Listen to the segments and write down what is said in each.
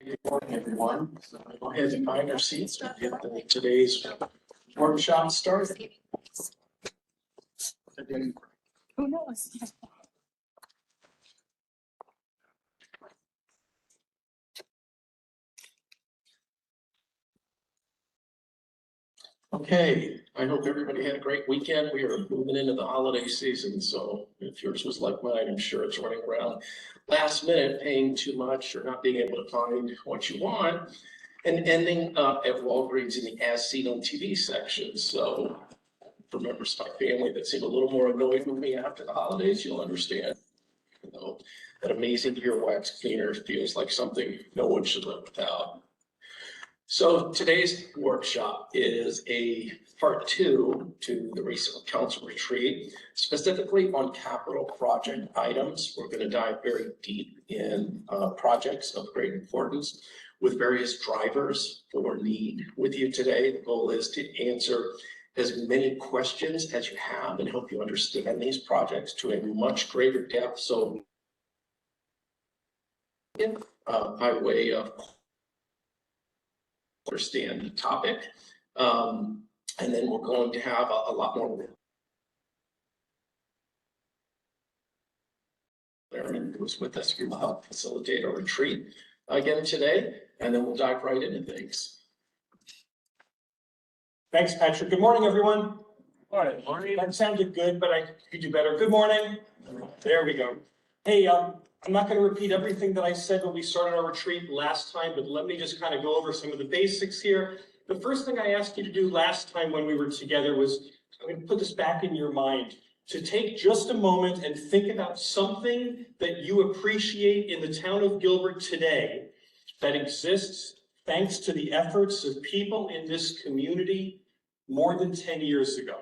Good morning, everyone. So go ahead and find your seats and get today's workshop started. Who knows? Okay, I hope everybody had a great weekend. We are moving into the holiday season, so if yours was like mine, I'm sure it's running around last minute, paying too much or not being able to find what you want, and ending up at Walgreens in the as seen on TV section. So for members of my family that seem a little more annoyed with me after the holidays, you'll understand. You know, that amazing earwax cleaner feels like something no one should live without. So today's workshop is a part 2 to the recent council retreat, specifically on capital project items. We're going to dive very deep in projects of great importance with various drivers for need with you today. The goal is to answer as many questions as you have and help you understand these projects to a much greater depth. So by way of understand the topic. And then we're going to have a lot more. Aaron was with us, who will help facilitate our retreat again today, and then we'll dive right into things. Thanks, Patrick. Good morning, everyone. Morning. That sounded good, but I could do better. Good morning. There we go. Hey, I'm not going to repeat everything that I said when we started our retreat last time, but let me just kind of go over some of the basics here. The first thing I asked you to do last time when we were together was, I'm going to put this back in your mind, to take just a moment and think about something that you appreciate in the town of Gilbert today that exists thanks to the efforts of people in this community more than 10 years ago.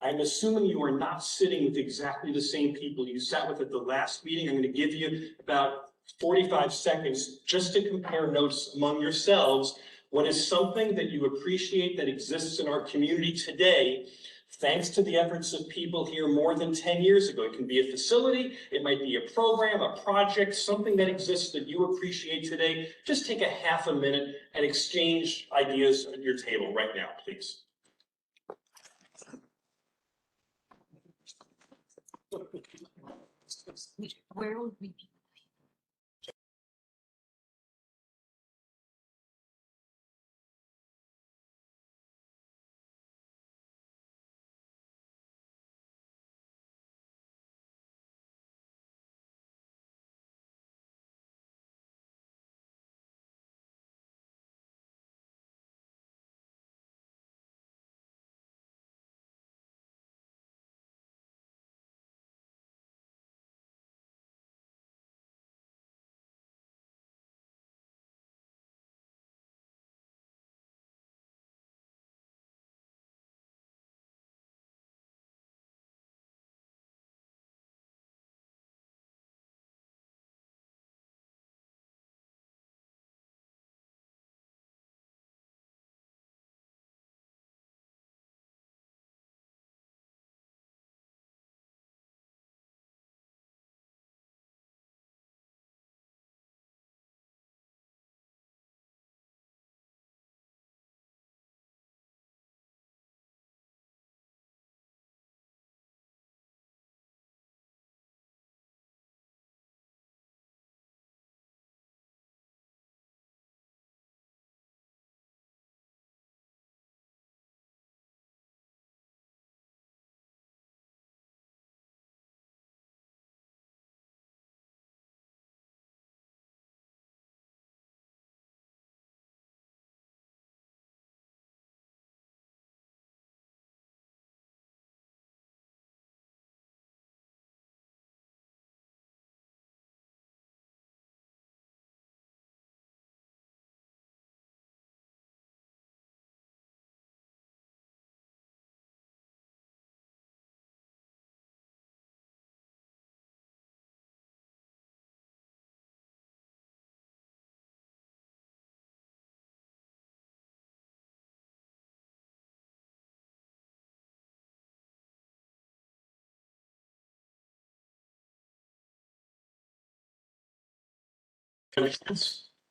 I'm assuming you are not sitting with exactly the same people you sat with at the last meeting. I'm going to give you about 45 seconds just to compare notes among yourselves. What is something that you appreciate that exists in our community today, thanks to the efforts of people here more than 10 years ago? It can be a facility, it might be a program, a project, something that exists that you appreciate today. Just take a half a minute and exchange ideas at your table right now, please. Where would we be?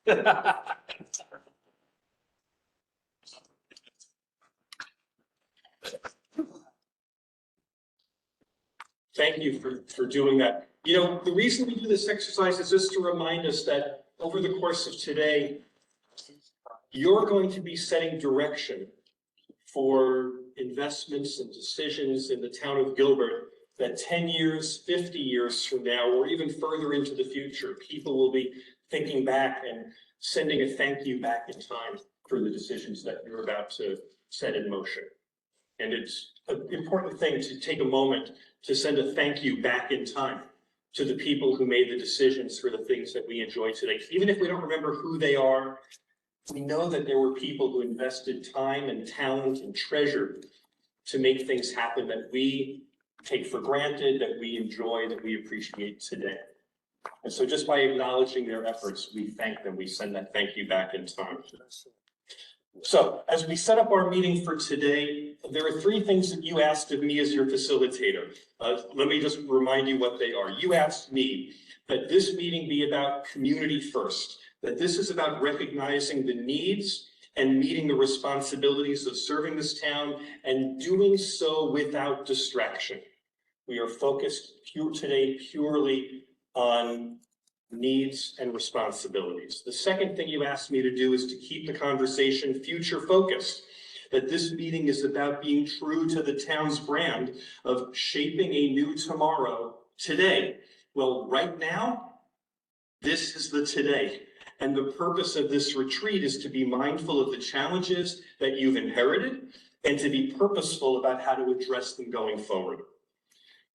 Thank you for doing that. You know, the reason we do this exercise is just to remind us that over the course of today, you're going to be setting direction for investments and decisions in the town of Gilbert that 10 years, 50 years from now, or even further into the future, people will be thinking back and sending a thank you back in time for the decisions that you're about to set in motion. And it's an important thing to take a moment to send a thank you back in time to the people who made the decisions for the things that we enjoy today. Even if we don't remember who they are, we know that there were people who invested time and talent and treasure to make things happen that we take for granted, that we enjoy, that we appreciate today. And so just by acknowledging their efforts, we thank them. We send that thank you back in time. So as we set up our meeting for today, there are three things that you asked of me as your facilitator. Let me just remind you what they are. You asked me that this meeting be about community first, that this is about recognizing the needs and meeting the responsibilities of serving this town and doing so without distraction. We are focused today purely on needs and responsibilities. The second thing you asked me to do is to keep the conversation future focused, that this meeting is about being true to the town's brand of shaping a new tomorrow today. Well, right now, this is the today. And the purpose of this retreat is to be mindful of the challenges that you've inherited and to be purposeful about how to address them going forward.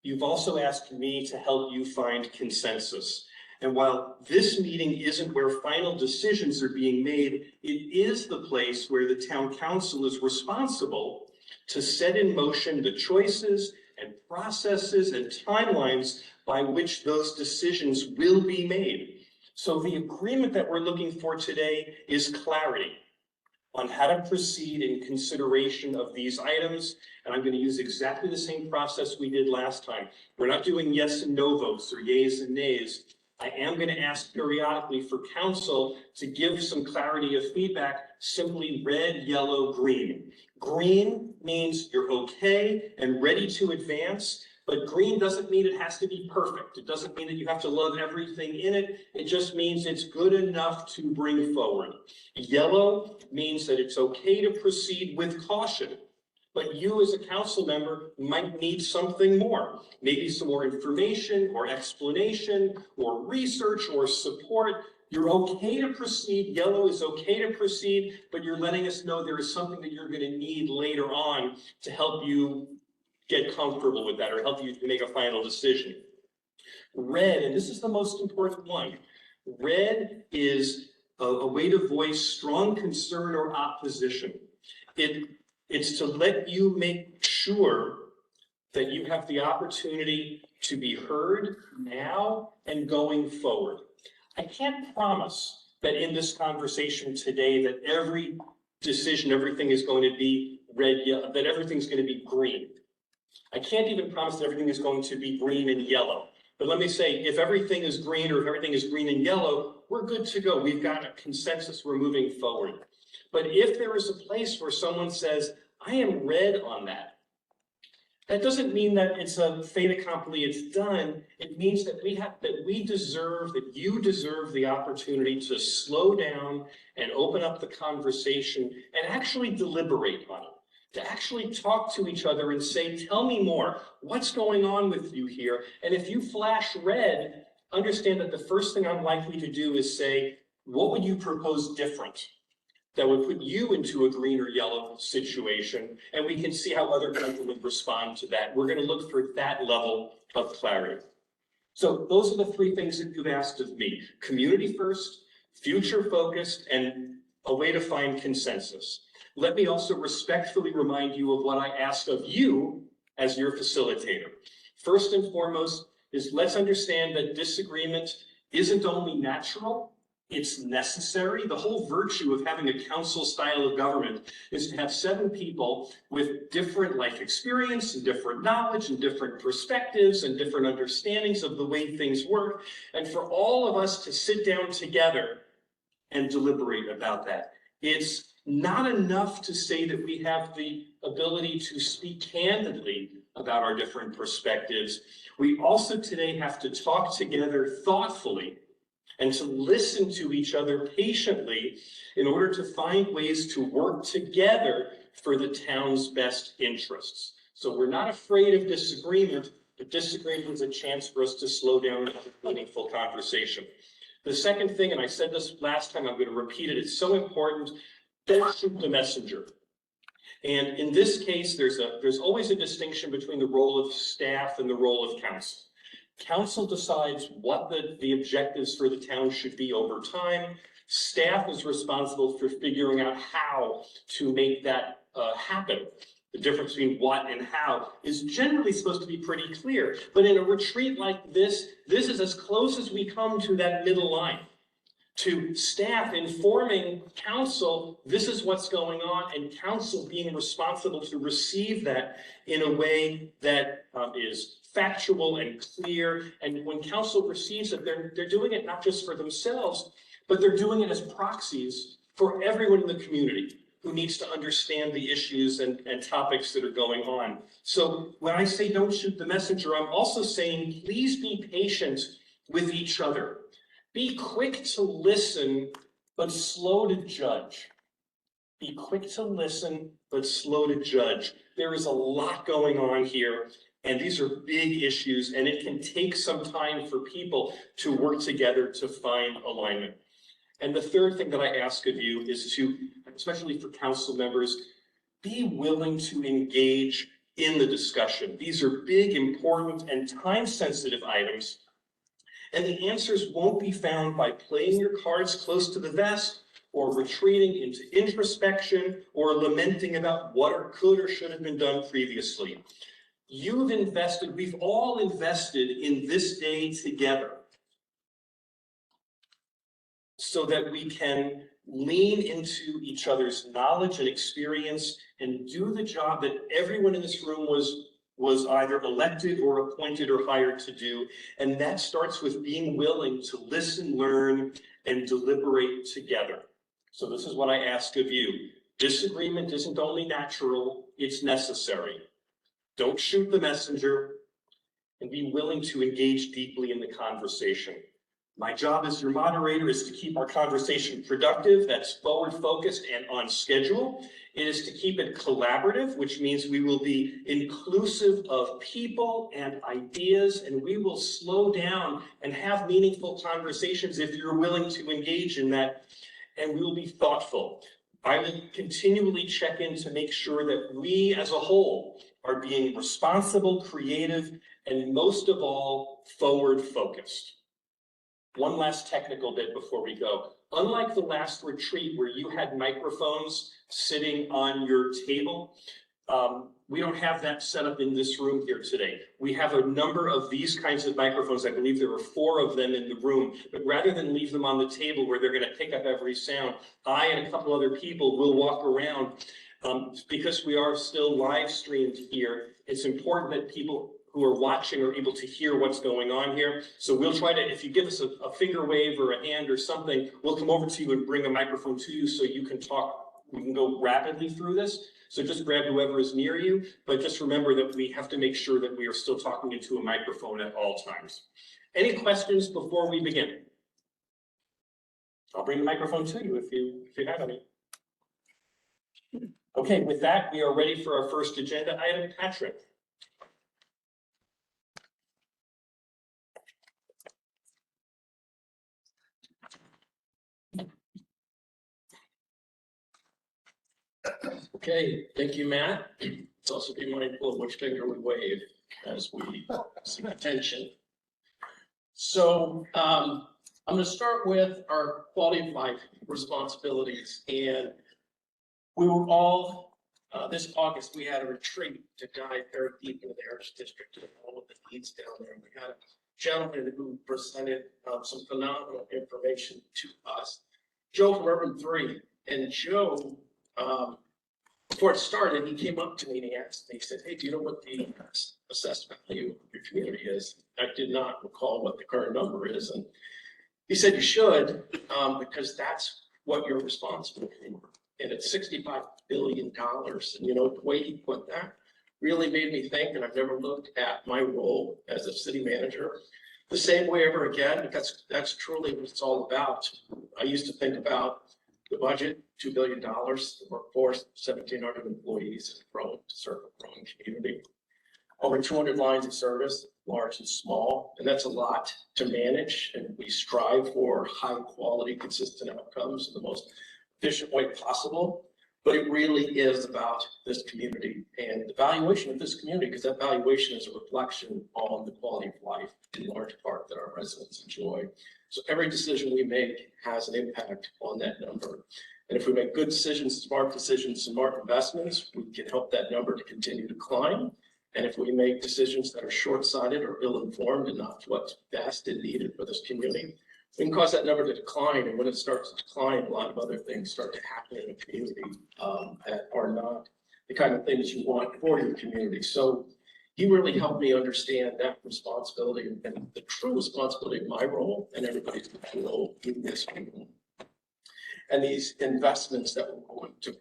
You've also asked me to help you find consensus. And while this meeting isn't where final decisions are being made, it is the place where the town council is responsible to set in motion the choices and processes and timelines by which those decisions will be made. So the agreement that we're looking for today is clarity on how to proceed in consideration of these items. And I'm going to use exactly the same process we did last time. We're not doing yes and no votes or yays and nays. I am going to ask periodically for council to give some clarity of feedback, simply red, yellow, green. Green means you're okay and ready to advance, but green doesn't mean it has to be perfect. It doesn't mean that you have to love everything in it. It just means it's good enough to bring forward. Yellow means that it's okay to proceed with caution. But you as a council member might need something more, maybe some more information or explanation or research or support. You're okay to proceed. Yellow is okay to proceed, but you're letting us know there is something that you're going to need later on to help you get comfortable with that or help you make a final decision. Red, and this is the most important one, red is a way to voice strong concern or opposition. It's to let you make sure that you have the opportunity to be heard now and going forward. I can't promise that in this conversation today that every decision, everything is going to be red, yellow, that everything's going to be green. I can't even promise that everything is going to be green and yellow. But let me say, if everything is green or if everything is green and yellow, we're good to go. We've got a consensus, we're moving forward. But if there is a place where someone says, I am red on that, that doesn't mean that it's a fait accompli, it's done. It means that you deserve the opportunity to slow down and open up the conversation and actually deliberate on it, to actually talk to each other and say, tell me more, what's going on with you here? And if you flash red, understand that the first thing I'm likely to do is say, what would you propose different that would put you into a green or yellow situation? And we can see how other people would respond to that. We're going to look for that level of clarity. So those are the three things that you've asked of me: community first, future focused, and a way to find consensus. Let me also respectfully remind you of what I asked of you as your facilitator. First and foremost is, let's understand that disagreement isn't only natural, it's necessary. The whole virtue of having a council style of government is to have 7 people with different life experience and different knowledge and different perspectives and different understandings of the way things work. And for all of us to sit down together and deliberate about that. It's not enough to say that we have the ability to speak candidly about our different perspectives. We also today have to talk together thoughtfully and to listen to each other patiently in order to find ways to work together for the town's best interests. So we're not afraid of disagreement, but disagreement is a chance for us to slow down and have a meaningful conversation. The second thing, and I said this last time, I'm going to repeat it, it's so important, don't shoot the messenger. And in this case, there's always a distinction between the role of staff and the role of council. Council decides what the objectives for the town should be over time. Staff is responsible for figuring out how to make that happen. The difference between what and how is generally supposed to be pretty clear. But in a retreat like this is as close as we come to that middle line. To staff informing council, this is what's going on, and council being responsible to receive that in a way that is factual and clear. And when council receives it, they're doing it not just for themselves, but they're doing it as proxies for everyone in the community who needs to understand the issues and topics that are going on. So when I say don't shoot the messenger, I'm also saying please be patient with each other. Be quick to listen, but slow to judge. Be quick to listen, but slow to judge. There is a lot going on here, and these are big issues, and it can take some time for people to work together to find alignment. And the third thing that I ask of you is to, especially for council members, be willing to engage in the discussion. These are big, important, and time-sensitive items. And the answers won't be found by playing your cards close to the vest or retreating into introspection or lamenting about what could or should have been done previously. You've invested, we've all invested in this day together so that we can lean into each other's knowledge and experience and do the job that everyone in this room was either elected or appointed or hired to do. And that starts with being willing to listen, learn, and deliberate together. So this is what I ask of you. Disagreement isn't only natural, it's necessary. Don't shoot the messenger, and be willing to engage deeply in the conversation. My job as your moderator is to keep our conversation productive, that's forward-focused and on schedule. It is to keep it collaborative, which means we will be inclusive of people and ideas, and we will slow down and have meaningful conversations if you're willing to engage in that, and we will be thoughtful. I will continually check in to make sure that we as a whole are being responsible, creative, and most of all, forward-focused. One last technical bit before we go. Unlike the last retreat where you had microphones sitting on your table, we don't have that set up in this room here today. We have a number of these kinds of microphones. I believe there are 4 of them in the room, but rather than leave them on the table where they're going to pick up every sound, I and a couple other people will walk around. Because we are still live streamed here, it's important that people who are watching are able to hear what's going on here. So we'll try to, if you give us a finger wave or a hand or something, we'll come over to you and bring a microphone to you so you can talk. We can go rapidly through this. So just grab whoever is near you, but just remember that we have to make sure that we are still talking into a microphone at all times. Any questions before we begin? I'll bring the microphone to you if you have any. Okay, with that, we are ready for our first agenda item. Patrick. Okay, thank you, Matt. Let's also be mindful of which finger we wave as we seek attention. So I'm going to start with our quality of life responsibilities. And we were all, this August, we had a retreat to dive very deep into the Heritage District and all of the needs down there. We had a gentleman who presented some phenomenal information to us, Joe from Urban 3. And Joe, before it started, he came up to me and he asked me, he said, hey, do you know what the assessed value of your community is? I did not recall what the current number is. And He said you should, because that's what you're responsible for. And it's $65 billion. And you know, the way he put that really made me think, and I've never looked at my role as a city manager the same way ever again, because that's truly what it's all about. I used to think about the budget, $2 billion, the workforce, 1,700 employees, growing to serve a growing community. Over 200 lines of service, large and small, and that's a lot to manage. And we strive for high quality, consistent outcomes in the most efficient way possible. But it really is about this community and the valuation of this community, because that valuation is a reflection on the quality of life in large part that our residents enjoy. So every decision we make has an impact on that number. And if we make good decisions, smart investments, we can help that number to continue to climb. And if we make decisions that are short-sighted or ill-informed and not what's best and needed for this community, we can cause that number to decline. And when it starts to decline, a lot of other things start to happen in a community that are not the kind of things you want for your community. So he really helped me understand that responsibility and the true responsibility of my role and everybody's role in this room. And these investments that we're going to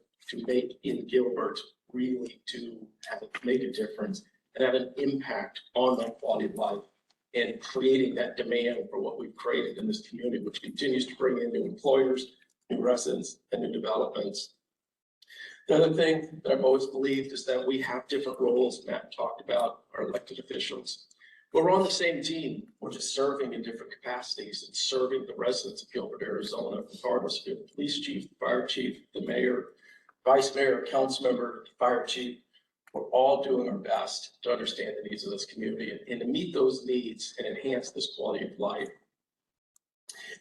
make in Gilbert really to have made a difference and have an impact on that quality of life and creating that demand for what we've created in this community, which continues to bring in new employers, new residents, and new developments. The other thing that I've always believed is that we have different roles. Matt talked about our elected officials. But we're on the same team. We're just serving in different capacities and serving the residents of Gilbert, Arizona, regardless if you're the police chief, the fire chief, the mayor, vice mayor, council member, fire chief. We're all doing our best to understand the needs of this community and to meet those needs and enhance this quality of life.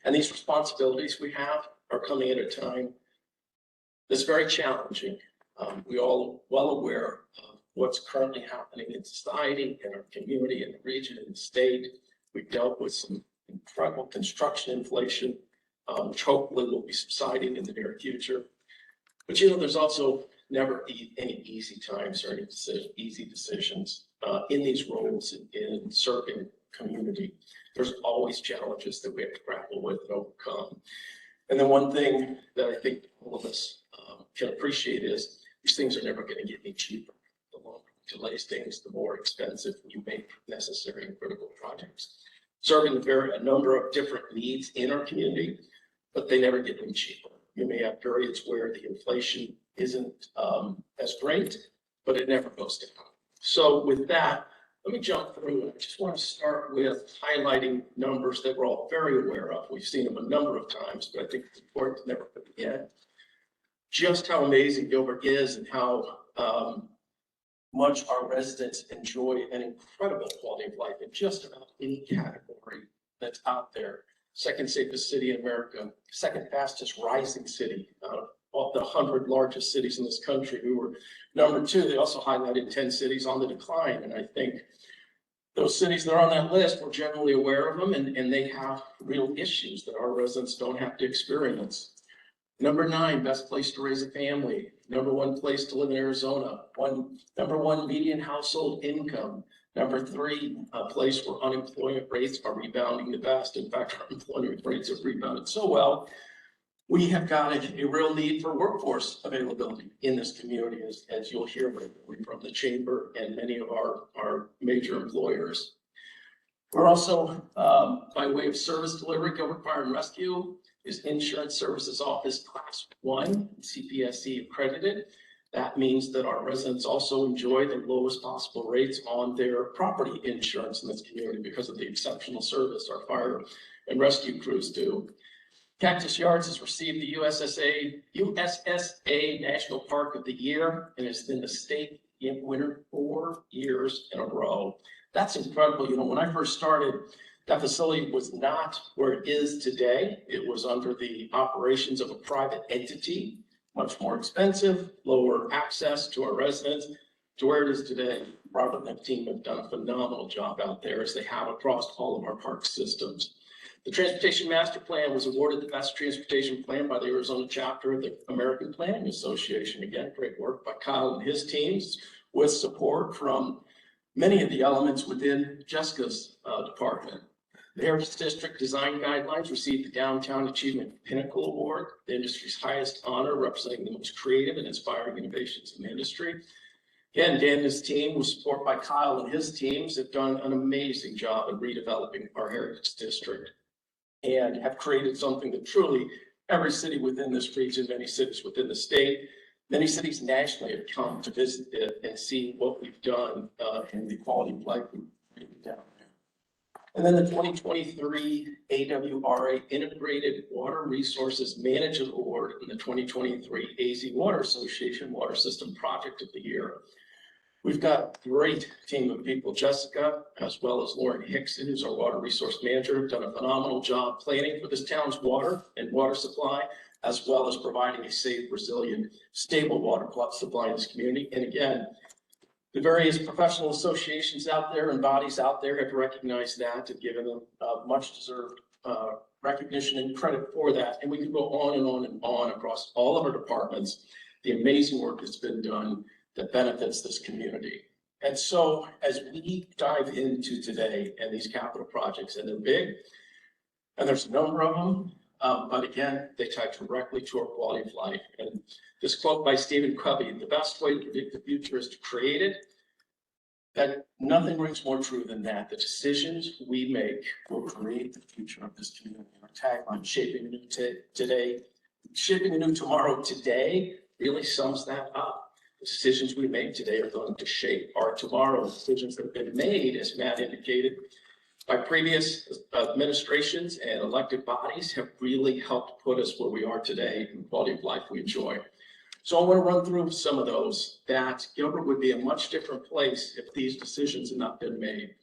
And these responsibilities we have are coming at a time that's very challenging. We all well aware of what's currently happening in society, in our community, in the region, in the state. We've dealt with some incredible construction inflation, which hopefully will be subsiding in the near future. But you know, there's also never any easy times or any easy decisions in these roles in serving community. There's always challenges that we have to grapple with and overcome. And then one thing that I think all of us can appreciate is these things are never going to get any cheaper. The longer you delay things, the more expensive you make necessary and critical projects. Serving a number of different needs in our community, but they never get any cheaper. You may have periods where the inflation isn't as great, but it never goes down. So with that, let me jump through. I just want to start with highlighting numbers that we're all very aware of. We've seen them a number of times, but I think it's important to never forget just how amazing Gilbert is and how much our residents enjoy an incredible quality of life in just about any category that's out there. Second safest city in America, second fastest rising city out of the 100 largest cities in this country. We were number 2. They also highlighted 10 cities on the decline. And I think those cities that are on that list, we're generally aware of them and they have real issues that our residents don't have to experience. Number 9, best place to raise a family. Number 1 place to live in Arizona. Number 1 median household income. Number 3, a place where unemployment rates are rebounding the best. In fact, our employment rates have rebounded so well. We have got a real need for workforce availability in this community, as you'll hear from the chamber and many of our major employers. We're also, by way of service delivery, Gilbert Fire and Rescue is Insurance Services Office Class 1, CPSC accredited. That means that our residents also enjoy the lowest possible rates on their property insurance in this community because of the exceptional service our fire and rescue crews do. Cactus Yards has received the USSA National Park of the Year and has been the state winner 4 years in a row. That's incredible. You know, when I first started, that facility was not where it is today. It was under the operations of a private entity, much more expensive, lower access to our residents, to where it is today. Robert and the team have done a phenomenal job out there, as they have across all of our park systems. The Transportation Master Plan was awarded the Best Transportation Plan by the Arizona chapter of the American Planning Association. Again, great work by Kyle and his teams with support from many of the elements within Jessica's department. The Heritage District Design Guidelines received the Downtown Achievement Pinnacle Award, the industry's highest honor, representing the most creative and inspiring innovations in the industry. Again, Dan and his team, with support by Kyle and his teams, have done an amazing job in redeveloping our Heritage District and have created something that truly every city within this region, many cities within the state, many cities nationally have come to visit it and see what we've done and the quality of life we've created down there. And then the 2023 AWRA Integrated Water Resources Management Award and the 2023 AZ Water Association Water System Project of the Year. We've got a great team of people. Jessica, as well as Lauren Hickson, who's our water resource manager, have done a phenomenal job planning for this town's water and water supply, as well as providing a safe, resilient, stable water supply in this community. And again, the various professional associations out there and bodies out there have recognized that and given them much deserved recognition and credit for that. And we can go on and on and on across all of our departments, the amazing work that's been done that benefits this community. And so as we dive into today and these capital projects, and they're big, and there's a number of them, but again, they tie directly to our quality of life. And this quote by Stephen Covey, the best way to predict the future is to create it. That nothing rings more true than that. The decisions we make will create the future of this community. Our tagline, shaping a new today, shaping a new tomorrow today, really sums that up. The decisions we make today are going to shape our tomorrow. Decisions that have been made, as Matt indicated, by previous administrations and elected bodies have really helped put us where we are today in the quality of life we enjoy. So I want to run through some of those that Gilbert would be a much different place if these decisions had not been made.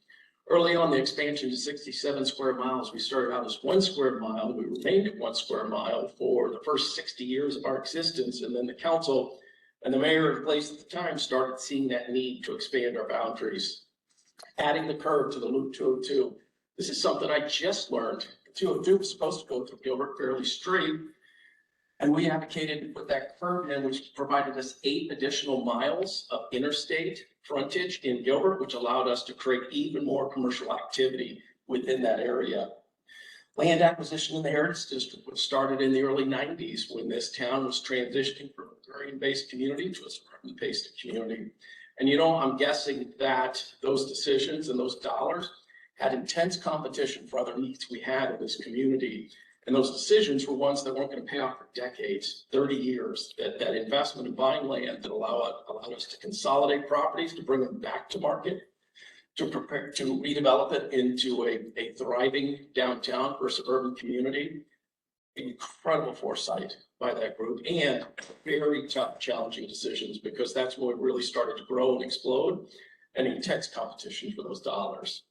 Early on, the expansion to 67 square miles, we started out as 1 square mile. We remained at 1 square mile for the first 60 years of our existence. And then the council and the mayor in place at the time started seeing that need to expand our boundaries, adding the curve to the Loop 202. This is something I just learned. The 202 was supposed to go through Gilbert fairly straight, and we advocated to put that curve in, which provided us 8 additional miles of interstate frontage in Gilbert, which allowed us to create even more commercial activity within that area. Land acquisition in the Heritage District was started in the early 90s when this town was transitioning from a agrarian-based community to a suburban-based community. And you know, I'm guessing that those decisions and those dollars had intense competition for other needs we had in this community. And those decisions were ones that weren't going to pay off for decades, 30 years, that investment in buying land that allowed us to consolidate properties, to bring them back to market, to prepare to redevelop it into a thriving downtown for a suburban community. Incredible foresight by that group, and very tough, challenging decisions, because that's when it really started to grow and explode, and intense competition for those dollars.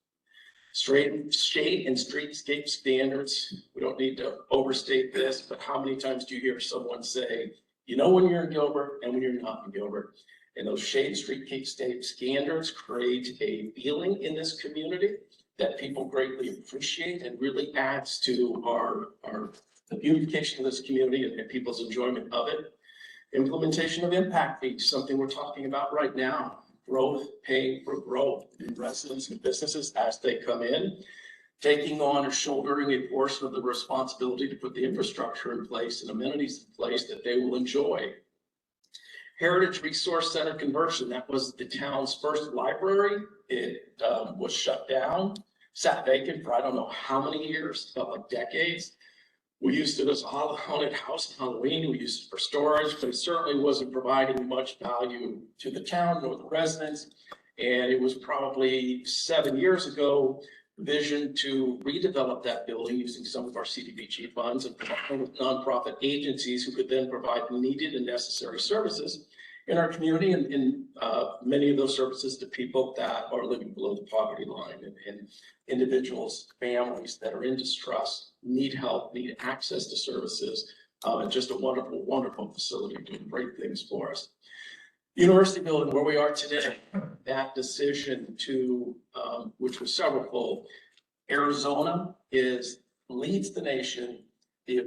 State and streetscape standards. We don't need to overstate this, but how many times do you hear someone say, you know when you're in Gilbert and when you're not in Gilbert? And those shade streetscape standards create a feeling in this community that people greatly appreciate and really adds to the beautification of this community and people's enjoyment of it. Implementation of impact fees, something we're talking about right now. Growth, paying for growth in residents and businesses as they come in, taking on or shouldering a portion of the responsibility to put the infrastructure in place and amenities in place that they will enjoy. Heritage Resource Center conversion, that was the town's first library. It was shut down, sat vacant for I don't know how many years, felt like decades. We used it as a haunted house on Halloween. We used it for storage, but it certainly wasn't providing much value to the town or the residents. And it was probably 7 years ago, vision to redevelop that building using some of our CDBG funds and partner with nonprofit agencies who could then provide needed and necessary services in our community, and many of those services to people that are living below the poverty line, and individuals, families that are in distress, need help, need access to services, and just a wonderful, wonderful facility doing great things for us. University building, where we are today, that decision to, which was severalfold. Arizona leads the nation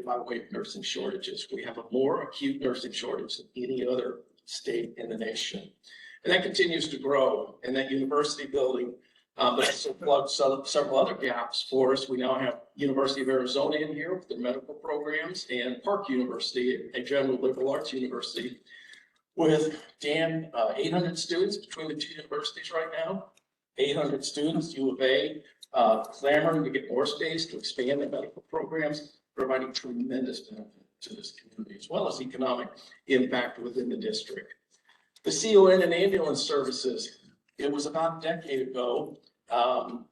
by way of nursing shortages. We have a more acute nursing shortage than any other state in the nation. And that continues to grow. And that university building But also plugged several other gaps for us. We now have University of Arizona in here with their medical programs, and Park University, a general liberal arts university, with 800 students between the two universities right now. 800 students, U of A, clamoring to get more space to expand their medical programs, providing tremendous benefit to this community, as well as economic impact within the district. The CON and ambulance services, it was about a decade ago,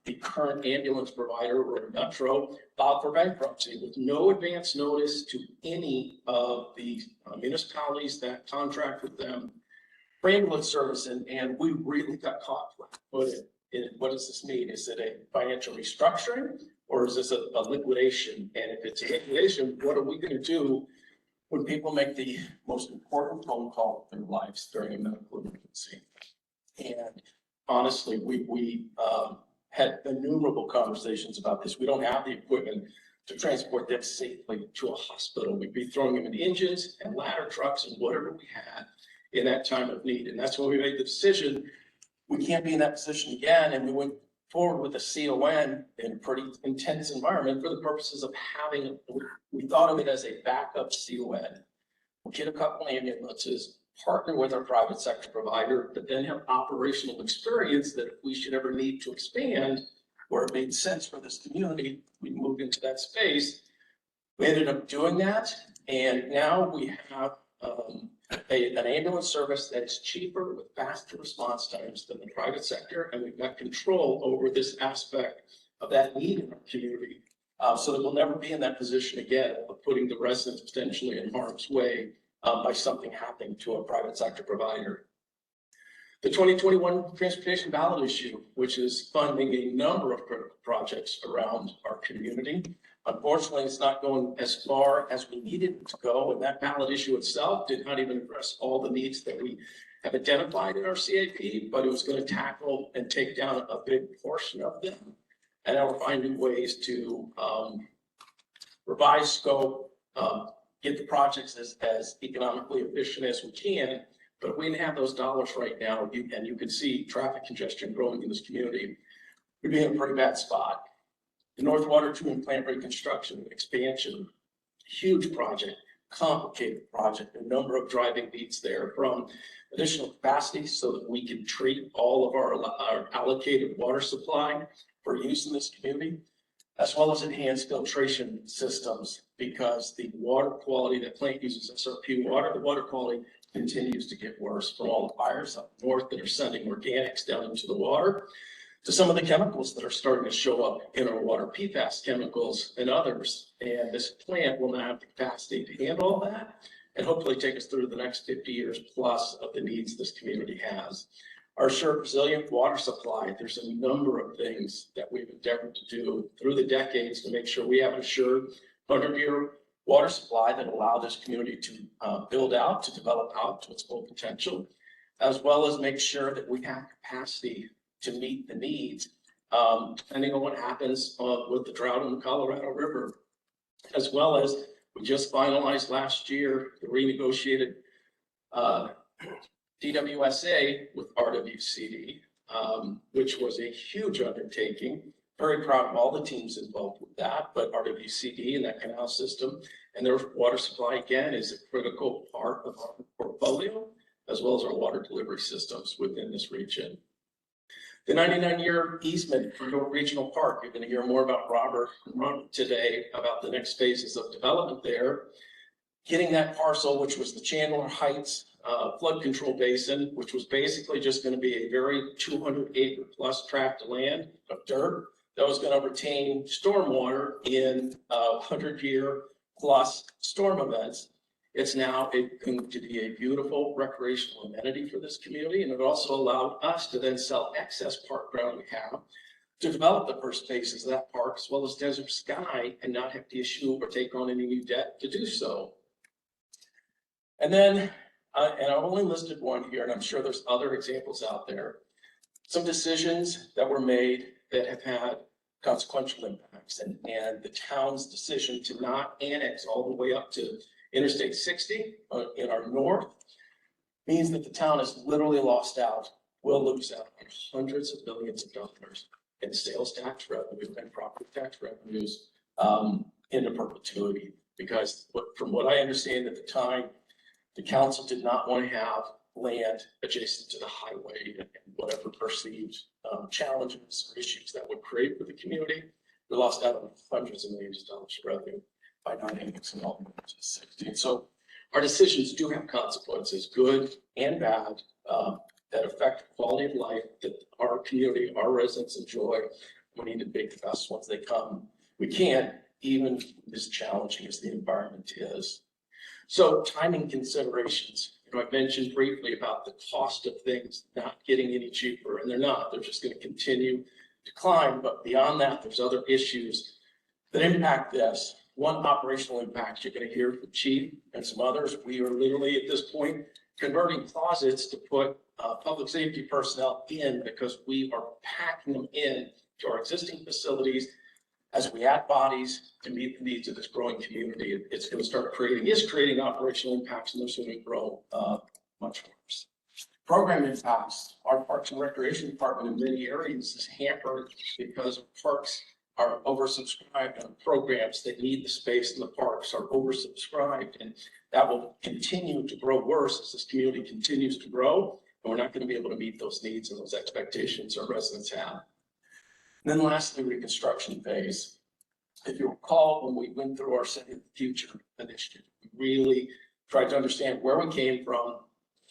the current ambulance provider, Roy Metro, filed for bankruptcy with no advance notice to any of the municipalities that contract with them for ambulance service, and we really got caught flat-footed. What does this mean? Is it a financial restructuring, or is this a liquidation? And if it's a liquidation, what are we going to do when people make the most important phone call of their lives during a medical emergency? And honestly, we had innumerable conversations about this. We don't have the equipment to transport them safely to a hospital. We'd be throwing them in engines and ladder trucks and whatever we had in that time of need. And that's when we made the decision, we can't be in that position again. And we went forward with a CON in a pretty intense environment for the purposes of having, we thought of it as a backup CON. We'll get a couple ambulances, partner with our private sector provider, but then have operational experience that if we should ever need to expand, where it made sense for this community, we moved into that space. We ended up doing that, and now we have an ambulance service that is cheaper with faster response times than the private sector, and we've got control over this aspect of that need in our community, so that we'll never be in that position again of putting the residents potentially in harm's way by something happening to a private sector provider. The 2021 transportation ballot issue, which is funding a number of critical projects around our community. Unfortunately, it's not going as far as we needed it to go, and that ballot issue itself did not even address all the needs that we have identified in our CIP, but it was going to tackle and take down a big portion of them. And now we're finding ways to revise scope, get the projects as economically efficient as we can. But if we didn't have those dollars right now, and you can see traffic congestion growing in this community, we'd be in a pretty bad spot. The North Water Treatment Plant reconstruction, expansion, huge project, complicated project, a number of driving needs there, from additional capacity so that we can treat all of our allocated water supply for use in this community, as well as enhanced filtration systems, because the water quality that plant uses SRP water, the water quality continues to get worse from all the fires up north that are sending organics down into the water, to some of the chemicals that are starting to show up in our water, PFAS chemicals and others. And this plant will now have the capacity to handle all that and hopefully take us through the next 50 years plus of the needs this community has. Our assured resilient water supply, there's a number of things that we've endeavored to do through the decades to make sure we have an assured 100-year water supply that allow this community to build out, to develop out to its full potential, as well as make sure that we have capacity to meet the needs, depending on what happens with the drought in the Colorado River, as well as we just finalized last year the renegotiated DWSA with RWCD, which was a huge undertaking. Very proud of all the teams involved with that, but RWCD and that canal system and their water supply, again, is a critical part of our portfolio, as well as our water delivery systems within this region. The 99-year easement for York Regional Park. You're going to hear more about Robert today about the next phases of development there. Getting that parcel, which was the Chandler Heights flood control basin, which was basically just going to be a very 200-acre plus tract of land of dirt that was going to retain stormwater in 100-year plus storm events. It's now going to be a beautiful recreational amenity for this community, and it also allowed us to then sell excess park ground we have to develop the first phases of that park, as well as Desert Sky, and not have to issue or take on any new debt to do so. And then, and I've only listed one here, and I'm sure there's other examples out there, some decisions that were made that have had consequential impacts, and the town's decision to not annex all the way up to Interstate 60 in our north means that the town has literally lost out, will lose out on hundreds of millions of dollars in sales tax revenue and property tax revenues into perpetuity. Because from what I understand at the time, the council did not want to have land adjacent to the highway and whatever perceived challenges or issues that would create for the community. We lost out on hundreds of millions of dollars of revenue by not annexing all the way to 60. And so our decisions do have consequences, good and bad, that affect the quality of life that our community, our residents enjoy. We need to make the best once they come. We can't, even as challenging as the environment is. So timing considerations. I mentioned briefly about the cost of things not getting any cheaper, and they're not. They're just going to continue to climb. But beyond that, there's other issues that impact this. One, operational impact. You're going to hear from Chief and some others. We are literally at this point converting closets to put public safety personnel in because we are packing them in to our existing facilities as we add bodies to meet the needs of this growing community. It's going to start creating operational impacts, and those are going to grow much worse. Program impacts. Our Parks and Recreation Department in many areas is hampered because parks are oversubscribed on programs that need the space, and the parks are oversubscribed, and that will continue to grow worse as this community continues to grow, and we're not going to be able to meet those needs and those expectations our residents have. And then lastly, reconstruction phase. If you recall, when we went through our City of the Future initiative, we really tried to understand where we came from,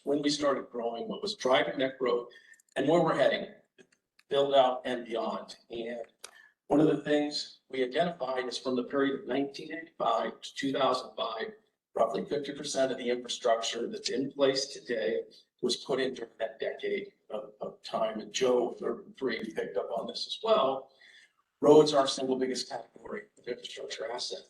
when we started growing, what was driving that growth, and where we're heading, build out and beyond. And one of the things we identified is from the period of 1985 to 2005, roughly 50% of the infrastructure that's in place today was put in during that decade of time. And Joe, 3 picked up on this as well. Roads are our single biggest category of infrastructure asset.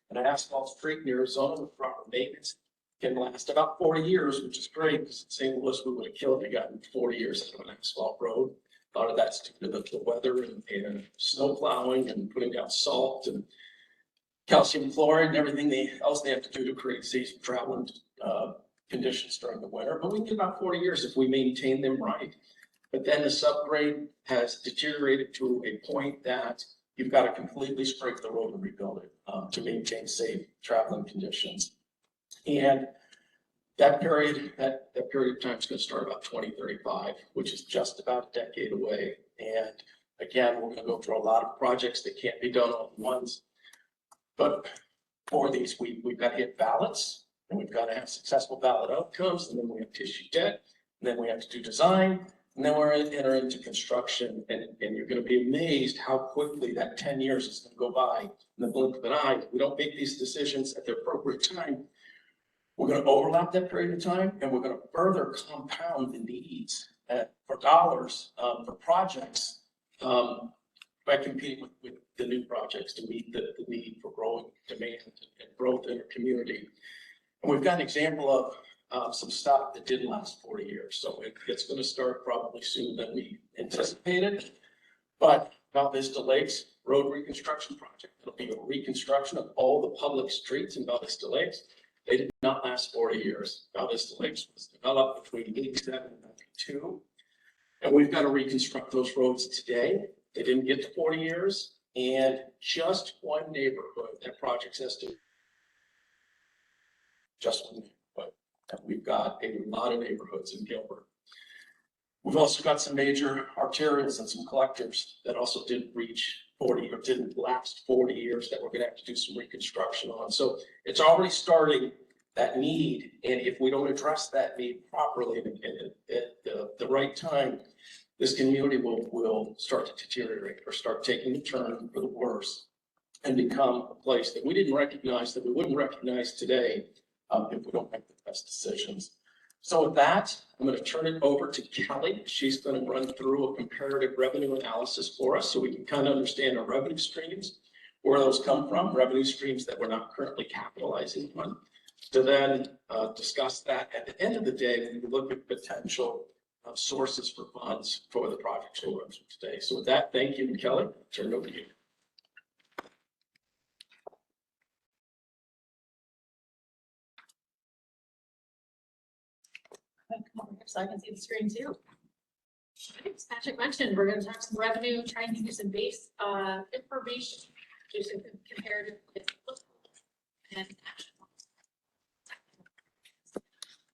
And an asphalt street in Arizona with proper maintenance can last about 40 years, which is great because in St. Louis, we would have killed you gotten 40 years out of an asphalt road. A lot of that's due to the weather and snow plowing and putting down salt and calcium chloride and everything else they have to do to create safe traveling conditions during the winter. But we can get about 40 years if we maintain them right. But then the subgrade has deteriorated to a point that you've got to completely scrape the road and rebuild it to maintain safe traveling conditions. And that period of time is going to start about 2035, which is just about a decade away. And again, we're going to go through a lot of projects that can't be done all at once. But for these, we've got to hit ballots, and we've got to have successful ballot outcomes, and then we have to issue debt, and then we have to do design, and then we're enter into construction. And you're going to be amazed how quickly that 10 years is going to go by in the blink of an eye. If we don't make these decisions at the appropriate time, we're going to overlap that period of time, and we're going to further compound the needs for dollars for projects by competing with the new projects to meet the need for growing demand and growth in our community. And we've got an example of some stuff that didn't last 40 years. So it's going to start probably sooner than we anticipated. But Val Vista Lakes Road Reconstruction Project, it'll be a reconstruction of all the public streets in Val Vista Lakes. They did not last 40 years. Val Vista Lakes was developed between 87 and 92. And we've got to reconstruct those roads today. They didn't get to 40 years. And just one neighborhood, that project's estimated, just one neighborhood. And we've got a lot of neighborhoods in Gilbert. We've also got some major arterials and some collectors that also didn't reach 40 or didn't last 40 years that we're going to have to do some reconstruction on. So it's already starting that need. And if we don't address that need properly and at the right time, this community will start to deteriorate or start taking a turn for the worse and become a place that we didn't recognize, that we wouldn't recognize today if we don't make the best decisions. So with that, I'm going to turn it over to Kelly. She's going to run through a comparative revenue analysis for us so we can kind of understand our revenue streams, where those come from, revenue streams that we're not currently capitalizing on, to then discuss that at the end of the day when we look at potential sources for funds for the projects we'll run through today. So with that, thank you, Kelly. Turn it over to you. Come over here so I can see the screen too. As Patrick mentioned, we're gonna talk some revenue, try and give you some base, information, do some comparative with local and national.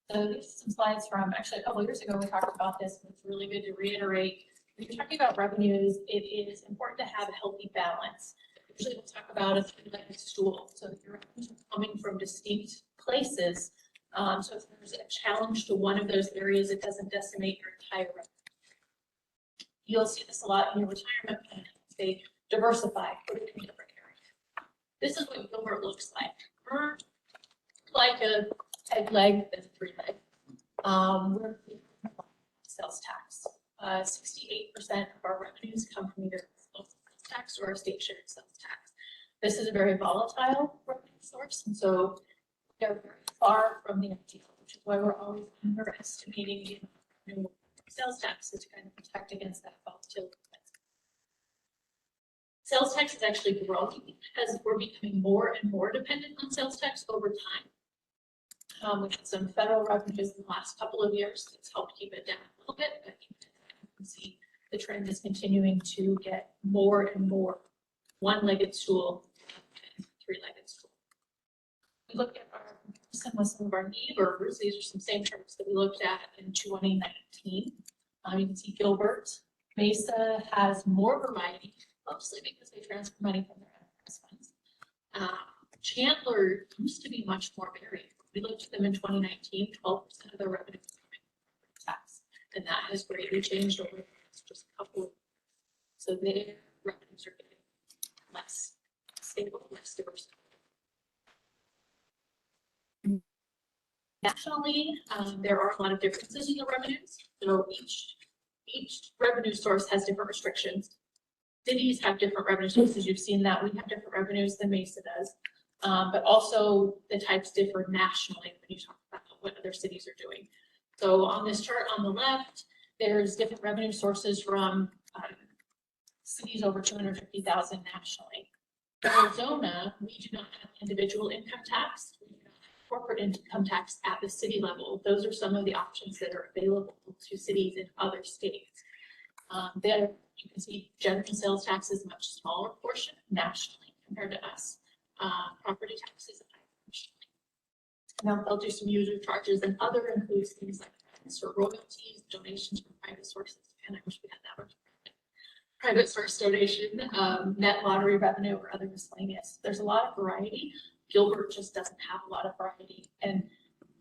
So these are some slides from actually a couple years ago. We talked about this, and it's really good to reiterate. When you're talking about revenues, it is important to have a healthy balance. Usually we'll talk about a three-legged stool. So if your revenues are coming from distinct places, so if there's a challenge to one of those areas, it doesn't decimate your entire revenue. You'll see this a lot in your retirement plan. They diversify, put it in different areas. This is what Gilbert looks like. We're like a peg leg and a three leg. We're sales tax. 68% of our revenues come from either local sales tax or state shared sales tax. This is a very volatile revenue source, and so they're very far from the ideal, which is why we're always underestimating the new sales tax to kind of protect against that volatility. Sales tax is actually growing as we're becoming more and more dependent on sales tax over time. We had some federal revenues in the last couple of years that's helped keep it down a little bit, but you can see the trend is continuing to get more and more one-legged stool and three-legged stool. We look at our comparison with some of our neighbors. These are some same charts that we looked at in 2019. You can see Gilbert, Mesa has more variety, mostly because they transfer money from their enterprise funds. Chandler used to be much more varied. We looked at them in 2019, 12% of their revenue was coming from tax, and that has greatly changed over the last just a couple of years. So their revenues are getting less stable, less diverse. Nationally, there are a lot of differences in the revenues. So each revenue source has different restrictions. Cities have different revenue sources. You've seen that. We have different revenues than Mesa does. But also the types differ nationally when you talk about what other cities are doing. So on this chart on the left, there's different revenue sources from cities over 250,000 nationally. In Arizona, we do not have individual income tax. We do not have corporate income tax at the city level. Those are some of the options that are available to cities in other states. There you can see general sales tax is a much smaller portion nationally compared to us. Property taxes nationally. Now they'll do some user charges, and other includes things like grants or royalties, donations from private sources. And I wish we had that one. Private source donation, net lottery revenue, or other miscellaneous. There's a lot of variety. Gilbert just doesn't have a lot of variety, and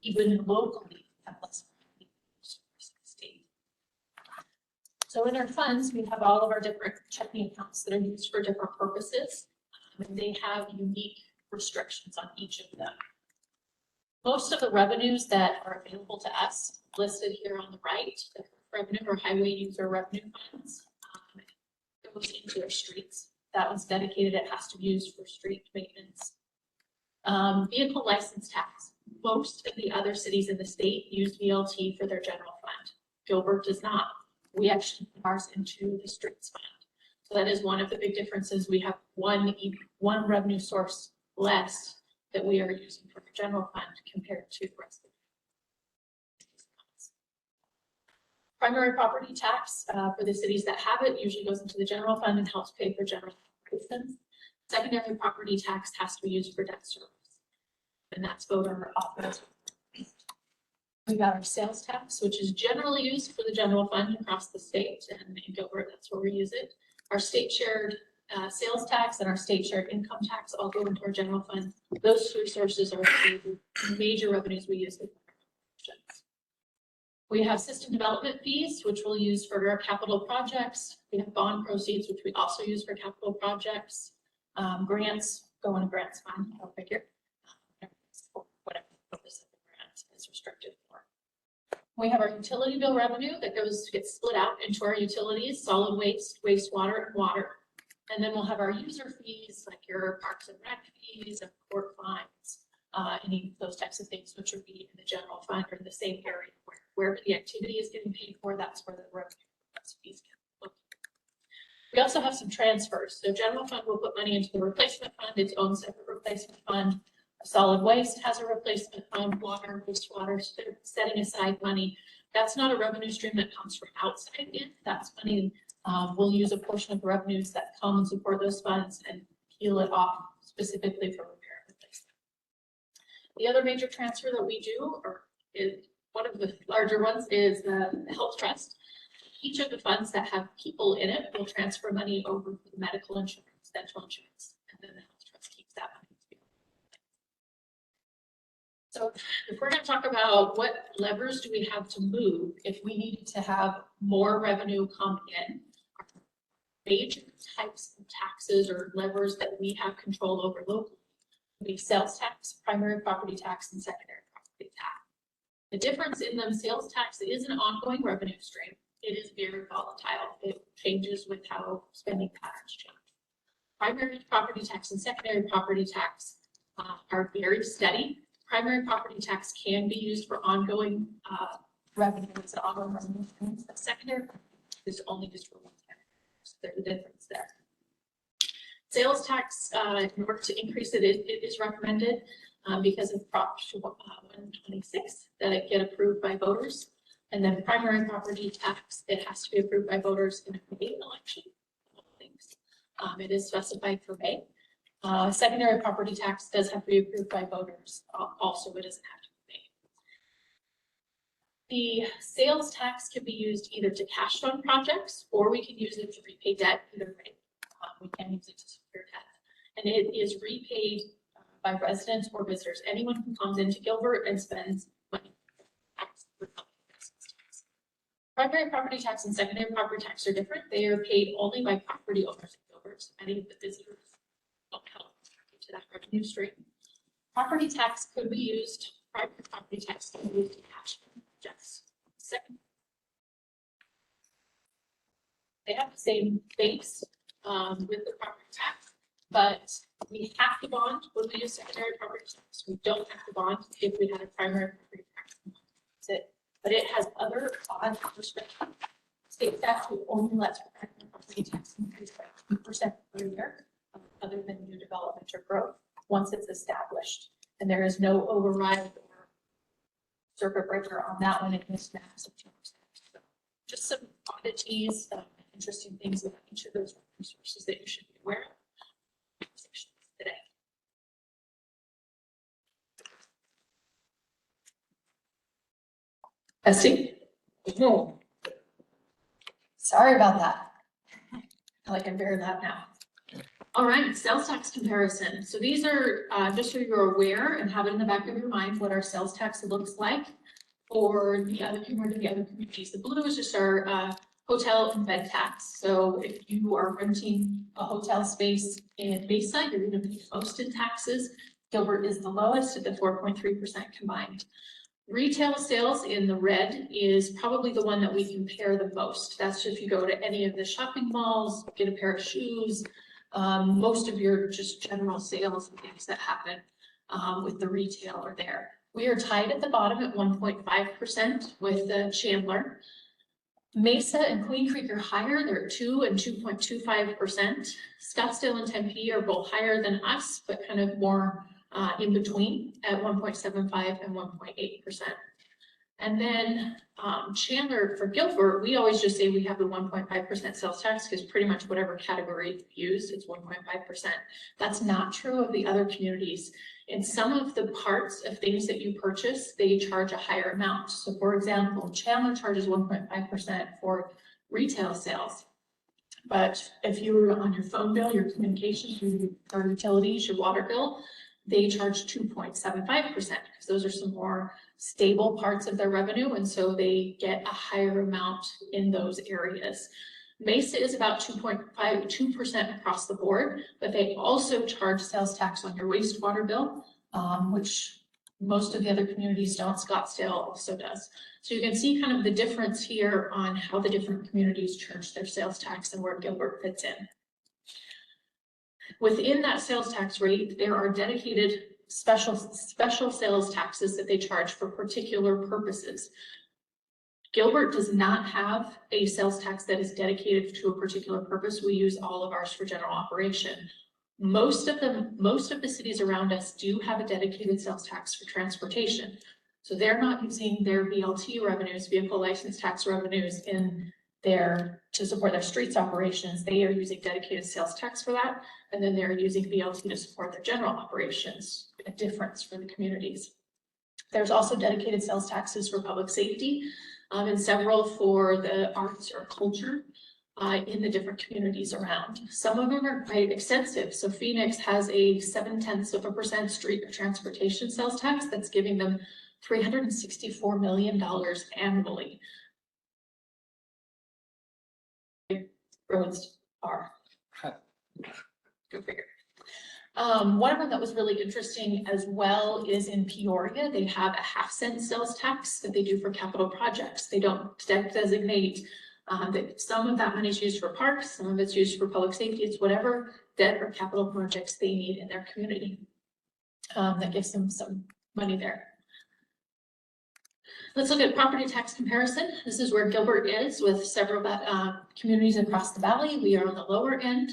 even locally have less variety than the state. So in our funds, we have all of our different checking accounts that are used for different purposes, and they have unique restrictions on each of them. Most of the revenues that are available to us, listed here on the right, the revenue or highway user revenue funds, goes into our streets. That one's dedicated. It has to be used for street maintenance. Vehicle license tax. Most of the other cities in the state use VLT for their general fund. Gilbert does not. We actually put ours into the streets fund. So that is one of the big differences. We have one revenue source less that we are using for the general fund compared to the rest of the primary property tax for the cities that have it usually goes into the general fund and helps pay for general operations. Secondary property tax has to be used for debt service, and that's voter authorized. We got our sales tax, which is generally used for the general fund across the state, and in Gilbert, that's where we use it. Our state shared sales tax and our state shared income tax all go into our general fund. Those two sources are the major revenues we use. We have system development fees, which we'll use for our capital projects. We have bond proceeds, which we also use for capital projects. Grants go in a grants fund, I'll figure. Whatever purpose of the grant is restricted for. We have our utility bill revenue that gets split out into our utilities, solid waste, wastewater, and water. And then we'll have our user fees, like your parks and rec fees and court fines, any of those types of things, which would be in the general fund or in the same area where the activity is getting paid for. That's where the revenue fees get looked. We also have some transfers. So general fund will put money into the replacement fund, its own separate replacement fund. Solid waste has a replacement fund, water, wastewater, so they're setting aside money. That's not a revenue stream that comes from outside in. That's money, we'll use a portion of the revenues that come and support those funds and peel it off specifically for repair and replacement. The other major transfer that we do, or is one of the larger ones, is the health trust. Each of the funds that have people in it will transfer money over for the medical insurance, dental insurance, and then the health trust keeps that money. So if we're going to talk about what levers do we have to move if we needed to have more revenue come in, major types of taxes or levers that we have control over locally would be sales tax, primary property tax, and secondary property tax. The difference in them, sales tax is an ongoing revenue stream. It is very volatile. It changes with how spending patterns change. Primary property tax and secondary property tax are very steady. Primary property tax can be used for ongoing revenue. It's an ongoing revenue stream. The secondary is only just for one time. So there's a difference there. Sales tax, in order to increase it, it is recommended because of Prop 126 that it get approved by voters. And then primary property tax, it has to be approved by voters in a May election. It is specified for May. Secondary property tax does have to be approved by voters. Also, it doesn't have to be paid. The sales tax can be used either to cash fund projects, or we can use it to repay debt either way. We can use it to secure debt. And it is repaid by residents or visitors. Anyone who comes into Gilbert and spends money. Primary property tax and secondary property tax are different. They are paid only by property owners in Gilbert. So any of the visitors don't help to that revenue stream. Property tax could be used, private property tax can be used to cash projects. Second, they have the same base with the property tax, but we have to bond when we use secondary property tax. We don't have to bond if we had a primary property tax. That's it. But it has other bond restrictions. State statute only lets primary property tax increase by 2% per year, other than new development or growth, once it's established. And there is no override or circuit breaker on that one in this map of 2%. So just some oddities, interesting things about each of those resources that you should be aware of today. Essie? No. Sorry about that. I feel like I'm very loud now. All right, sales tax comparison. So these are, just so you're aware and have it in the back of your mind, what our sales tax looks like for the other communities. The blue is just our hotel and bed tax. So if you are renting a hotel space in Bayside, you're going to pay most in taxes. Gilbert is the lowest at the 4.3% combined. Retail sales in the red is probably the one that we compare the most. That's if you go to any of the shopping malls, get a pair of shoes, most of your just general sales and things that happen with the retail are there. We are tied at the bottom at 1.5% with the Chandler. Mesa and Queen Creek are higher. They're 2 and 2.25%. Scottsdale and Tempe are both higher than us, but kind of more in between at 1.75 and 1.8%. And then Chandler for Gilbert, we always just say we have the 1.5% sales tax because pretty much whatever category used, it's 1.5%. That's not true of the other communities. In some of the parts of things that you purchase, they charge a higher amount. So for example, Chandler charges 1.5% for retail sales. But if you were on your phone bill, your communications, your utilities, your water bill, they charge 2.75% because those are some more stable parts of their revenue. And so they get a higher amount in those areas. Mesa is about 2% across the board, but they also charge sales tax on your wastewater bill, which most of the other communities don't. Scottsdale also does. So you can see kind of the difference here on how the different communities charge their sales tax and where Gilbert fits in. Within that sales tax rate, there are dedicated special sales taxes that they charge for particular purposes. Gilbert does not have a sales tax that is dedicated to a particular purpose. We use all of ours for general operation. Most of the cities around us do have a dedicated sales tax for transportation. So they're not using their VLT revenues, vehicle license tax revenues in to support their streets operations. They are using dedicated sales tax for that. And then they're using VLT to support their general operations, a difference for the communities. There's also dedicated sales taxes for public safety, and several for the arts or culture in the different communities around. Some of them are quite extensive. So Phoenix has a 0.7% street transportation sales tax that's giving them $364 million annually. Roads are. Go figure. One of them that was really interesting as well is in Peoria. They have a 0.5-cent sales tax that they do for capital projects. They don't designate that some of that money is used for parks, some of it's used for public safety. It's whatever debt or capital projects they need in their community. That gives them some money there. Let's look at property tax comparison. This is where Gilbert is with several communities across the valley. We are on the lower end.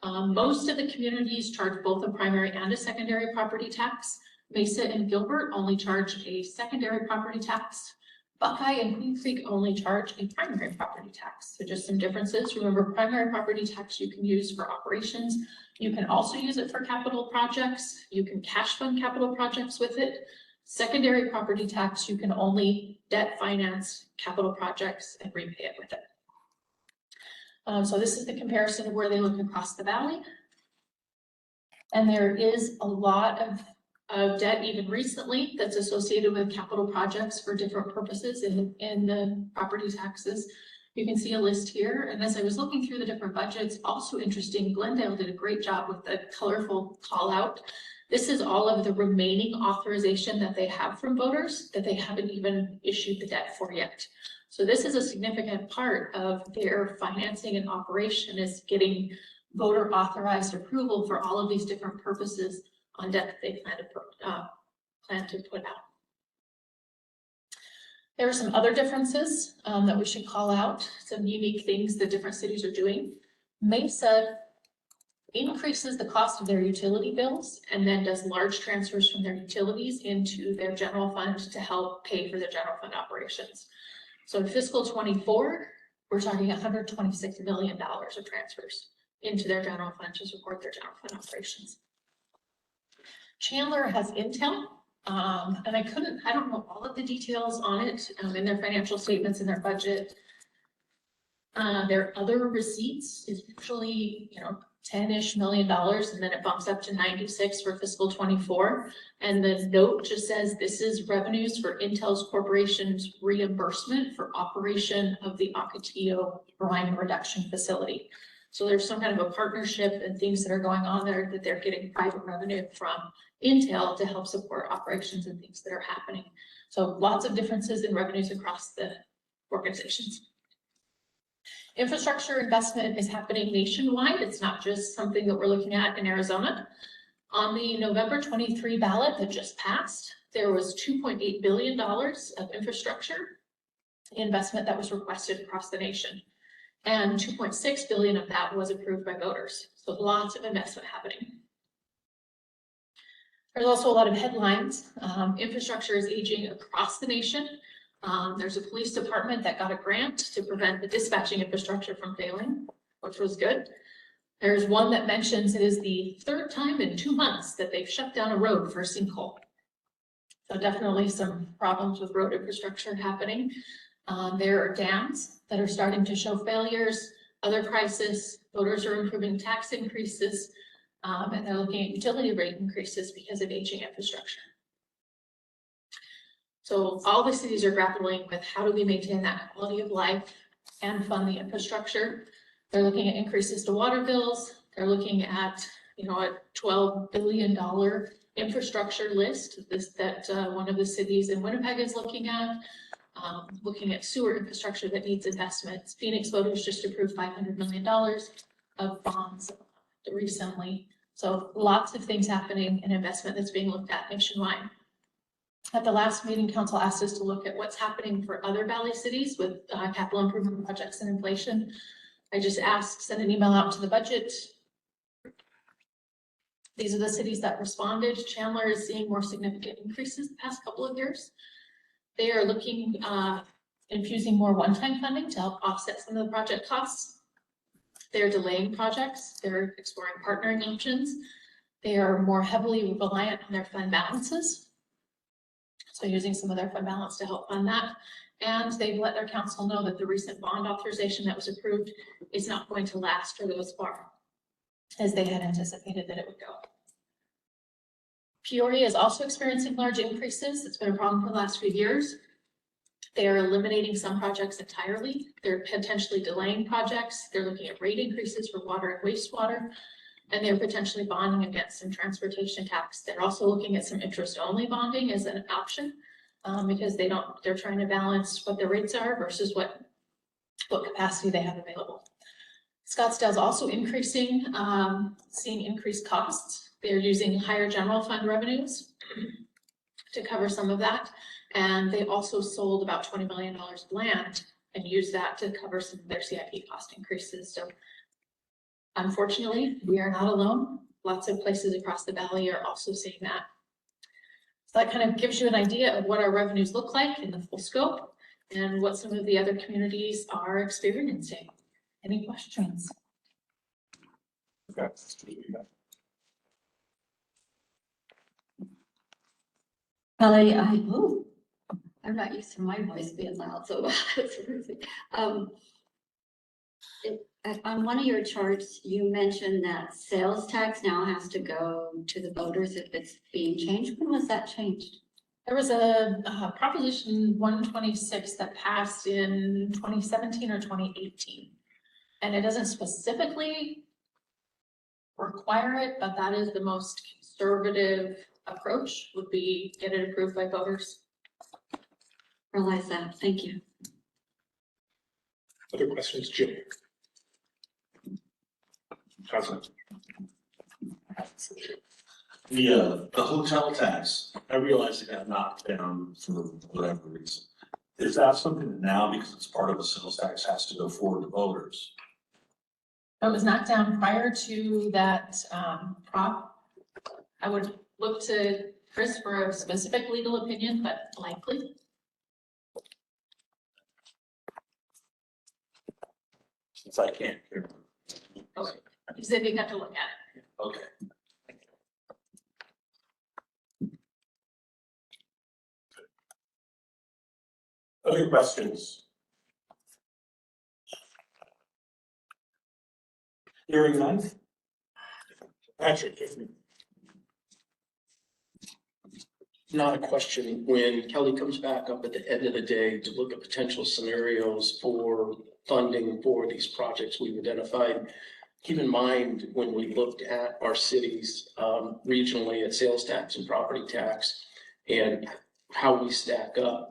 Most of the communities charge both a primary and a secondary property tax. Mesa and Gilbert only charge a secondary property tax. Buckeye and Queen Creek only charge a primary property tax. So just some differences. Remember, primary property tax you can use for operations. You can also use it for capital projects. You can cash fund capital projects with it. Secondary property tax, you can only debt finance capital projects and repay it with it. So this is the comparison of where they look across the valley. And there is a lot of debt even recently that's associated with capital projects for different purposes in the property taxes. You can see a list here. And as I was looking through the different budgets, also interesting, Glendale did a great job with the colorful call out. This is all of the remaining authorization that they have from voters that they haven't even issued the debt for yet. So this is a significant part of their financing and operation, is getting voter authorized approval for all of these different purposes on debt that they plan to put out. There are some other differences that we should call out, some unique things that different cities are doing. Mesa increases the cost of their utility bills and then does large transfers from their utilities into their general fund to help pay for their general fund operations. So in fiscal 24, we're talking $126 million of transfers into their general fund to support their general fund operations. Chandler has Intel, and I don't know all of the details on it in their financial statements, in their budget. Their other receipts is usually, $10-ish million, and then it bumps up to 96 for fiscal 24. And the note just says this is revenues for Intel's corporation's reimbursement for operation of the Ocotillo brine reduction facility. So there's some kind of a partnership and things that are going on there that they're getting private revenue from Intel to help support operations and things that are happening. So lots of differences in revenues across the organizations. Infrastructure investment is happening nationwide. It's not just something that we're looking at in Arizona. On the November 23 ballot that just passed, there was $2.8 billion of infrastructure investment that was requested across the nation. And 2.6 billion of that was approved by voters. So lots of investment happening. There's also a lot of headlines. Infrastructure is aging across the nation. There's a police department that got a grant to prevent the dispatching infrastructure from failing, which was good. There's one that mentions it is the 3rd time in 2 months that they've shut down a road for a sinkhole. So definitely some problems with road infrastructure happening. There are dams that are starting to show failures, other crises. Voters are improving tax increases, and they're looking at utility rate increases because of aging infrastructure. So all the cities are grappling with how do we maintain that quality of life and fund the infrastructure. They're looking at increases to water bills. They're looking at, a $12 billion infrastructure list that one of the cities in Winnipeg is looking at sewer infrastructure that needs investments. Phoenix voters just approved $500 million of bonds recently. So lots of things happening and investment that's being looked at nationwide. At the last meeting, council asked us to look at what's happening for other valley cities with capital improvement projects and inflation. I just sent an email out to the budget. These are the cities that responded. Chandler is seeing more significant increases the past couple of years. They are looking, infusing more one-time funding to help offset some of the project costs. They're delaying projects. They're exploring partnering options. They are more heavily reliant on their fund balances. So using some of their fund balance to help fund that. And they've let their council know that the recent bond authorization that was approved is not going to last or go as far as they had anticipated that it would go. Peoria is also experiencing large increases. It's been a problem for the last few years. They are eliminating some projects entirely. They're potentially delaying projects. They're looking at rate increases for water and wastewater, and they're potentially bonding against some transportation tax. They're also looking at some interest-only bonding as an option, because they're trying to balance what their rates are versus what capacity they have available. Scottsdale's also increasing, seeing increased costs. They're using higher general fund revenues to cover some of that. And they also sold about $20 million of land and used that to cover some of their CIP cost increases. So unfortunately, we are not alone. Lots of places across the valley are also seeing that. So that kind of gives you an idea of what our revenues look like in the full scope and what some of the other communities are experiencing. Any questions? Okay. Kelly, I'm not used to my voice being loud, so it's terrific. On one of your charts, you mentioned that sales tax now has to go to the voters if it's being changed. When was that changed? There was a Proposition 126 that passed in 2017 or 2018. And it doesn't specifically require it, but that is the most conservative approach, would be get it approved by voters. Realize that. Thank you. Other questions, Jim? Councilman. The hotel tax, I realize it got knocked down for whatever reason. Is that something that now, because it's part of the sales tax, has to go forward to voters? It was knocked down prior to that prop. I would look to Chris for a specific legal opinion, but likely. Since I can't hear. Okay. You said you got to look at it. Okay. Other questions? Hearing none? Patrick, if you. Not a question. When Kelly comes back up at the end of the day to look at potential scenarios for funding for these projects we've identified, keep in mind when we looked at our cities regionally at sales tax and property tax and how we stack up.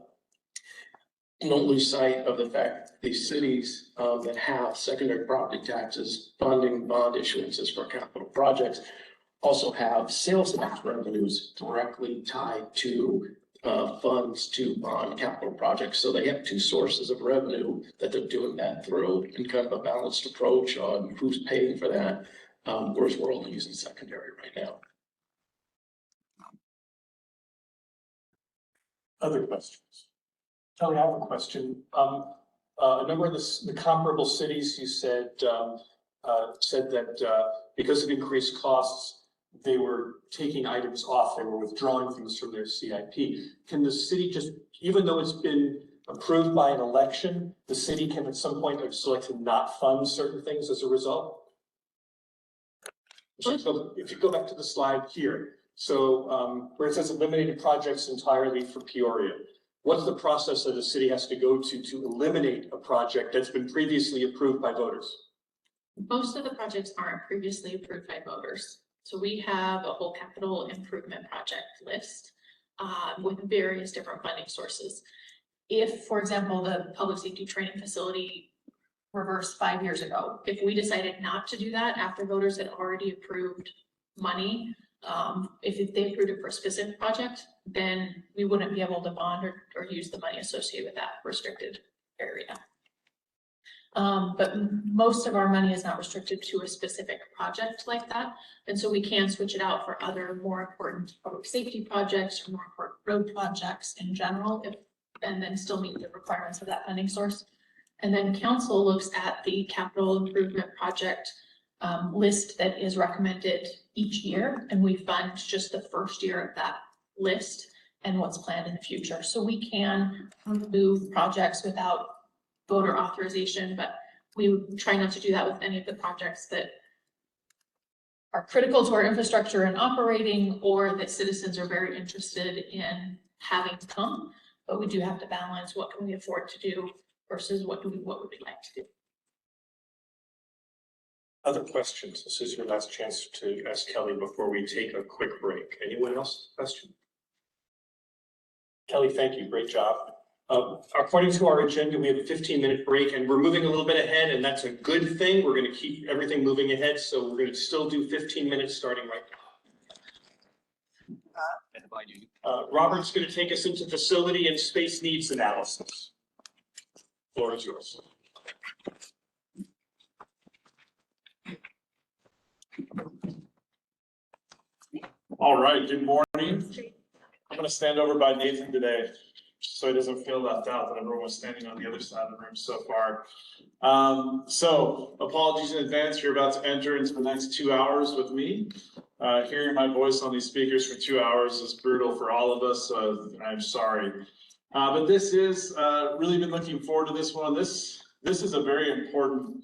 Don't lose sight of the fact that these cities that have secondary property taxes funding bond issuances for capital projects also have sales tax revenues directly tied to funds to bond capital projects. So they have two sources of revenue that they're doing that through, and kind of a balanced approach on who's paying for that, whereas we're only using secondary right now. Other questions? Kelly, I have a question. A number of the comparable cities you said that because of increased costs, they were taking items off, they were withdrawing things from their CIP. Can the city just, even though it's been approved by an election, the city can at some point select to not fund certain things as a result? So if you go back to the slide here, so where it says eliminated projects entirely for Peoria, what's the process that the city has to go to eliminate a project that's been previously approved by voters? Most of the projects aren't previously approved by voters. So we have a whole capital improvement project list with various different funding sources. If, for example, the public safety training facility reversed 5 years ago, if we decided not to do that after voters had already approved money, if they approved it for a specific project, then we wouldn't be able to bond or use the money associated with that restricted area. But most of our money is not restricted to a specific project like that. And so we can switch it out for other more important public safety projects or more important road projects in general, if and then still meet the requirements of that funding source. And then council looks at the capital improvement project list that is recommended each year, and we fund just the first year of that list and what's planned in the future. So we can move projects without voter authorization, but we would try not to do that with any of the projects that are critical to our infrastructure and operating, or that citizens are very interested in having come. But we do have to balance what can we afford to do versus what would we like to do. Other questions? This is your last chance to ask Kelly before we take a quick break. Anyone else? Question? Kelly, thank you. Great job. According to our agenda, we have a 15-minute break, and we're moving a little bit ahead, and that's a good thing. We're going to keep everything moving ahead, so we're going to still do 15 minutes starting right now. Robert's going to take us into facility and space needs analysis. Floor is yours. All right, good morning. I'm gonna stand over by Nathan today, so he doesn't feel left out that everyone was standing on the other side of the room so far. So apologies in advance, you're about to enter into the next 2 hours with me. Hearing my voice on these speakers for 2 hours is brutal for all of us, so I'm sorry. But this is, really been looking forward to this one. This is a very important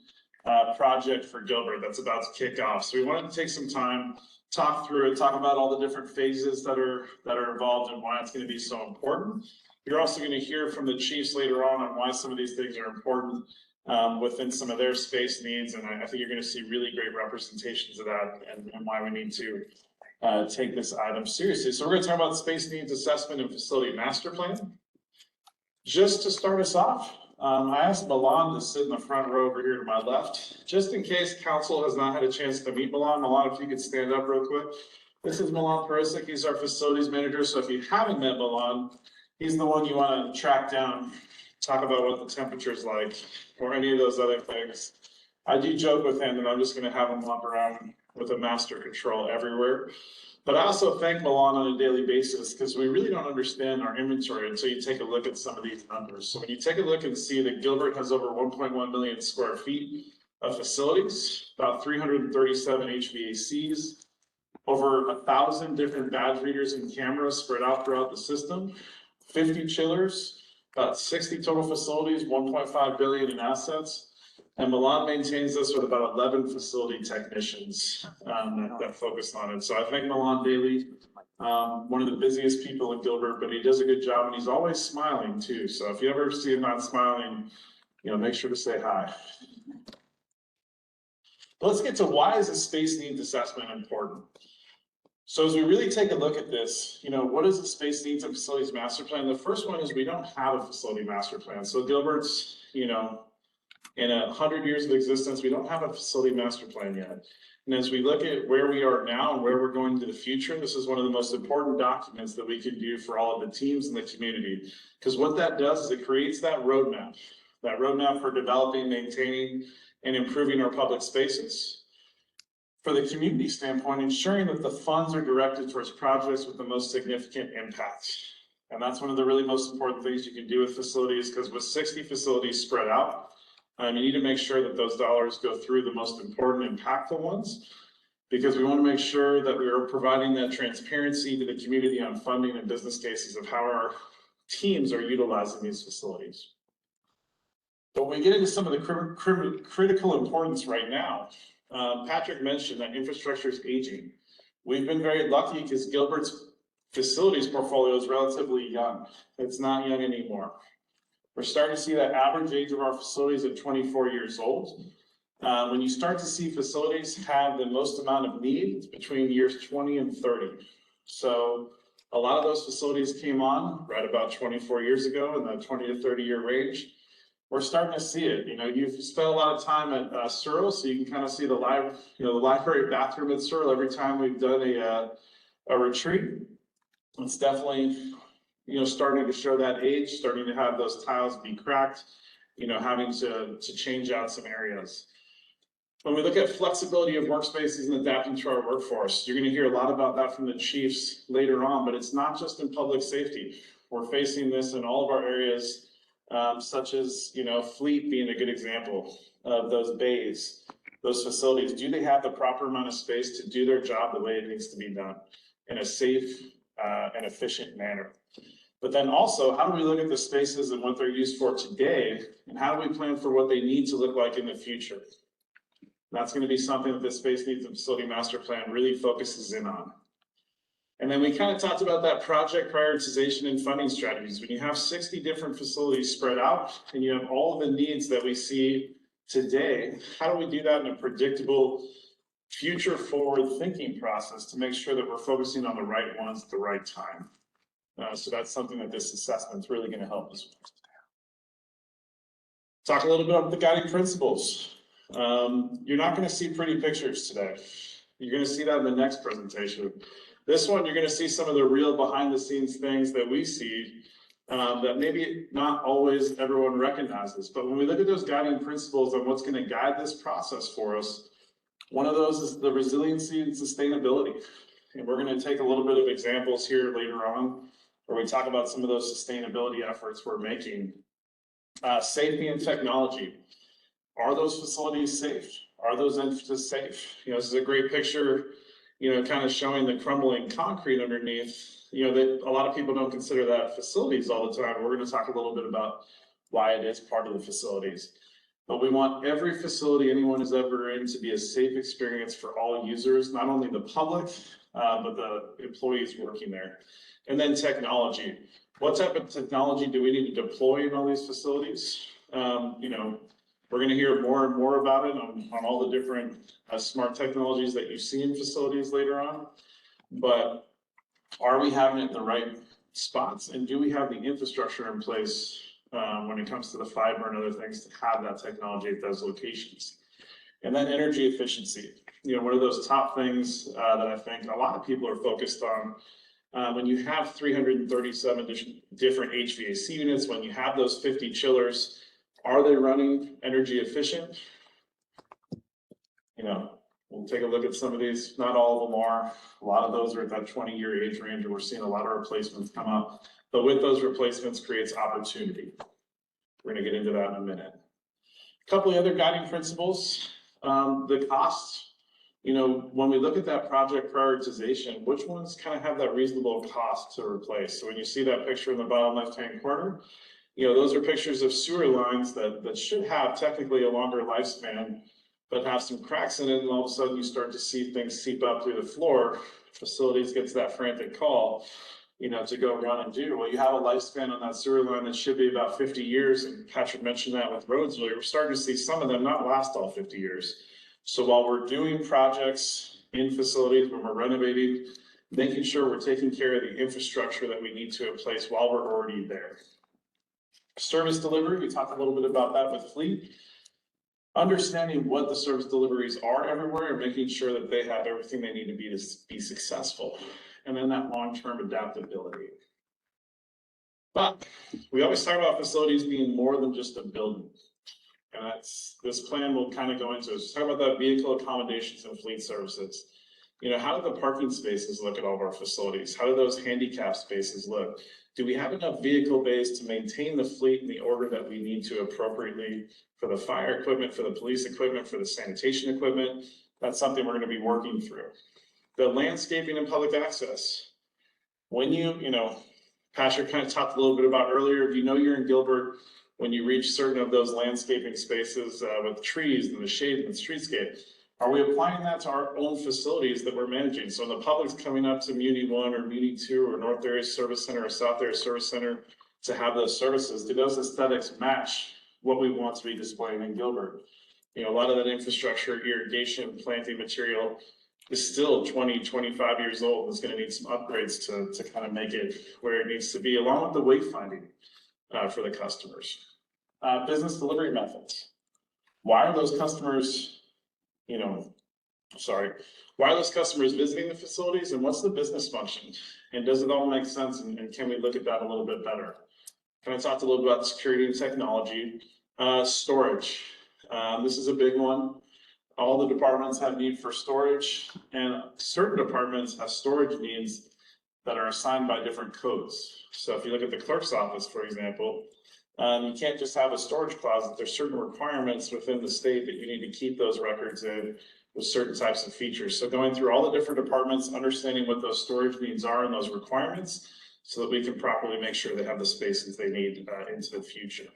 project for Gilbert that's about to kick off. So we wanted to take some time, talk through it, talk about all the different phases that are involved and why it's going to be so important. You're also going to hear from the chiefs later on why some of these things are important within some of their space needs. And I think you're going to see really great representations of that and why we need to take this item seriously. So we're going to talk about space needs assessment and facility master plan. Just to start us off, I asked Milan to sit in the front row over here to my left, just in case council has not had a chance to meet Milan. Milan, if you could stand up real quick. This is Milan Perisic. He's our facilities manager. So if you haven't met Milan, he's the one you want to track down, talk about what the temperature is like, or any of those other things. I do joke with him that I'm just going to have him walk around with a master control everywhere. But I also thank Milan on a daily basis because we really don't understand our inventory until you take a look at some of these numbers. So when you take a look and see that Gilbert has over 1.1 million square feet of facilities, about 337 HVACs, over 1,000 different badge readers and cameras spread out throughout the system, 50 chillers, about 60 total facilities, 1.5 billion in assets. And Milan maintains this with about 11 facility technicians that focus on it. So I thank Milan daily, one of the busiest people in Gilbert, but he does a good job and he's always smiling too. So if you ever see him not smiling, make sure to say hi. But let's get to why is a space needs assessment important? So as we really take a look at this, what is the space needs and facilities master plan? The first one is we don't have a facility master plan. So Gilbert's, in 100 years of existence, we don't have a facility master plan yet. And as we look at where we are now and where we're going into the future, this is one of the most important documents that we can do for all of the teams in the community. Because what that does is it creates that roadmap for developing, maintaining, and improving our public spaces. For the community standpoint, ensuring that the funds are directed towards projects with the most significant impact. And that's one of the really most important things you can do with facilities, because with 60 facilities spread out, you need to make sure that those dollars go through the most important, impactful ones, because we want to make sure that we are providing that transparency to the community on funding and business cases of how our teams are utilizing these facilities. But when we get into some of the critical importance right now, Patrick mentioned that infrastructure is aging. We've been very lucky because Gilbert's facilities portfolio is relatively young. It's not young anymore. We're starting to see that average age of our facilities at 24 years old. When you start to see facilities have the most amount of need, it's between years 20 and 30. So a lot of those facilities came on right about 24 years ago in the 20 to 30 year range. We're starting to see it. You've spent a lot of time at Searle, so you can kind of see the library bathroom at Searle every time we've done a retreat. It's definitely starting to show that age, starting to have those tiles be cracked, having to change out some areas. When we look at flexibility of workspaces and adapting to our workforce, you're going to hear a lot about that from the chiefs later on, but it's not just in public safety. We're facing this in all of our areas, such as, Fleet being a good example of those bays, those facilities. Do they have the proper amount of space to do their job the way it needs to be done in a safe and efficient manner? But then also, how do we look at the spaces and what they're used for today, and how do we plan for what they need to look like in the future? That's going to be something that the Space Needs and Facility Master Plan really focuses in on. And then we kind of talked about that project prioritization and funding strategies. When you have 60 different facilities spread out and you have all of the needs that we see today, how do we do that in a predictable, future forward thinking process to make sure that we're focusing on the right ones at the right time? So that's something that this assessment is really going to help us with. Talk a little bit about the guiding principles. You're not going to see pretty pictures today. You're going to see that in the next presentation. This one, you're going to see some of the real behind the scenes things that we see that maybe not always everyone recognizes. But when we look at those guiding principles and what's going to guide this process for us, one of those is the resiliency and sustainability. And we're going to take a little bit of examples here later on where we talk about some of those sustainability efforts we're making. Safety and technology. Are those facilities safe? Are those entrances safe? This is a great picture, kind of showing the crumbling concrete underneath, that a lot of people don't consider that facilities all the time. We're going to talk a little bit about why it is part of the facilities. But we want every facility anyone is ever in to be a safe experience for all users, not only the public, but the employees working there. And then technology. What type of technology do we need to deploy in all these facilities? We're going to hear more and more about it on all the different smart technologies that you see in facilities later on. But are we having it in the right spots? And do we have the infrastructure in place when it comes to the fiber and other things to have that technology at those locations? And then energy efficiency. One of those top things that I think a lot of people are focused on. When you have 337 different HVAC units, when you have those 50 chillers, are they running energy efficient? We'll take a look at some of these. Not all of them are. A lot of those are at that 20-year age range, and we're seeing a lot of replacements come up. But with those replacements creates opportunity. We're going to get into that in a minute. A couple of other guiding principles. The costs. When we look at that project prioritization, which ones kind of have that reasonable cost to replace? So when you see that picture in the bottom left-hand corner, those are pictures of sewer lines that should have technically a longer lifespan, but have some cracks in it, and all of a sudden you start to see things seep up through the floor. Facilities gets that frantic call, to go run and do. Well, you have a lifespan on that sewer line that should be about 50 years, and Patrick mentioned that with roads earlier. We're starting to see some of them not last all 50 years. So while we're doing projects in facilities, when we're renovating, making sure we're taking care of the infrastructure that we need to in place while we're already there. Service delivery, we talked a little bit about that with Fleet. Understanding what the service deliveries are everywhere and making sure that they have everything they need to be successful. And then that long-term adaptability. But we always talk about facilities being more than just a building. And this plan will kind of go into it. Let's talk about that vehicle accommodations and fleet services. How do the parking spaces look at all of our facilities? How do those handicap spaces look? Do we have enough vehicle bays to maintain the fleet in the order that we need to appropriately for the fire equipment, for the police equipment, for the sanitation equipment? That's something we're going to be working through. The landscaping and public access. When Patrick kind of talked a little bit about earlier, if you're in Gilbert, when you reach certain of those landscaping spaces with trees and the shade and the streetscape, are we applying that to our own facilities that we're managing? So when the public's coming up to Muni 1 or Muni 2 or North Area Service Center or South Area Service Center to have those services, do those aesthetics match what we want to be displaying in Gilbert? A lot of that infrastructure, irrigation, planting material is still 20, 25 years old and is going to need some upgrades to kind of make it where it needs to be, along with the wayfinding for the customers. Business delivery methods. Why are those customers why are those customers visiting the facilities, and what's the business function? And does it all make sense? And can we look at that a little bit better? Can I talk a little bit about security and technology? Storage. This is a big one. All the departments have need for storage, and certain departments have storage needs that are assigned by different codes. So if you look at the clerk's office, for example, you can't just have a storage closet. There's certain requirements within the state that you need to keep those records in with certain types of features. So going through all the different departments, understanding what those storage needs are and those requirements, so that we can properly make sure they have the spaces they need into the future.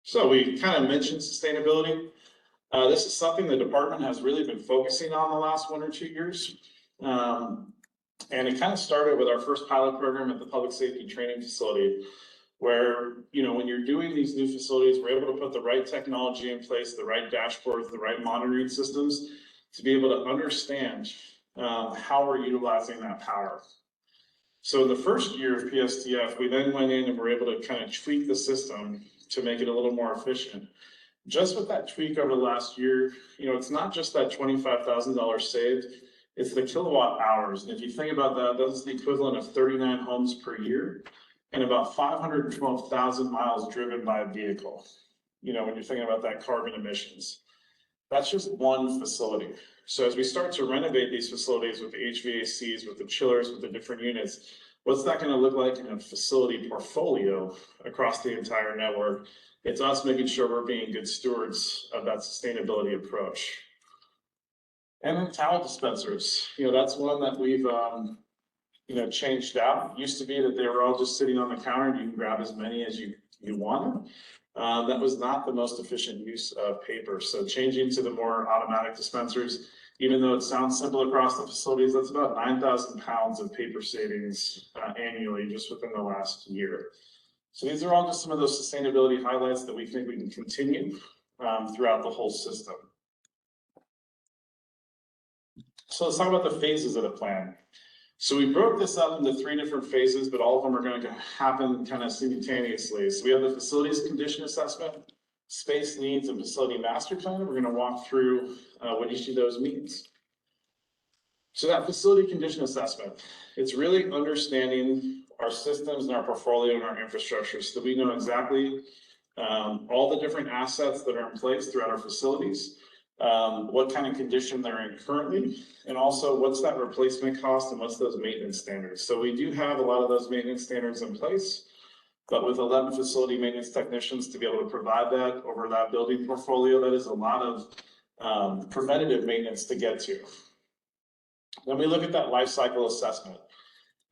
So we kind of mentioned sustainability. This is something the department has really been focusing on the last 1 or 2 years. And it kind of started with our first pilot program at the public safety training facility, where, you know, when you're doing these new facilities, we're able to put the right technology in place, the right dashboards, the right monitoring systems to be able to understand how we're utilizing that power. So in the first year of PSTF, we then went in and were able to kind of tweak the system to make it a little more efficient. Just with that tweak over the last year, you know, it's not just that $25,000 saved, it's the kilowatt hours. And if you think about that, that's the equivalent of 39 homes per year and about 512,000 miles driven by a vehicle. You know, when you're thinking about that carbon emissions, that's just one facility. So as we start to renovate these facilities with the HVACs, with the chillers, with the different units, what's that going to look like in a facility portfolio across the entire network? It's us making sure we're being good stewards of that sustainability approach. And then towel dispensers, you know, that's one that we've, you know, changed out. It used to be that they were all just sitting on the counter and you can grab as many as you wanted. That was not the most efficient use of paper. So changing to the more automatic dispensers, even though it sounds simple across the facilities, that's about 9,000 pounds of paper savings annually just within the last year. So these are all just some of those sustainability highlights that we think we can continue throughout the whole system. So let's talk about the phases of the plan. So we broke this up into 3 different phases, but all of them are going to happen kind of simultaneously. So we have the facilities condition assessment, space needs, and facility master plan. We're going to walk through what each of those means. So that facility condition assessment, it's really understanding our systems and our portfolio and our infrastructure so that we know exactly all the different assets that are in place throughout our facilities, what kind of condition they're in currently, and also what's that replacement cost and what's those maintenance standards. So we do have a lot of those maintenance standards in place, but with 11 facility maintenance technicians to be able to provide that over that building portfolio, that is a lot of preventative maintenance to get to. Then we look at that life cycle assessment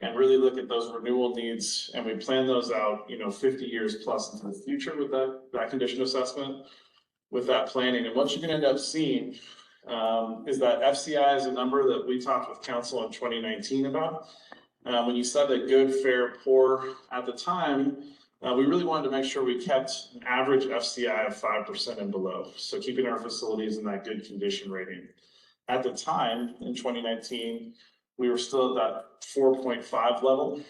and really look at those renewal needs, and we plan those out, you know, 50 years plus into the future with that condition assessment, with that planning. And what you're going to end up seeing is that FCI is a number that we talked with council in 2019 about. When you said that good, fair, poor at the time, we really wanted to make sure we kept an average FCI of 5% and below. So keeping our facilities in that good condition rating. At the time, in 2019, we were still at that 4.5 level.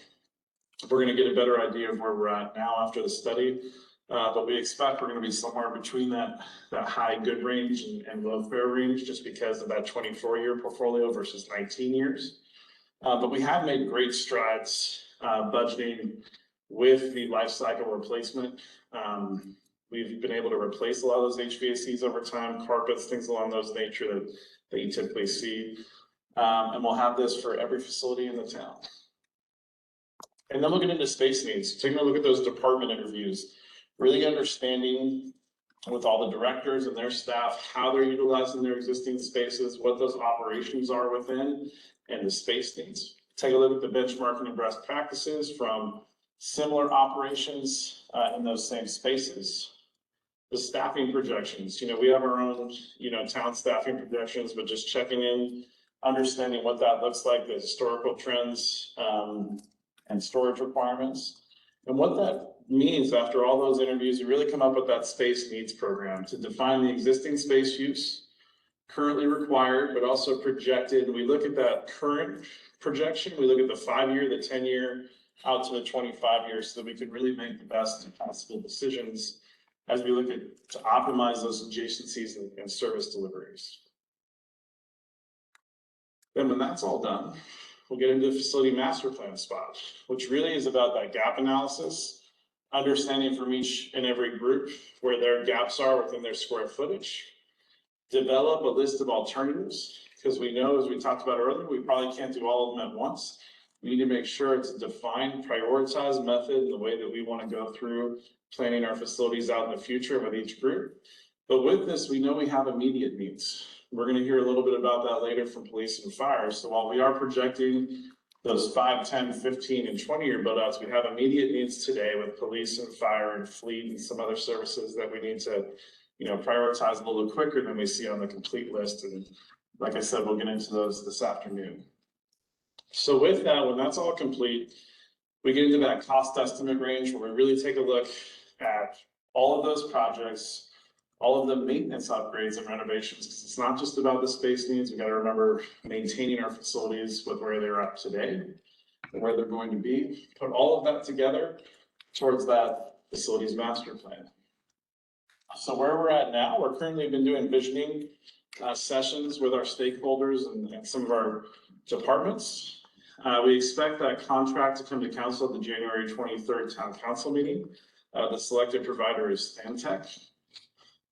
We're going to get a better idea of where we're at now after the study. But we expect we're going to be somewhere between that high good range and low fair range, just because of that 24-year portfolio versus 19 years. But we have made great strides budgeting with the life cycle replacement. We've been able to replace a lot of those HVACs over time, carpets, things along those nature that you typically see. And we'll have this for every facility in the town. And then looking into space needs, taking a look at those department interviews, really understanding with all the directors and their staff, how they're utilizing their existing spaces, what those operations are within, and the space needs. Take a look at the benchmarking and best practices from similar operations in those same spaces. The staffing projections, you know, we have our own, you know, town staffing projections, but just checking in, understanding what that looks like, the historical trends and storage requirements. And what that means after all those interviews, you really come up with that space needs program to define the existing space use currently required, but also projected. We look at that current projection, we look at the 5-year, the 10-year, out to the 25 years, so that we could really make the best possible decisions as we look at to optimize those adjacencies and service deliveries. Then when that's all done, we'll get into the facility master plan spot, which really is about that gap analysis, understanding from each and every group where their gaps are within their square footage, develop a list of alternatives because we know, as we talked about earlier, we probably can't do all of them at once. We need to make sure it's a defined, prioritized method in the way that we want to go through planning our facilities out in the future with each group. But with this, we know we have immediate needs. We're going to hear a little bit about that later from police and fire. So while we are projecting those 5, 10, 15, and 20-year build-outs, we have immediate needs today with police and fire and fleet and some other services that we need to, prioritize a little quicker than we see on the complete list. And like I said, we'll get into those this afternoon. So with that, when that's all complete, we get into that cost estimate range where we really take a look at all of those projects, all of the maintenance upgrades and renovations, because it's not just about the space needs. We got to remember maintaining our facilities with where they're at today and where they're going to be. Put all of that together towards that facilities master plan. So where we're at now, we're currently been doing visioning sessions with our stakeholders and some of our departments. We expect that contract to come to council at the January 23rd town council meeting. The selected provider is Stantec.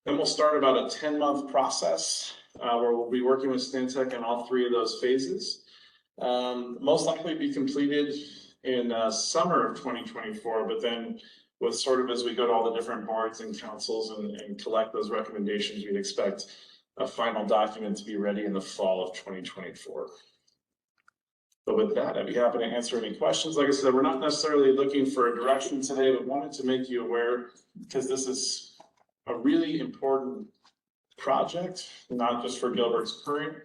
Then we'll start about a 10-month process where we'll be working with Stantec in all 3 of those phases. Most likely be completed in summer of 2024, but then with sort of as we go to all the different boards and councils and collect those recommendations, we'd expect a final document to be ready in the fall of 2024. But with that, I'd be happy to answer any questions. Like I said, we're not necessarily looking for a direction today, but wanted to make you aware because this is a really important project, not just for Gilbert's current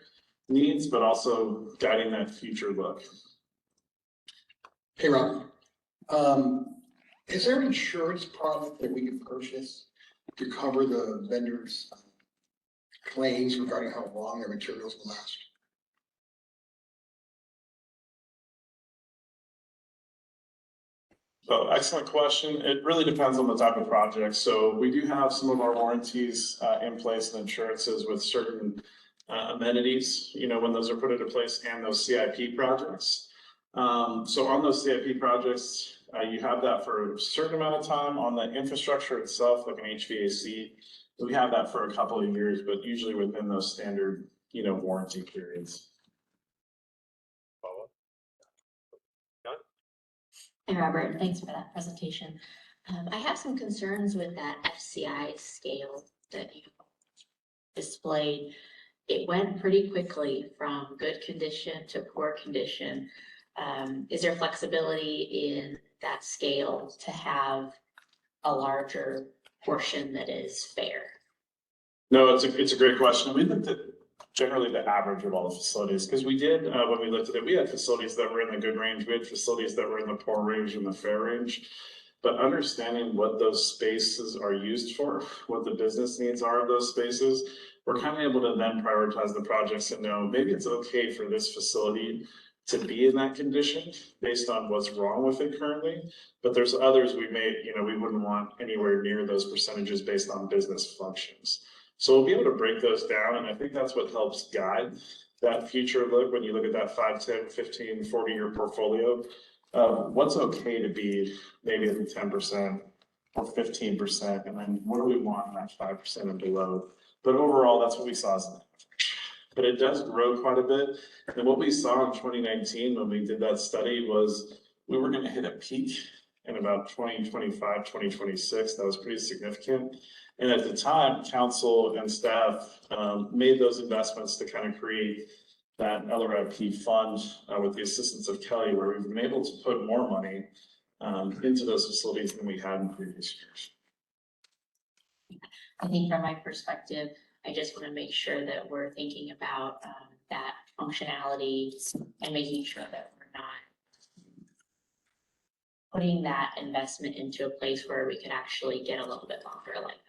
needs, but also guiding that future look. Hey, Rob. Is there an insurance product that we can purchase to cover the vendor's claims regarding how long their materials will last? So excellent question. It really depends on the type of project. So we do have some of our warranties in place and insurances with certain amenities, when those are put into place, and those CIP projects. So on those CIP projects, you have that for a certain amount of time. On the infrastructure itself, like an HVAC, we have that for a couple of years, but usually within those standard, warranty periods. Hey, Robert, thanks for that presentation. I have some concerns with that FCI scale that you displayed. It went pretty quickly from good condition to poor condition. Is there flexibility in that scale to have a larger portion that is fair? No, it's a great question. We looked at generally the average of all the facilities, because we did, when we looked at it, we had facilities that were in the good range, we had facilities that were in the poor range and the fair range. But understanding what those spaces are used for, what the business needs are of those spaces, we're kind of able to then prioritize the projects and know maybe it's okay for this facility to be in that condition based on what's wrong with it currently. But there's others we wouldn't want anywhere near those percentages based on business functions. So we'll be able to break those down, and I think that's what helps guide that future look when you look at that 5, 10, 15, 40-year portfolio. What's okay to be maybe at the 10% or 15%, and then what do we want in that 5% and below? But overall, that's what we saw as an average. But it does grow quite a bit. And what we saw in 2019 when we did that study was we were going to hit a peak in about 2025, 2026. That was pretty significant. And at the time, council and staff made those investments to kind of create that LRIP fund with the assistance of Kelly, where we've been able to put more money into those facilities than we had in previous years. I think from my perspective, I just want to make sure that we're thinking about that functionality and making sure that we're not putting that investment into a place where we could actually get a little bit longer like that.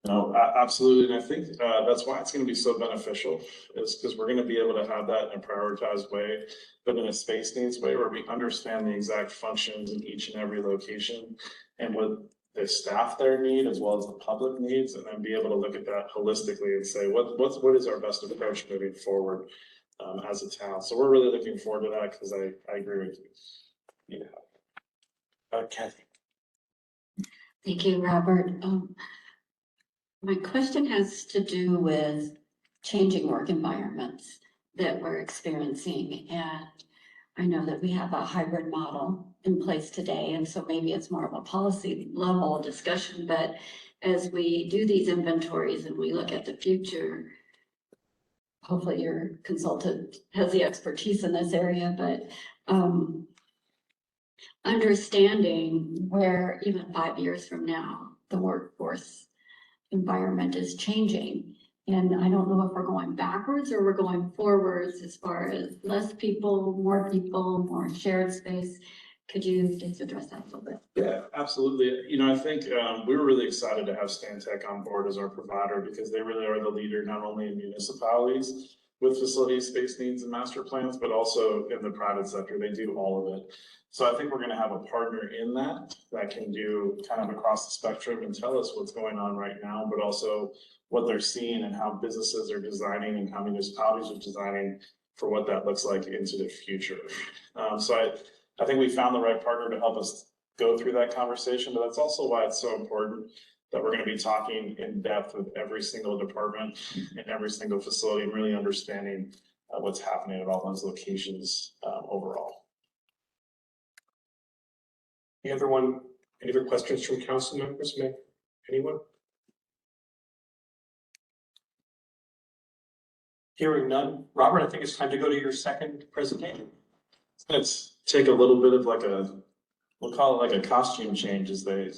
No, absolutely. And I think that's why it's going to be so beneficial, is because we're going to be able to have that in a prioritized way, but in a space needs way where we understand the exact functions in each and every location and what the staff there need as well as the public needs, and then be able to look at that holistically and say, what is our best approach moving forward as a town. So we're really looking forward to that, because I agree with you. Yeah. Kathy. Thank you, Robert. My question has to do with changing work environments that we're experiencing. And I know that we have a hybrid model in place today, and so maybe it's more of a policy level discussion, but as we do these inventories and we look at the future, hopefully your consultant has the expertise in this area, but understanding where even 5 years from now, the workforce environment is changing. And I don't know if we're going backwards or we're going forwards as far as less people, more shared space. Could you just address that a little bit? Yeah, absolutely. You know, I think we were really excited to have Stantec on board as our provider because they really are the leader, not only in municipalities with facility space needs and master plans, but also in the private sector. They do all of it. So I think we're going to have a partner in that can do kind of across the spectrum and tell us what's going on right now, but also what they're seeing and how businesses are designing and how municipalities are designing for what that looks like into the future. So I think we found the right partner to help us go through that conversation, but that's also why it's so important that we're going to be talking in depth with every single department and every single facility and really understanding what's happening at all those locations overall. Any other questions from council members? Anyone? Hearing none. Robert, I think it's time to go to your second presentation. Let's take a little bit of we'll call it like a costume change as they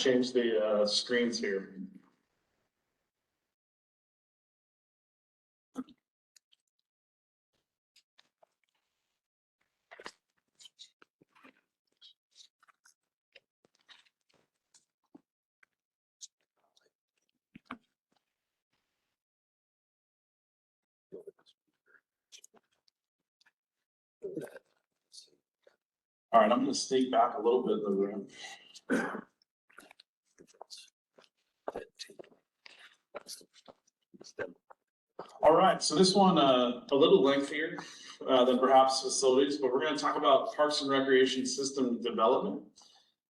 change the screens here. All right, I'm going to sneak back a little bit in the room. All right, so this one a little lengthier than perhaps facilities, but we're going to talk about Parks and Recreation System development.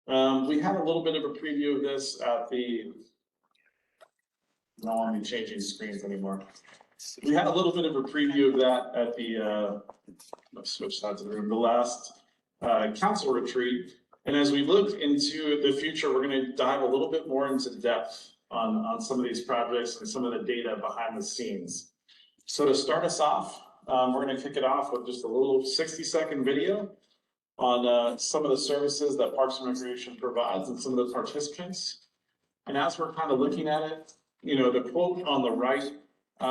We had a little bit of a preview of this at the, I don't want to be changing screens anymore. We had a little bit of a preview of that at the, let's switch sides of the room, the last council retreat. And as we look into the future, we're going to dive a little bit more into depth on some of these projects and some of the data behind the scenes. So to start us off, we're going to kick it off with just a little 60-second video on some of the services that Parks and Recreation provides and some of the participants. And as we're kind of looking at it, you know, the quote on the right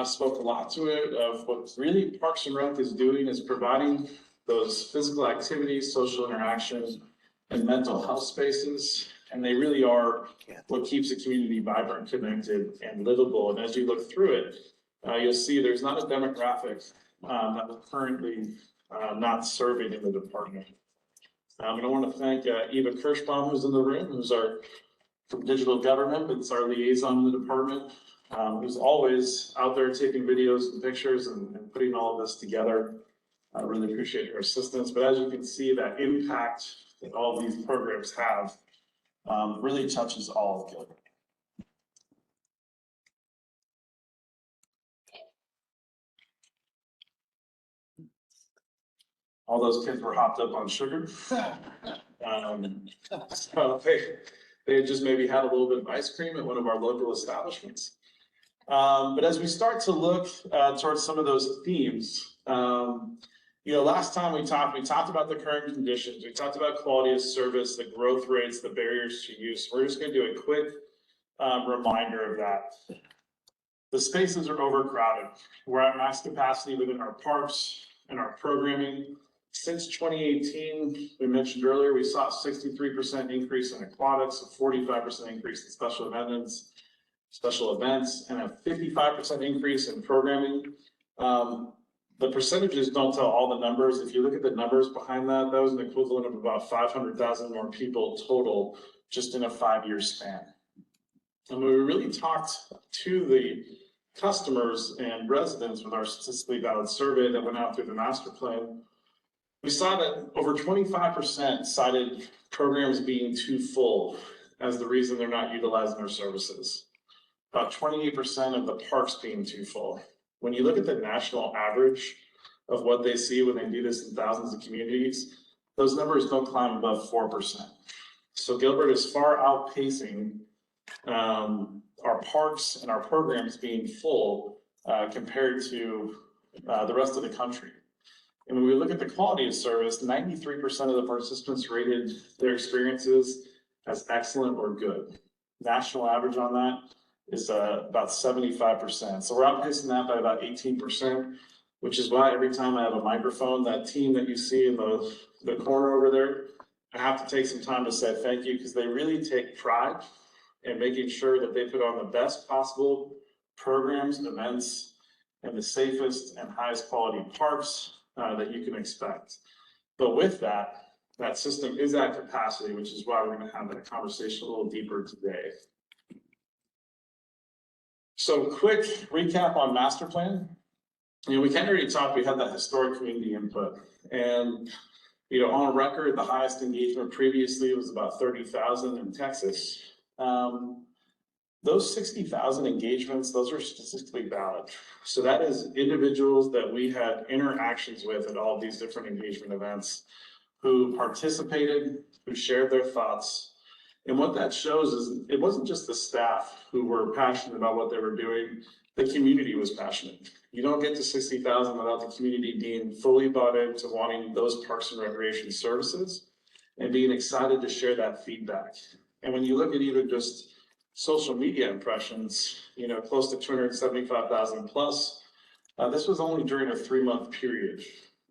spoke a lot to it of what really Parks and Rec is doing is providing those physical activities, social interaction, and mental health spaces. And they really are what keeps the community vibrant, connected, and livable. And as you look through it, you'll see there's not a demographic that we're currently not serving in the department. And I want to thank Eva Kirschbaum, who's in the room, who's from digital government, but it's our liaison in the department, who's always out there taking videos and pictures and putting all of this together. I really appreciate your assistance, but as you can see, that impact that all of these programs have really touches all of Gilbert. All those kids were hopped up on sugar. So they just maybe had a little bit of ice cream at one of our local establishments. But as we start to look towards some of those themes, you know, last time we talked about the current conditions. We talked about quality of service, the growth rates, the barriers to use. We're just going to do a quick reminder of that. The spaces are overcrowded. We're at max capacity within our parks and our programming. Since 2018, we mentioned earlier, we saw a 63% increase in aquatics, a 45% increase in special events, and a 55% increase in programming. The percentages don't tell all the numbers. If you look at the numbers behind that, that was an equivalent of about 500,000 more people total just in a 5-year span. And when we really talked to the customers and residents with our statistically valid survey that went out through the master plan, we saw that over 25% cited programs being too full as the reason they're not utilizing our services. About 28% of the parks being too full. When you look at the national average of what they see when they do this in thousands of communities, those numbers don't climb above 4%. So Gilbert is far outpacing our parks and our programs being full compared to the rest of the country. And when we look at the quality of service, 93% of the participants rated their experiences as excellent or good. National average on that is about 75%. So we're outpacing that by about 18%, which is why every time I have a microphone, that team that you see in the corner over there, I have to take some time to say thank you, because they really take pride in making sure that they put on the best possible programs, events, and the safest and highest quality parks that you can expect. But with that, that system is at capacity, which is why we're going to have that conversation a little deeper today. So quick recap on master plan. We kind of already talked, we had that historic community input, and on record, the highest engagement previously was about 30,000 in Texas. Those 60,000 engagements, those are statistically valid. So that is individuals that we had interactions with at all of these different engagement events, who participated, who shared their thoughts. And what that shows is it wasn't just the staff who were passionate about what they were doing, the community was passionate. You don't get to 60,000 without the community being fully bought into wanting those parks and recreation services and being excited to share that feedback. And when you look at even just social media impressions, close to 275,000 plus, this was only during a 3-month period.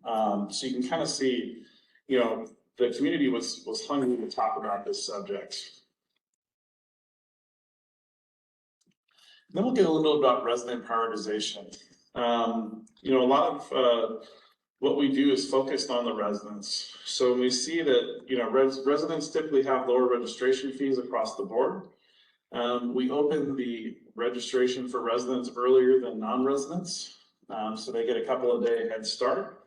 So you can kind of see, the community was hungry to talk about this subject. Then we'll get a little bit about resident prioritization. A lot of what we do is focused on the residents. So when we see that, residents typically have lower registration fees across the board. We open the registration for residents earlier than non-residents, so they get a couple of day head start.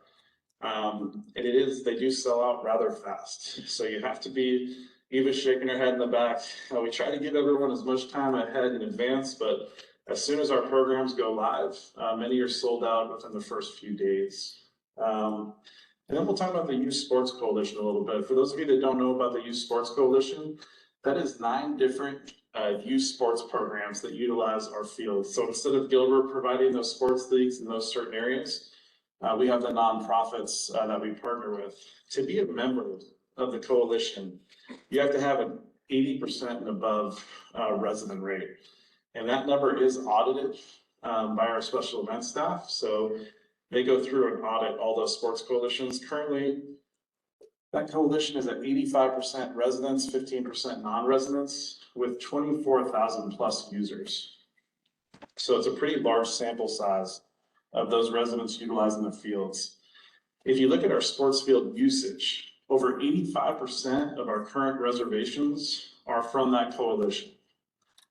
And they do sell out rather fast. So you have to be, Eva's shaking her head in the back. We try to give everyone as much time ahead in advance, but as soon as our programs go live, many are sold out within the first few days. And then we'll talk about the Youth Sports Coalition a little bit. For those of you that don't know about the Youth Sports Coalition, that is 9 different youth sports programs that utilize our field. So instead of Gilbert providing those sports leagues in those certain areas, we have the nonprofits that we partner with. To be a member of the coalition, you have to have an 80% and above resident rate. And that number is audited by our special events staff. So they go through and audit all those sports coalitions. Currently, that coalition is at 85% residents, 15% non-residents, with 24,000 plus users. So it's a pretty large sample size of those residents utilizing the fields. If you look at our sports field usage, over 85% of our current reservations are from that coalition,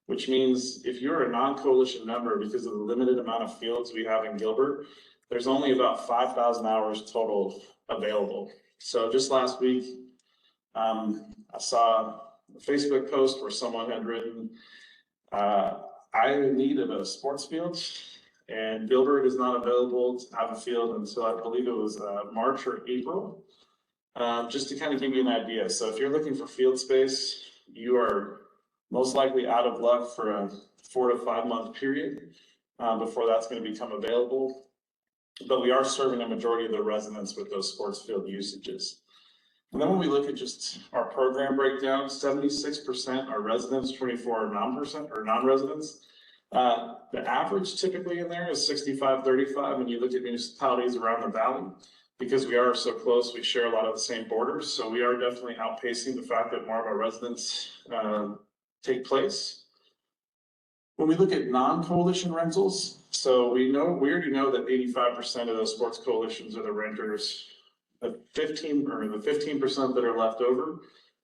which means if you're a non-coalition member, because of the limited amount of fields we have in Gilbert, there's only about 5,000 hours total available. So just last week, I saw a Facebook post where someone had written, I'm in need of a sports field, and Gilbert is not available to have a field until I believe it was March or April. Just to kind of give you an idea. So if you're looking for field space, you are most likely out of luck for a 4 to 5 month period before that's going to become available. But we are serving a majority of the residents with those sports field usages. And then when we look at just our program breakdown, 76% are residents, 24 are non-residents. The average typically in there is 65-35 when you look at municipalities around the valley. Because we are so close, we share a lot of the same borders. So we are definitely outpacing the fact that more of our residents take place. When we look at non-coalition rentals, so we already know that 85% of those sports coalitions are the renters. The 15% that are left over,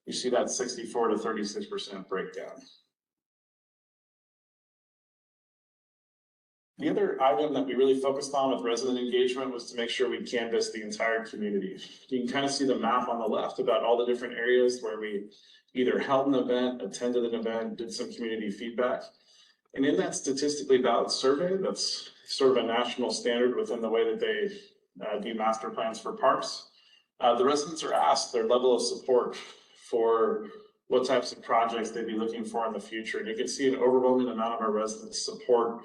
you see that 64 to 36% breakdown. The other item that we really focused on with resident engagement was to make sure we canvassed the entire community. You can kind of see the map on the left about all the different areas where we either held an event, attended an event, did some community feedback. And in that statistically valid survey that's sort of a national standard within the way that they do master plans for parks. The residents are asked their level of support for what types of projects they'd be looking for in the future. And you can see an overwhelming amount of our residents support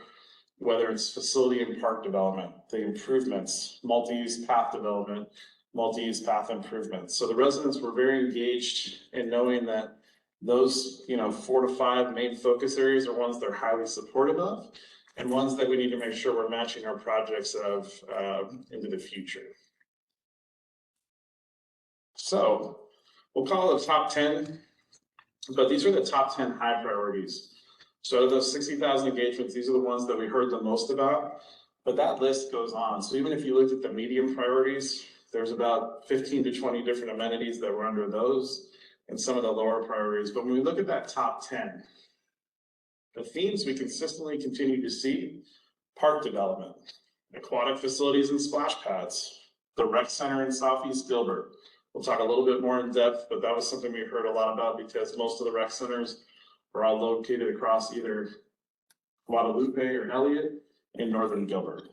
whether it's facility and park development, the improvements, multi-use path development, multi-use path improvements. So the residents were very engaged in knowing that those, 4 to 5 main focus areas are ones they're highly supportive of and ones that we need to make sure we're matching our projects of into the future. So we'll call it the top 10, but these are the top 10 high priorities. So out of those 60,000 engagements, these are the ones that we heard the most about, but that list goes on. So even if you looked at the medium priorities, there's about 15 to 20 different amenities that were under those and some of the lower priorities. But when we look at that top 10, the themes we consistently continue to see: park development, aquatic facilities and splash pads, the rec center in Southeast Gilbert. We'll talk a little bit more in depth, but that was something we heard a lot about because most of the rec centers are all located across either Guadalupe or Elliott in northern Gilbert.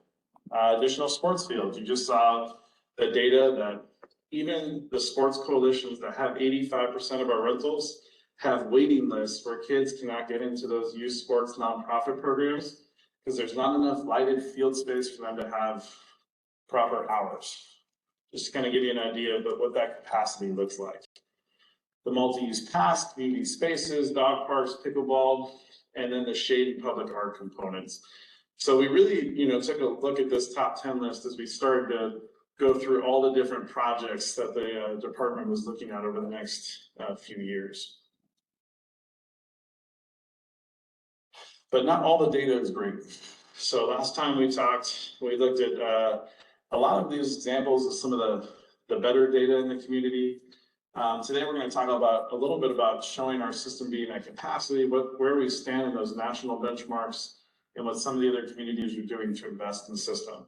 Additional sports fields. You just saw the data that even the sports coalitions that have 85% of our rentals have waiting lists where kids cannot get into those youth sports nonprofit programs because there's not enough lighted field space for them to have proper hours. Just to kind of give you an idea of what that capacity looks like. The multi-use paths, community spaces, dog parks, pickleball, and then the shade and public art components. So we really, took a look at this top 10 list as we started to go through all the different projects that the department was looking at over the next few years. But not all the data is great. So last time we talked, we looked at a lot of these examples of some of the better data in the community. Today, we're going to talk about a little bit about showing our system being at capacity, where we stand in those national benchmarks, and what some of the other communities are doing to invest in the system.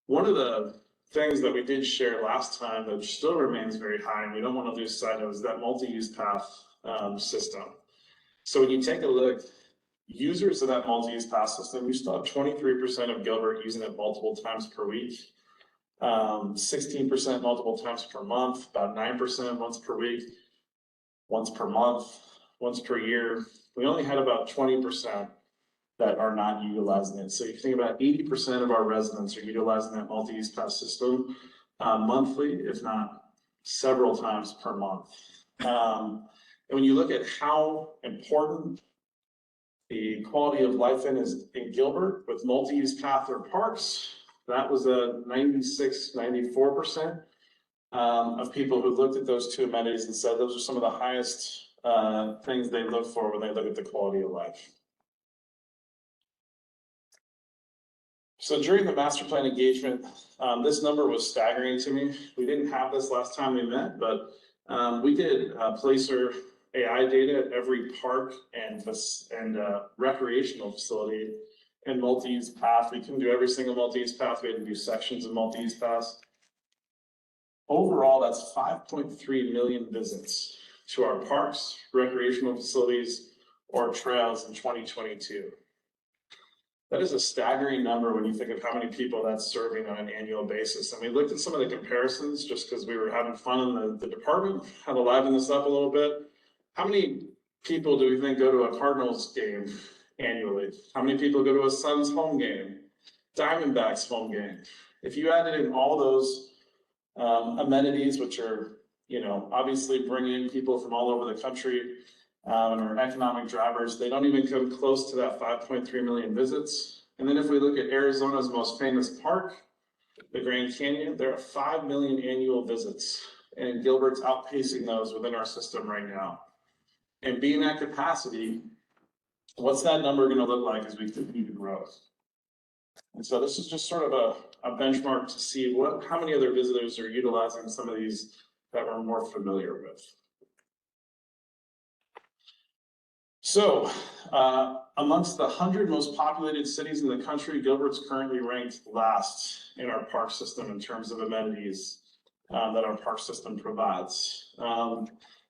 One of the things that we did share last time that still remains very high, and we don't want to lose sight of, is that multi-use path system. So when you take a look, users of that multi-use path system, you still have 23% of Gilbert using it multiple times per week. 16% multiple times per month, about 9% once per week, once per month, once per year. We only had about 20% that are not utilizing it. So you think about 80% of our residents are utilizing that multi-use path system monthly, if not several times per month. And when you look at how important the quality of life is in Gilbert with multi-use path or parks, that was a 94% of people who looked at those two amenities and said those are some of the highest things they look for when they look at the quality of life. So during the master plan engagement, this number was staggering to me. We didn't have this last time we met, but we did Placer AI data at every park and recreational facility and multi-use path. We couldn't do every single multi-use path. We had to do sections of multi-use paths. Overall, that's 5.3 million visits to our parks, recreational facilities, or trails in 2022. That is a staggering number when you think of how many people that's serving on an annual basis. And we looked at some of the comparisons just because we were having fun in the department, how to liven this up a little bit. How many people do we think go to a Cardinals game annually? How many people go to a Suns home game, Diamondbacks home game? If you added in all those amenities, which are, obviously bringing in people from all over the country and are economic drivers, they don't even come close to that 5.3 million visits. And then if we look at Arizona's most famous park, the Grand Canyon, there are 5 million annual visits, and Gilbert's outpacing those within our system right now. And being at capacity, what's that number going to look like as we continue to grow? And so this is just sort of a benchmark to see how many other visitors are utilizing some of these that we're more familiar with. So amongst the 100 most populated cities in the country, Gilbert's currently ranked last in our park system in terms of amenities that our park system provides.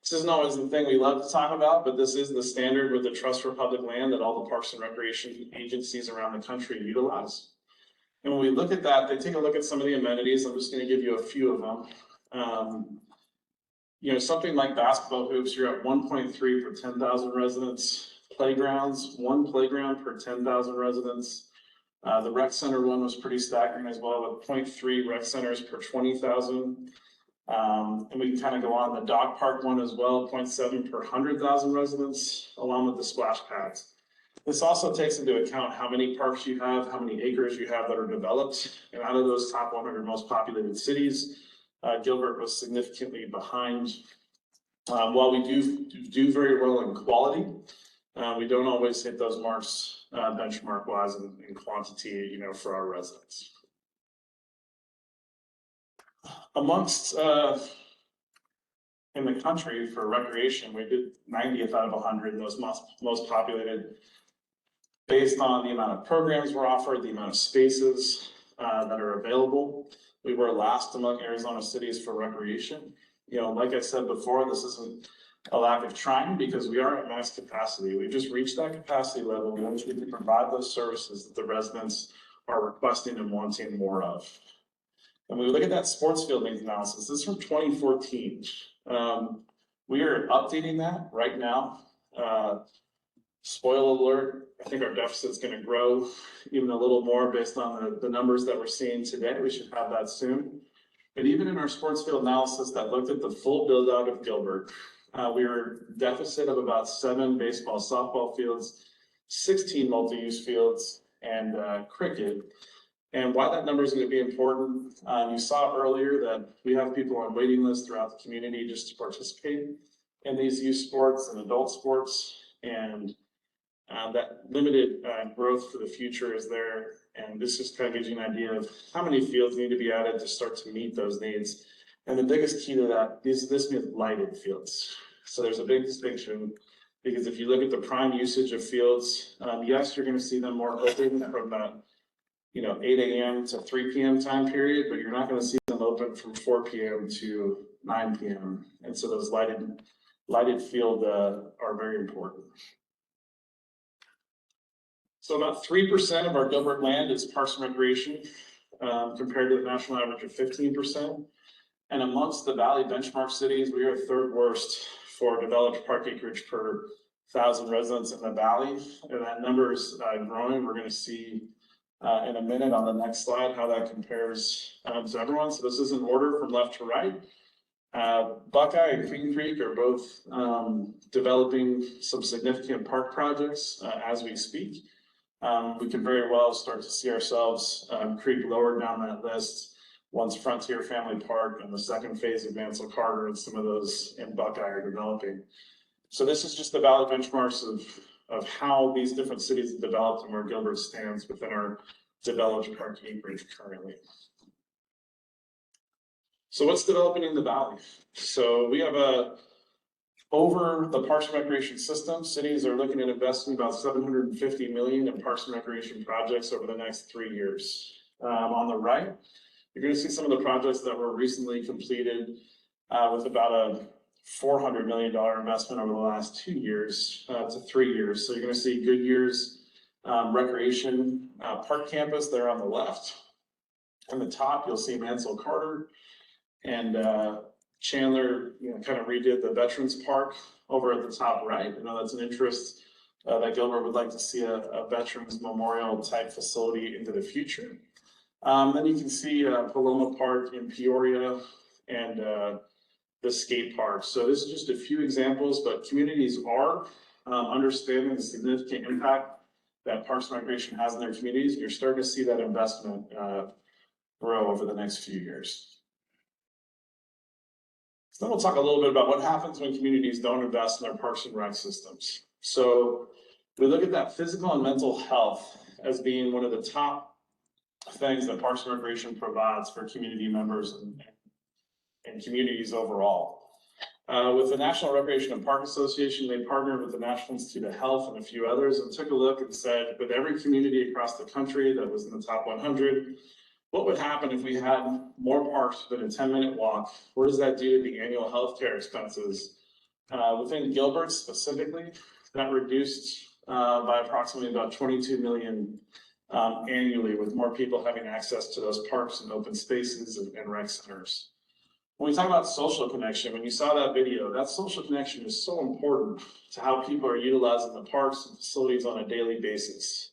This isn't always the thing we love to talk about, but this is the standard with the Trust for Public Land that all the parks and recreation agencies around the country utilize. And when we look at that, they take a look at some of the amenities. I'm just gonna give you a few of them. You know, something like basketball hoops, you're at 1.3 per 10,000 residents. Playgrounds, 1 playground per 10,000 residents. The rec center one was pretty staggering as well, with 0.3 rec centers per 20,000. And we can kind of go on the dog park one as well, 0.7 per 100,000 residents, along with the splash pads. This also takes into account how many parks you have, how many acres you have that are developed. And out of those top 100 most populated cities, Gilbert was significantly behind. While we do very well in quality, we don't always hit those marks benchmark wise in quantity, you know, for our residents. Amongst in the country for recreation, we did 90th out of 100 in those most populated, based on the amount of programs we're offered, the amount of spaces that are available. We were last among Arizona cities for recreation. You know, like I said before, this isn't a lack of trying, because we are at max capacity. We've just reached that capacity level in which we can provide those services that the residents are requesting and wanting more of. And when we look at that sports field needs analysis, this is from 2014. We are updating that right now. Spoiler alert, I think our deficit's gonna grow even a little more based on the numbers that we're seeing today. We should have that soon. But even in our sports field analysis that looked at the full build out of Gilbert, we were deficit of about 7 baseball, softball fields, 16 multi-use fields, and cricket. And why that number is going to be important, you saw earlier that we have people on waiting lists throughout the community just to participate in these youth sports and adult sports. And that limited growth for the future is there. And this just kind of gives you an idea of how many fields need to be added to start to meet those needs. And the biggest key to that is this means lighted fields. So there's a big distinction, because if you look at the prime usage of fields, yes, you're going to see them more open from that, you know, 8 a.m. to 3 p.m. time period, but you're not going to see them open from 4 p.m. to 9 p.m. And so those lighted field are very important. So about 3% of our Gilbert land is parks and recreation, compared to the national average of 15%. And amongst the Valley benchmark cities, we are third worst for developed park acreage per 1,000 residents in the Valley. And that number is growing. We're going to see in a minute on the next slide how that compares to everyone. So this is in order from left to right. Buckeye and Queen Creek are both developing some significant park projects as we speak. We can very well start to see ourselves creep lower down that list once Frontier Family Park and the second phase of Mansell Carter and some of those in Buckeye are developing. So this is just the Valley benchmarks of how these different cities have developed and where Gilbert stands within our developed park acreage currently. So what's developing in the Valley? So we have over the Parks and Recreation system, cities are looking at investing about $750 million in Parks and Recreation projects over the next 3 years. On the right, you're going to see some of the projects that were recently completed with about a $400 million investment over the last 2 years to 3 years. So you're going to see Goodyear's Recreation Park Campus there on the left. On the top, you'll see Mansell Carter, and Chandler, you know, kind of redid the Veterans Park over at the top right. I know that's an interest that Gilbert would like to see a Veterans Memorial type facility into the future. Then you can see Paloma Park in Peoria and the skate park. So this is just a few examples, but communities are understanding the significant impact that Parks and Recreation has in their communities. You're starting to see that investment grow over the next few years. So then we'll talk a little bit about what happens when communities don't invest in their parks and rec systems. So we look at that physical and mental health as being one of the top things that Parks and Recreation provides for community members and communities overall. With the National Recreation and Park Association, they partnered with the National Institute of Health and a few others and took a look and said, with every community across the country that was in the top 100, what would happen if we had more parks within a 10-minute walk? What does that do to the annual healthcare expenses? Within Gilbert specifically, that reduced by approximately about $22 million annually, with more people having access to those parks and open spaces and rec centers. When we talk about social connection, when you saw that video, that social connection is so important to how people are utilizing the parks and facilities on a daily basis.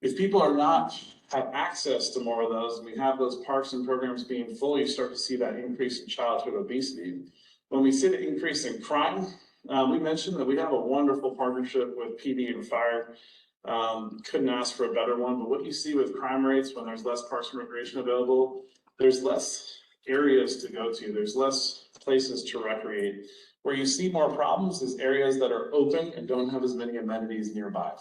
If people are not have access to more of those, and we have those parks and programs being full, you start to see that increase in childhood obesity. When we see the increase in crime, we mentioned that we have a wonderful partnership with PD and fire. Couldn't ask for a better one, but what you see with crime rates when there's less parks and recreation available, there's less areas to go to, there's less places to recreate. Where you see more problems is areas that are open and don't have as many amenities nearby.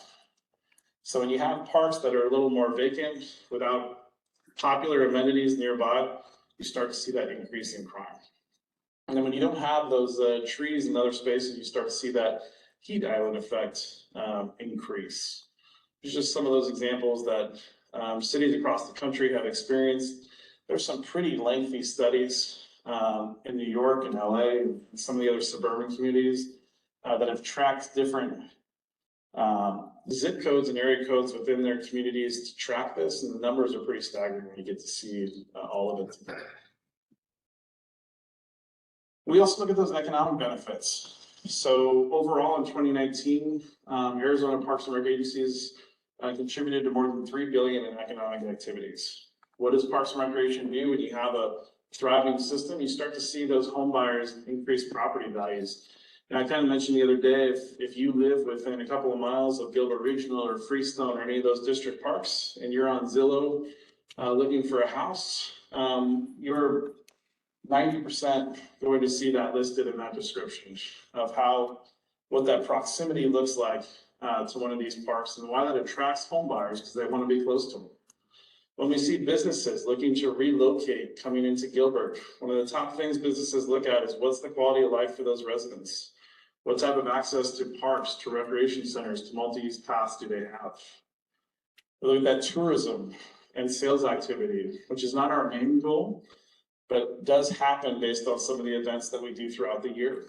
So when you have parks that are a little more vacant without popular amenities nearby, you start to see that increase in crime. And then when you don't have those trees and other spaces, you start to see that heat island effect increase. There's just some of those examples that cities across the country have experienced. There's some pretty lengthy studies in New York and LA and some of the other suburban communities that have tracked different zip codes and area codes within their communities to track this, and the numbers are pretty staggering when you get to see all of it together. We also look at those economic benefits. So overall in 2019, Arizona Parks and Rec agencies contributed to more than $3 billion in economic activities. What does Parks and Recreation do when you have a thriving system? You start to see those home buyers increase property values. And I kind of mentioned the other day, if you live within a couple of miles of Gilbert Regional or Freestone or any of those district parks, and you're on Zillow looking for a house, you're 90% going to see that listed in that description of what that proximity looks like to one of these parks and why that attracts home buyers, because they want to be close to them. When we see businesses looking to relocate coming into Gilbert, one of the top things businesses look at is what's the quality of life for those residents? What type of access to parks, to recreation centers, to multi-use paths do they have? We look at that tourism and sales activity, which is not our main goal, but does happen based on some of the events that we do throughout the year.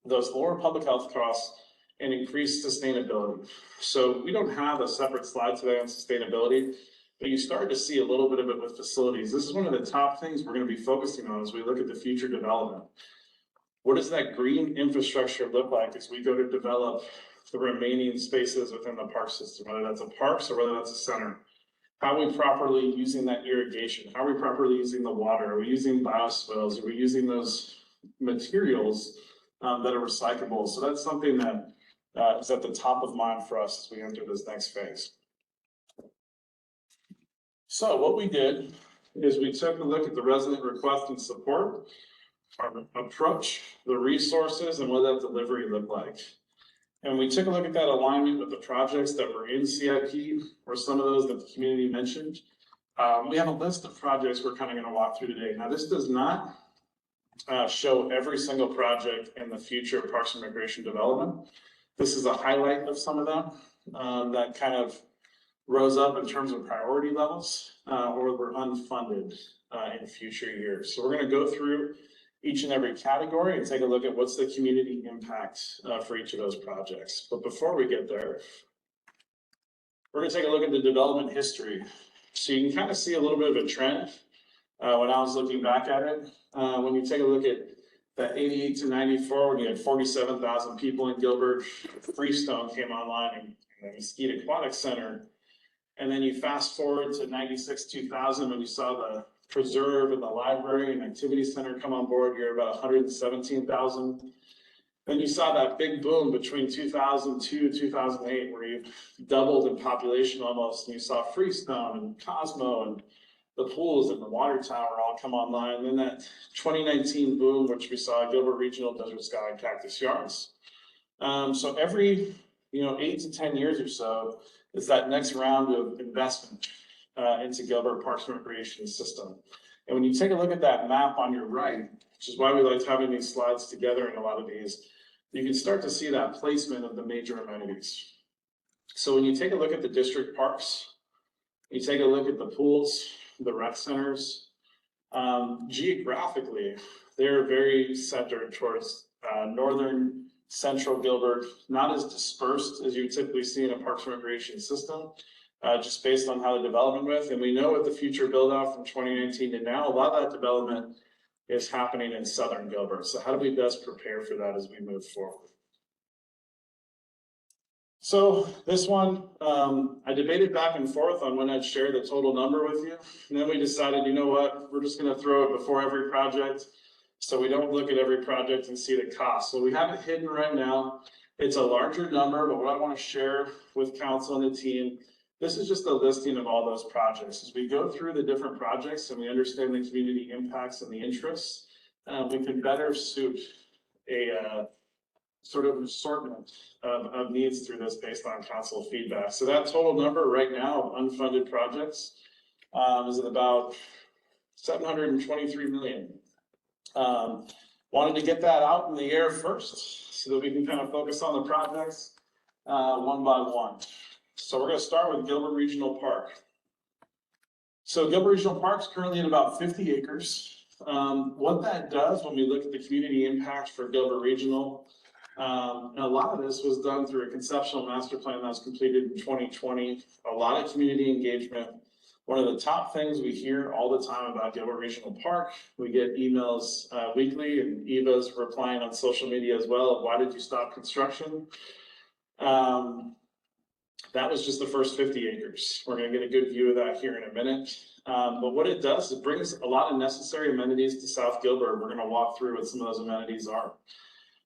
Those lower public health costs and increased sustainability. So we don't have a separate slide today on sustainability, but you start to see a little bit of it with facilities. This is one of the top things we're going to be focusing on as we look at the future development. What does that green infrastructure look like as we go to develop the remaining spaces within the park system, whether that's a parks or whether that's a center? How are we properly using that irrigation? How are we properly using the water? Are we using bioswales? Are we using those materials that are recyclable? So that's something that is at the top of mind for us as we enter this next phase. So what we did is we took a look at the resident request and support, our approach, the resources, and what that delivery looked like. And we took a look at that alignment with the projects that were in CIP, or some of those that the community mentioned. We have a list of projects we're kind of going to walk through today. Now, this does not show every single project in the future Parks and Recreation development. This is a highlight of some of them that kind of rose up in terms of priority levels or were unfunded in future years. So we're going to go through each and every category and take a look at what's the community impact for each of those projects. But before we get there, we're going to take a look at the development history. So you can kind of see a little bit of a trend when I was looking back at it. When you take a look at that 88 to 94, when you had 47,000 people in Gilbert, Freestone came online and the Mesquite Aquatic Center. And then you fast forward to 96, 2000, when you saw the preserve and the library and activity center come on board, you're about 117,000. Then you saw that big boom between 2002 and 2008, where you doubled in population almost, and you saw Freestone and Cosmo and the pools and the water tower all come online. And then that 2019 boom, which we saw Gilbert Regional, Desert Sky, and Cactus Yards. So every 8 to 10 years or so, it's that next round of investment into Gilbert Parks and Recreation system. And when you take a look at that map on your right, which is why we liked having these slides together in a lot of these, you can start to see that placement of the major amenities. So when you take a look at the district parks, you take a look at the pools, the rec centers, geographically, they're very centered towards northern central Gilbert, not as dispersed as you typically see in a Parks and Recreation system, just based on how the development went. And we know with the future build out from 2019 to now, a lot of that development is happening in southern Gilbert. So how do we best prepare for that as we move forward? So this one, I debated back and forth on when I'd share the total number with you. And then we decided, you know what, we're just gonna throw it before every project, so we don't look at every project and see the cost. So we have it hidden right now. It's a larger number, but what I wanna share with council and the team, this is just a listing of all those projects. As we go through the different projects and we understand the community impacts and the interests, we can better suit a sort of assortment of needs through this based on council feedback. So that total number right now of unfunded projects is at about 723 million. Wanted to get that out in the air first so that we can kind of focus on the projects one by one. So we're going to start with Gilbert Regional Park. So Gilbert Regional Park is currently at about 50 acres. What that does when we look at the community impact for Gilbert Regional, and a lot of this was done through a conceptual master plan that was completed in 2020, a lot of community engagement. One of the top things we hear all the time about Gilbert Regional Park, we get emails weekly, and Eva's replying on social media as well of why did you stop construction? That was just the first 50 acres. We're gonna get a good view of that here in a minute. But what it does, it brings a lot of necessary amenities to South Gilbert. We're gonna walk through what some of those amenities are.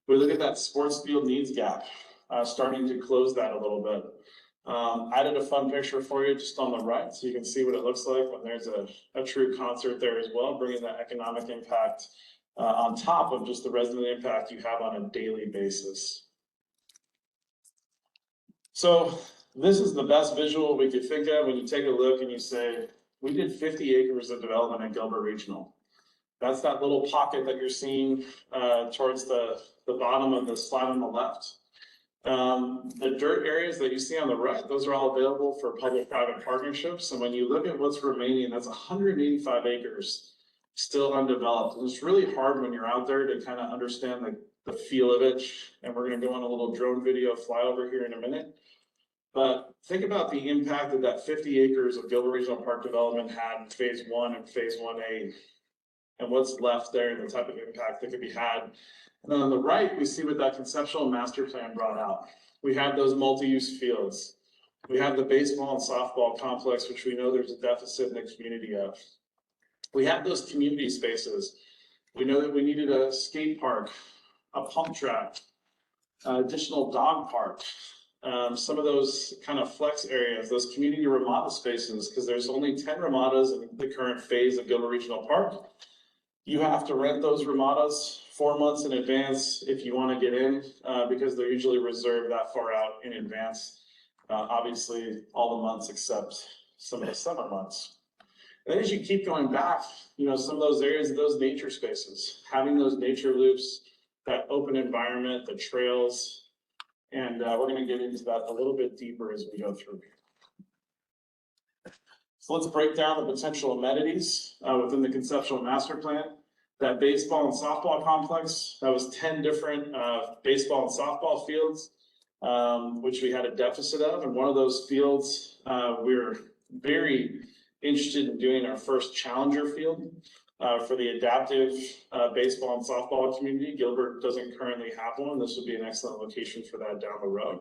We look at that sports field needs gap, starting to close that a little bit. Added a fun picture for you just on the right, so you can see what it looks like when there's a true concert there as well, bringing that economic impact on top of just the resident impact you have on a daily basis. So this is the best visual we could think of when you take a look and you say, we did 50 acres of development at Gilbert Regional. That's that little pocket that you're seeing towards the bottom of the slide on the left. The dirt areas that you see on the right, those are all available for public-private partnerships. And when you look at what's remaining, that's 185 acres still undeveloped. And it's really hard when you're out there to kind of understand the feel of it. And we're going to go on a little drone video flyover here in a minute. But think about the impact that 50 acres of Gilbert Regional Park development had in phase 1 and phase 1A, and what's left there and the type of impact that could be had. And then on the right, we see what that conceptual master plan brought out. We had those multi-use fields. We have the baseball and softball complex, which we know there's a deficit in the community of. We have those community spaces. We know that we needed a skate park, a pump track, additional dog park. Some of those kind of flex areas, those community ramada spaces, because there's only 10 ramadas in the current phase of Gilbert Regional Park. You have to rent those ramadas 4 months in advance if you want to get in, because they're usually reserved that far out in advance. Obviously, all the months except some of the summer months. And then as you keep going back, you know, some of those areas, those nature spaces, having those nature loops, that open environment, the trails, and we're going to get into that a little bit deeper as we go through here. So let's break down the potential amenities within the conceptual master plan. That baseball and softball complex, that was 10 different baseball and softball fields, which we had a deficit of. And one of those fields, we're very interested in doing our first challenger field for the adaptive baseball and softball community. Gilbert doesn't currently have one. This would be an excellent location for that down the road.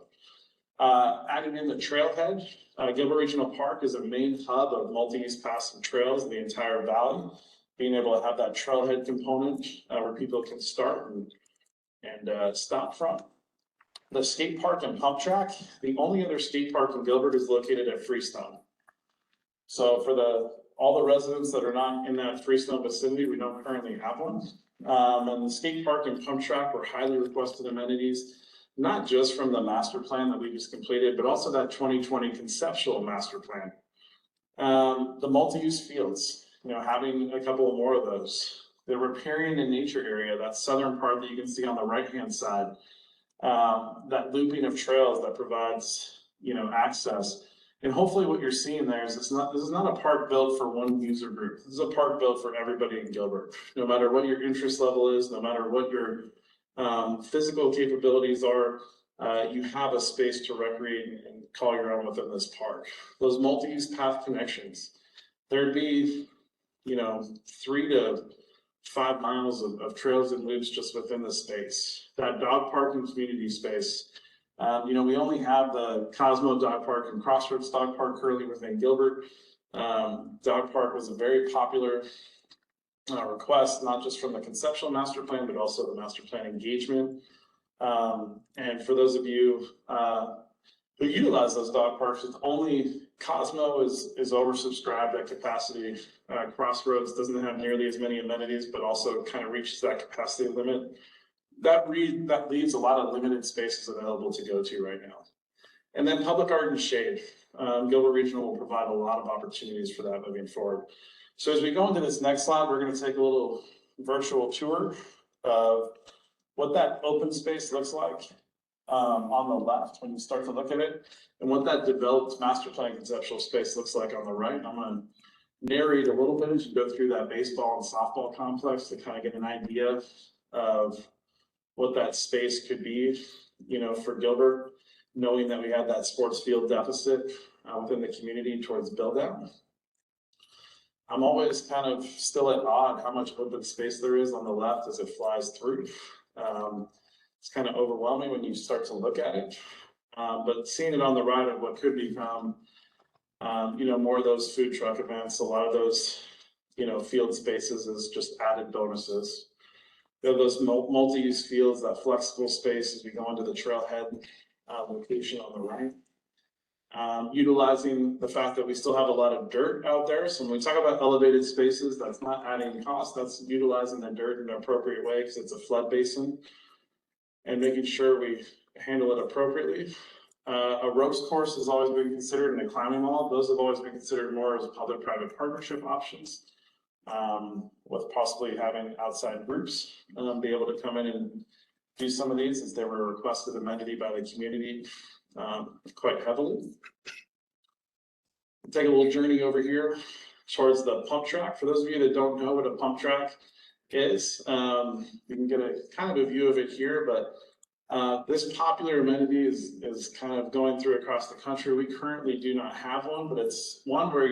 Adding in the trailhead, Gilbert Regional Park is a main hub of multi-use paths and trails in the entire valley. Being able to have that trailhead component where people can start and stop from. The skate park and pump track, the only other skate park in Gilbert is located at Freestone. So for all the residents that are not in that Freestone vicinity, we don't currently have one. And the skate park and pump track were highly requested amenities, not just from the master plan that we just completed, but also that 2020 conceptual master plan. The multi-use fields, you know, having a couple more of those. The riparian and nature area, that southern part that you can see on the right-hand side, that looping of trails that provides, you know, access. And hopefully what you're seeing there is this is not a park built for one user group. This is a park built for everybody in Gilbert. No matter what your interest level is, no matter what your physical capabilities are, you have a space to recreate and call your own within this park. Those multi-use path connections, there'd be, 3 to 5 miles of trails and loops just within the space. That dog park and community space. We only have the Cosmo Dog Park and Crossroads Dog Park currently within Gilbert. Dog Park was a very popular request, not just from the conceptual master plan, but also the master plan engagement. And for those of you who utilize those dog parks, it's only Cosmo is oversubscribed at capacity. Crossroads doesn't have nearly as many amenities, but also kind of reaches that capacity limit. That leaves a lot of limited spaces available to go to right now. And then public art and shade. Gilbert Regional will provide a lot of opportunities for that moving forward. So as we go into this next slide, we're going to take a little virtual tour of what that open space looks like on the left when you start to look at it, and what that developed master plan conceptual space looks like on the right. I'm going to narrate a little bit as you go through that baseball and softball complex to kind of get an idea of what that space could be, for Gilbert, knowing that we had that sports field deficit within the community towards build out. I'm always kind of still at awe at how much open space there is on the left as it flies through. It's kind of overwhelming when you start to look at it, but seeing it on the right of what could become, more of those food truck events, a lot of those, field spaces is just added bonuses. We have those multi-use fields, that flexible space as we go into the trailhead location on the right. Utilizing the fact that we still have a lot of dirt out there. So when we talk about elevated spaces, that's not adding cost, that's utilizing the dirt in an appropriate way because it's a flood basin, and making sure we handle it appropriately. A ropes course has always been considered, and a climbing wall, those have always been considered more as public-private partnership options, with possibly having outside groups be able to come in and do some of these as they were a requested amenity by the community quite heavily. Take a little journey over here towards the pump track. For those of you that don't know what a pump track is, you can get a kind of a view of it here, but this popular amenity is kind of going through across the country. We currently do not have one, but it's one where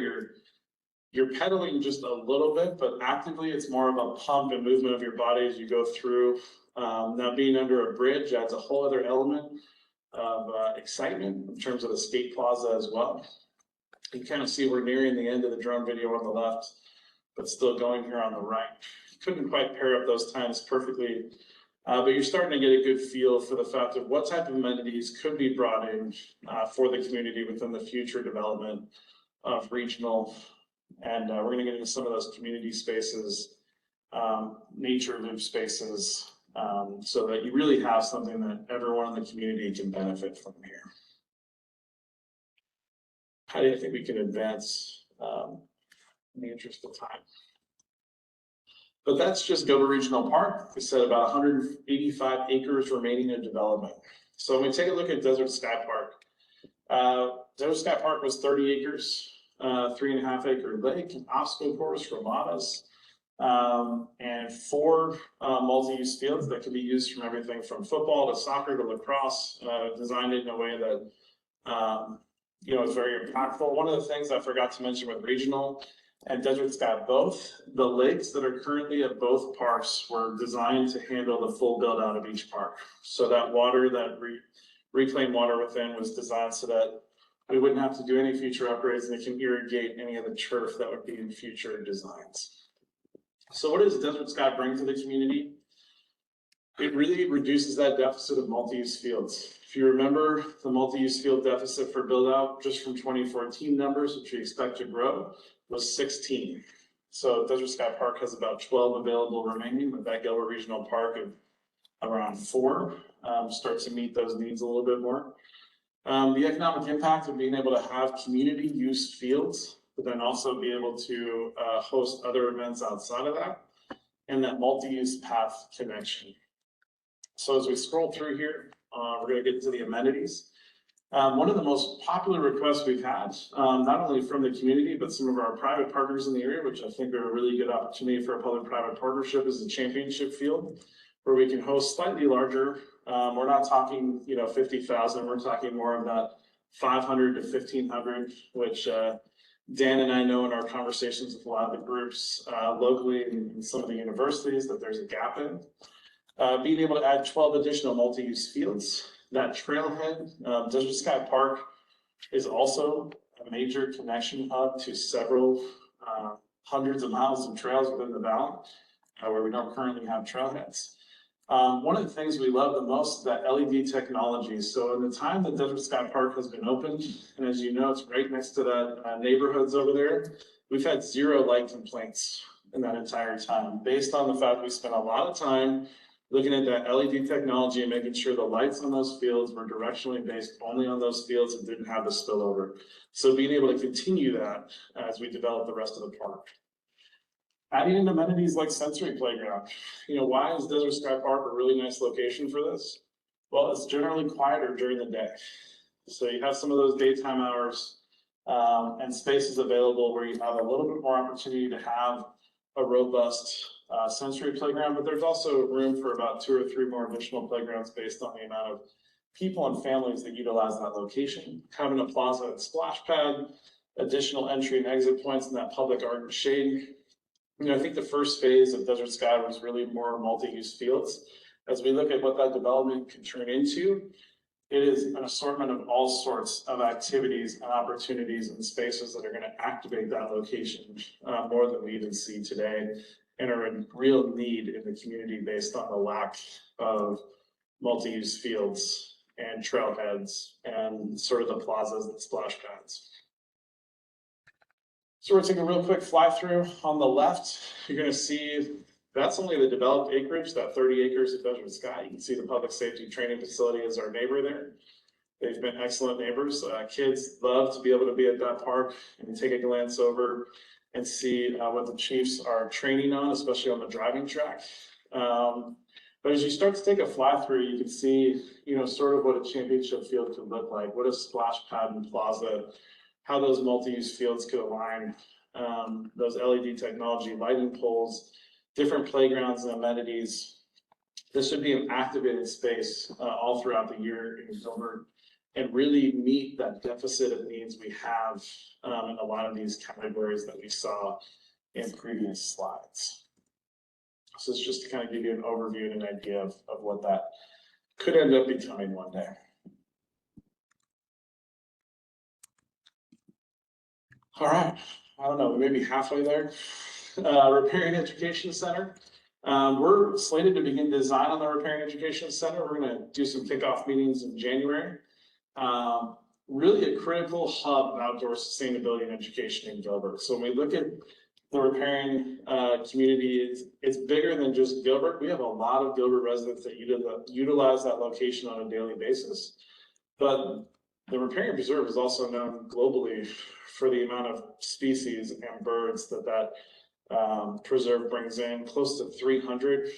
you're pedaling just a little bit, but actively it's more of a pump and movement of your body as you go through. Now being under a bridge adds a whole other element of excitement in terms of the skate plaza as well. You kind of see we're nearing the end of the drone video on the left, but still going here on the right. Couldn't quite pair up those times perfectly, but you're starting to get a good feel for the fact of what type of amenities could be brought in for the community within the future development of regional. And we're going to get into some of those community spaces, nature loop spaces, so that you really have something that everyone in the community can benefit from here. How do you think we can advance in the interest of time? But that's just Gilbert Regional Park. We said about 185 acres remaining in development. So when we take a look at Desert Sky Park, Desert Sky Park was 30 acres, 3.5 acre lake, an obstacle course, ramadas, and 4 multi-use fields that can be used from everything from football to soccer to lacrosse, designed in a way that is very impactful. One of the things I forgot to mention with Regional and Desert Sky both, the lakes that are currently at both parks were designed to handle the full build out of each park. So that water, that reclaimed water within was designed so that we wouldn't have to do any future upgrades, and it can irrigate any of the turf that would be in future designs. So what does Desert Sky bring to the community? It really reduces that deficit of multi-use fields. If you remember, the multi-use field deficit for build out just from 2014 numbers, which we expect to grow, was 16. So Desert Sky Park has about 12 available remaining, with that Gilbert Regional Park of around 4 starts to meet those needs a little bit more. The economic impact of being able to have community use fields, but then also be able to host other events outside of that, and that multi-use path connection. So as we scroll through here, we're going to get to the amenities. One of the most popular requests we've had, not only from the community, but some of our private partners in the area, which I think are a really good opportunity for a public-private partnership, is the championship field, where we can host slightly larger We're not talking, 50,000, we're talking more of that 500 to 1,500, which, Dan and I know in our conversations with a lot of the groups, locally and some of the universities that there's a gap in. Being able to add 12 additional multi-use fields, that trailhead, Desert Sky Park is also a major connection hub to several, hundreds of miles of trails within the valley, where we don't currently have trailheads. One of the things we love the most is that LED technology. So in the time that Desert Sky Park has been open, and as you know, it's right next to that neighborhoods over there, we've had 0 light complaints in that entire time, based on the fact we spent a lot of time looking at that LED technology and making sure the lights on those fields were directionally based only on those fields and didn't have the spillover. So being able to continue that as we develop the rest of the park. Adding in amenities like sensory playground. Why is Desert Sky Park a really nice location for this? Well, it's generally quieter during the day. So you have some of those daytime hours and spaces available where you have a little bit more opportunity to have a robust sensory playground, but there's also room for about 2 or 3 more additional playgrounds based on the amount of people and families that utilize that location. Having a plaza and splash pad, additional entry and exit points in that public art and shade. I think the first phase of Desert Sky was really more multi-use fields. As we look at what that development can turn into, it is an assortment of all sorts of activities and opportunities and spaces that are going to activate that location more than we even see today, and are in real need in the community based on the lack of multi-use fields and trailheads and sort of the plazas and splash pads. So we're taking a real quick fly through. On the left, you're going to see that's only the developed acreage, that 30 acres of Desert Sky. You can see the public safety training facility is our neighbor there. They've been excellent neighbors. Kids love to be able to be at that park and take a glance over and see what the chiefs are training on, especially on the driving track. But as you start to take a fly through, you can see, sort of what a championship field could look like, what a splash pad and plaza, how those multi-use fields could align, those LED technology, lighting poles, different playgrounds and amenities. This should be an activated space all throughout the year in Gilbert and really meet that deficit of needs we have in a lot of these categories that we saw in previous slides. So it's just to kind of give you an overview and an idea of what that could end up becoming one day. All right, I don't know, we may be halfway there. Riparian Education Center. We're slated to begin design on the Riparian Education Center. We're going to do some kickoff meetings in January. Really a critical hub of outdoor sustainability and education in Gilbert. So when we look at the riparian community, it's bigger than just Gilbert. We have a lot of Gilbert residents that utilize that location on a daily basis. But the Riparian Preserve is also known globally for the amount of species and birds that preserve brings in, close to 300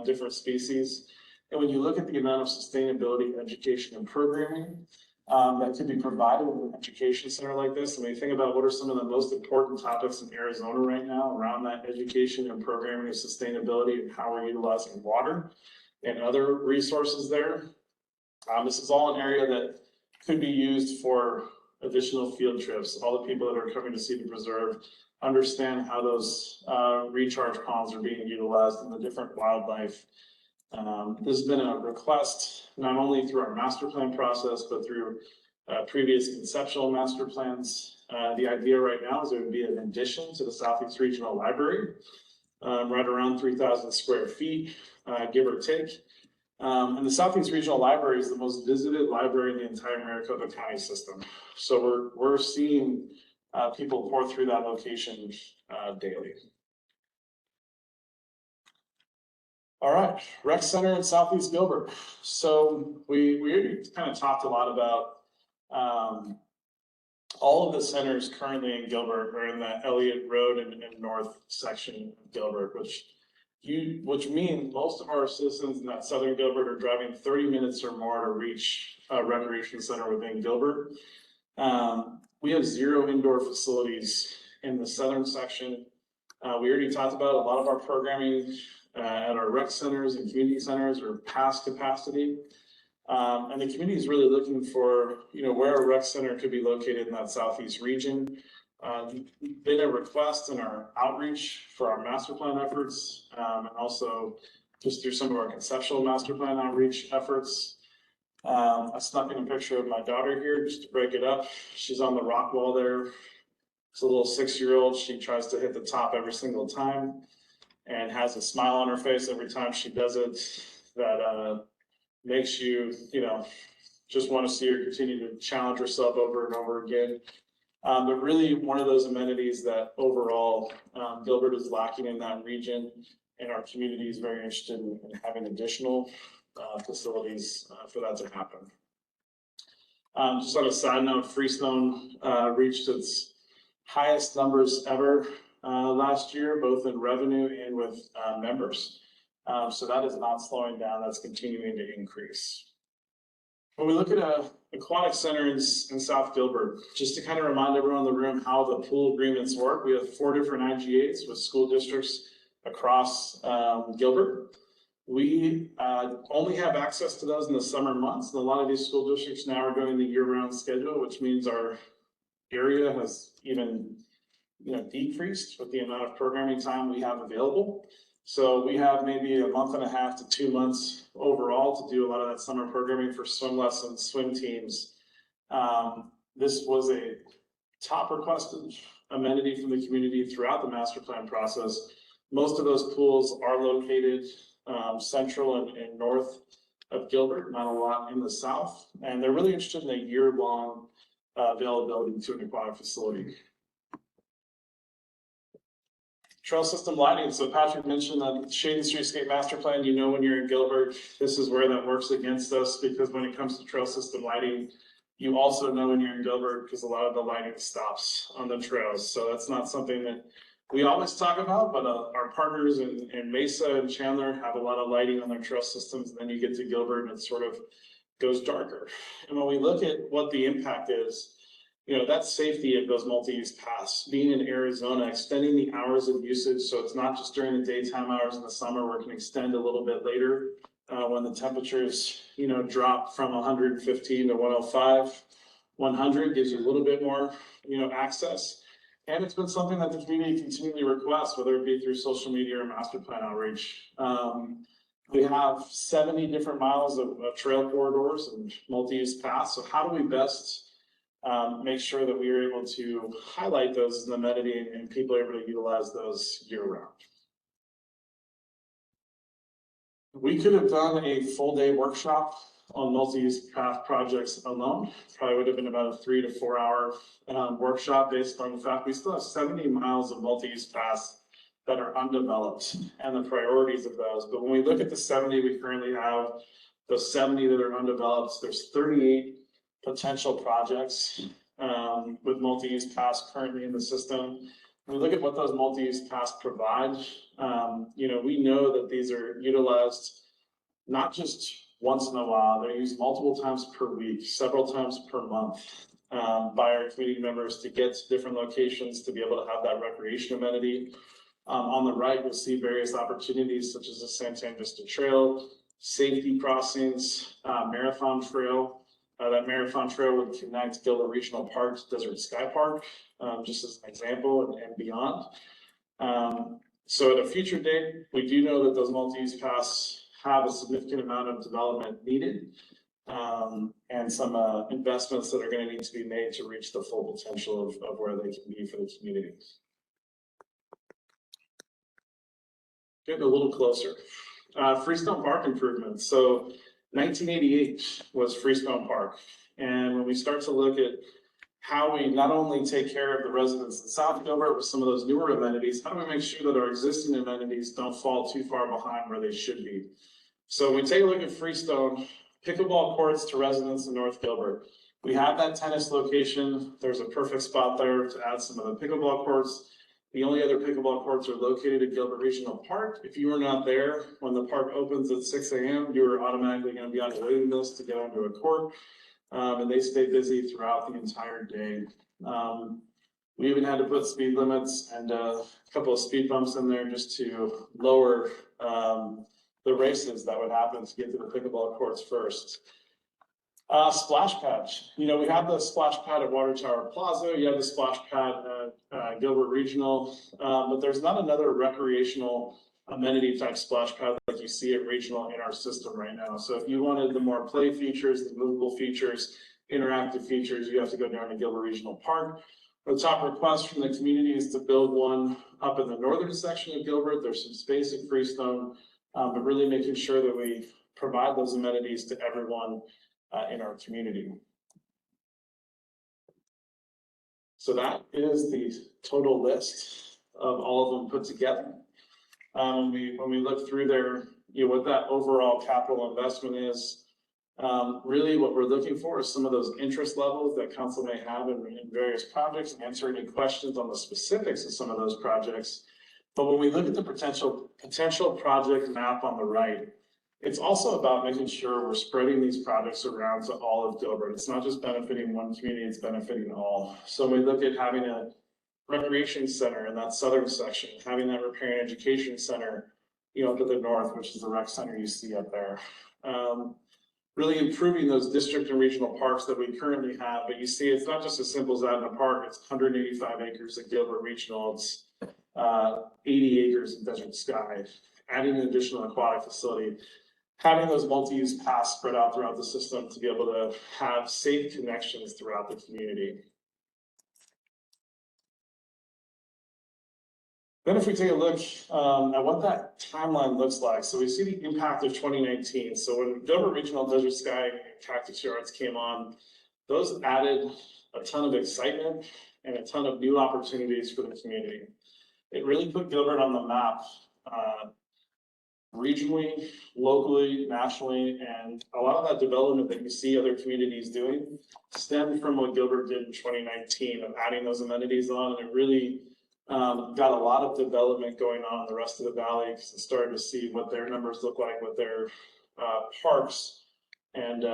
different species. And when you look at the amount of sustainability, education, and programming that could be provided in an education center like this, and when you think about what are some of the most important topics in Arizona right now around that education and programming and sustainability and how we're utilizing water and other resources there, this is all an area that could be used for additional field trips. All the people that are coming to see the preserve understand how those recharge ponds are being utilized and the different wildlife. There's been a request not only through our master plan process, but through previous conceptual master plans. The idea right now is it would be an addition to the Southeast Regional Library, right around 3,000 square feet, give or take. And the Southeast Regional Library is the most visited library in the entire Maricopa County system. So we're seeing people pour through that location daily. All right, Rec Center in Southeast Gilbert. So we already kind of talked a lot about all of the centers currently in Gilbert are in the Elliott Road and north section of Gilbert, which means most of our citizens in that southern Gilbert are driving 30 minutes or more to reach a recreation center within Gilbert. We have 0 indoor facilities in the southern section. We already talked about a lot of our programming at our rec centers and community centers are past capacity. And the community is really looking for, where a rec center could be located in that southeast region. Been a request in our outreach for our master plan efforts, and also just through some of our conceptual master plan outreach efforts. I snuck in a picture of my daughter here just to break it up. She's on the rock wall there. It's a little 6-year-old. She tries to hit the top every single time and has a smile on her face every time she does it. That makes you, just want to see her continue to challenge herself over and over again. But really one of those amenities that overall Gilbert is lacking in that region, and our community is very interested in having additional facilities for that to happen. Just on a side note, Freestone reached its highest numbers ever last year, both in revenue and with members. So that is not slowing down, that's continuing to increase. When we look at a aquatic center in South Gilbert, just to kind of remind everyone in the room how the pool agreements work, we have 4 different IGAs with school districts across Gilbert. We only have access to those in the summer months, and a lot of these school districts now are going the year-round schedule, which means our area has even decreased with the amount of programming time we have available. So we have maybe a month and a half to 2 months overall to do a lot of that summer programming for swim lessons, swim teams. This was a top requested amenity from the community throughout the master plan process. Most of those pools are located central and north of Gilbert, not a lot in the south. And they're really interested in a year-long availability to an aquatic facility. Trail system lighting. So Patrick mentioned the Shade and Streetscape Master Plan. When you're in Gilbert, this is where that works against us, because when it comes to trail system lighting, you also know when you're in Gilbert because a lot of the lighting stops on the trails. So that's not something that we always talk about, but our partners in Mesa and Chandler have a lot of lighting on their trail systems. And then you get to Gilbert and it sort of goes darker. And when we look at what the impact is, that's safety of those multi-use paths. Being in Arizona, extending the hours of usage, so it's not just during the daytime hours in the summer where it can extend a little bit later when the temperatures, drop from 115 to 105. 100 gives you a little bit more, access. And it's been something that the community continually requests, whether it be through social media or master plan outreach. We have 70 different miles of trail corridors and multi-use paths. So how do we best make sure that we are able to highlight those as an amenity and people are able to utilize those year-round? We could have done a full-day workshop on multi-use path projects alone. Probably would have been about a 3 to 4 hour workshop based on the fact we still have 70 miles of multi-use paths that are undeveloped and the priorities of those. But when we look at the 70 we currently have, those 70 that are undeveloped, there's 38 potential projects with multi-use paths currently in the system. When we look at what those multi-use paths provide, we know that these are utilized not just once in a while, they're used multiple times per week, several times per month by our community members to get to different locations to be able to have that recreation amenity. On the right, you'll see various opportunities such as the Santan Vista Trail, safety crossings, Marathon Trail. That Marathon Trail would connect Gilbert Regional Park to Desert Sky Park, just as an example, and beyond. So at a future date, we do know that those multi-use paths have a significant amount of development needed, and some investments that are going to need to be made to reach the full potential of where they can be for the community. Getting a little closer. Freestone Park improvements. So 1988 was Freestone Park. And when we start to look at how we not only take care of the residents in South Gilbert with some of those newer amenities, how do we make sure that our existing amenities don't fall too far behind where they should be? So when we take a look at Freestone, pickleball courts to residents in North Gilbert. We have that tennis location. There's a perfect spot there to add some of the pickleball courts. The only other pickleball courts are located at Gilbert Regional Park. If you were not there when the park opens at 6 a.m., you are automatically going to be on a waiting list to get onto a court. And they stay busy throughout the entire day. We even had to put speed limits and a couple of speed bumps in there just to lower the races that would happen to get to the pickleball courts first. Splash pad, we have the splash pad at Water Tower Plaza, you have the splash pad at Gilbert Regional, but there's not another recreational amenity type splash pad like you see at Regional in our system right now. So if you wanted the more play features, the movable features, interactive features, you have to go down to Gilbert Regional Park. The top request from the community is to build one up in the northern section of Gilbert. There's some space at Freestone, but really making sure that we provide those amenities to everyone in our community. So that is the total list of all of them put together. When we look through there, what that overall capital investment is, really what we're looking for is some of those interest levels that council may have in various projects, answer any questions on the specifics of some of those projects. But when we look at the potential project map on the right, it's also about making sure we're spreading these projects around to all of Gilbert. It's not just benefiting one community, it's benefiting all. So when we look at having a recreation center in that southern section, having that repair and education center, to the north, which is the rec center you see up there. Really improving those district and regional parks that we currently have, but you see it's not just as simple as that in a park, it's 185 acres at Gilbert Regional, it's 80 acres in Desert Sky, adding an additional aquatic facility, having those multi-use paths spread out throughout the system to be able to have safe connections throughout the community. Then if we take a look at what that timeline looks like, so we see the impact of 2019. So when Gilbert Regional, Desert Sky, and Cactus Yards came on, those added a ton of excitement and a ton of new opportunities for the community. It really put Gilbert on the map regionally, locally, nationally, and a lot of that development that you see other communities doing stemmed from what Gilbert did in 2019 of adding those amenities on, and it really got a lot of development going on in the rest of the valley because it started to see what their numbers look like with their parks and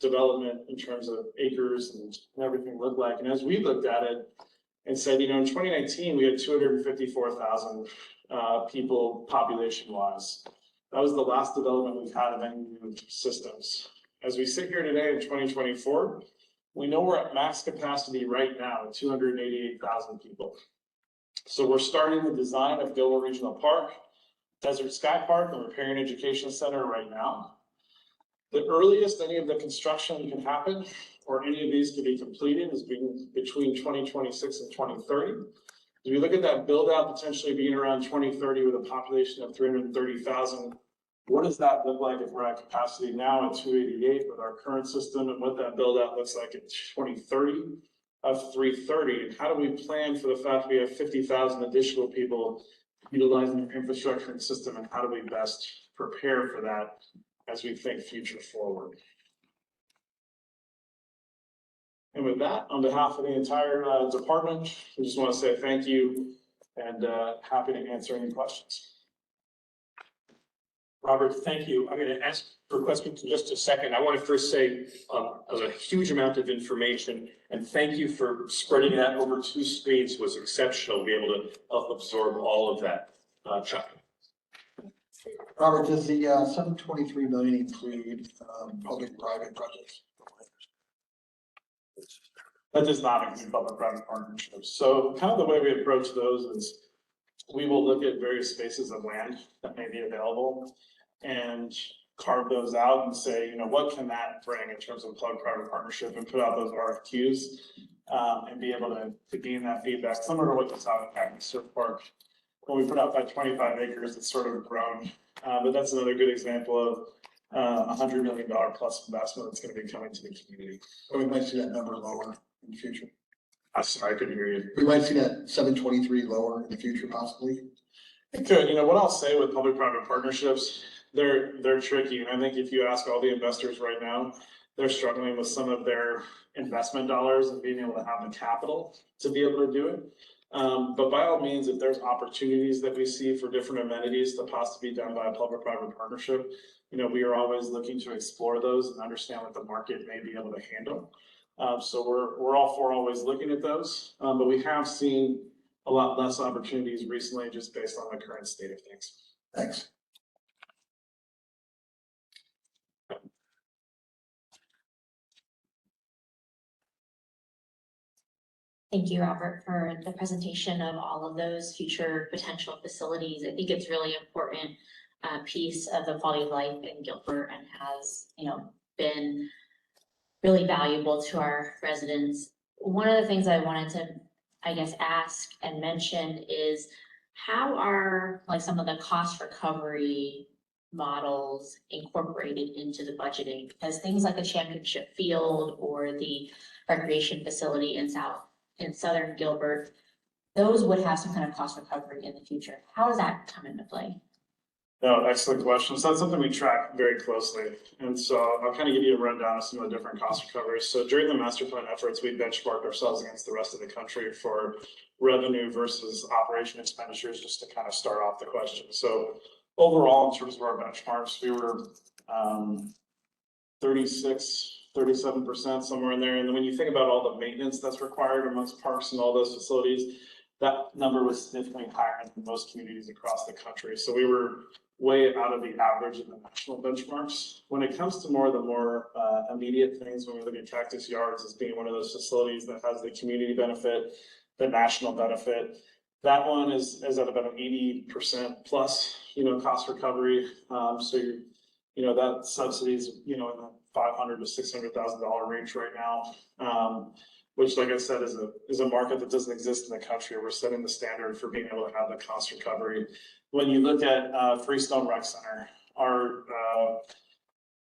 development in terms of acres and everything looked like. And as we looked at it and said, in 2019, we had 254,000 people population-wise. That was the last development we've had of any new systems. As we sit here today in 2024, we know we're at max capacity right now at 288,000 people. So we're starting the design of Gilbert Regional Park, Desert Sky Park, and Repair and Education Center right now. The earliest any of the construction can happen, or any of these can be completed, is between 2026 and 2030. As we look at that build out potentially being around 2030 with a population of 330,000, what does that look like if we're at capacity now at 288 with our current system, and what that build out looks like in 2030 of 330? And how do we plan for the fact we have 50,000 additional people utilizing our infrastructure and system, and how do we best prepare for that as we think future forward? And with that, on behalf of the entire department, I just want to say thank you and happy to answer any questions. Robert, thank you. I'm going to ask for questions in just a second. I want to first say a huge amount of information, and thank you for spreading that over 2 screens. It was exceptional to be able to help absorb all of that. Chuck. Robert, does the 723 million include public-private projects? That does not include public-private partnerships. So kind of the way we approach those is we will look at various spaces of land that may be available and carve those out and say, what can that bring in terms of public-private partnership, and put out those RFQs and be able to gain that feedback. Similar to what you saw at Cactus Surf Park. When we put out that 25 acres, it's sort of grown. But that's another good example of $100 million plus investment that's going to be coming to the community. Or we might see that number lower in the future. I'm sorry, I couldn't hear you. We might see that 723 lower in the future possibly. It could. What I'll say with public-private partnerships, they're tricky. And I think if you ask all the investors right now, they're struggling with some of their investment dollars and being able to have the capital to be able to do it. But by all means, if there's opportunities that we see for different amenities to possibly be done by a public-private partnership, we are always looking to explore those and understand what the market may be able to handle. So we're all for always looking at those, but we have seen a lot less opportunities recently just based on the current state of things. Thanks. Thank you, Robert, for the presentation of all of those future potential facilities. I think it's really important piece of the quality of life in Gilbert and has, been really valuable to our residents. One of the things I wanted to, I guess, ask and mention is how are like some of the cost recovery models incorporated into the budgeting? Because things like the championship field or the recreation facility in southern Gilbert, those would have some kind of cost recovery in the future. How does that come into play? No, excellent question. So that's something we track very closely. And so I'll kind of give you a rundown of some of the different cost recoveries. So during the master plan efforts, we benchmarked ourselves against the rest of the country for revenue versus operation expenditures, just to kind of start off the question. So overall, in terms of our benchmarks, we were 37%, somewhere in there. And then when you think about all the maintenance that's required amongst parks and all those facilities, that number was significantly higher than most communities across the country. So we were way out of the average of the national benchmarks. When it comes to the more immediate things, when we look at Cactus Yards as being one of those facilities that has the community benefit, the national benefit, that one is at about an 80% plus, cost recovery. So that subsidies, in the $500,000 to $600,000 range right now. Which, like I said, is a market that doesn't exist in the country. We're setting the standard for being able to have the cost recovery. When you look at Freestone Rec Center,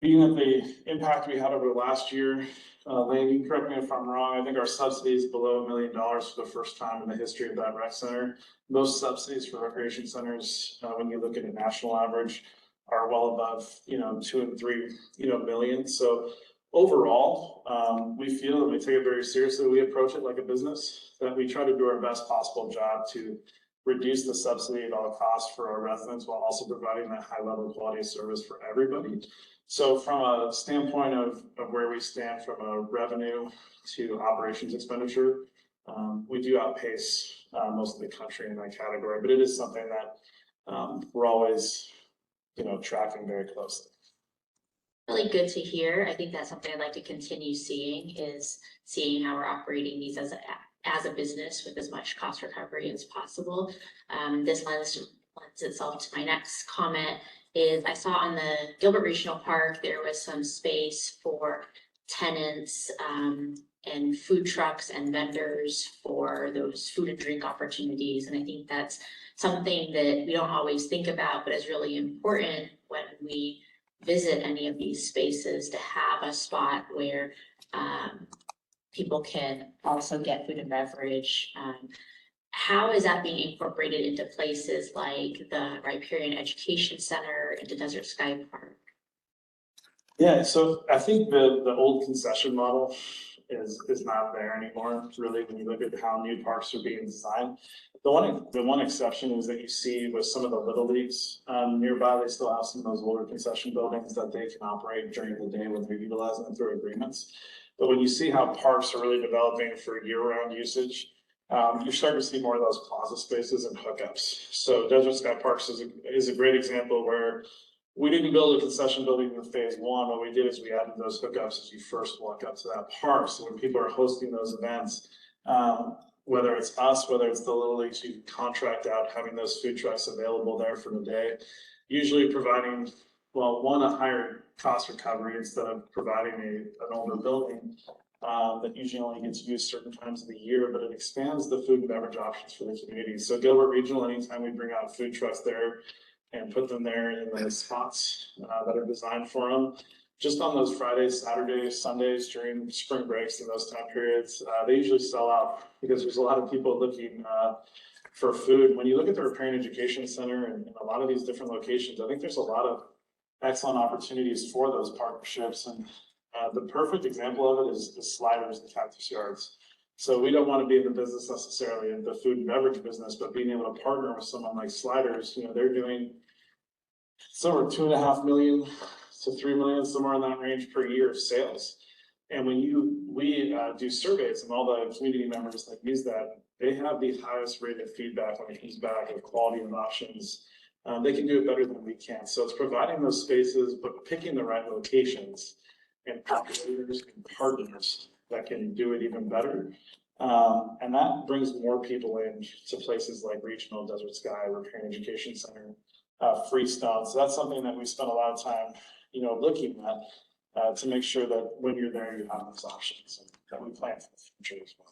being at the impact we had over the last year, Lane, you can correct me if I'm wrong, I think our subsidy is below $1 million for the first time in the history of that rec center. Most subsidies for recreation centers, when you look at a national average, are well above, 2 and 3, million. So overall, we feel that we take it very seriously. We approach it like a business, that we try to do our best possible job to reduce the subsidy at all costs for our residents while also providing that high level quality of service for everybody. So from a standpoint of where we stand from a revenue to operations expenditure, we do outpace most of the country in that category, but it is something that we're always, tracking very closely. Really good to hear. I think that's something I'd like to continue seeing how we're operating these as a business with as much cost recovery as possible. This lends itself to my next comment is I saw on the Gilbert Regional Park, there was some space for tenants and food trucks and vendors for those food and drink opportunities. And I think that's something that we don't always think about, but is really important when we visit any of these spaces, to have a spot where people can also get food and beverage. How is that being incorporated into places like the Riparian Education Center, into Desert Sky Park? Yeah, so I think the old concession model is not there anymore, really, when you look at how new parks are being designed. The one exception is that you see with some of the little leagues nearby, they still have some of those older concession buildings that they can operate during the day when they're utilizing them through agreements. But when you see how parks are really developing for year-round usage, you're starting to see more of those plaza spaces and hookups. So Desert Sky Parks is a great example where we didn't build a concession building in phase one. What we did is we added those hookups as you first walk up to that park. So when people are hosting those events, whether it's us, whether it's the little leagues, you can contract out having those food trucks available there for the day, usually providing, a higher cost recovery instead of providing an older building that usually only gets used certain times of the year, but it expands the food and beverage options for the community. So Gilbert Regional, anytime we bring out food trucks there and put them there in the spots that are designed for them, just on those Fridays, Saturdays, Sundays during spring breaks and those time periods, they usually sell out because there's a lot of people looking for food. When you look at the Riparian Education Center and a lot of these different locations, I think there's a lot of excellent opportunities for those partnerships. And the perfect example of it is Sliders and Cactus Yards. So we don't want to be in the business necessarily in the food and beverage business, but being able to partner with someone like Sliders, they're doing somewhere 2.5 million to 3 million, somewhere in that range per year of sales. And when we do surveys and all the community members that use that, they have the highest rated feedback when it comes back of quality of options. They can do it better than we can. So it's providing those spaces, but picking the right locations and operators and partners that can do it even better. And that brings more people in to places like Regional, Desert Sky, Riparian Education Center, Freestone. So that's something that we spent a lot of time, looking at, to make sure that when you're there, you have those options and that we plan for the future as well.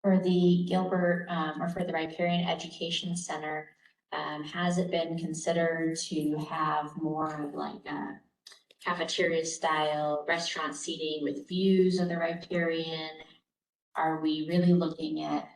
For the Gilbert, or for the Riparian Education Center, has it been considered to have more of like a cafeteria style restaurant seating with views of the riparian? Are we really looking at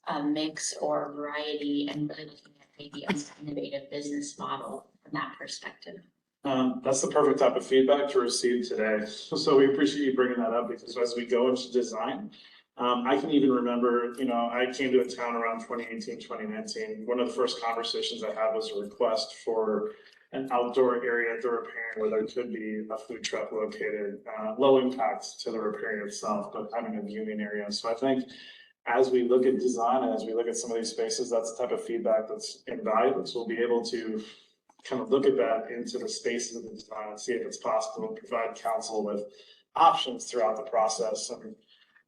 a mix or variety and really looking at maybe an innovative business model from that perspective? That's the perfect type of feedback to receive today. So we appreciate you bringing that up, because as we go into design, I can even remember, I came to a town around 2018, 2019. One of the first conversations I had was a request for an outdoor area at the riparian where there could be a food truck located, low impact to the riparian itself, but having a viewing area. So I think as we look at design and as we look at some of these spaces, that's the type of feedback that's invaluable. So we'll be able to kind of look at that into the spaces of the design and see if it's possible to provide council with options throughout the process. And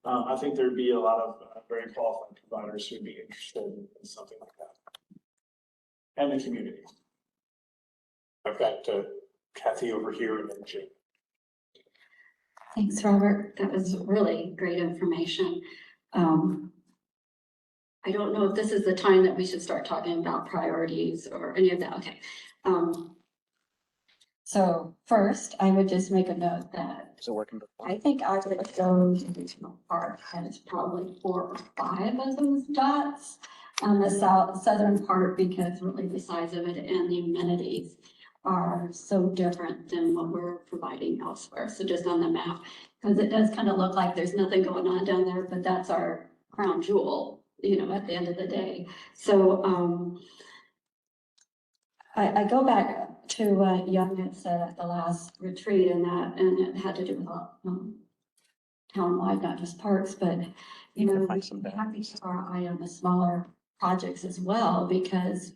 I think there'd be a lot of very qualified providers who'd be interested in something like that. And the community. Back to Kathy over here and then Jane. Thanks, Robert. That was really great information. I don't know if this is the time that we should start talking about priorities or any of that. Okay. So first, I would just make a note that So working. I think I would go to Regional Park has probably 4 or 5 of those dots on the southern part, because really the size of it and the amenities are so different than what we're providing elsewhere. So just on the map, because it does kind of look like there's nothing going on down there, but that's our crown jewel, at the end of the day. So I go back to what Young had said at the last retreat, and it had to do with townwide, not just parks, but we have to keep our eye on the smaller projects as well, because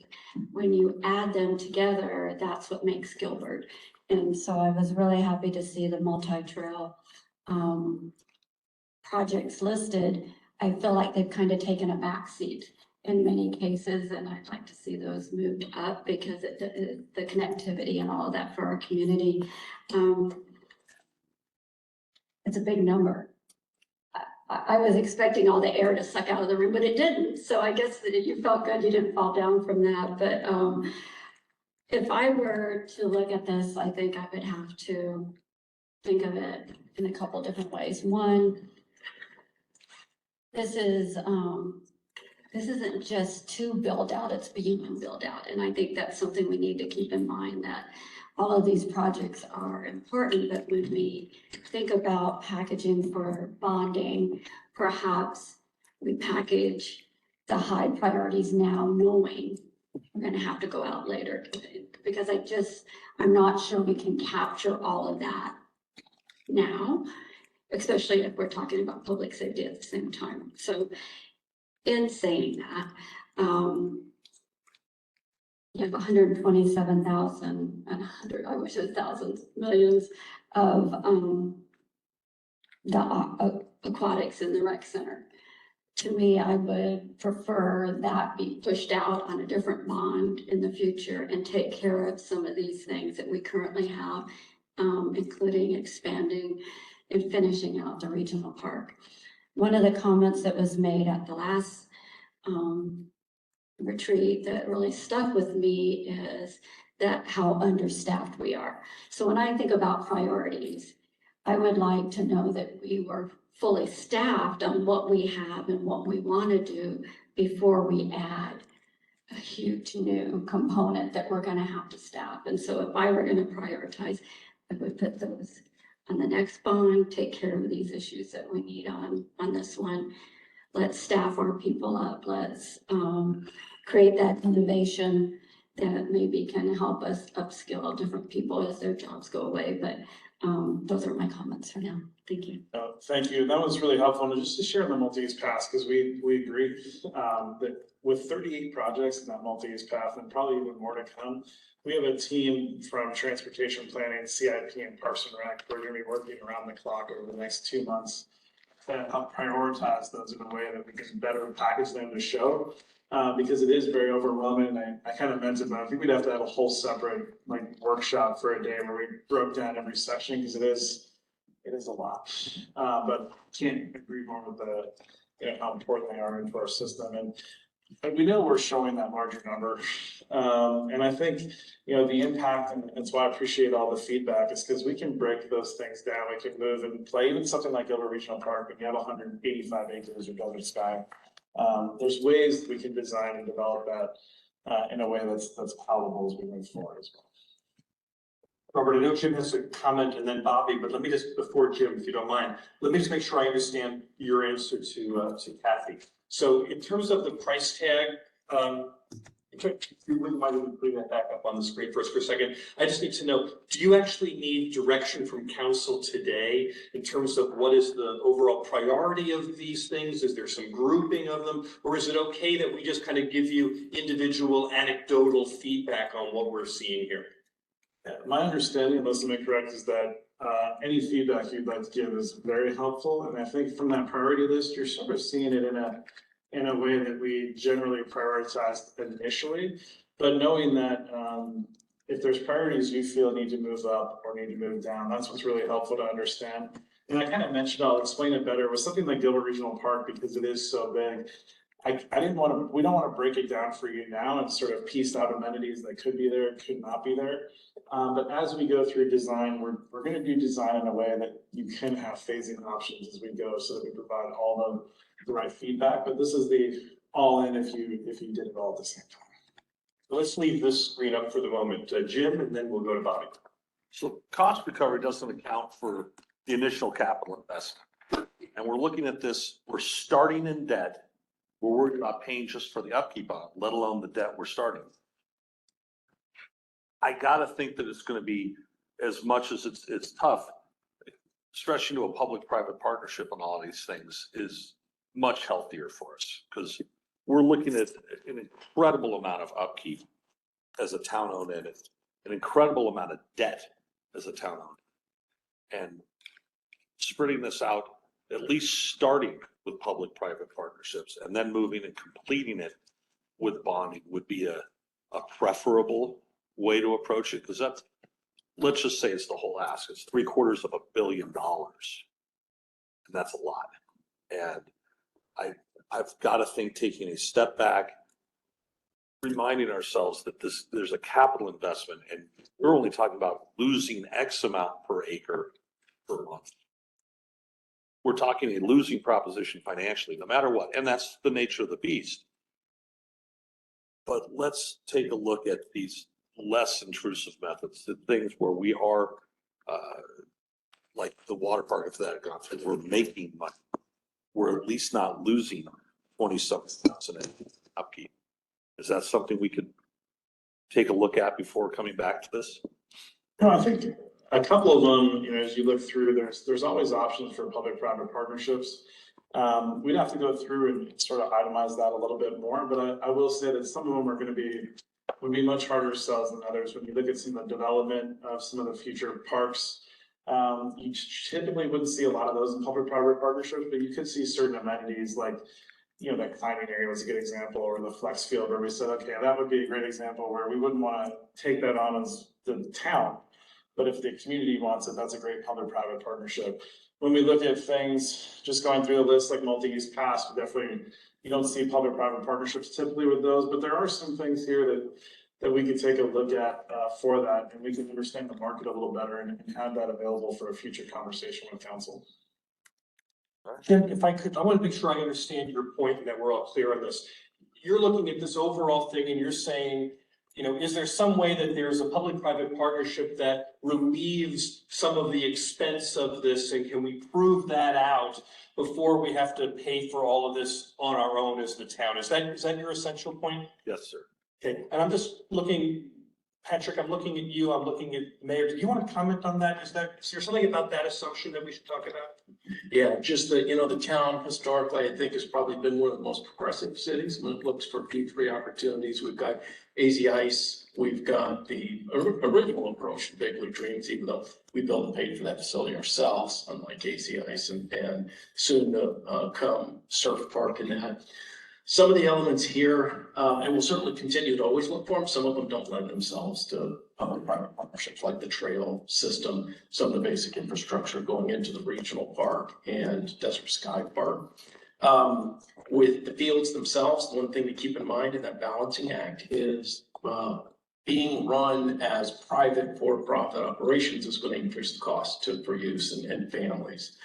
when you add them together, that's what makes Gilbert. And so I was really happy to see the multi-trail projects listed. I feel like they've kind of taken a backseat in many cases, and I'd like to see those moved up because the connectivity and all of that for our community. It's a big number. I was expecting all the air to suck out of the room, but it didn't. So I guess that you felt good, you didn't fall down from that. But if I were to look at this, I think I would have to think of it in a couple different ways. One, this isn't just to build out, it's being built out. And I think that's something we need to keep in mind, that all of these projects are important, but when we think about packaging for bonding, perhaps we package the high priorities now, knowing we're gonna have to go out later. Because I'm not sure we can capture all of that now, especially if we're talking about public safety at the same time. So in saying that, you have 127,000 and 100, I wish it was thousands, millions of the aquatics in the rec center. To me, I would prefer that be pushed out on a different bond in the future and take care of some of these things that we currently have, including expanding and finishing out the regional park. One of the comments that was made at the last retreat that really stuck with me is that how understaffed we are. So when I think about priorities, I would like to know that we were fully staffed on what we have and what we want to do before we add a huge new component that we're going to have to staff. And so if I were going to prioritize, I would put those on the next bond, take care of these issues that we need on this one. Let's staff our people up. Let's create that innovation that maybe can help us upskill different people as their jobs go away. But those are my comments for now. Thank you. Thank you. That was really helpful. And just to share in the multi-use path, because we agree that with 38 projects in that multi-use path and probably even more to come, we have a team from transportation planning, CIP, and Parks and Rec. We're going to be working around the clock over the next 2 months prioritize those in a way that we can better package them to show. Because it is very overwhelming. I kind of meant it, but I think we'd have to have a whole separate like workshop for a day where we broke down every section because it is a lot. But can't agree more with the, how important they are into our system. And we know we're showing that larger number. And I think, the impact, and that's why I appreciate all the feedback, is because we can break those things down. We can move and play even something like Gilbert Regional Park, when you have 185 acres of Desert Sky. There's ways we can design and develop that in a way that's palatable as we move forward as well. Robert, I know Jim has a comment and then Bobby, but let me just, before Jim, if you don't mind, let me just make sure I understand your answer to Kathy. So in terms of the price tag, if you wouldn't mind putting that back up on the screen for us for a second. I just need to know, do you actually need direction from council today in terms of what is the overall priority of these things? Is there some grouping of them? Or is it okay that we just kind of give you individual anecdotal feedback on what we're seeing here? My understanding, unless I'm incorrect, is that any feedback you'd like to give is very helpful. And I think from that priority list, you're sort of seeing it in a way that we generally prioritized initially. But knowing that if there's priorities you feel need to move up or need to move down, that's what's really helpful to understand. And I kind of mentioned, I'll explain it better, with something like Gilbert Regional Park, because it is so big. We don't want to break it down for you now and sort of piece out amenities that could be there, could not be there. But as we go through design, we're going to do design in a way that you can have phasing options as we go, so that we provide all of the right feedback. But this is the all in if you did it all at the same time. Let's leave this screen up for the moment. Jim, and then we'll go to Bobby. So cost recovery doesn't account for the initial capital investment. And we're looking at this, we're starting in debt. We're worried about paying just for the upkeep on it, let alone the debt we're starting. I gotta think that it's gonna be, as much as it's tough, stretching to a public-private partnership on all of these things is much healthier for us, because we're looking at an incredible amount of upkeep as a town-owned entity, an incredible amount of debt as a town-owned. And spreading this out, at least starting with public-private partnerships and then moving and completing it with bonding would be a preferable way to approach it. Because that's, let's just say it's the whole ask. It's $750 million. And that's a lot. And I've got to think, taking a step back, reminding ourselves that there's a capital investment, and we're only talking about losing X amount per acre per month. We're talking a losing proposition financially, no matter what, and that's the nature of the beast. But let's take a look at these less intrusive methods, the things where we are, like the water park, if that got through, we're making money. We're at least not losing 20-something in upkeep. Is that something we could take a look at before coming back to this? No, I think a couple of them, as you look through, there's always options for public-private partnerships. We'd have to go through and sort of itemize that a little bit more, but I will say that some of them are going to would be much harder sales than others. When you look at some of the development of some of the future parks, you typically wouldn't see a lot of those in public-private partnerships, but you could see certain amenities like, that climbing area was a good example, or the flex field, where we said, okay, that would be a great example where we wouldn't want to take that on as the town. But if the community wants it, that's a great public-private partnership. When we look at things, just going through the list like multi-use pass, you don't see public-private partnerships typically with those, but there are some things here that we could take a look at for that, and we can understand the market a little better and have that available for a future conversation with council. Jim, if I could, I want to make sure I understand your point and that we're all clear on this. You're looking at this overall thing and you're saying, is there some way that there's a public-private partnership that relieves some of the expense of this, and can we prove that out before we have to pay for all of this on our own as the town? Is that your essential point? Yes, sir. Okay, and I'm just looking, Patrick, I'm looking at you, I'm looking at Mayor. Do you want to comment on that? Is there something about that assumption that we should talk about? Yeah, just the, the town historically, I think, has probably been one of the most progressive cities when it looks for P3 opportunities. We've got AZ Ice, we've got the original approach to Big Blue Dreams, even though we built and paid for that facility ourselves, unlike AZ Ice and soon to come Surf Park and that. Some of the elements here, and we'll certainly continue to always look for them. Some of them don't lend themselves to public-private partnerships like the trail system, some of the basic infrastructure going into the regional park and Desert Sky Park. With the fields themselves, the one thing to keep in mind in that balancing act is being run as private for-profit operations is going to increase the cost for use and families,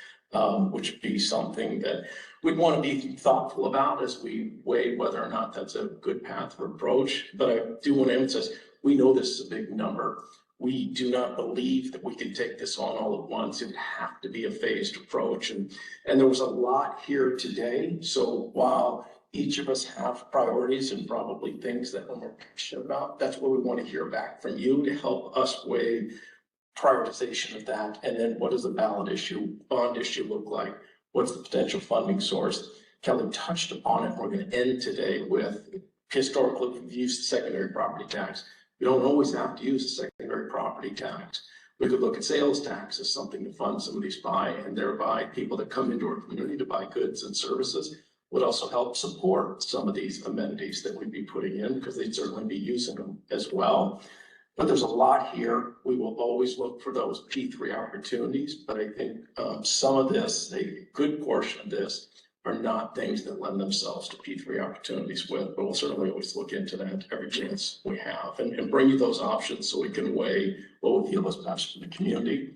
which would be something that we'd want to be thoughtful about as we weigh whether or not that's a good path or approach. But I do want to emphasize, we know this is a big number. We do not believe that we can take this on all at once. It would have to be a phased approach. And there was a lot here today. So while each of us have priorities and probably things that we're more passionate about, that's what we want to hear back from you to help us weigh prioritization of that. And then what does the bond issue look like? What's the potential funding source? Kelly touched upon it. We're going to end today with historically we've used the secondary property tax. We don't always have to use the secondary property tax. We could look at sales tax as something to fund some of these by, and thereby people that come into our community to buy goods and services would also help support some of these amenities that we'd be putting in because they'd certainly be using them as well. But there's a lot here. We will always look for those P3 opportunities, but I think some of this, a good portion of this, are not things that lend themselves to P3 opportunities with, but we'll certainly always look into that every chance we have and bring you those options so we can weigh what we feel is best for the community.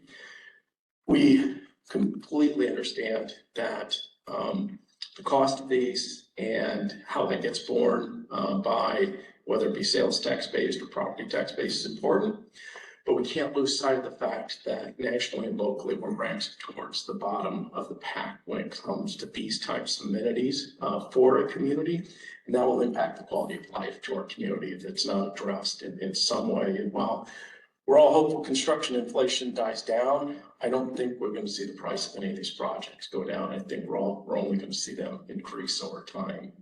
We completely understand that the cost of these and how that gets borne by whether it be sales tax based or property tax based is important. But we can't lose sight of the fact that nationally and locally, we're ranked towards the bottom of the pack when it comes to these types of amenities for a community. And that will impact the quality of life to our community if it's not addressed in some way. And while we're all hopeful construction inflation dies down, I don't think we're going to see the price of any of these projects go down. I think we're only going to see them increase over time.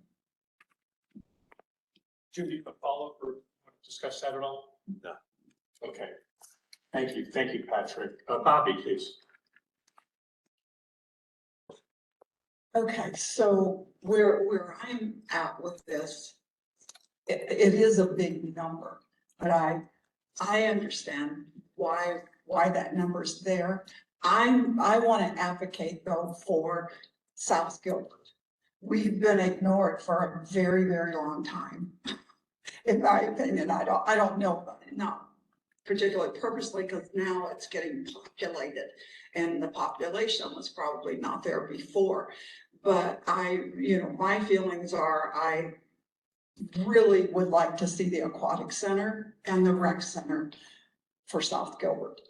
Judy, a follow-up or discuss that at all? No. Okay. Thank you, Patrick. Bobby, please. Okay, so where I'm at with this, it is a big number, but I understand why that number's there. I want to advocate though for South Gilbert. We've been ignored for a very, very long time. In my opinion, I don't know about it, not particularly purposely, because now it's getting populated and the population was probably not there before. But my feelings are I really would like to see the aquatic center and the rec center for South Gilbert.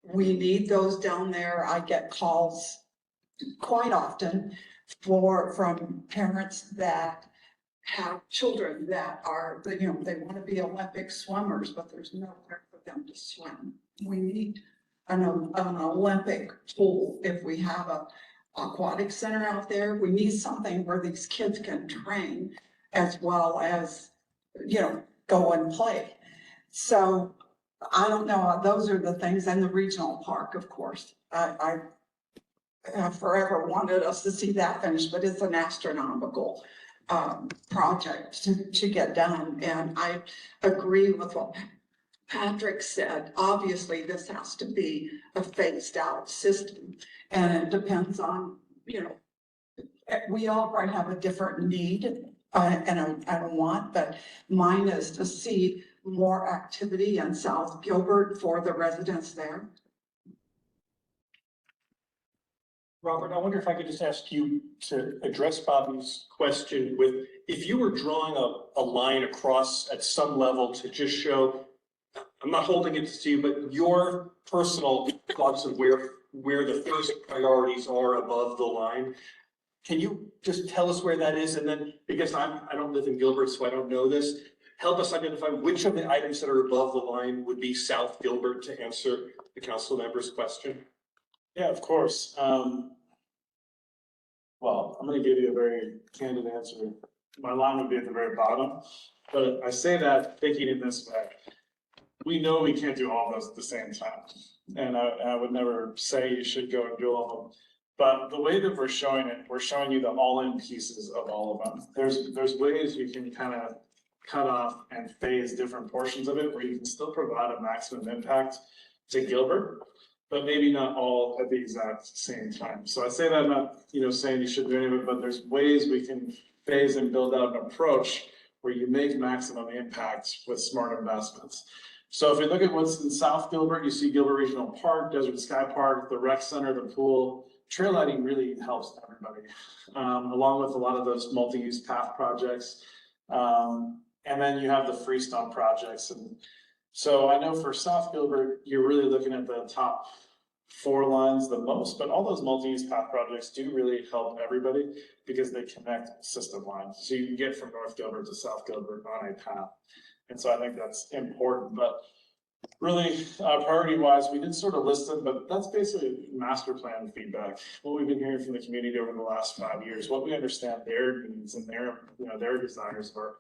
We need those down there. I get calls quite often from parents that have children that are, they want to be Olympic swimmers, but there's nowhere for them to swim. We need an Olympic pool. If we have a aquatic center out there, we need something where these kids can train as well as, go and play. So I don't know, those are the things, and the regional park, of course. I have forever wanted us to see that finished, but it's an astronomical project to get done. And I agree with what Patrick said. Obviously, this has to be a phased out system, and it depends on, we all probably have a different need and I don't want, but mine is to see more activity in South Gilbert for the residents there. Robert, I wonder if I could just ask you to address Bobby's question with, if you were drawing a line across at some level to just show, I'm not holding it to you, but your personal thoughts of where the first priorities are above the line. Can you just tell us where that is? And then, because I don't live in Gilbert, so I don't know this, help us identify which of the items that are above the line would be South Gilbert to answer the council member's question. Yeah, of course. Well, I'm gonna give you a very candid answer. My line would be at the very bottom, but I say that thinking in this way. We know we can't do all of those at the same time. And I would never say you should go and do all of them. But the way that we're showing it, we're showing you the all-in pieces of all of them. There's ways you can kind of cut off and phase different portions of it where you can still provide a maximum impact to Gilbert, but maybe not all at the exact same time. So I say that I'm not, saying you should do any of it, but there's ways we can phase and build out an approach where you make maximum impact with smart investments. So if you look at what's in South Gilbert, you see Gilbert Regional Park, Desert Sky Park, the rec center, the pool. Trail lighting really helps everybody, along with a lot of those multi-use path projects. And then you have the Freestone projects. And so I know for South Gilbert, you're really looking at the top 4 lines the most, but all those multi-use path projects do really help everybody because they connect system lines. So you can get from North Gilbert to South Gilbert on a path. And so I think that's important, but really, priority wise, we did sort of list them, but that's basically master plan feedback. What we've been hearing from the community over the last 5 years, what we understand their needs and their desires are.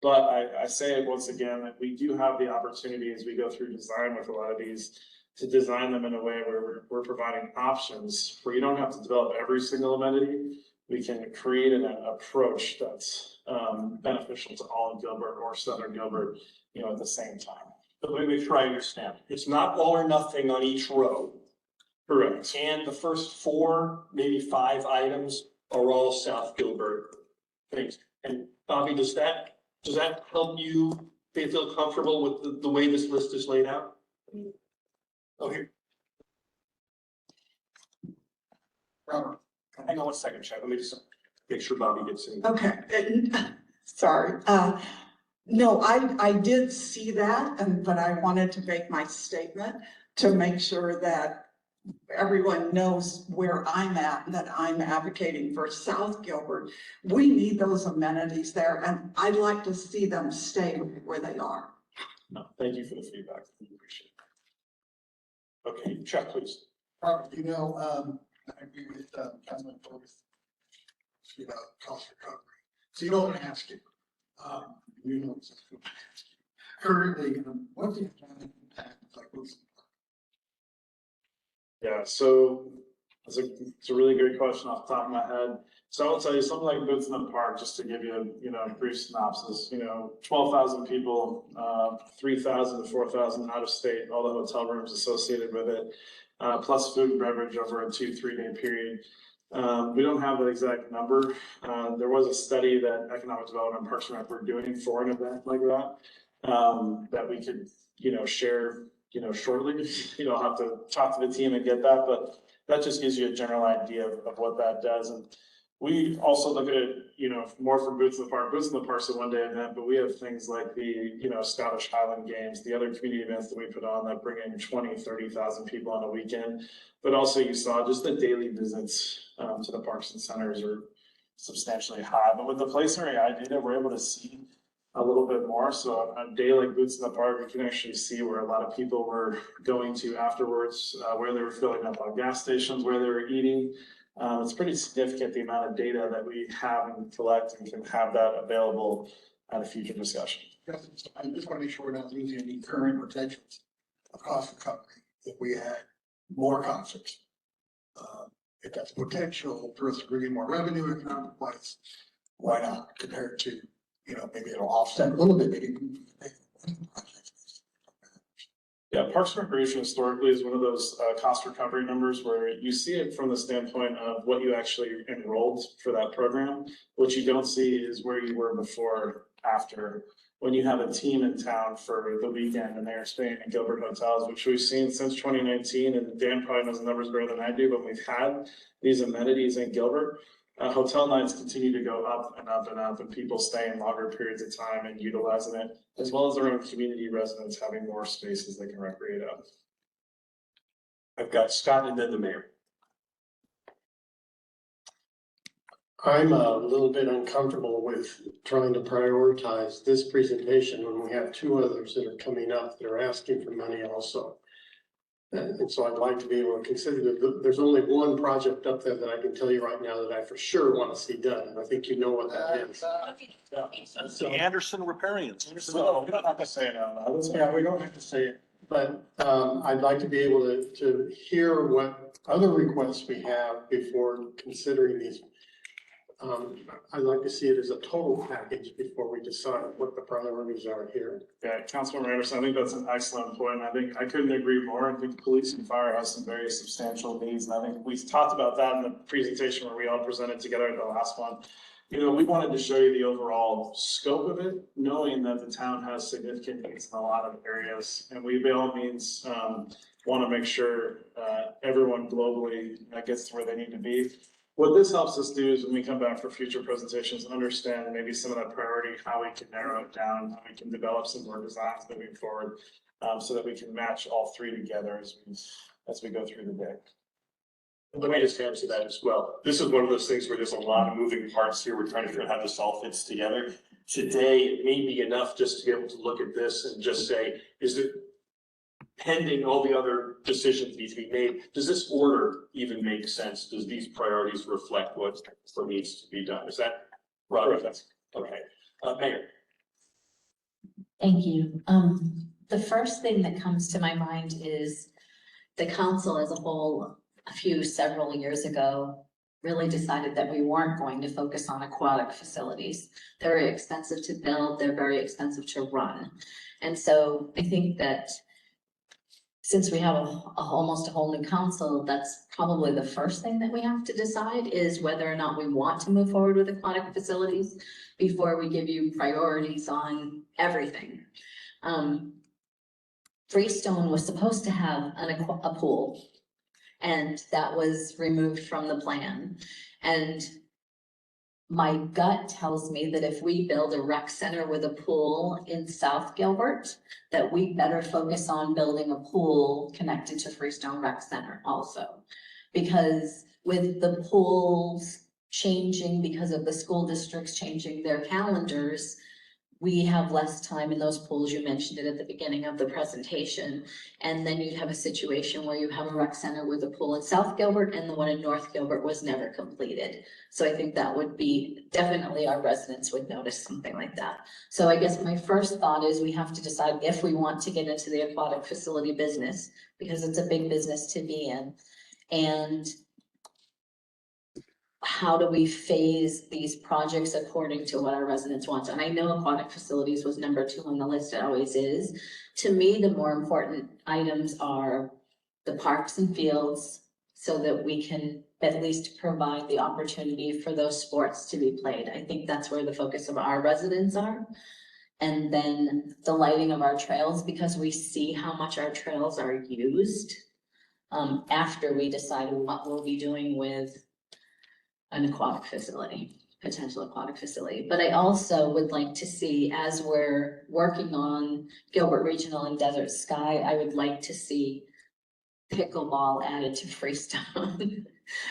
But I say it once again, that we do have the opportunity as we go through design with a lot of these to design them in a way where we're providing options where you don't have to develop every single amenity. We can create an approach that's beneficial to all of Gilbert or Southern Gilbert, at the same time. But let me make sure I understand. It's not all or nothing on each row. Correct. And the first 4, maybe 5 items are all South Gilbert things. And Bobby, does that help you feel comfortable with the way this list is laid out? Okay, Robert, hang on one second, Chad. Let me just make sure Bobby gets in. Okay, sorry. No, I did see that, but I wanted to make my statement to make sure that everyone knows where I'm at, and that I'm advocating for South Gilbert. We need those amenities there, and I'd like to see them stay where they are. No, thank you for the feedback. We appreciate it. Okay, Chuck, please. Robert, I agree with Councilman Forbes about cost recovery. So you don't ask it. Currently, what's the economic impact like this? Yeah, so it's a really great question off the top of my head. So I will tell you something like Boots in the Park, just to give you a brief synopsis, 12,000 people, 3,000 to 4,000 out of state, all the hotel rooms associated with it, plus food and beverage over a 2-3 day period. We don't have the exact number. There was a study that Economic Development and Parks and Rec were doing for an event like that, that we could, share, shortly. I'll have to talk to the team and get that, but that just gives you a general idea of what that does. And we also look at it, more from Boots in the Park. Boots in the Park's a one-day event, but we have things like the, Scottish Highland Games, the other community events that we put on that bring in 20-30,000 people on a weekend. But also you saw just the daily visits to the parks and centers are substantially high. But with the place area data, we're able to see a little bit more. So on a day like Boots in the Park, we can actually see where a lot of people were going to afterwards, where they were filling up on gas stations, where they were eating. It's pretty significant, the amount of data that we have and collect, and can have that available at a future discussion. Yes, I just want to make sure we're not losing any current potentials of cost recovery if we had more concerts. If that's potential for us to bring in more revenue economic wise, why not, compared to, maybe it'll offset a little bit, maybe. Yeah, Parks and Recreation historically is one of those cost recovery numbers where you see it from the standpoint of what you actually enrolled for that program. What you don't see is where you were before, after, when you have a team in town for the weekend and they're staying in Gilbert hotels, which we've seen since 2019. And Dan probably knows the numbers better than I do, but we've had these amenities in Gilbert. Hotel nights continue to go up and up and up, and people staying longer periods of time and utilizing it, as well as their own community residents having more spaces they can recreate out. I've got Scott and then the mayor. I'm a little bit uncomfortable with trying to prioritize this presentation when we have 2 others that are coming up that are asking for money also. And so I'd like to be able to consider that there's only one project up there that I can tell you right now that I for sure want to see done. And I think you know what that is. That's the Anderson Riparians. So, we don't have to say it out loud. Yeah, we don't have to say it, but I'd like to be able to hear what other requests we have before considering these. I'd like to see it as a total package before we decide what the priorities are here. Yeah, Councilmember Anderson, I think that's an excellent point. I think I couldn't agree more. I think police and fire has some very substantial needs. And I think we talked about that in the presentation where we all presented together at the last one. You know, we wanted to show you the overall scope of it, knowing that the town has significant needs in a lot of areas. And we by all means want to make sure everyone globally gets to where they need to be. What this helps us do is when we come back for future presentations, understand maybe some of that priority, how we can narrow it down, how we can develop some more designs moving forward, so that we can match all three together as we go through the day. Let me just answer that as well. This is one of those things where there's a lot of moving parts here. We're trying to figure out how this all fits together. Today, it may be enough just to be able to look at this and just say, is it pending all the other decisions need to be made? Does this order even make sense? Does these priorities reflect what needs to be done? Is that right? That's okay. Mayor. Thank you. The first thing that comes to my mind is the council as a whole, several years ago, really decided that we weren't going to focus on aquatic facilities. They're very expensive to build, they're very expensive to run. And so I think that since we have almost a whole new council, that's probably the first thing that we have to decide is whether or not we want to move forward with aquatic facilities before we give you priorities on everything. Freestone was supposed to have a pool, and that was removed from the plan. And my gut tells me that if we build a rec center with a pool in South Gilbert, that we better focus on building a pool connected to Freestone Rec Center also. Because with the pools changing because of the school districts changing their calendars, we have less time in those pools. You mentioned it at the beginning of the presentation. And then you'd have a situation where you have a rec center with a pool in South Gilbert and the one in North Gilbert was never completed. So I think that would be, definitely our residents would notice something like that. So I guess my first thought is we have to decide if we want to get into the aquatic facility business, because it's a big business to be in. And how do we phase these projects according to what our residents want? And I know aquatic facilities was number 2 on the list, it always is. To me, the more important items are the parks and fields, so that we can at least provide the opportunity for those sports to be played. I think that's where the focus of our residents are. And then the lighting of our trails, because we see how much our trails are used after we decide what we'll be doing with an aquatic facility, potential aquatic facility. But I also would like to see, as we're working on Gilbert Regional and Desert Sky, I would like to see pickleball added to Freestone.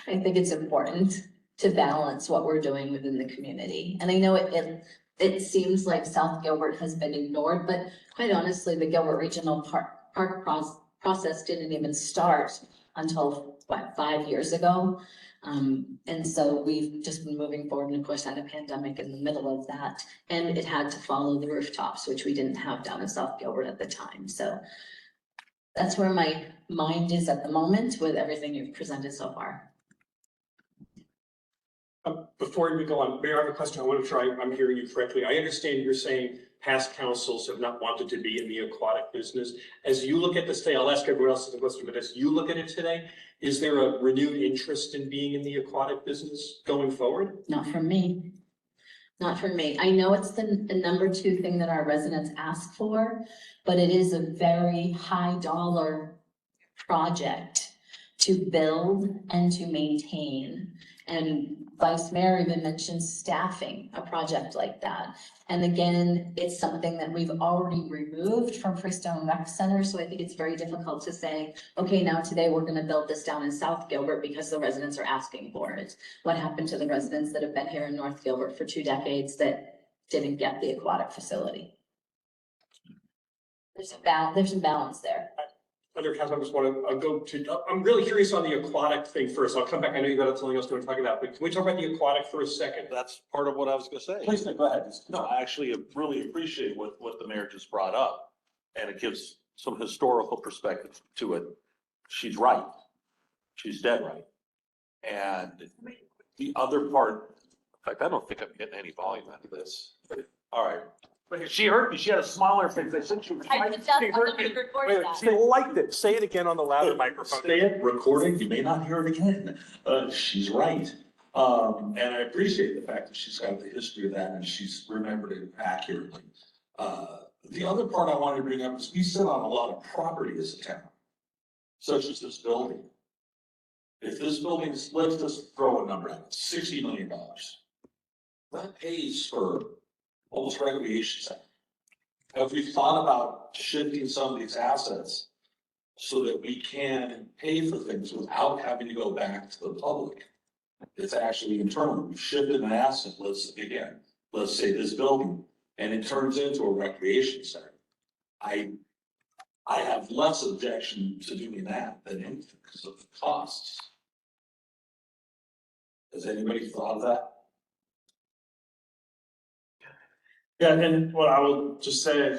I think it's important to balance what we're doing within the community. And I know it seems like South Gilbert has been ignored, but quite honestly, the Gilbert Regional Park process didn't even start until, 5 years ago? And so we've just been moving forward, and of course had a pandemic in the middle of that, and it had to follow the rooftops, which we didn't have down in South Gilbert at the time. So that's where my mind is at the moment with everything you've presented so far. Before we go on, Mayor, I have a question. I want to try, I'm hearing you correctly. I understand you're saying past councils have not wanted to be in the aquatic business. As you look at this today, I'll ask everyone else the question, but as you look at it today, is there a renewed interest in being in the aquatic business going forward? Not from me. Not from me. I know it's the number 2 thing that our residents ask for, but it is a very high dollar project to build and to maintain. And Vice Mayor even mentioned staffing a project like that. And again, it's something that we've already removed from Freestone Rec Center. So I think it's very difficult to say, okay, now today we're gonna build this down in South Gilbert because the residents are asking for it. What happened to the residents that have been here in North Gilbert for 2 decades that didn't get the aquatic facility? There's a balance there. other council members want to go to, I'm really curious on the aquatic thing first. I'll come back. I know you got something else to talk about, but can we talk about the aquatic for a second? That's part of what I was gonna say. Please, go ahead. No, I actually really appreciate what the mayor just brought up, and it gives some historical perspective to it. She's right. She's dead right. And the other part, in fact, I don't think I'm getting any volume out of this. All right. But she heard me. She had a smile on her face. I said she was. I did that, She I'm heard gonna me. record Wait, that. she liked it. Say it again on the louder microphone. Say it, recording, you may not hear it again. She's right. And I appreciate the fact that she's got the history of that and she's remembered it accurately. The other part I wanted to bring up is we sit on a lot of property as a town, such as this building. If this building's, let's just throw a number out, $60 million. That pays for almost recreation center. Have we thought about shifting some of these assets so that we can pay for things without having to go back to the public? It's actually internal. We shifted an asset, let's say this building, and it turns into a recreation center. I have less objection to doing that than anything because of the costs. Has anybody thought of that? Yeah, and what I will just say,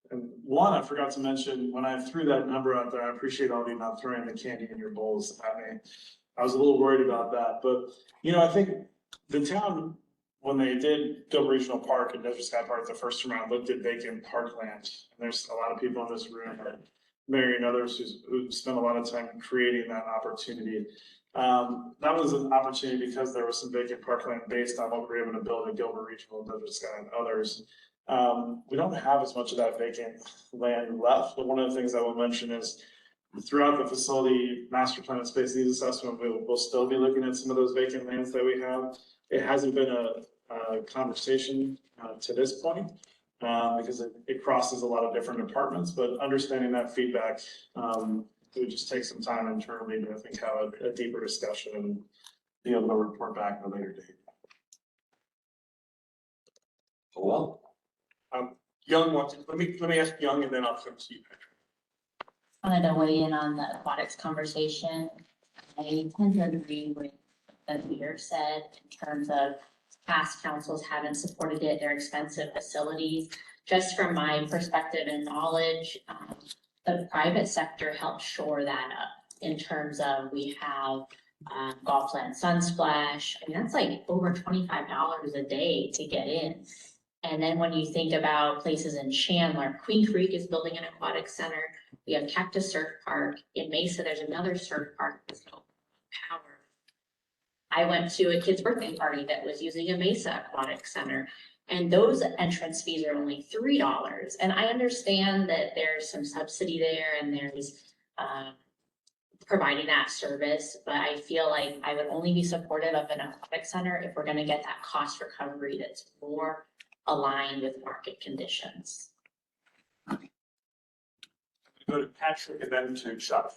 and one, I forgot to mention, when I threw that number out there, I appreciate all of you not throwing the candy in your bowls at me. I was a little worried about that, but, I think the town, when they did Gilbert Regional Park and Desert Sky Park the first round, looked at vacant parkland. And there's a lot of people in this room, and Mary and others who spent a lot of time creating that opportunity. That was an opportunity because there was some vacant parkland based on what we were able to build at Gilbert Regional, Desert Sky and others. We don't have as much of that vacant land left, but one of the things I will mention is throughout the facility master plan and space needs assessment, we'll still be looking at some of those vacant lands that we have. It hasn't been a conversation to this point because it crosses a lot of different departments, but understanding that feedback, it would just take some time internally to, I think, have a deeper discussion and be able to report back at a later date. Well, Young wants, let me ask Young and then I'll come to you, Patrick. I wanted to weigh in on the aquatics conversation. I tend to agree with what Peter said in terms of past councils haven't supported it, they're expensive facilities. Just from my perspective and knowledge, the private sector helped shore that up in terms of we have Golfland Sunsplash. I mean, that's like over $25 a day to get in. And then when you think about places in Chandler, Queen Creek is building an aquatic center. We have Cactus Surf Park. In Mesa, there's another surf park that's no power. I went to a kid's birthday party that was using a Mesa Aquatic Center, and those entrance fees are only $3. And I understand that there's some subsidy there and there's providing that service, but I feel like I would only be supportive of an aquatic center if we're gonna get that cost recovery that's more aligned with market conditions. Go to Patrick and then to Chuck.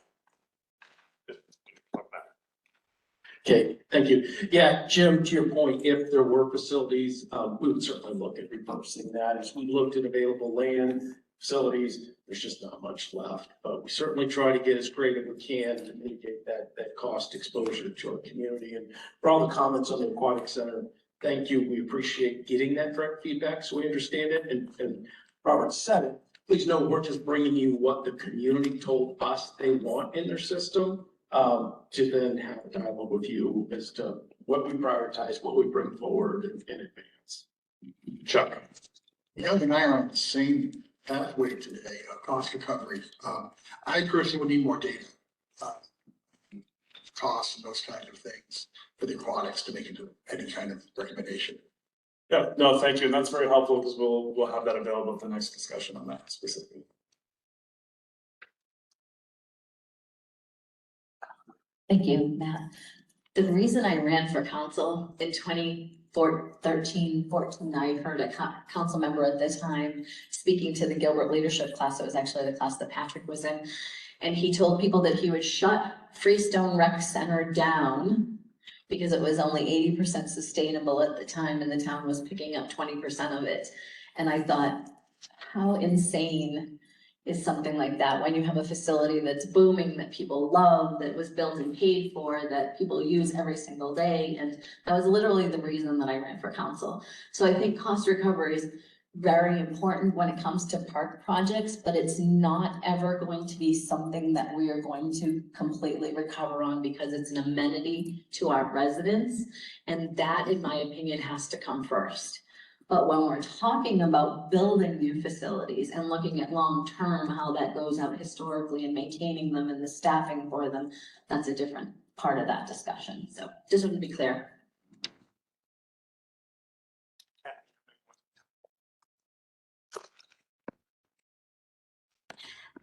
Okay, thank you. Yeah, Jim, to your point, if there were facilities, we would certainly look at repurposing that. As we looked at available land, facilities, there's just not much left. But we certainly try to get as creative as we can to mitigate that cost exposure to our community. And for all the comments on the aquatic center, thank you. We appreciate getting that direct feedback so we understand it. And Robert said it, please know we're just bringing you what the community told us they want in their system. To then have a dialogue with you as to what we prioritize, what we bring forward in advance. Chuck. Young and I are on the same pathway today, cost recovery. I personally would need more data. Costs and those kinds of things for the aquatics to make into any kind of recommendation. Yeah, no, thank you. And that's very helpful because we'll have that available at the next discussion on that specifically. Thank you, Matt. The reason I ran for council in 2013, 14, I heard a council member at the time speaking to the Gilbert leadership class. It was actually the class that Patrick was in. And he told people that he would shut Freestone Rec Center down because it was only 80% sustainable at the time and the town was picking up 20% of it. And I thought, how insane is something like that. When you have a facility that's booming, that people love, that was built and paid for, that people use every single day. And that was literally the reason that I ran for council. So I think cost recovery is very important when it comes to park projects, but it's not ever going to be something that we are going to completely recover on because it's an amenity to our residents. And that, in my opinion, has to come first. But when we're talking about building new facilities and looking at long-term, how that goes out historically and maintaining them and the staffing for them, that's a different part of that discussion. So just want to be clear.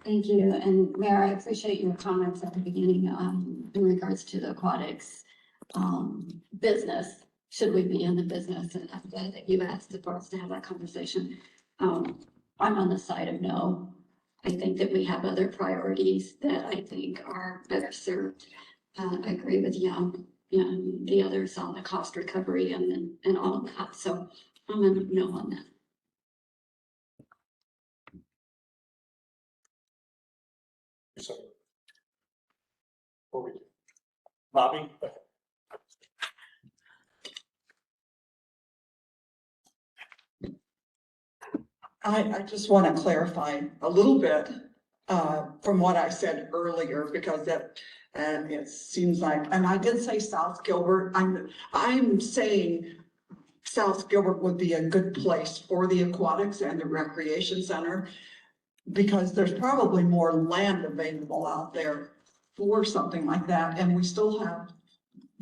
Thank you. And Mayor, I appreciate your comments at the beginning, in regards to the aquatics, business. Should we be in the business? And I'm glad that you asked for us to have that conversation. I'm on the side of no. I think that we have other priorities that I think are better served. I agree with the others on the cost recovery and all of that. So I'm a no on that. So. Bobby? I just want to clarify a little bit from what I said earlier, because and it seems like, and I did say South Gilbert, I'm saying South Gilbert would be a good place for the aquatics and the recreation center, because there's probably more land available out there for something like that, and we still have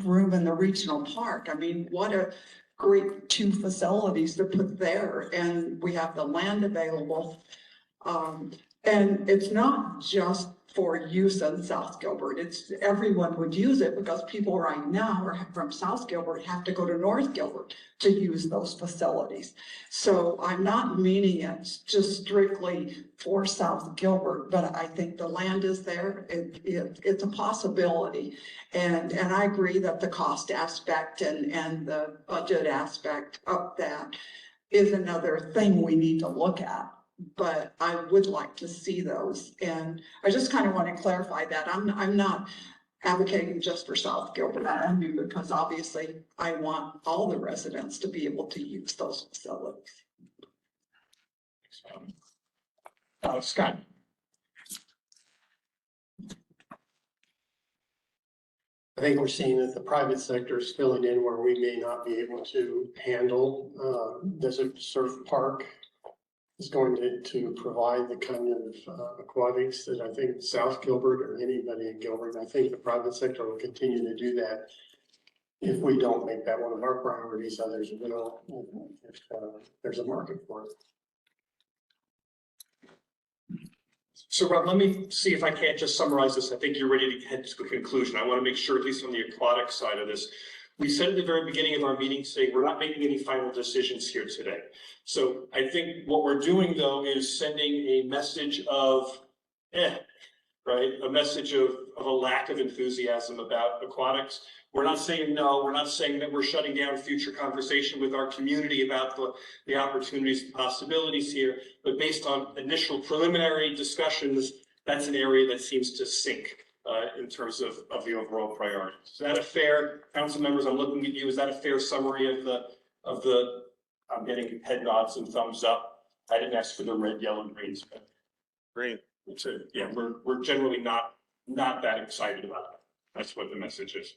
room in the regional park. I mean, what a great two facilities to put there, and we have the land available. And it's not just for use in South Gilbert. It's everyone would use it, because people right now are from South Gilbert have to go to North Gilbert to use those facilities. So I'm not meaning it just strictly for South Gilbert, but I think the land is there. It's a possibility. And I agree that the cost aspect and the budget aspect of that is another thing we need to look at. But I would like to see those. And I just kind of want to clarify that I'm not advocating just for South Gilbert Avenue, because obviously I want all the residents to be able to use those facilities. Scott. I think we're seeing that the private sector is filling in where we may not be able to handle. Desert Surf Park is going to provide the kind of aquatics that I think South Gilbert or anybody in Gilbert, I think the private sector will continue to do that. If we don't make that one of our priorities, others will, if there's a market for it. So Rob, let me see if I can't just summarize this. I think you're ready to head to a conclusion. I want to make sure, at least on the aquatic side of this, we said at the very beginning of our meeting today, we're not making any final decisions here today. So I think what we're doing, though, is sending a message of, right? A message of a lack of enthusiasm about aquatics. We're not saying no, we're not saying that we're shutting down future conversation with our community about the opportunities and possibilities here, but based on initial preliminary discussions, that's an area that seems to sink in terms of the overall priorities. Is that a fair, council members, I'm looking at you, is that a fair summary of the, I'm getting head nods and thumbs up. I didn't ask for the red, yellow, greens, but Green. so, yeah, we're generally not that excited about it. That's what the message is,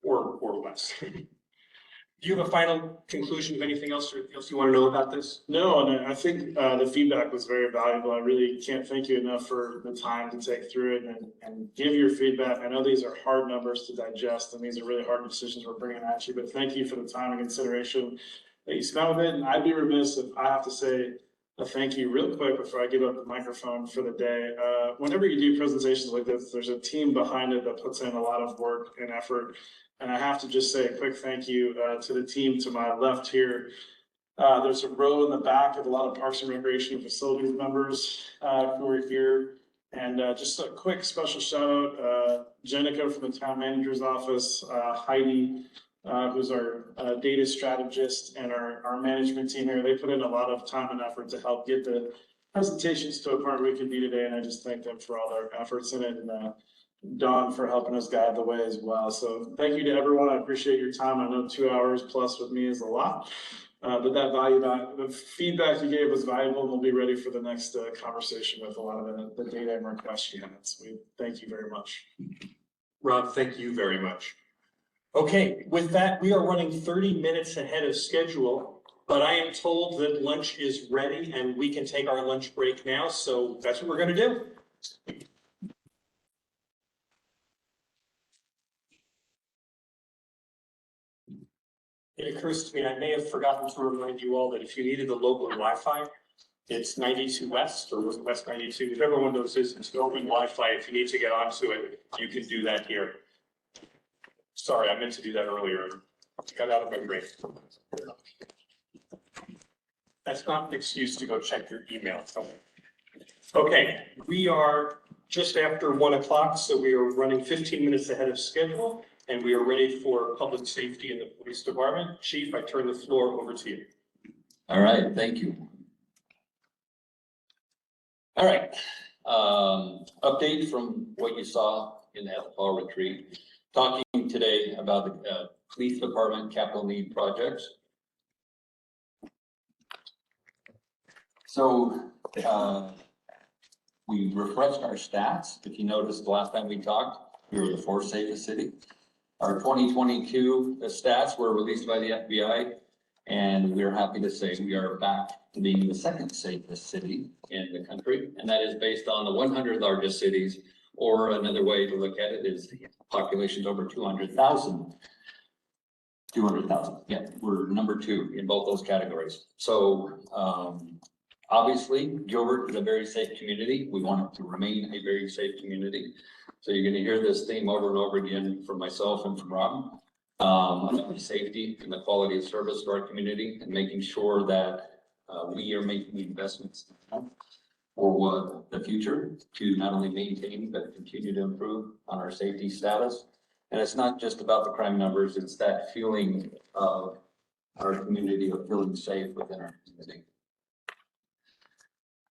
or less. Do you have a final conclusion of anything else or else you want to know about this? No, and I think the feedback was very valuable. I really can't thank you enough for the time to take through it and give your feedback. I know these are hard numbers to digest, and these are really hard decisions we're bringing at you, but thank you for the time and consideration that you spent with it. And I'd be remiss if I have to say a thank you real quick before I give up the microphone for the day. Whenever you do presentations like this, there's a team behind it that puts in a lot of work and effort. And I have to just say a quick thank you to the team to my left here. There's a row in the back of a lot of Parks and Recreation Facilities members who are here. And just a quick special shout out, Jenica from the Town Manager's Office, Heidi, who's our data strategist, and our management team here. They put in a lot of time and effort to help get the presentations to a part we can be today, and I just thank them for all their efforts in it, and Dawn for helping us guide the way as well. So thank you to everyone. I appreciate your time. I know 2 hours plus with me is a lot. But the feedback you gave was valuable, and we'll be ready for the next conversation with a lot of the data and requests you had. So we thank you very much. Rob, thank you very much. Okay, with that, we are running 30 minutes ahead of schedule, but I am told that lunch is ready and we can take our lunch break now. So that's what we're going to do. It occurs to me, I may have forgotten to remind you all that if you needed the local Wi-Fi, it's 92 West or West 92, whichever one of those is, it's open Wi-Fi. If you need to get onto it, you can do that here. Sorry, I meant to do that earlier. Got out of my brain. That's not an excuse to go check your email. Okay, we are just after 1 o'clock, so we are running 15 minutes ahead of schedule. And we are ready for public safety in the police department. Chief, I turn the floor over to you. All right, thank you. All right, update from what you saw in the FFL retreat. Talking today about the police department capital need projects. So we refreshed our stats. If you noticed the last time we talked, we were the 4th safest city. Our 2022 stats were released by the FBI, and we're happy to say we are back to being the 2nd safest city in the country. And that is based on the 100 largest cities, or another way to look at it is populations over 200,000. 200,000, yeah, we're number 2 in both those categories. So obviously, Gilbert is a very safe community. We want it to remain a very safe community. So you're going to hear this theme over and over again from myself and from Rob, about safety and the quality of service to our community, and making sure that we are making investments for the future to not only maintain, but continue to improve on our safety status. And it's not just about the crime numbers, it's that feeling of our community of feeling safe within our community.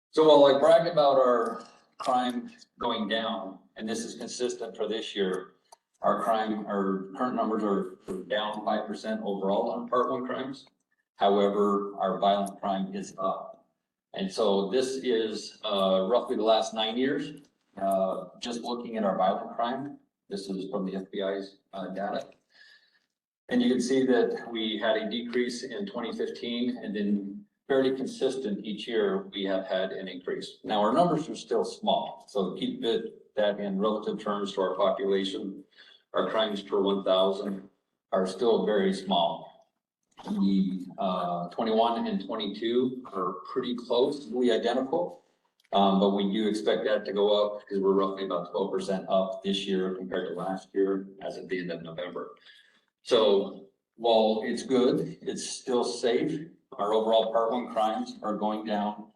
So while I brag about our crime going down, and this is consistent for this year, our current numbers are down 5% overall on Part 1 crimes. However, our violent crime is up. And so this is roughly the last 9 years. Just looking at our violent crime, this is from the FBI's data. And you can see that we had a decrease in 2015, and then fairly consistent each year we have had an increase. Now our numbers are still small, so keep that in relative terms to our population. Our crimes per 1,000 are still very small. The 21 and 22 are pretty closely identical, but we do expect that to go up because we're roughly about 12% up this year compared to last year as of the end of November. So while it's good, it's still safe. Our overall Part 1 crimes are going down,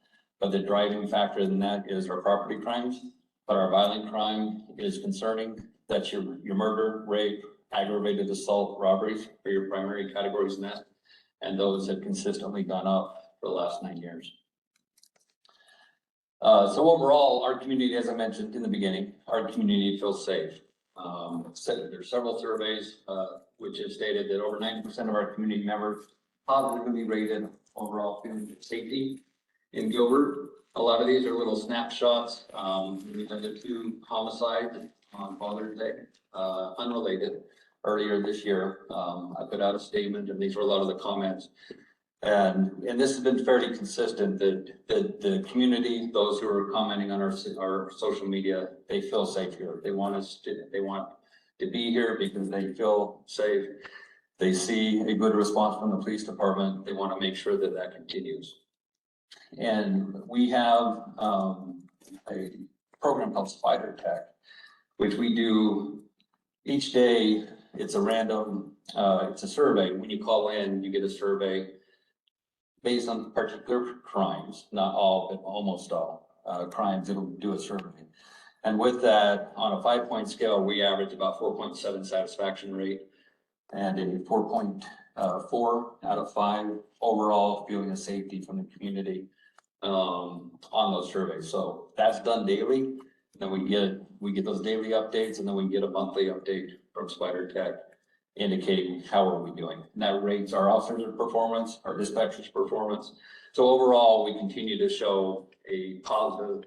but the driving factor in that is our property crimes. But our violent crime is concerning. That's your murder, rape, aggravated assault, robberies are your primary categories in that. And those have consistently gone up for the last 9 years. So overall, our community, as I mentioned in the beginning, our community feels safe. There's several surveys which have stated that over 90% of our community members positively rated overall feeling of safety in Gilbert. A lot of these are little snapshots. We had 2 homicides on Father's Day, unrelated, earlier this year. I put out a statement, and these were a lot of the comments. And this has been fairly consistent that the community, those who are commenting on our social media, they feel safe here. They want to be here because they feel safe. They see a good response from the police department. They want to make sure that that continues. And we have a program called Spider Tech, which we do each day. It's a random, it's a survey. When you call in, you get a survey based on particular crimes, not all, but almost all crimes. It'll do a survey. And with that, on a 5-point scale, we average about 4.7 satisfaction rate and a 4.4 out of 5 overall feeling of safety from the community. on those surveys. So that's done daily. Then we get those daily updates, and then we get a monthly update from Spider Tech indicating how are we doing. And that rates our officers' performance, our dispatchers' performance. So overall, we continue to show a positive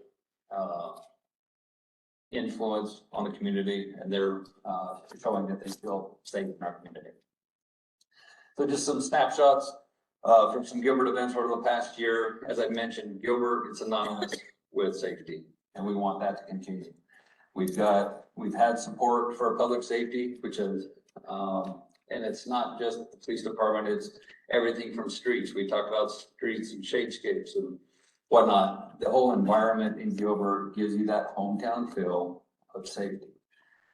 influence on the community, and they're showing that they feel safe in our community. So just some snapshots from some Gilbert events over the past year. As I mentioned, Gilbert is synonymous with safety, and we want that to continue. We've had support for public safety, which is, and it's not just the police department, it's everything from streets. We talk about streets and shadescapes and whatnot. The whole environment in Gilbert gives you that hometown feel of safety.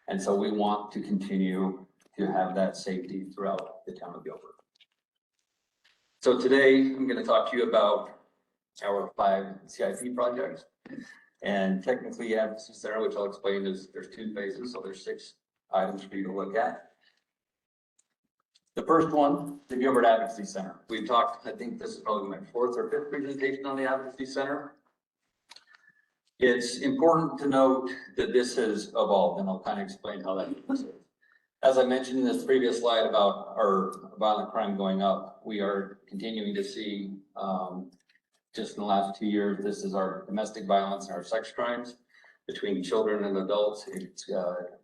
And so we want to continue to have that safety throughout the town of Gilbert. So today I'm going to talk to you about our 5 CIP projects. And technically Advocacy Center, which I'll explain, is there's 2 phases, so there's 6 items for you to look at. The first one, the Gilbert Advocacy Center. We've talked, I think this is probably my 4th or 5th presentation on the Advocacy Center. It's important to note that this has evolved, and I'll kind of explain how that is. As I mentioned in this previous slide about our violent crime going up, we are continuing to see, just in the last 2 years, this is our domestic violence and our sex crimes between children and adults. It's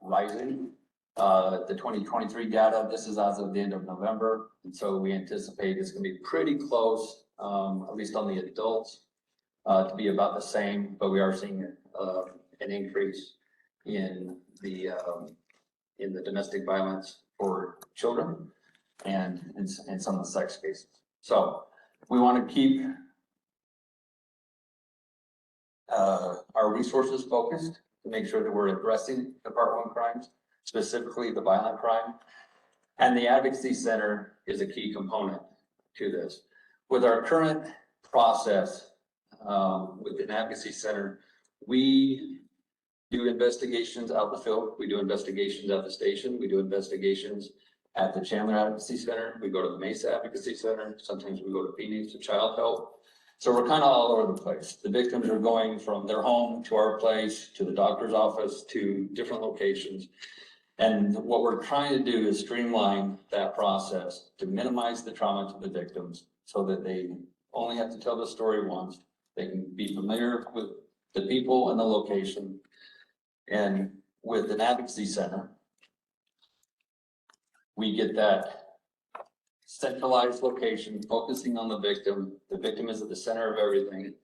rising. The 2023 data, this is as of the end of November. And so we anticipate it's going to be pretty close, at least on the adults, to be about the same, but we are seeing an increase in the domestic violence for children and some of the sex cases. So we want to keep our resources focused to make sure that we're addressing the Part 1 crimes, specifically the violent crime. And the Advocacy Center is a key component to this. With our current process with the Advocacy Center, we do investigations out in the field. We do investigations at the station. We do investigations at the Chandler Advocacy Center. We go to the Mesa Advocacy Center. Sometimes we go to Phoenix to Child Help. So we're kind of all over the place. The victims are going from their home to our place, to the doctor's office, to different locations. And what we're trying to do is streamline that process to minimize the trauma to the victims so that they only have to tell the story once. They can be familiar with the people and the location. And with an Advocacy Center, we get that centralized location, focusing on the victim. The victim is at the center of everything.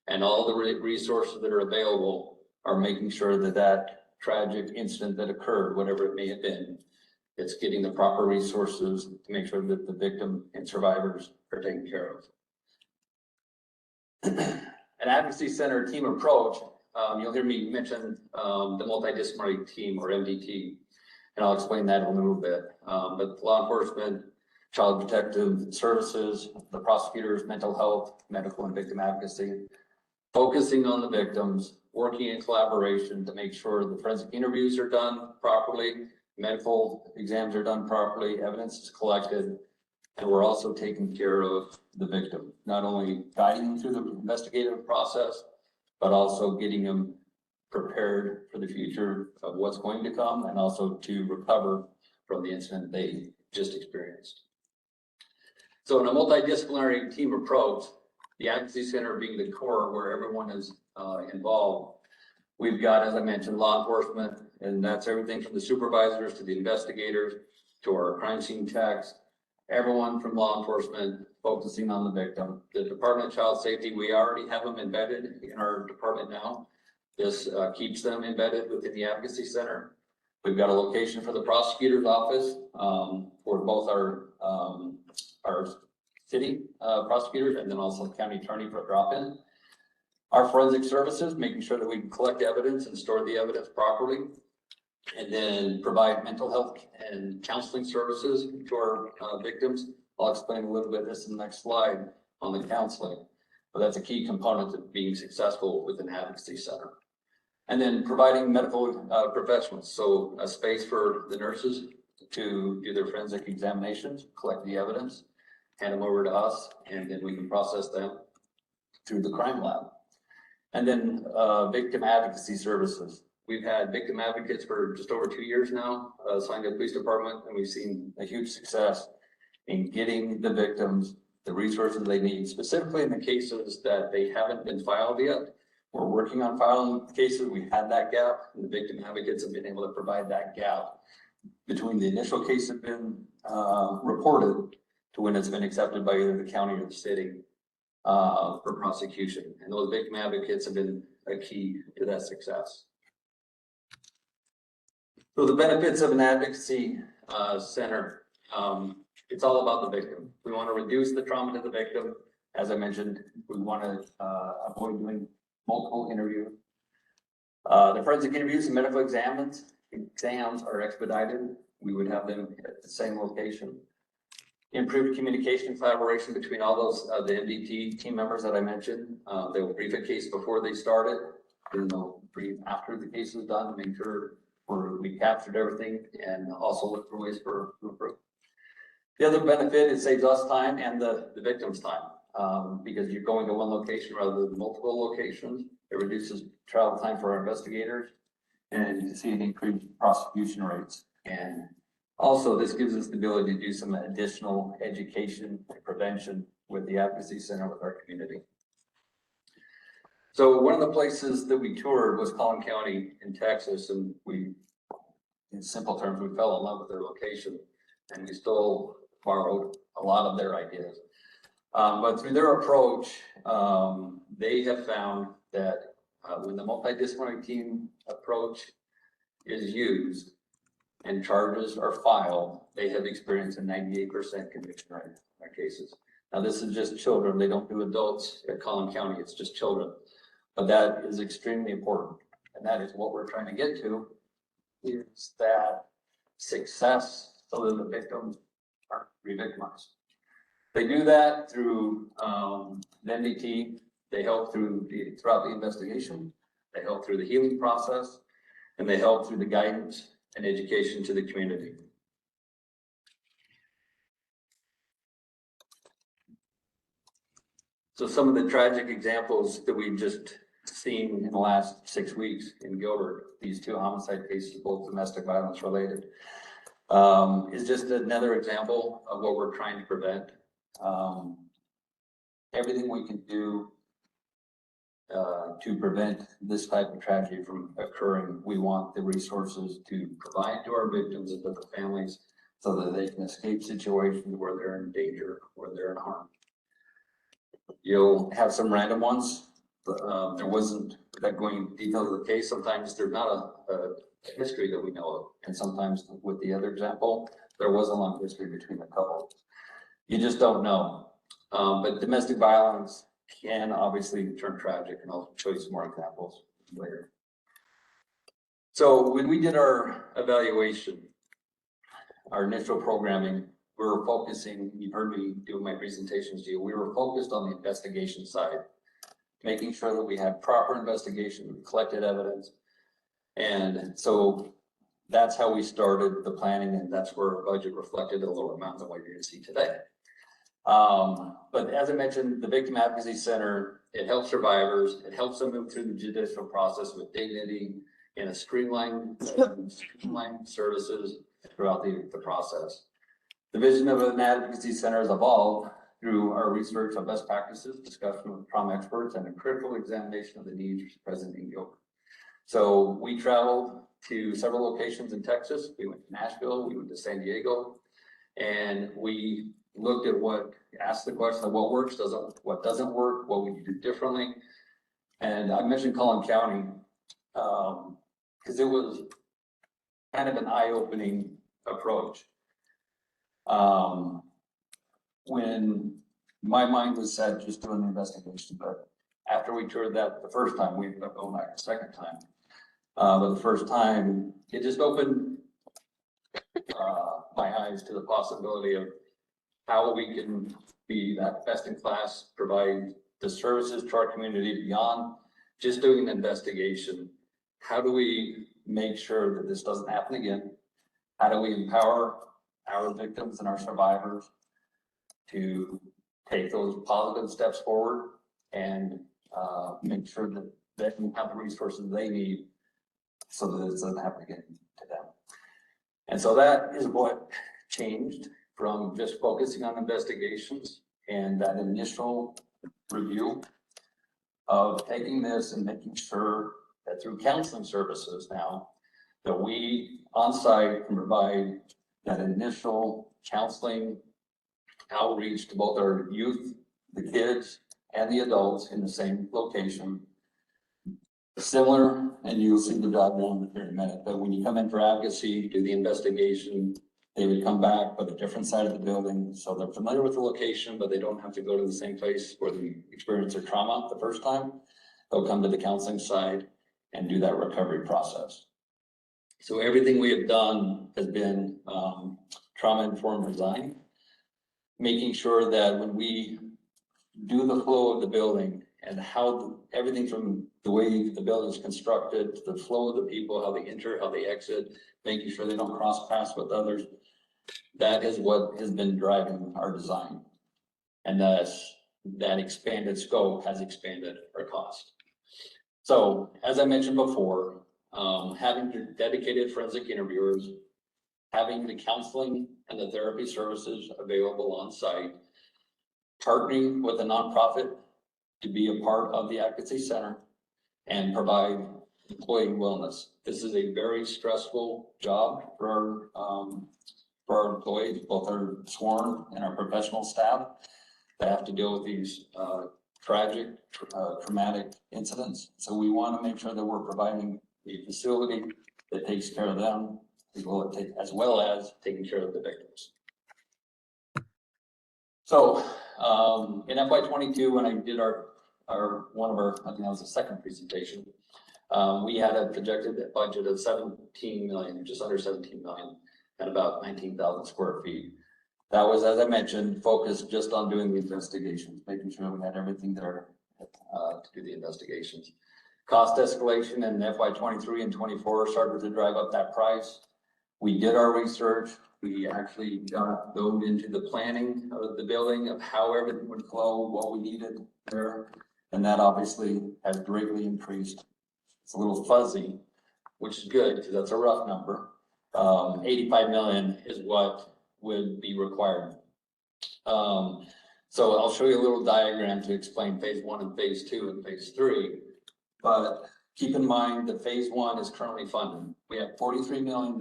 And all the resources that are available are making sure that that tragic incident that occurred, whatever it may have been, it's getting the proper resources to make sure that the victim and survivors are taken care of. An Advocacy Center team approach, you'll hear me mention the multidisciplinary team, or MDT, and I'll explain that in a little bit. But law enforcement, child protective services, the prosecutors, mental health, medical and victim advocacy, focusing on the victims, working in collaboration to make sure the forensic interviews are done properly, medical exams are done properly, evidence is collected, and we're also taking care of the victim, not only guiding them through the investigative process, but also getting them prepared for the future of what's going to come, and also to recover from the incident they just experienced. So in a multidisciplinary team approach, the Advocacy Center being the core where everyone is involved, we've got, as I mentioned, law enforcement, and that's everything from the supervisors to the investigators to our crime scene techs, everyone from law enforcement focusing on the victim. The Department of Child Safety, we already have them embedded in our department now. This keeps them embedded within the Advocacy Center. We've got a location for the prosecutor's office for both our city prosecutors and then also the county attorney for a drop-in. Our forensic services, making sure that we can collect evidence and store the evidence properly, and then provide mental health and counseling services to our victims. I'll explain a little bit of this in the next slide on the counseling, but that's a key component of being successful with an Advocacy Center. And then providing medical professionals, so a space for the nurses to do their forensic examinations, collect the evidence, hand them over to us, and then we can process them. through the crime lab. And then, victim advocacy services. We've had victim advocates for just over 2 years now, signed at the police department, and we've seen a huge success in getting the victims the resources they need, specifically in the cases that they haven't been filed yet. We're working on filing cases. We had that gap, and the victim advocates have been able to provide that gap between the initial case have been reported to when it's been accepted by either the county or the city for prosecution. And those victim advocates have been a key to that success. So the benefits of an advocacy center, it's all about the victim. We want to reduce the trauma to the victim. As I mentioned, we want to avoid doing multiple interviews. The forensic interviews and medical exams are expedited. We would have them at the same location. Improved communication, collaboration between all those, the MDT team members that I mentioned. They will brief a case before they start it, and they'll brief after the case is done, make sure we captured everything, and also look for ways to improve. The other benefit, it saves us time and the victim's time, because you're going to one location rather than multiple locations. It reduces travel time for our investigators, and you can see an increased prosecution rates. And also, this gives us the ability to do some additional education and prevention with the advocacy center with our community. So one of the places that we toured was Collin County in Texas, and we, in simple terms, we fell in love with their location, and we still borrowed a lot of their ideas. But through their approach, they have found that when the multidisciplinary team approach is used and charges are filed, they have experienced a 98% conviction rate in their cases. Now, this is just children. They don't do adults at Collin County. It's just children. But that is extremely important. And that is what we're trying to get to, is that success so that the victims aren't re-victimized. They do that through the MDT. They help throughout the investigation. They help through the healing process, and they help through the guidance and education to the community. So some of the tragic examples that we've just seen in the last 6 weeks in Gilbert, these 2 homicide cases, both domestic violence related, is just another example of what we're trying to prevent. Everything we can do to prevent this type of tragedy from occurring, we want the resources to provide to our victims and to the families so that they can escape situations where they're in danger, where they're in harm. You'll have some random ones. There wasn't, that going into detail of the case, sometimes there's not a history that we know of. And sometimes with the other example, there was a long history between the couple. You just don't know. But domestic violence can obviously turn tragic, and I'll show you some more examples later. So when we did our evaluation, our initial programming, we were focusing, you've heard me do my presentations to you, we were focused on the investigation side, making sure that we had proper investigation, we collected evidence. And so that's how we started the planning, and that's where our budget reflected a lower amount than what you're gonna see today. But as I mentioned, the Victim Advocacy Center, it helps survivors, it helps them move through the judicial process with dignity and a streamlined services throughout the process. The vision of an advocacy center has evolved through our research on best practices, discussion with trauma experts, and a critical examination of the needs present in Gilbert. So we traveled to several locations in Texas. We went to Nashville, we went to San Diego, and we looked at asked the question of what works, what doesn't work, what we could do differently. And I mentioned Collin County, because it was kind of an eye-opening approach. When my mind was set just doing the investigation, but after we toured that the first time, we ended up going back the second time. But the first time, it just opened my eyes to the possibility of how we can be that best in class, provide the services to our community beyond just doing an investigation. How do we make sure that this doesn't happen again? How do we empower our victims and our survivors to take those positive steps forward and, make sure that they can have the resources they need so that it doesn't have to get to them. And so that is what changed from just focusing on investigations and that initial review of taking this and making sure that through counseling services now, that we on site can provide that initial counseling outreach to both our youth, the kids, and the adults in the same location. Similar, and you'll see the diagram here in a minute, but when you come in for advocacy, do the investigation, they would come back, but a different side of the building, so they're familiar with the location, but they don't have to go to the same place where they experienced their trauma the first time. They'll come to the counseling side and do that recovery process. So everything we have done has been trauma-informed design, making sure that when we do the flow of the building and how everything from the way the building is constructed, to the flow of the people, how they enter, how they exit, making sure they don't cross paths with others. That is what has been driving our design. And that expanded scope has expanded our cost. So as I mentioned before, having dedicated forensic interviewers, having the counseling and the therapy services available on site, partnering with a nonprofit to be a part of the advocacy center and provide employee wellness. This is a very stressful job for our employees, both our sworn and our professional staff that have to deal with these tragic, traumatic incidents. So we want to make sure that we're providing a facility that takes care of them as well as taking care of the victims. So in FY22, when I did I think that was the second presentation, we had a projected budget of 17 million, just under 17 million, at about 19,000 square feet. That was, as I mentioned, focused just on doing the investigations, making sure we had everything there to do the investigations. Cost escalation in FY23 and 24 started to drive up that price. We did our research. We actually dove into the planning of the building, of how everything would flow, what we needed there. And that obviously has greatly increased. It's a little fuzzy, which is good because that's a rough number. 85 million is what would be required. So I'll show you a little diagram to explain phase 1 and phase 2 and phase 3. But keep in mind that phase 1 is currently funded. We have $43 million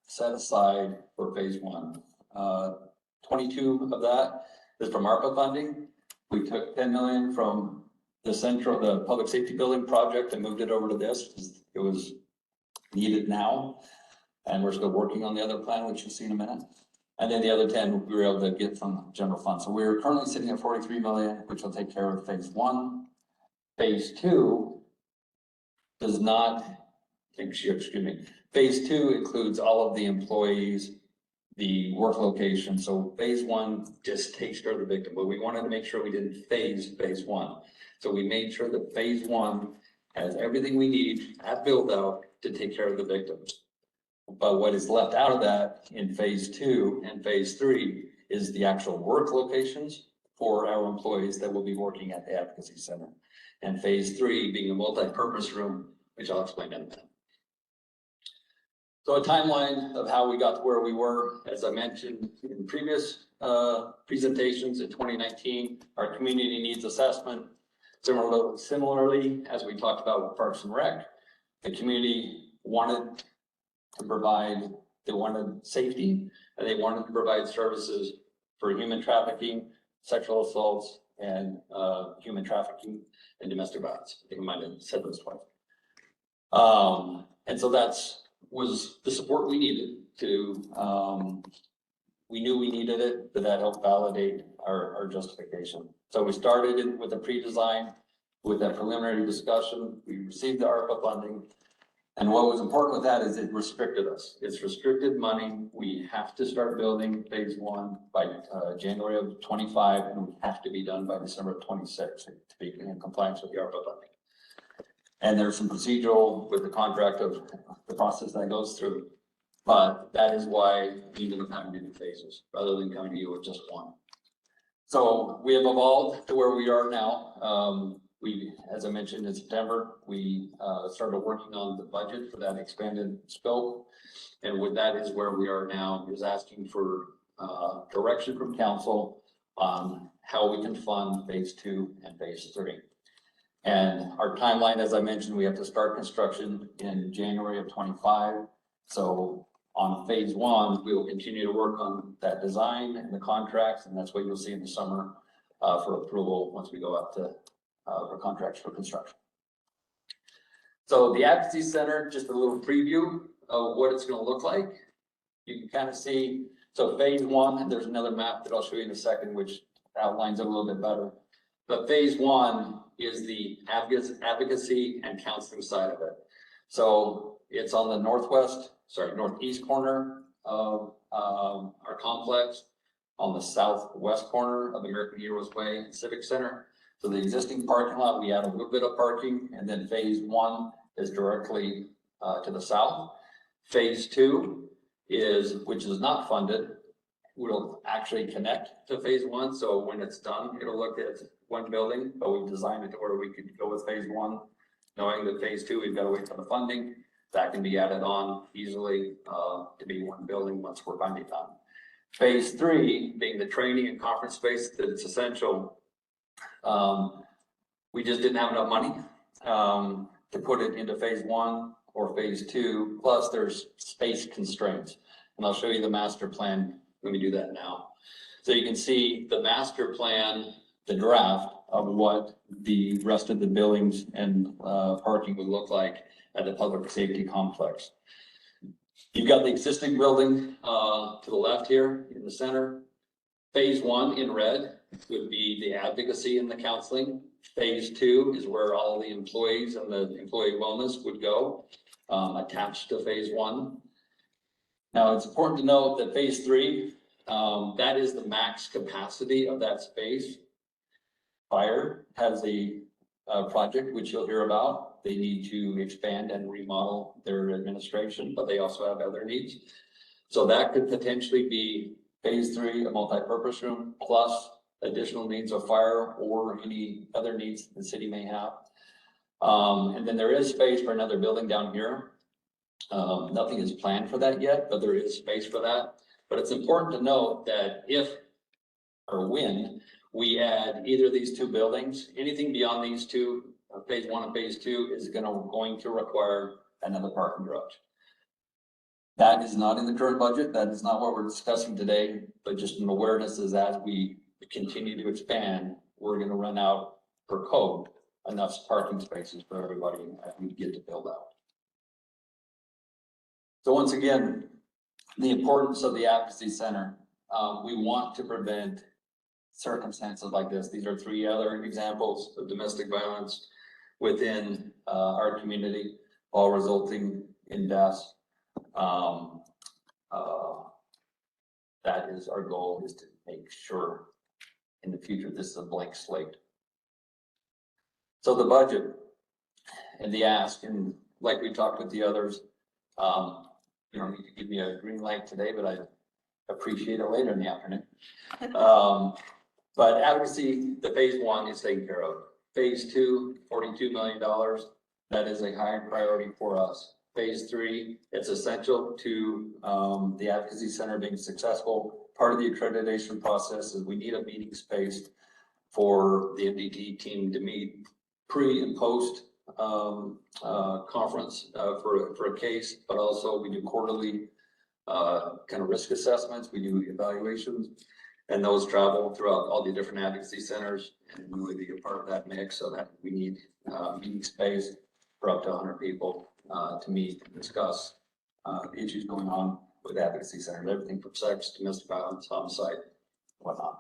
set aside for phase 1. 22 of that is from ARPA funding. We took 10 million from the public safety building project and moved it over to this because it was needed now. And we're still working on the other plan, which you'll see in a minute. And then the other 10 we were able to get from general fund. So we're currently sitting at 43 million, which will take care of phase 1. Phase 2 does not, excuse me, phase 2 includes all of the employees, the work location. So phase 1 just takes care of the victim, but we wanted to make sure we didn't phase 1. So we made sure that phase 1 has everything we need at build out to take care of the victims. But what is left out of that in phase 2 and phase 3 is the actual work locations for our employees that will be working at the advocacy center. And phase 3 being a multi-purpose room, which I'll explain in a minute. So a timeline of how we got to where we were, as I mentioned in previous presentations in 2019, our community needs assessment. Similarly, as we talked about with Parks and Rec, the community wanted to provide, they wanted safety, and they wanted to provide services for human trafficking, sexual assaults, and human trafficking and domestic violence. I think I might have said those twice. And so was the support we needed to, we knew we needed it, but that helped validate our justification. So we started with a pre-design, with that preliminary discussion. We received the ARPA funding. And what was important with that is it restricted us. It's restricted money. We have to start building phase 1 by January of 25, and we have to be done by December of 26 to be in compliance with the ARPA funding. And there's some procedural with the contract of the process that goes through. But that is why we ended up having to do phases rather than coming to you with just one. So we have evolved to where we are now. As I mentioned in September, we started working on the budget for that expanded scope. And with that is where we are now, is asking for direction from council on how we can fund phase 2 and phase 3. And our timeline, as I mentioned, we have to start construction in January of 25. So on phase 1, we will continue to work on that design and the contracts, and that's what you'll see in the summer for approval once we go out to for contracts for construction. So the Advocacy Center, just a little preview of what it's going to look like. You can kind of see, so phase 1, and there's another map that I'll show you in a second, which outlines it a little bit better. But phase 1 is the advocacy and counseling side of it. So it's on the northeast corner of our complex, on the southwest corner of American Heroes Way and Civic Center. So the existing parking lot, we add a little bit of parking, and then phase 1 is directly to the south. Phase 2 which is not funded, will actually connect to phase 1. So when it's done, it'll look at one building, but we've designed it to where we could go with phase 1, knowing that phase 2, we've got to wait for the funding. That can be added on easily to be one building once we're finally done. Phase 3 being the training and conference space that's essential. We just didn't have enough money to put it into phase 1 or phase 2. Plus there's space constraints. And I'll show you the master plan when we do that now. So you can see the master plan, the draft of what the rest of the buildings and parking would look like at the public safety complex. You've got the existing building to the left here in the center. Phase 1 in red would be the advocacy and the counseling. Phase 2 is where all the employees and the employee wellness would go, attached to phase 1. Now, it's important to note that phase 3, that is the max capacity of that space. Fire has a project which you'll hear about. They need to expand and remodel their administration, but they also have other needs. So that could potentially be phase 3, a multi-purpose room, plus additional needs of fire or any other needs the city may have. And then there is space for another building down here. Nothing is planned for that yet, but there is space for that. But it's important to note that if or when we add either of these 2 buildings, anything beyond these 2, phase 1 and phase 2, is going to require another parking garage. That is not in the current budget. That is not what we're discussing today, but just an awareness is as we continue to expand, we're going to run out per code enough parking spaces for everybody as we get to build out. So once again, the importance of the Advocacy Center. We want to prevent circumstances like this. These are 3 other examples of domestic violence within our community, all resulting in deaths. That is our goal, is to make sure in the future this is a blank slate. So the budget and the ask, and like we talked with the others, you don't need to give me a green light today, but I appreciate it later in the afternoon. But advocacy, the phase 1 is taken care of. Phase 2, $42 million. That is a high priority for us. Phase 3, it's essential to the Advocacy Center being successful. Part of the accreditation process is we need a meeting space for the MDT team to meet pre and post conference for a case, but also we do quarterly kind of risk assessments. We do evaluations, and those travel throughout all the different advocacy centers, and we would be a part of that mix, so that we need meeting space for up to 100 people to meet and discuss issues going on with advocacy centers, everything from sex, domestic violence, homicide, whatnot.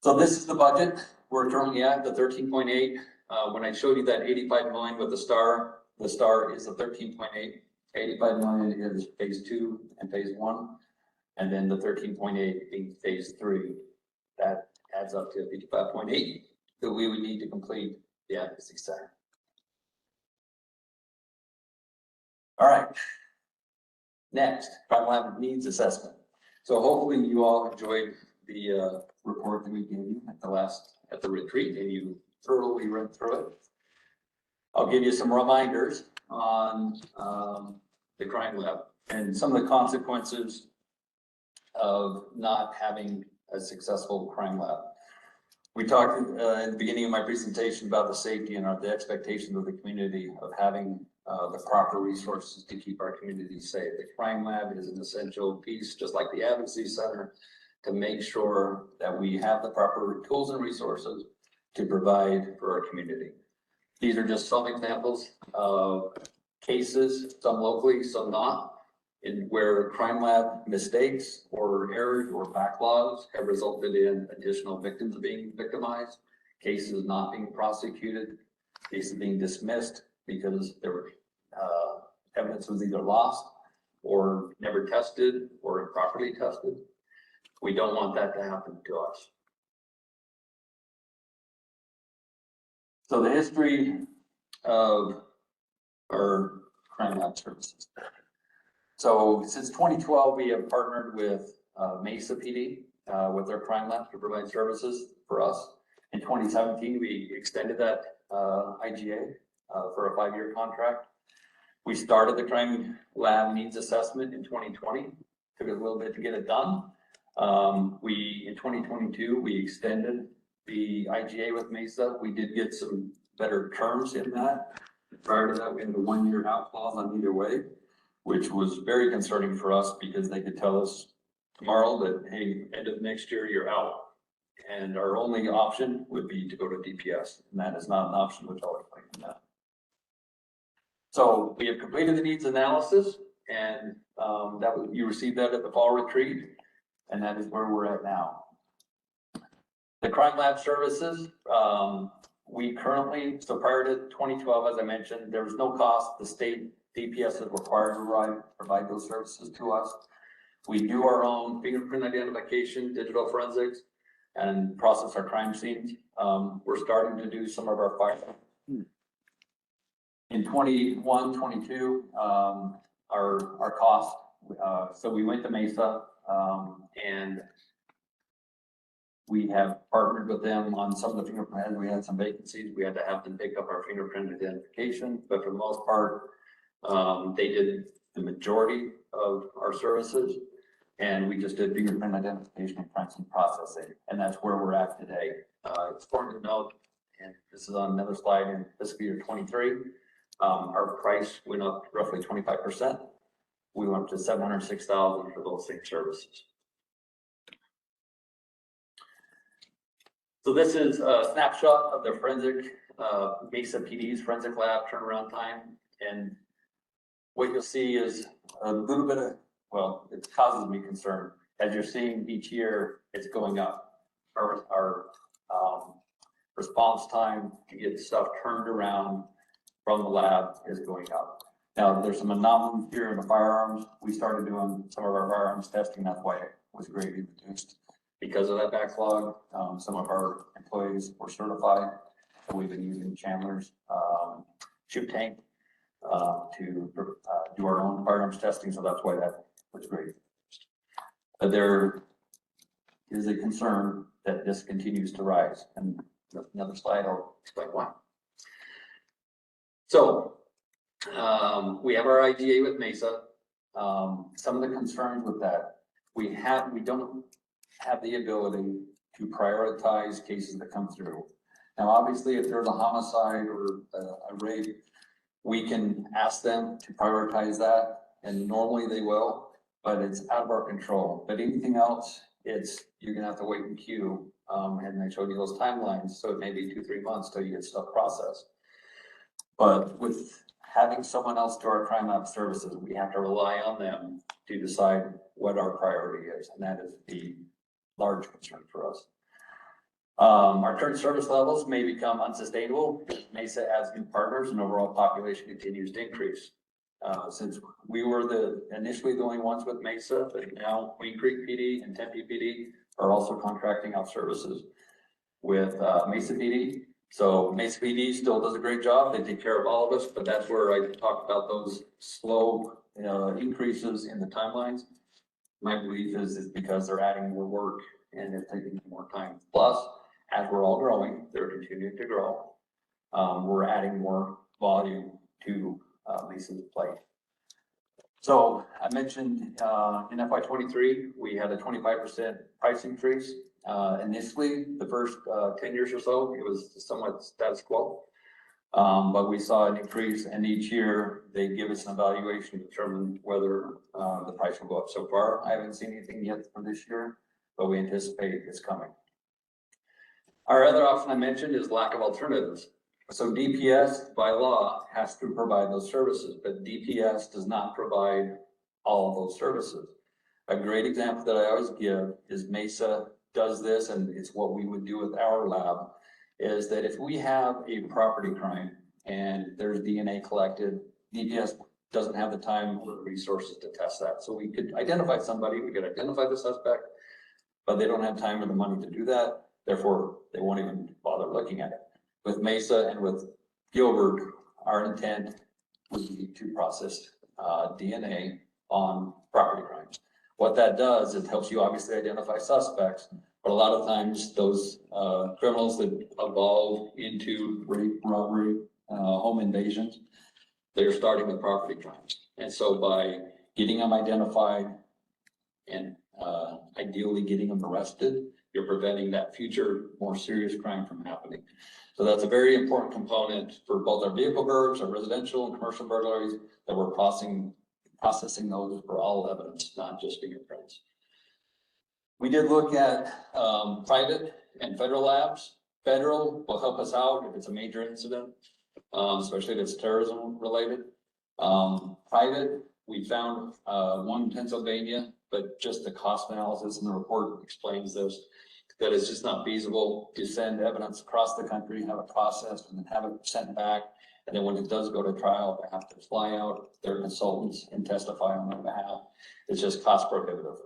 So this is the budget we're currently at, the 13.8. When I showed you that 85 million with the star is the 13.8. 85 million is phase 2 and phase 1, and then the 13.8 being phase 3. That adds up to 55.8 that we would need to complete the advocacy center. All right. Next, tribal needs assessment. So hopefully you all enjoyed the report that we gave you at the retreat, and you thoroughly read through it. I'll give you some reminders on the crime lab and some of the consequences of not having a successful crime lab. We talked at the beginning of my presentation about the safety and the expectations of the community of having the proper resources to keep our community safe. The crime lab is an essential piece, just like the Advocacy Center, to make sure that we have the proper tools and resources to provide for our community. These are just some examples of cases, some locally, some not, in where crime lab mistakes or errors or backlogs have resulted in additional victims being victimized, cases not being prosecuted, cases being dismissed because there were evidence was either lost or never tested or improperly tested. We don't want that to happen to us. So the history of our crime lab services. So since 2012, we have partnered with Mesa PD with their crime lab to provide services for us. In 2017, we extended that IGA for a 5-year contract. We started the crime lab needs assessment in 2020. Took a little bit to get it done. In 2022, we extended the IGA with Mesa. We did get some better terms in that. Prior to that, we had a 1-year out clause on either way, which was very concerning for us because they could tell us tomorrow that, hey, end of next year, you're out. And our only option would be to go to DPS, and that is not an option, which I'll explain now. So we have completed the needs analysis, and you received that at the fall retreat, and that is where we're at now. The crime lab services, we currently, so prior to 2012, as I mentioned, there was no cost. The state DPS is required to provide those services to us. We do our own fingerprint identification, digital forensics, and process our crime scenes. We're starting to do some of our fire. In 21, 22, our cost, so we went to Mesa, and we have partnered with them on some of the fingerprint. We had some vacancies. We had to have them pick up our fingerprint identification, but for the most part, they did the majority of our services, and we just did fingerprint identification and crime scene processing, and that's where we're at today. It's important to note, and this is on another slide in fiscal year 23, our price went up roughly 25%. We went up to $706,000 for those same services. So this is a snapshot of the forensic, Mesa PD's forensic lab turnaround time. And what you'll see is a little bit of, well, it causes me concern. As you're seeing each year, it's going up. Our response time to get stuff turned around from the lab is going up. Now, there's some anomalies here in the firearms. We started doing some of our firearms testing. That's why it was greatly reduced. Because of that backlog, some of our employees were certified. So we've been using Chandler's shoot tank to do our own firearms testing. So that's why that was great. But there is a concern that this continues to rise. And another slide, I'll explain why. So we have our IGA with Mesa. Some of the concerns with that, we don't have the ability to prioritize cases that come through. Now, obviously, if there's a homicide or a rape, we can ask them to prioritize that, and normally they will, but it's out of our control. But anything else, you're gonna have to wait in queue. And I showed you those timelines, so it may be 2-3 months till you get stuff processed. But with having someone else do our crime lab services, we have to rely on them to decide what our priority is, and that is the large concern for us. Our current service levels may become unsustainable. Mesa adds new partners and overall population continues to increase. Since we were initially the only ones with Mesa, but now Queen Creek PD and Tempe PD are also contracting out services with Mesa PD. So Mesa PD still does a great job. They take care of all of us, but that's where I talked about those slow increases in the timelines. My belief is because they're adding more work and it's taking more time. Plus, as we're all growing, they're continuing to grow. We're adding more volume to Lisa's plate. So I mentioned in FY '23, we had a 25% price increase. Initially, the first 10 years or so, it was somewhat status quo. But we saw an increase, and each year they give us an evaluation to determine whether the price will go up. So far, I haven't seen anything yet for this year, but we anticipate it's coming. Our other option I mentioned is lack of alternatives. So DPS by law has to provide those services, but DPS does not provide all of those services. A great example that I always give is Mesa does this, and it's what we would do with our lab, is that if we have a property crime and there's DNA collected, DPS doesn't have the time or the resources to test that. So we could identify somebody, we could identify the suspect, but they don't have time or the money to do that. Therefore, they won't even bother looking at it. With Mesa and with Gilbert, our intent would be to process DNA on property crimes. What that does, it helps you obviously identify suspects, but a lot of times those criminals that evolve into rape, robbery, home invasions, they're starting with property crimes. And so by getting them identified and ideally getting them arrested, you're preventing that future more serious crime from happening. So that's a very important component for both our vehicle burglaries, our residential and commercial burglaries, that we're processing those for all evidence, not just fingerprints. We did look at private and federal labs. Federal will help us out if it's a major incident, especially if it's terrorism related. Private, we found one in Pennsylvania, but just the cost analysis in the report explains this, that it's just not feasible to send evidence across the country, have it processed, and then have it sent back. And then when it does go to trial, they have to fly out their consultants and testify on their behalf. It's just cost prohibitive.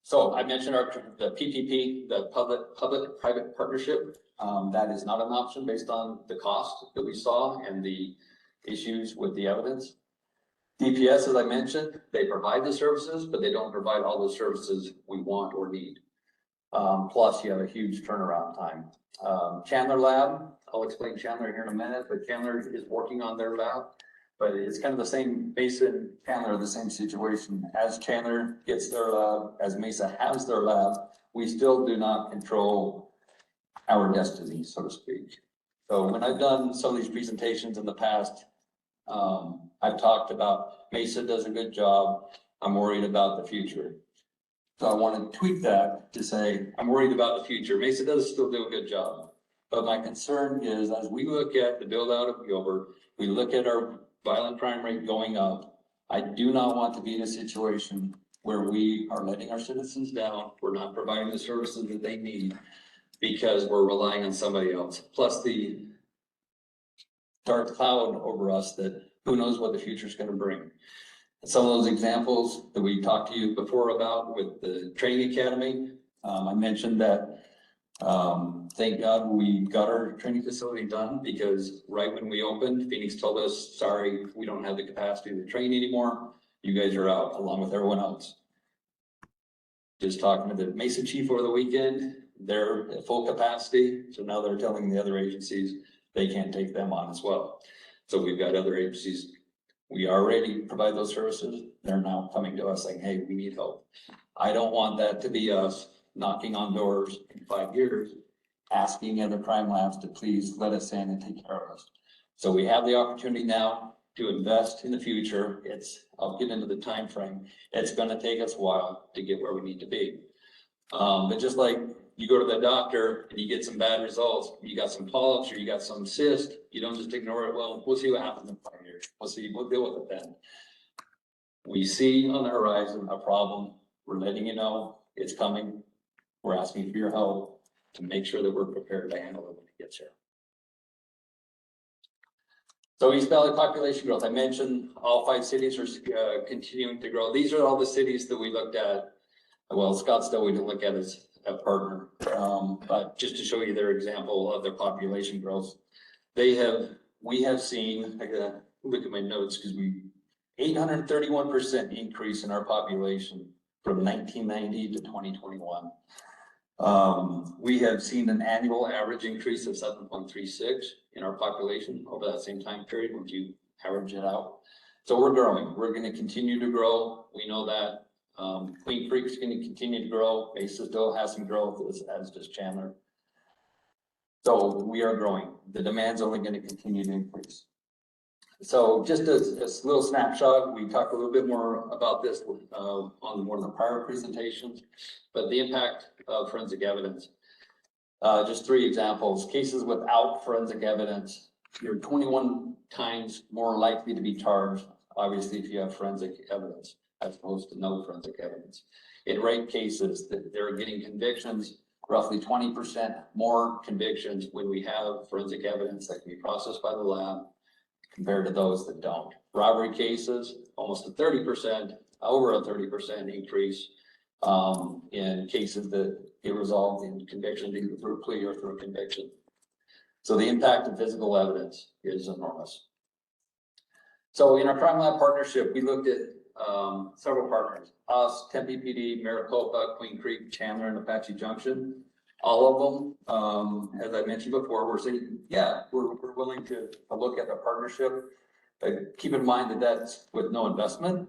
So I mentioned the PPP, the public-private partnership. That is not an option based on the cost that we saw and the issues with the evidence. DPS, as I mentioned, they provide the services, but they don't provide all the services we want or need. Plus, you have a huge turnaround time. Chandler Lab, I'll explain Chandler here in a minute, but Chandler is working on their lab, but it's kind of the same, Mesa and Chandler are the same situation. As Chandler gets their lab, as Mesa has their lab, we still do not control our destiny, so to speak. So when I've done some of these presentations in the past, I've talked about Mesa does a good job. I'm worried about the future. So I want to tweak that to say, I'm worried about the future. Mesa does still do a good job. But my concern is, as we look at the build out of Gilbert, we look at our violent crime rate going up. I do not want to be in a situation where we are letting our citizens down. We're not providing the services that they need because we're relying on somebody else. Plus the dark cloud over us that who knows what the future is going to bring. Some of those examples that we talked to you before about with the training academy, I mentioned that thank God we got our training facility done, because right when we opened, Phoenix told us, sorry, we don't have the capacity to train anymore. You guys are out along with everyone else. Just talking to the Mesa chief over the weekend, they're at full capacity. So now they're telling the other agencies they can't take them on as well. So we've got other agencies. We already provide those services. They're now coming to us saying, hey, we need help. I don't want that to be us knocking on doors in 5 years, asking other crime labs to please let us in and take care of us. So we have the opportunity now to invest in the future. I'll get into the time frame. It's going to take us a while to get where we need to be. But just like you go to the doctor and you get some bad results, you got some polyps or you got some cyst, you don't just ignore it. Well, we'll see what happens in 5 years. We'll deal with it then. We see on the horizon a problem. We're letting you know it's coming. We're asking for your help to make sure that we're prepared to handle it when it gets here. So East Valley population growth, I mentioned all 5 cities are continuing to grow. These are all the cities that we looked at. Well, Scottsdale we didn't look at as a partner, but just to show you their example of their population growth. We have seen, I gotta look at my notes because we 831% increase in our population from 1990 to 2021. We have seen an annual average increase of 7.36 in our population over that same time period when you average it out. So we're growing. We're going to continue to grow. We know that. Queen Creek is going to continue to grow. Mesa still has some growth, as does Chandler. So we are growing. The demand's only going to continue to increase. So just a little snapshot, we talked a little bit more about this on one of the prior presentations, but the impact of forensic evidence. Just 3 examples. Cases without forensic evidence, you're 21 times more likely to be charged, obviously, if you have forensic evidence, as opposed to no forensic evidence. In rape cases, they're getting convictions, roughly 20% more convictions when we have forensic evidence that can be processed by the lab compared to those that don't. Robbery cases, almost a 30%, over a 30% increase in cases that get resolved in conviction, either through a plea or through a conviction. So the impact of physical evidence is enormous. So in our crime lab partnership, we looked at several partners, us, Tempe PD, Maricopa, Queen Creek, Chandler, and Apache Junction. All of them, as I mentioned before, we're saying, yeah, we're willing to look at a partnership. But keep in mind that that's with no investment,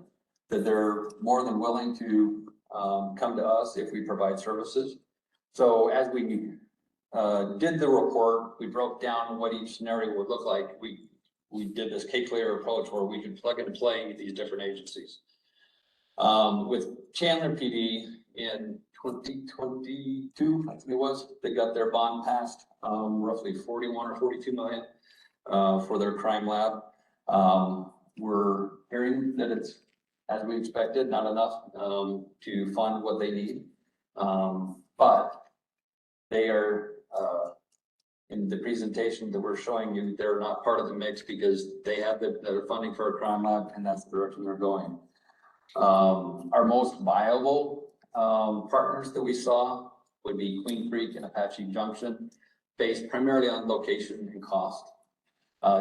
that they're more than willing to come to us if we provide services. So as we did the report, we broke down what each scenario would look like. We did this K-Clear approach where we could plug and play these different agencies. With Chandler PD in 2022, I think it was, they got their bond passed, roughly 41 or 42 million for their crime lab. We're hearing that it's, as we expected, not enough to fund what they need. But they are, in the presentation that we're showing you, they're not part of the mix because they have their funding for a crime lab, and that's the direction they're going. Our most viable partners that we saw would be Queen Creek and Apache Junction, based primarily on location and cost.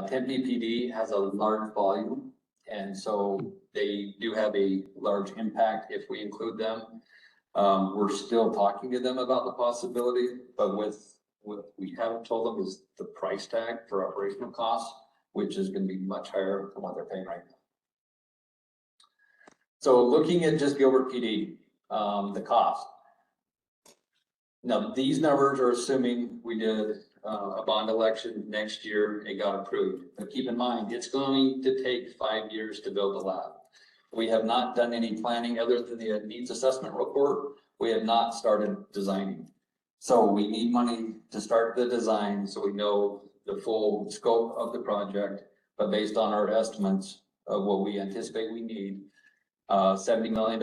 Tempe PD has a large volume, and so they do have a large impact if we include them. We're still talking to them about the possibility, but what we haven't told them is the price tag for operational costs, which is going to be much higher than what they're paying right now. So looking at just Gilbert PD, the cost. Now, these numbers are assuming we did a bond election next year, it got approved. But keep in mind, it's going to take 5 years to build a lab. We have not done any planning other than the needs assessment report. We have not started designing. So we need money to start the design so we know the full scope of the project. But based on our estimates of what we anticipate we need, $70 million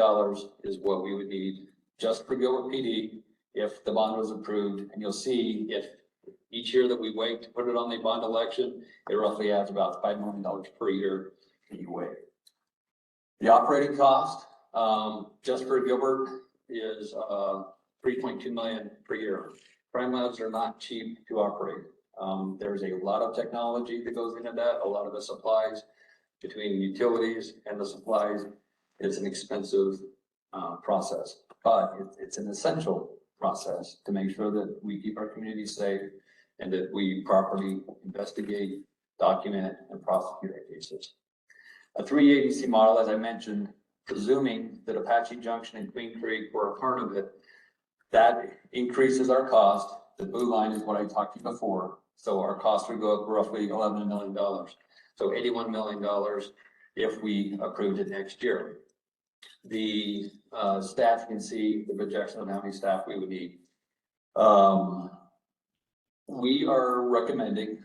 is what we would need just for Gilbert PD if the bond was approved. And you'll see if each year that we wait to put it on the bond election, it roughly adds about $5 million per year that you wait. The operating cost, just for Gilbert, is $3.2 million per year. Crime labs are not cheap to operate. There's a lot of technology that goes into that, a lot of the supplies between utilities and the supplies. It's an expensive process, but it's an essential process to make sure that we keep our community safe and that we properly investigate, document, and prosecute our cases. A 3-agency model, as I mentioned, presuming that Apache Junction and Queen Creek were a part of it, that increases our cost. The blue line is what I talked to you before. So our cost would go up roughly $11 million. So $81 million if we approved it next year. The staff, you can see the projection of how many staff we would need. We are recommending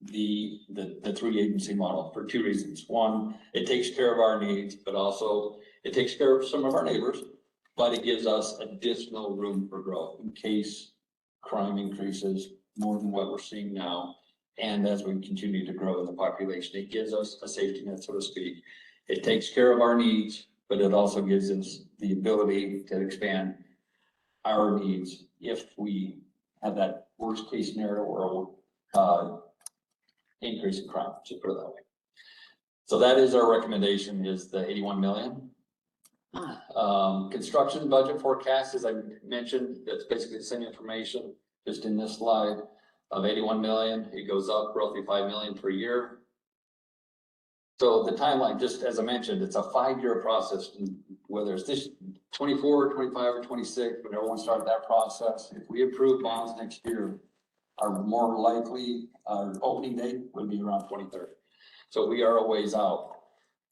the 3-agency model for 2 reasons. One, it takes care of our needs, but also it takes care of some of our neighbors, but it gives us additional room for growth in case crime increases more than what we're seeing now. And as we continue to grow in the population, it gives us a safety net, so to speak. It takes care of our needs, but it also gives us the ability to expand our needs if we have that worst case scenario or increase in crime, to put it that way. So that is our recommendation, is the 81 million. Construction budget forecast, as I mentioned, that's basically the same information, just in this slide, of 81 million. It goes up roughly 5 million per year. So the timeline, just as I mentioned, it's a 5-year process, whether it's this 24, 25, or 26, when everyone started that process. If we approve bonds next year, our more likely, opening date would be around 2030. So we are a ways out.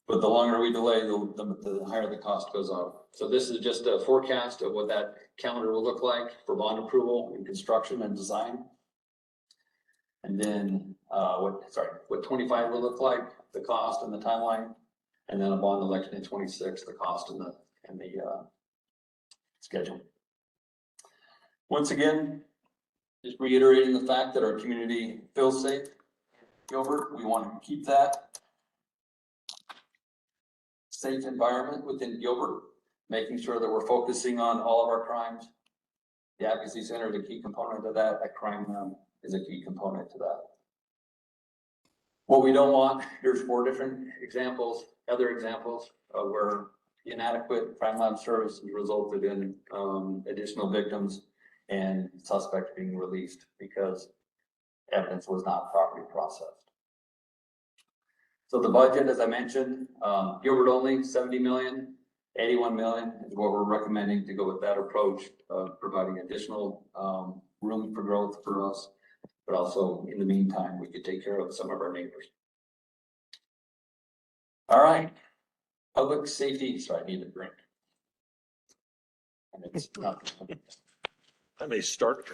But the longer we delay, the higher the cost goes up. So this is just a forecast of what that calendar will look like for bond approval and construction and design. And then, what 25 will look like, the cost and the timeline. And then a bond election in 26, the cost and the schedule. Once again, just reiterating the fact that our community feels safe. Gilbert, we want to keep that safe environment within Gilbert, making sure that we're focusing on all of our crimes. The Advocacy Center is a key component of that. That crime is a key component to that. What we don't want, here's 4 different examples, other examples of where inadequate crime lab services resulted in additional victims and suspects being released because evidence was not properly processed. So the budget, as I mentioned, Gilbert only 70 million, 81 million is what we're recommending to go with that approach of providing additional room for growth for us. But also in the meantime, we could take care of some of our neighbors. All right, public safety. Sorry, I need a drink. And it's not. I may start.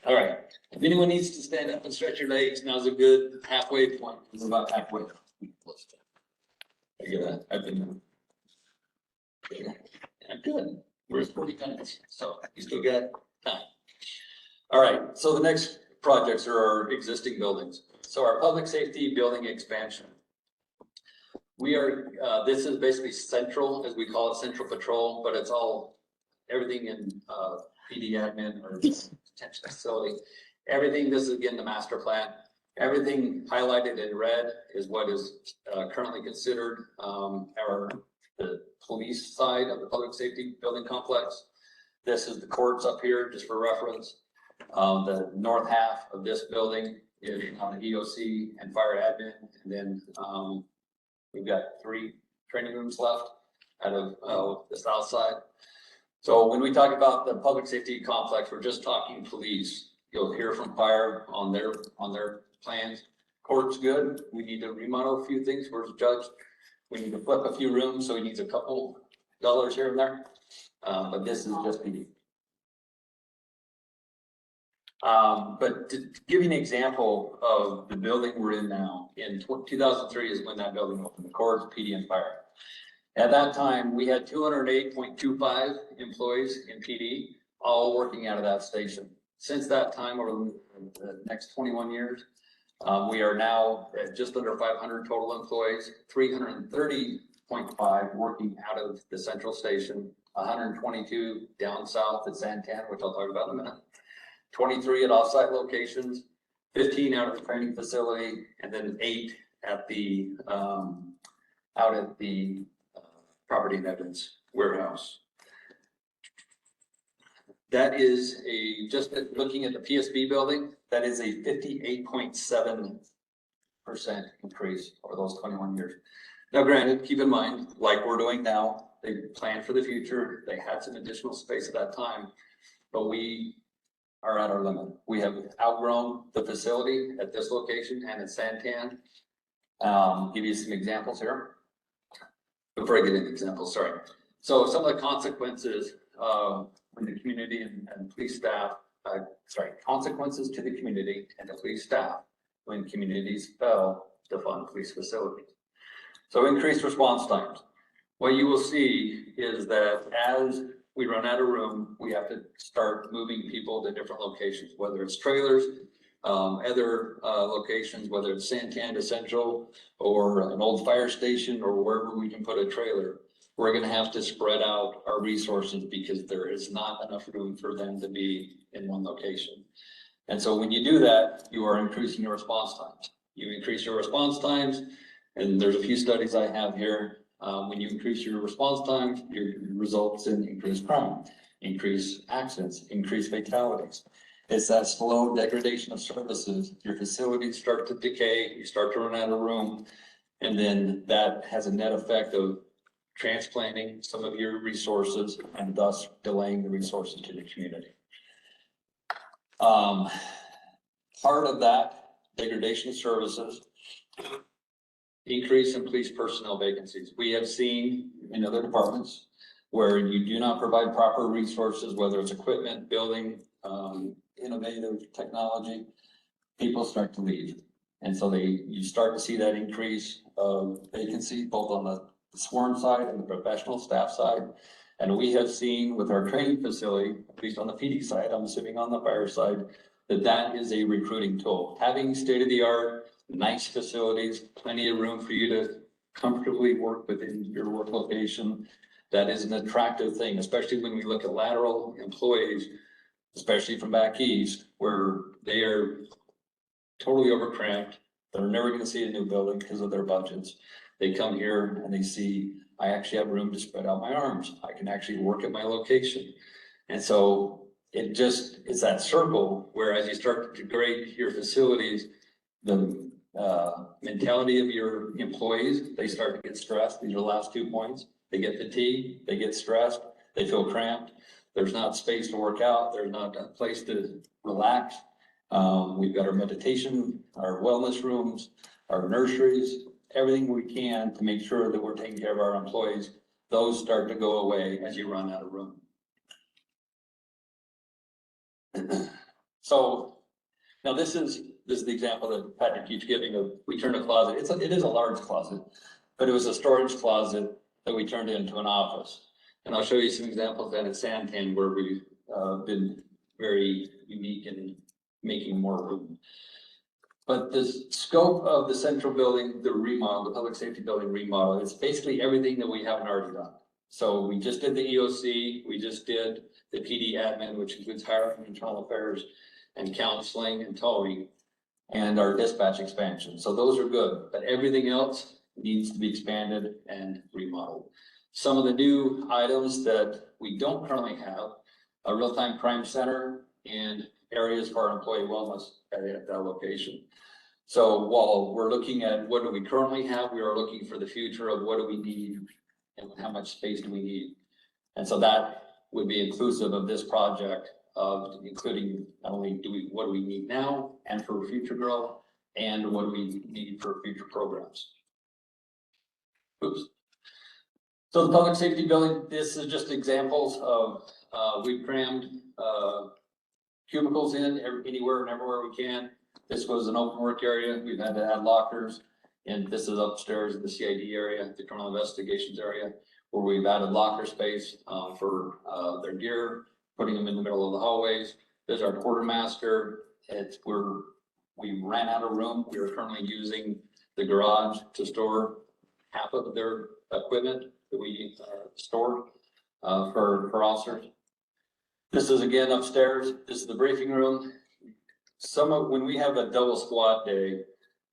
All right, if anyone needs to stand up and stretch your legs, now's a good halfway point. We're about halfway. I get that. I've been. I'm good. We're 40 minutes, so you still got time. All right, so the next projects are our existing buildings. So our public safety building expansion. We are, this is basically central, as we call it, central patrol, but it's all, everything in PD admin or detention facility. Everything, this is again the master plan. Everything highlighted in red is what is currently considered the police side of the public safety building complex. This is the courts up here, just for reference. The north half of this building is on the EOC and fire admin. And then we've got 3 training rooms left out of the south side. So when we talk about the public safety complex, we're just talking police. You'll hear from fire on their plans. Court's good. We need to remodel a few things. Where's the judge? We need to flip a few rooms, so he needs a couple dollars here and there. But this is just PD. But to give you an example of the building we're in now, in 2003 is when that building opened, the courts, PD, and fire. At that time, we had 208.25 employees in PD, all working out of that station. Since that time, over the next 21 years, we are now at just under 500 total employees, 330.5 working out of the central station, 122 down south at Santan, which I'll talk about in a minute. 23 at offsite locations, 15 out of the training facility, and then 8 at the out at the property and evidence warehouse. That is just looking at the PSB building, that is a 58.7% increase over those 21 years. Now, granted, keep in mind, like we're doing now, they planned for the future. They had some additional space at that time, but we are at our limit. We have outgrown the facility at this location and at Santan. Give you some examples here. Before I get into examples, sorry. So some of the consequences when the community and police staff, consequences to the community and the police staff when communities fail to fund police facilities. So increased response times. What you will see is that as we run out of room, we have to start moving people to different locations, whether it's trailers, other locations, whether it's Santan to Central or an old fire station or wherever we can put a trailer. We're going to have to spread out our resources because there is not enough room for them to be in one location. And so when you do that, you are increasing your response times. you increase your response times, and there's a few studies I have here. When you increase your response times, your results in increased crime, increased accidents, increased fatalities. It's that slow degradation of services. Your facilities start to decay, you start to run out of room, and then that has a net effect of transplanting some of your resources and thus delaying the resources to the community. Part of that degradation of services, increase in police personnel vacancies. We have seen in other departments where you do not provide proper resources, whether it's equipment, building, innovative technology, people start to leave. And so you start to see that increase of vacancy, both on the sworn side and the professional staff side. And we have seen with our training facility, at least on the PD side, I'm assuming on the fire side, that is a recruiting tool. Having state-of-the-art, nice facilities, plenty of room for you to comfortably work within your work location, that is an attractive thing, especially when we look at lateral employees, especially from back east, where they are totally overcramped. They're never going to see a new building because of their budgets. They come here and they see, I actually have room to spread out my arms. I can actually work at my location. And so it's that circle where as you start to degrade your facilities, the mentality of your employees, they start to get stressed. These are the last 2 points. They get fatigued, they get stressed, they feel cramped. There's not space to work out. There's not a place to relax. We've got our meditation, our wellness rooms, our nurseries, everything we can to make sure that we're taking care of our employees. Those start to go away as you run out of room. So now this is the example that Patrick keeps giving of, we turned a closet. It is a large closet, but it was a storage closet that we turned into an office. And I'll show you some examples then at Santan where we've been very unique in making more room. But the scope of the central building, the remodel, the public safety building remodel, is basically everything that we haven't already done. So we just did the EOC, we just did the PD admin, which includes hiring, internal affairs, and counseling and towing, and our dispatch expansion. So those are good, but everything else needs to be expanded and remodeled. Some of the new items that we don't currently have, a real-time crime center and areas for our employee wellness at that location. So while we're looking at what do we currently have, we are looking for the future of what do we need and how much space do we need. And so that would be inclusive of this project of including not only what do we need now and for future growth, and what do we need for future programs. Oops. So the public safety building, this is just examples of, we've crammed cubicles in anywhere and everywhere we can. This was an open work area. We've had to add lockers. And this is upstairs in the CID area, the criminal investigations area, where we've added locker space for their gear, putting them in the middle of the hallways. There's our quartermaster. It's where we ran out of room. We are currently using the garage to store half of their equipment that we store for officers. This is again upstairs. This is the briefing room. When we have a double squad day,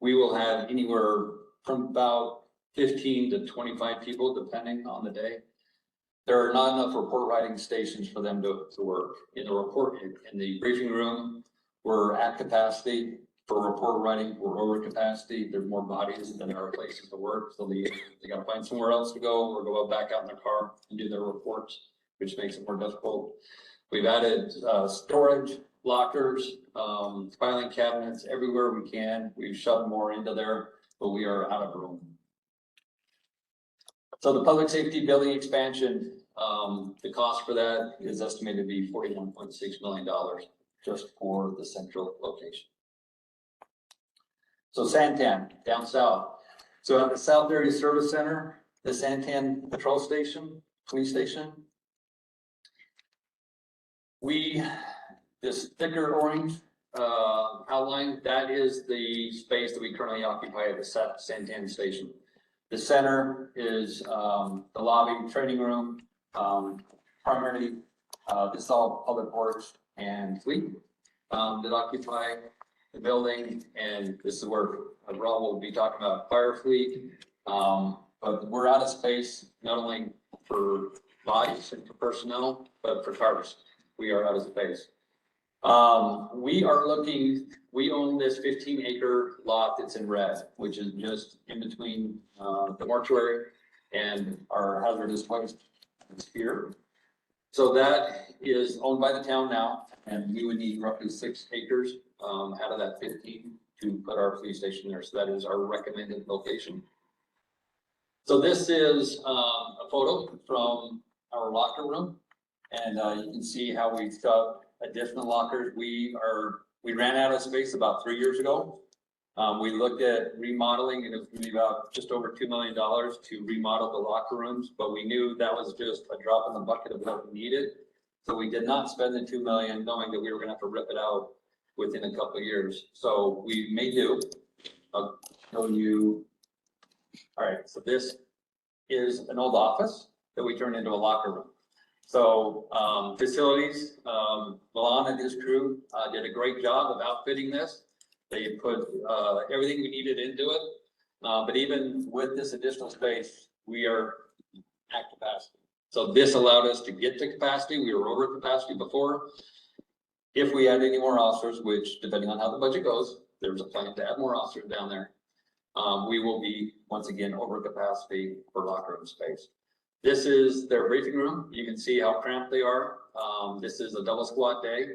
we will have anywhere from about 15 to 25 people, depending on the day. There are not enough report writing stations for them to work. In the briefing room, we're at capacity. For report writing, we're over capacity. There's more bodies than there are places to work. So they gotta find somewhere else to go or go back out in their car and do their reports, which makes it more difficult. We've added storage, lockers, filing cabinets everywhere we can. We've shoved more into there, but we are out of room. So the public safety building expansion, the cost for that is estimated to be $41.6 million just for the central location. So Santan, down south. So at the South Area Service Center, the Santan Patrol Station, Police Station, this thicker orange outline, that is the space that we currently occupy at the Santan Station. The center is the lobby, training room, primarily this is all public works and fleet that occupy. the building, and this is where Rob will be talking about fire fleet. But we're out of space, not only for bodies and for personnel, but for cars. We are out of space. We are looking, we own this 15-acre lot that's in red, which is just in between, the mortuary and our hazardous waste here. So that is owned by the town now, and we would need roughly 6 acres, out of that 15 to put our police station there. So that is our recommended location. So this is, a photo from our locker room, and, you can see how we've got additional lockers. We ran out of space about 3 years ago. We looked at remodeling, and it was gonna be about just over $2 million to remodel the locker rooms, but we knew that was just a drop in the bucket of what we needed. So we did not spend the $2 million, knowing that we were gonna have to rip it out within a couple of years. So we may do. I'll show you. All right, so this is an old office that we turned into a locker room. So, facilities, Milan and his crew, did a great job of outfitting this. They put, everything we needed into it. But even with this additional space, we are at capacity. So this allowed us to get to capacity. We were over capacity before. If we add any more officers, which depending on how the budget goes, there's a plan to add more officers down there. We will be once again over capacity for locker room space. This is their briefing room. You can see how cramped they are. This is a double squat day.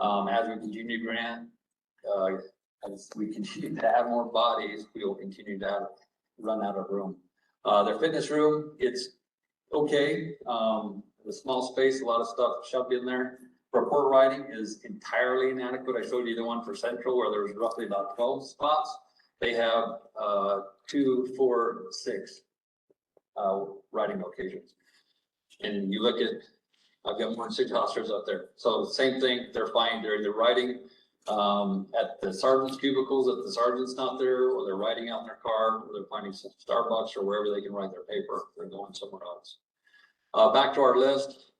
As we continue to grant, as we continue to add more bodies, we will continue to run out of room. Their fitness room, it's okay. The small space, a lot of stuff shoved in there. Report writing is entirely inadequate. I showed you the one for Central where there's roughly about 12 spots. They have 2, 4, 6 writing locations. And you look at, I've got more than 6 officers up there. So same thing, they're fine. They're either writing at the sergeant's cubicles if the sergeant's not there, or they're writing out in their car, or they're finding some Starbucks or wherever they can write their paper. They're going somewhere else. Back to our list.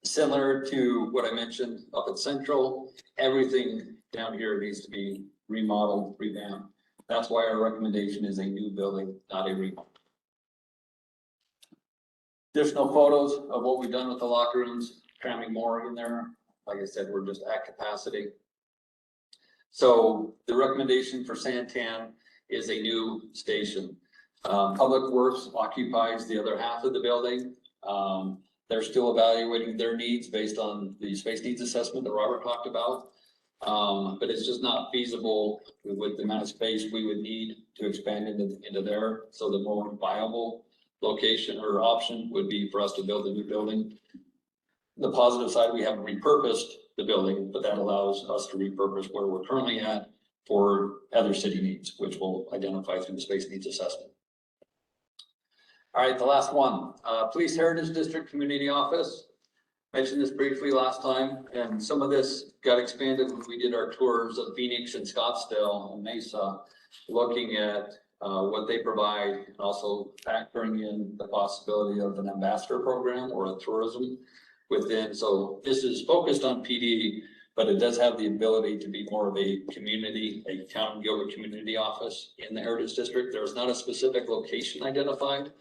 Similar to what I mentioned up at Central, everything down here needs to be remodeled, revamped. That's why our recommendation is a new building, not a remodel. Additional photos of what we've done with the locker rooms, cramming more in there. Like I said, we're just at capacity. So the recommendation for Santan is a new station. Public Works occupies the other half of the building. They're still evaluating their needs based on the space needs assessment that Robert talked about. But it's just not feasible with the amount of space we would need to expand into there. So the more viable location or option would be for us to build a new building. The positive side, we haven't repurposed the building, but that allows us to repurpose where we're currently at for other city needs, which we'll identify through the space needs assessment. All right, the last one, Police Heritage District Community Office. Mentioned this briefly last time, and some of this got expanded when we did our tours of Phoenix and Scottsdale and Mesa, looking at what they provide, and also factoring in the possibility of an ambassador program or a tourism within. So this is focused on PD, but it does have the ability to be more of a community, a town and Gilbert community office in the Heritage District. There's not a specific location identified,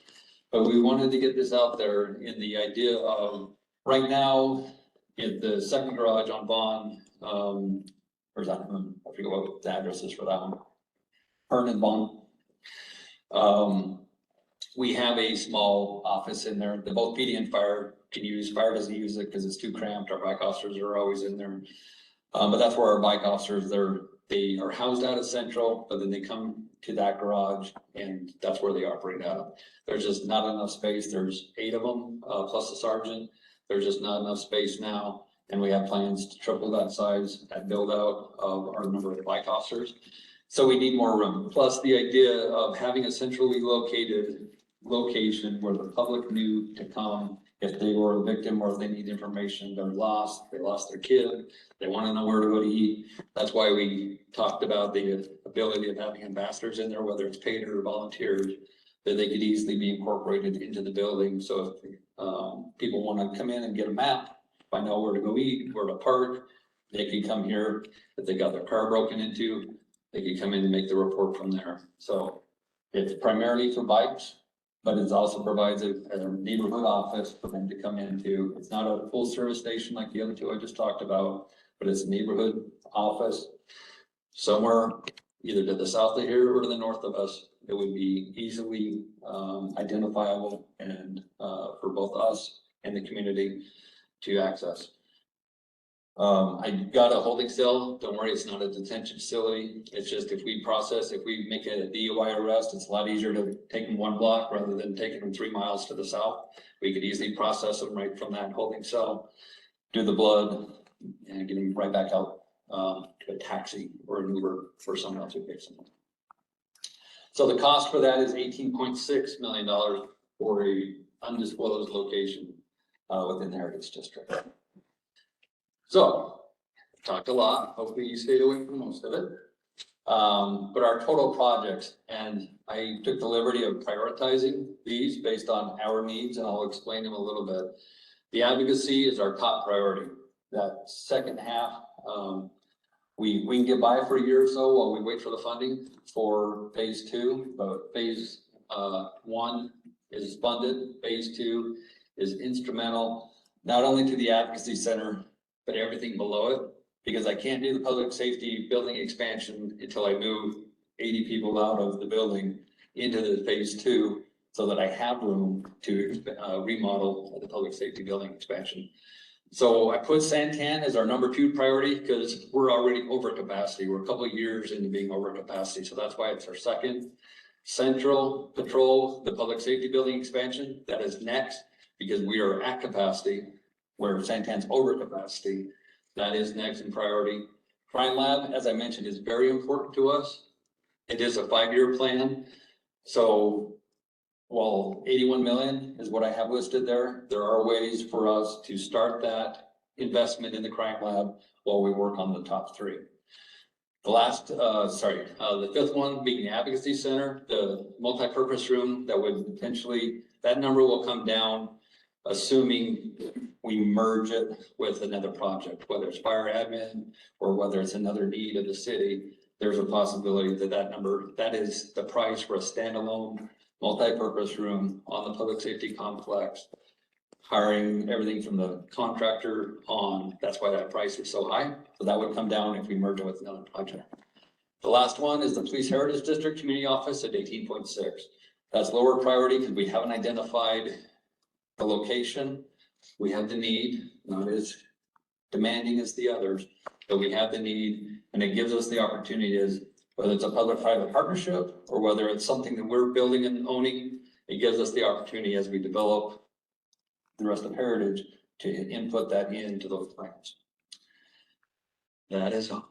but we wanted to get this out there in the idea of right now in the second garage on Bond, where's that one? I forget what the address is for that one. Hearn and Bond. We have a small office in there that both PD and fire can use. Fire doesn't use it because it's too cramped. Our bike officers are always in there. But that's where our bike officers, they are housed out of Central, but then they come to that garage and that's where they operate out of. There's just not enough space. There's 8 of them, plus the sergeant. There's just not enough space now. And we have plans to triple that size and build out of our number of bike officers. So we need more room. Plus the idea of having a centrally located location where the public knew to come if they were a victim or if they need information, they're lost, they lost their kid, they want to know where to go to eat. That's why we talked about the ability of having ambassadors in there, whether it's paid or volunteers, that they could easily be incorporated into the building. So if people want to come in and get a map, find out where to go eat, where to park, They could come here, if they got their car broken into, they could come in and make the report from there. So it's primarily for bikes, but it also provides a neighborhood office for them to come into. It's not a full service station like the other two I just talked about, but it's a neighborhood office somewhere either to the south of here or to the north of us. It would be easily identifiable and for both us and the community to access. I got a holding cell. Don't worry, it's not a detention facility. It's just if we make a DUI arrest, it's a lot easier to take them 1 block rather than taking them 3 miles to the south. We could easily process them right from that holding cell, do the blood, and get them right back out to a taxi or an Uber for someone else who picks them up. So the cost for that is $18.6 million for a undisclosed location within the Heritage District. So, talked a lot, hopefully you stayed away from most of it. But our total projects, and I took the liberty of prioritizing these based on our needs, and I'll explain them a little bit. The advocacy is our top priority. That second half, we can get by for a year or so while we wait for the funding for phase 2, but phase 1 is funded, phase 2 is instrumental, not only to the advocacy center, but everything below it, because I can't do the public safety building expansion until I move 80 people out of the building into the phase 2, so that I have room to remodel the public safety building expansion. So I put Santan as our number 2 priority because we're already over capacity. We're a couple of years into being over capacity, so that's why it's our second. Central Patrol, the public safety building expansion, that is next because we are at capacity, where Santan's over capacity. That is next in priority. Crime Lab, as I mentioned, is very important to us. It is a 5-year plan. So while 81 million is what I have listed there, there are ways for us to start that investment in the Crime Lab while we work on the top 3. The 5th one being the Advocacy Center, the multi-purpose room that would potentially, that number will come down assuming we merge it with another project, whether it's fire admin or whether it's another need of the city. There's a possibility that that number, that is the price for a standalone multi-purpose room on the public safety complex, hiring everything from the contractor on. That's why that price is so high. So that would come down if we merge it with another project. The last one is the Police Heritage District Community Office at 18.6. That's lower priority because we haven't identified the location. We have the need, not as demanding as the others, but we have the need, and it gives us the opportunity is whether it's a public-private partnership or whether it's something that we're building and owning, it gives us the opportunity as we develop the rest of Heritage to input that into those plans. That is all.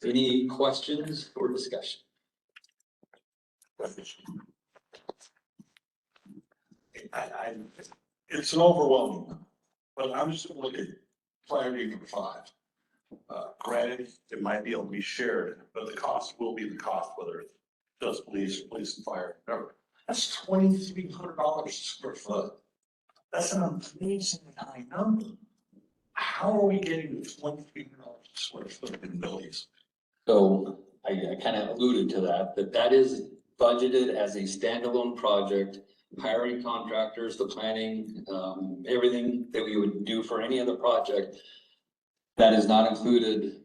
Any questions or discussion? It's an overwhelming number, but I'm just gonna look at priority number 5. Granted, it might be able to be shared, but the cost will be the cost, whether it's just police and fire, whatever. That's $2,300 a square foot. That's an amazingly high number. How are we getting to $2,300 a square foot in buildings? So I kind of alluded to that that is budgeted as a standalone project, hiring contractors, the planning, everything that we would do for any other project. That is not included.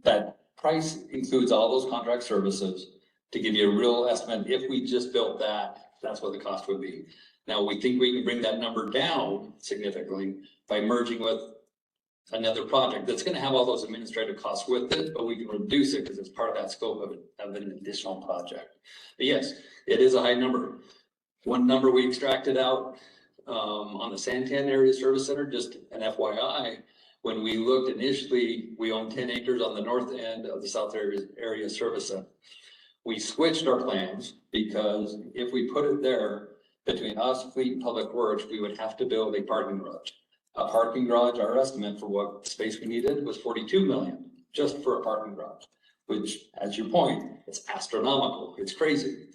That price includes all those contract services to give you a real estimate. If we just built that, that's what the cost would be. Now, we think we can bring that number down significantly by merging with another project that's going to have all those administrative costs with it, but we can reduce it because it's part of that scope of an additional project. But yes, it is a high number. One number we extracted out on the Santan Area Service Center, just an FYI, when we looked initially, we own 10 acres on the north end of the South Area Service Center. We switched our plans because if we put it there, between us, Fleet, and Public Works, we would have to build a parking garage. A parking garage, our estimate for what space we needed was 42 million, just for a parking garage, which, as your point, it's astronomical. It's crazy.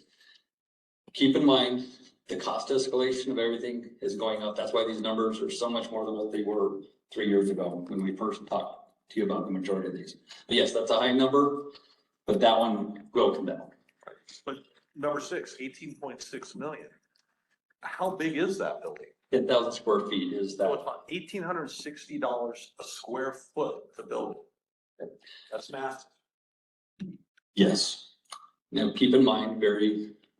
Keep in mind, the cost escalation of everything is going up. That's why these numbers are so much more than what they were 3 years ago when we first talked to you about the majority of these. But yes, that's a high number, but that one will come down. But number 6, 18.6 million. How big is that building? 10,000 square feet is So that. it's about $1,860 a square foot to build it. That's massive. Yes. Now, keep in mind,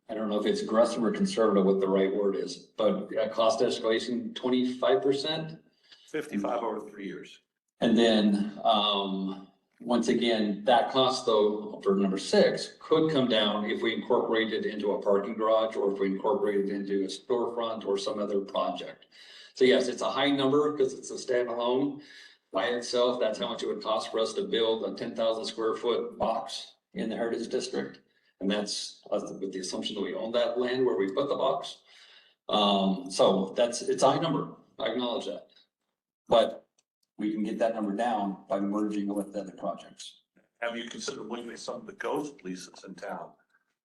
I don't know if it's aggressive or conservative, what the right word is, but cost escalation, 25%. 55 over 3 years. And then, once again, that cost though, for number 6, could come down if we incorporate it into a parking garage or if we incorporate it into a storefront or some other project. So yes, it's a high number because it's a standalone by itself. That's how much it would cost for us to build a 10,000 square foot box in the Heritage District. And that's with the assumption that we own that land where we put the box. So it's a high number. I acknowledge that. But we can get that number down by merging with the other projects. Have you considered looking at some of the ghost leases in town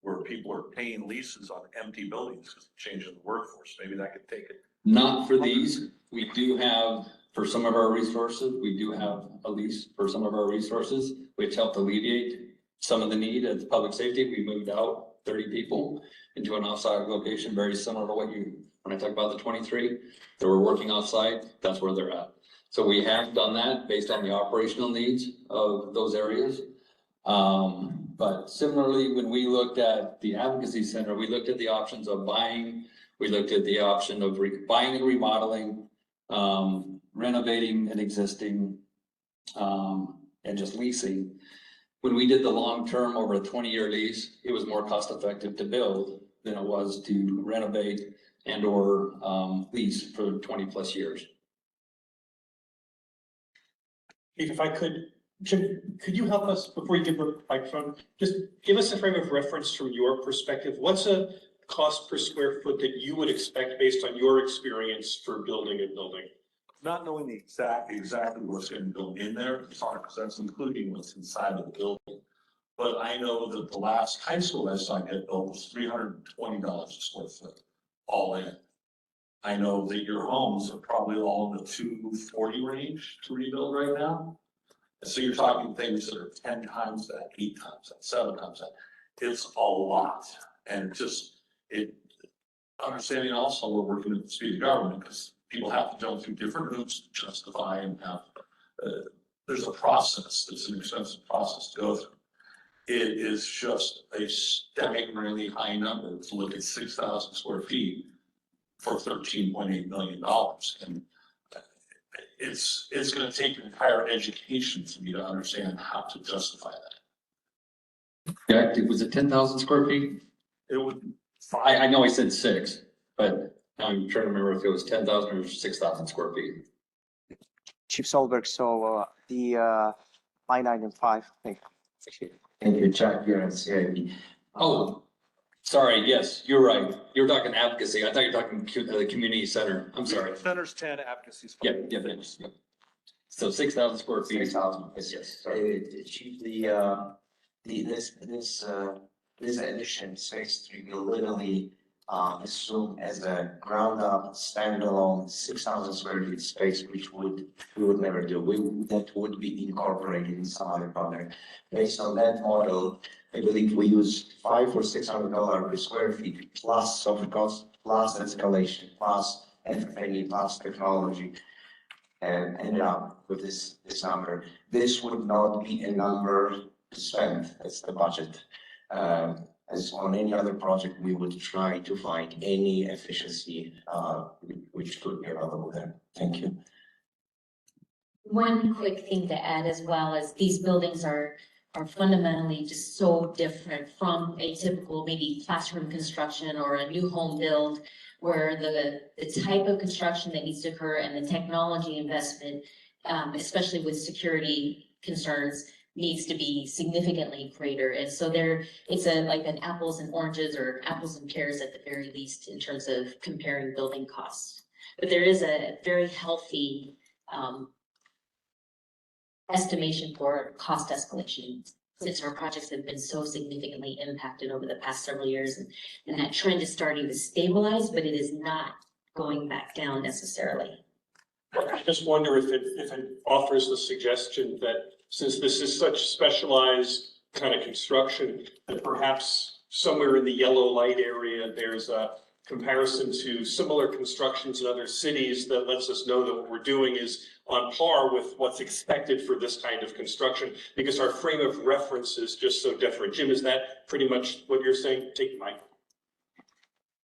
where people are paying leases on empty buildings because of changing the workforce? Maybe that could take it. Not for these. We do have, for some of our resources, we do have a lease for some of our resources, which helped alleviate some of the need at public safety. We moved out 30 people into an offsite location, very similar to what when I talk about the 23 that were working offsite, that's where they're at. So we have done that based on the operational needs of those areas. But similarly, when we looked at the advocacy center, we looked at the options of buying, we looked at the option of buying and remodeling, renovating an existing, and just leasing. When we did the long-term over a 20-year lease, it was more cost-effective to build than it was to renovate and or lease for 20+ years. If I could, Jim, could you help us, before you give the microphone, just give us a frame of reference from your perspective? What's a cost per square foot that you would expect based on your experience for building a building? Not knowing the exactly what's going to go in there, it's hard because that's including what's inside of the building. But I know that the last high school I had built was $320 a square foot, all in. I know that your homes are probably all in the $240 range to rebuild right now. And so you're talking things that are 10 times that, 8 times that, 7 times that. It's a lot. And understanding also we're working at the speed of government because people have to jump through different hoops to justify and have, there's a process, it's an expensive process to go through. It is just a staggeringly high number to look at 6,000 square feet for $13.8 million. And it's going to take an entire education for me to understand how to justify that. Yeah, was it 10,000 square feet? It would. I know I said 6, but I'm trying to remember if it was 10,000 or 6,000 square feet. Chief Solberg, so the line item 5, thank you. Thank you, Chuck, here at CIP. Oh, sorry, yes, you're right. You're talking advocacy. I thought you were talking the community center. I'm sorry. Center's 10, advocacy's 5. Yeah, thanks. Yep. So 6,000 square feet. 6,000, yes. Chief, this addition, Space 3, will literally assume as a ground up, standalone 6,000 square feet space, which we would never do. That would be incorporated in some other project. Based on that model, I believe we use $500 or $600 per square feet plus soft cost, plus escalation, plus FF&E, plus technology, and ended up with this number. This would not be a number to spend. It's the budget. As on any other project, we would try to find any efficiency which could be available there. Thank you. One quick thing to add as well is these buildings are fundamentally just so different from a typical maybe classroom construction or a new home build, where the type of construction that needs to occur and the technology investment, especially with security concerns, needs to be significantly greater. And so it's like an apples and oranges or apples and pears at the very least in terms of comparing building costs. But there is a very healthy estimation for cost escalation since our projects have been so significantly impacted over the past several years. And that trend is starting to stabilize, but it is not going back down necessarily. I just wonder if it offers the suggestion that since this is such specialized kind of construction, that perhaps somewhere in the yellow light area, there's a comparison to similar constructions in other cities that lets us know that what we're doing is on par with what's expected for this kind of construction, because our frame of reference is just so different. Jim, is that pretty much what you're saying? Take Mike.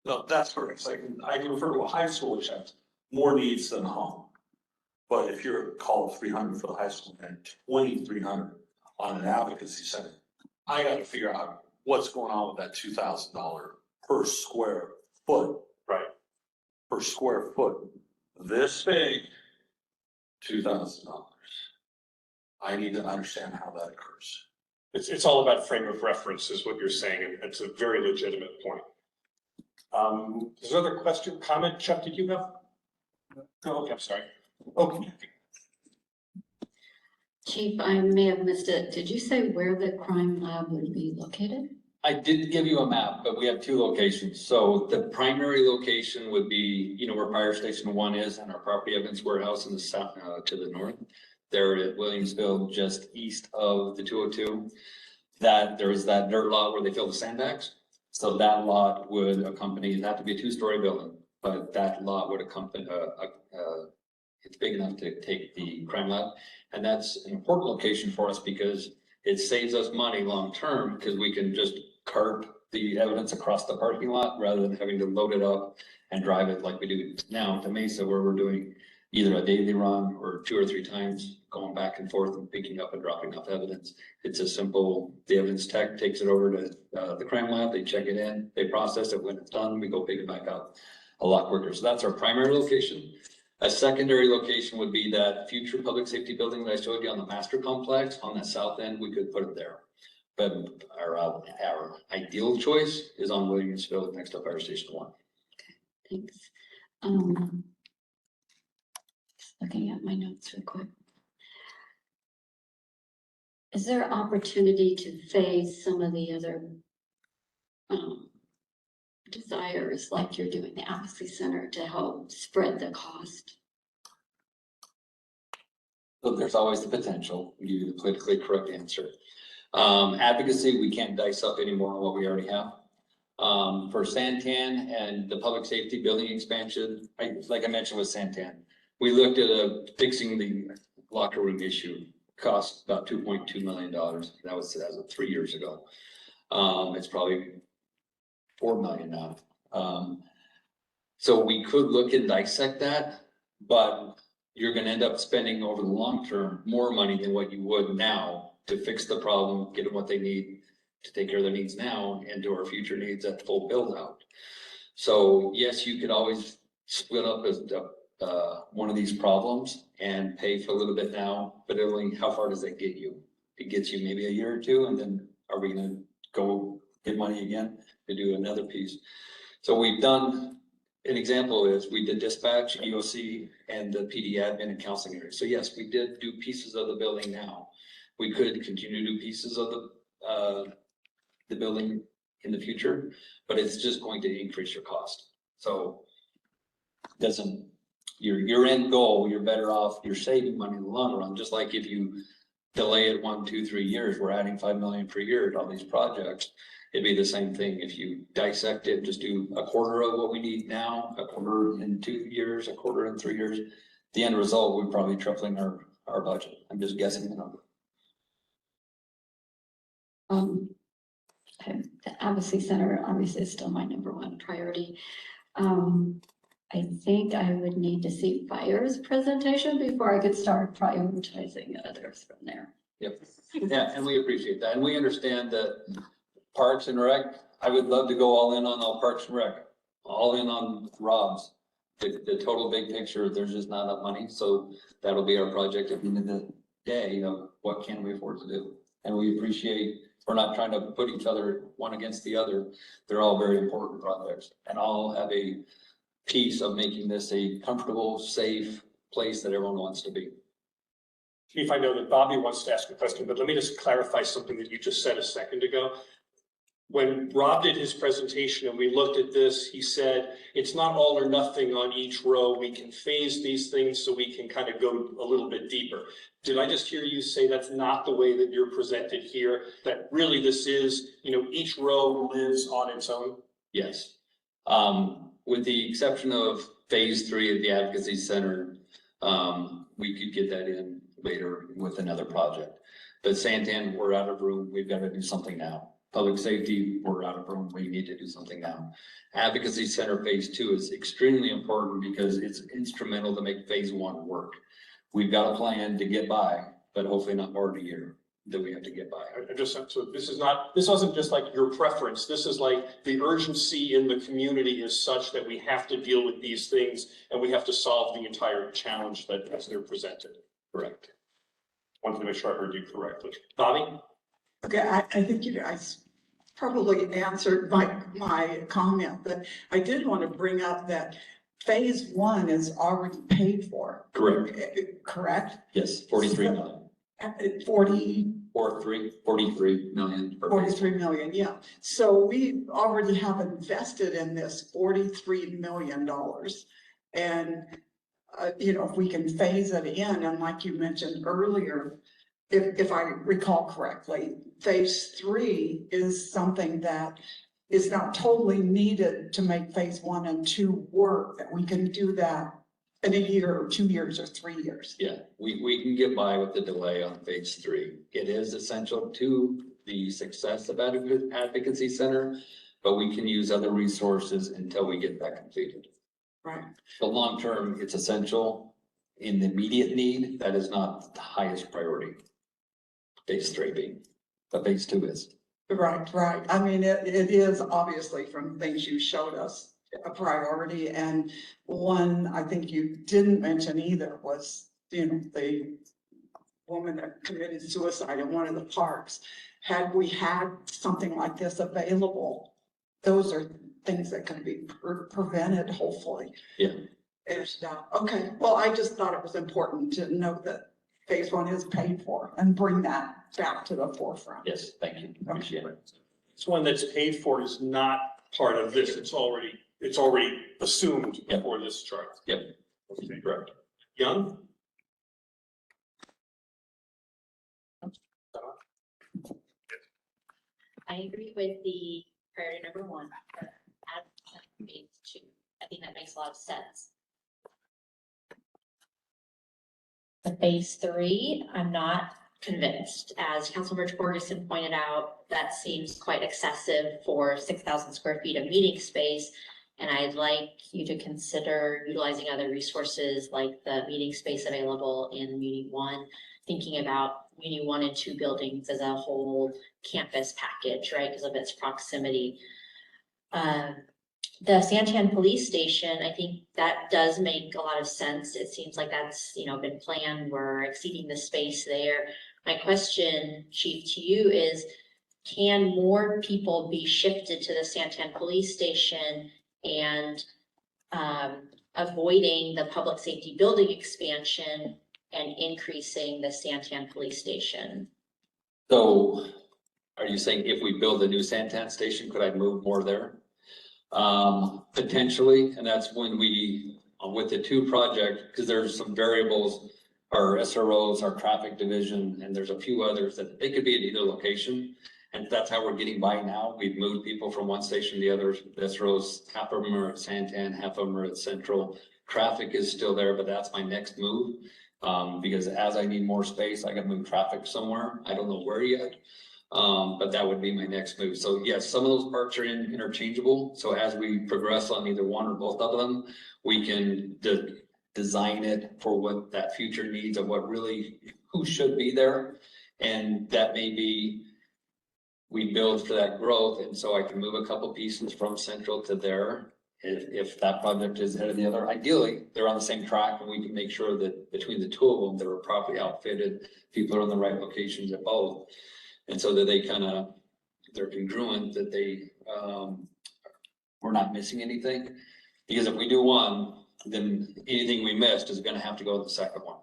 No, that's correct. I can refer to a high school which has more needs than a home. But if you're called 300 for the high school and 2,300 on an advocacy center, I gotta figure out what's going on with that $2,000 per square foot. Right. Per square foot, this big, $2,000. I need to understand how that occurs. It's all about frame of reference is what you're saying, and it's a very legitimate point. There's another question, comment, Chuck, did you have? No, okay, I'm sorry. Okay. Chief, I may have missed it. Did you say where the crime lab would be located? I did give you a map, but we have two locations. So the primary location would be, where Fire Station 1 is and our property evidence warehouse in the south, to the north. There at Williamsville, just east of the 202. There is that dirt lot where they fill the sandbags. So that lot would accompany, it'd have to be a 2-story building, but that lot would accompany, it's big enough to take the crime lab. And that's an important location for us because it saves us money long-term because we can just cart the evidence across the parking lot rather than having to load it up and drive it like we do now to Mesa, where we're doing either a daily run or 2 or 3 times going back and forth and picking up and dropping off evidence. It's a simple, the evidence tech takes it over to the crime lab, they check it in, they process it. When it's done, we go pick it back up a lot quicker. So that's our primary location. A secondary location would be that future public safety building that I showed you on the master complex. On the south end, we could put it there. But our ideal choice is on Williamsville next to Fire Station 1. Thanks. Just looking at my notes real quick. Is there opportunity to phase some of the other desires, like you're doing the advocacy center, to help spread the cost? So there's always the potential, give you the politically correct answer. Advocacy, we can't dice up anymore on what we already have. For Santan and the public safety building expansion, like I mentioned with Santan, we looked at fixing the locker room issue, cost about $2.2 million. That was as of 3 years ago. It's probably $4 million now. So we could look and dissect that, but you're gonna end up spending over the long term more money than what you would now to fix the problem, get them what they need to take care of their needs now and to our future needs at full build out. So yes, you could always split up as one of these problems and pay for a little bit now, but only how far does that get you? It gets you maybe a year or two, and then are we gonna go get money again to do another piece? So we've done, an example is we did dispatch, EOC, and the PD admin and counseling area. So yes, we did do pieces of the building now. We could continue to do pieces of the building in the future, but it's just going to increase your cost. So doesn't, your end goal, you're better off, you're saving money in the long run. Just like if you delay it 1, 2, 3 years, we're adding $5 million per year to all these projects. It'd be the same thing if you dissect it, just do a quarter of what we need now, a quarter in 2 years, a quarter in 3 years. The end result, we're probably tripling our budget. I'm just guessing the number. Okay, the advocacy center obviously is still my #1 priority. I think I would need to see Fire's presentation before I could start prioritizing others from there. Yep. Yeah, and we appreciate that. And we understand that Parks and Rec, I would love to go all in on all Parks and Rec, all in on Rob's. The total big picture, there's just not enough money. So that'll be our project at the end of the day. What can we afford to do? And we appreciate, we're not trying to put each other one against the other. They're all very important projects and all have a piece of making this a comfortable, safe place that everyone wants to be. Chief, I know that Bobby wants to ask a question, but let me just clarify something that you just said a second ago. when Rob did his presentation and we looked at this, he said, it's not all or nothing on each row. We can phase these things so we can kind of go a little bit deeper. Did I just hear you say that's not the way that you're presented here? That really this is, each row lives on its own? Yes. With the exception of phase 3 of the advocacy center, we could get that in later with another project. But Santan, we're out of room. We've got to do something now. Public safety, we're out of room. We need to do something now. Advocacy center phase 2 is extremely important because it's instrumental to make phase 1 work. We've got a plan to get by, but hopefully not more than a year that we have to get by. So this wasn't just like your preference. This is like the urgency in the community is such that we have to deal with these things and we have to solve the entire challenge that as they're presented. Correct. Wanted to make sure I heard you correctly. Bobby? Okay, I think you guys probably answered my comment, but I did want to bring up that phase 1 is already paid for. Correct. Correct? Yes, 43 million. 43 million. 43 million, yeah. So we already have invested in this $43 million. And, if we can phase it in, and like you mentioned earlier, if I recall correctly, phase 3 is something that is not totally needed to make phase 1 and 2 work, that we can do that in a year or 2 years or 3 years. Yeah, we can get by with the delay on phase 3. It is essential to the success of advocacy center, but we can use other resources until we get that completed. Right. But long term, it's essential. In the immediate need, that is not the highest priority. Phase 3 being, but phase 2 is. Right. I mean, it is obviously from things you showed us a priority, and one I think you didn't mention either was, the woman that committed suicide in one of the parks. Had we had something like this available, those are things that can be prevented, hopefully. Yeah. And, okay, well, I just thought it was important to note that phase 1 is paid for and bring that back to the forefront. Yes, thank you. Appreciate it. This one that's paid for is not part of this. It's already assumed for this chart. Yep. Okay, correct. Young? I agree with the priority number 1, add phase 2. I think that makes a lot of sense. The phase 3, I'm not convinced. As Councilmember Ferguson pointed out, that seems quite excessive for 6,000 square feet of meeting space. And I'd like you to consider utilizing other resources like the meeting space available in Muni 1, thinking about Muni 1 and 2 buildings as a whole campus package, right, because of its proximity. The Santan Police Station, I think that does make a lot of sense. It seems like that's, been planned. We're exceeding the space there. My question, Chief, to you is, can more people be shifted to the Santan Police Station and avoiding the public safety building expansion and increasing the Santan Police Station? So are you saying if we build a new Santan station, could I move more there? Potentially, and that's when we, with the 2 project, because there's some variables, our SROs, our traffic division, and there's a few others that they could be at either location. And that's how we're getting by now. We've moved people from one station to the other. The SROs, half of them are at Santan, half of them are at Central. Traffic is still there, but that's my next move. Because as I need more space, I gotta move traffic somewhere. I don't know where yet. But that would be my next move. So yes, some of those parts are interchangeable. So as we progress on either one or both of them, we can design it for what that future needs of who should be there. And that may be, we build for that growth. And so I can move a couple pieces from Central to there. If that project is ahead of the other, ideally they're on the same track, and we can make sure that between the 2 of them, they're properly outfitted. People are in the right locations at both. And so that they're congruent, that we're not missing anything. Because if we do one, then anything we missed is gonna have to go to the second one.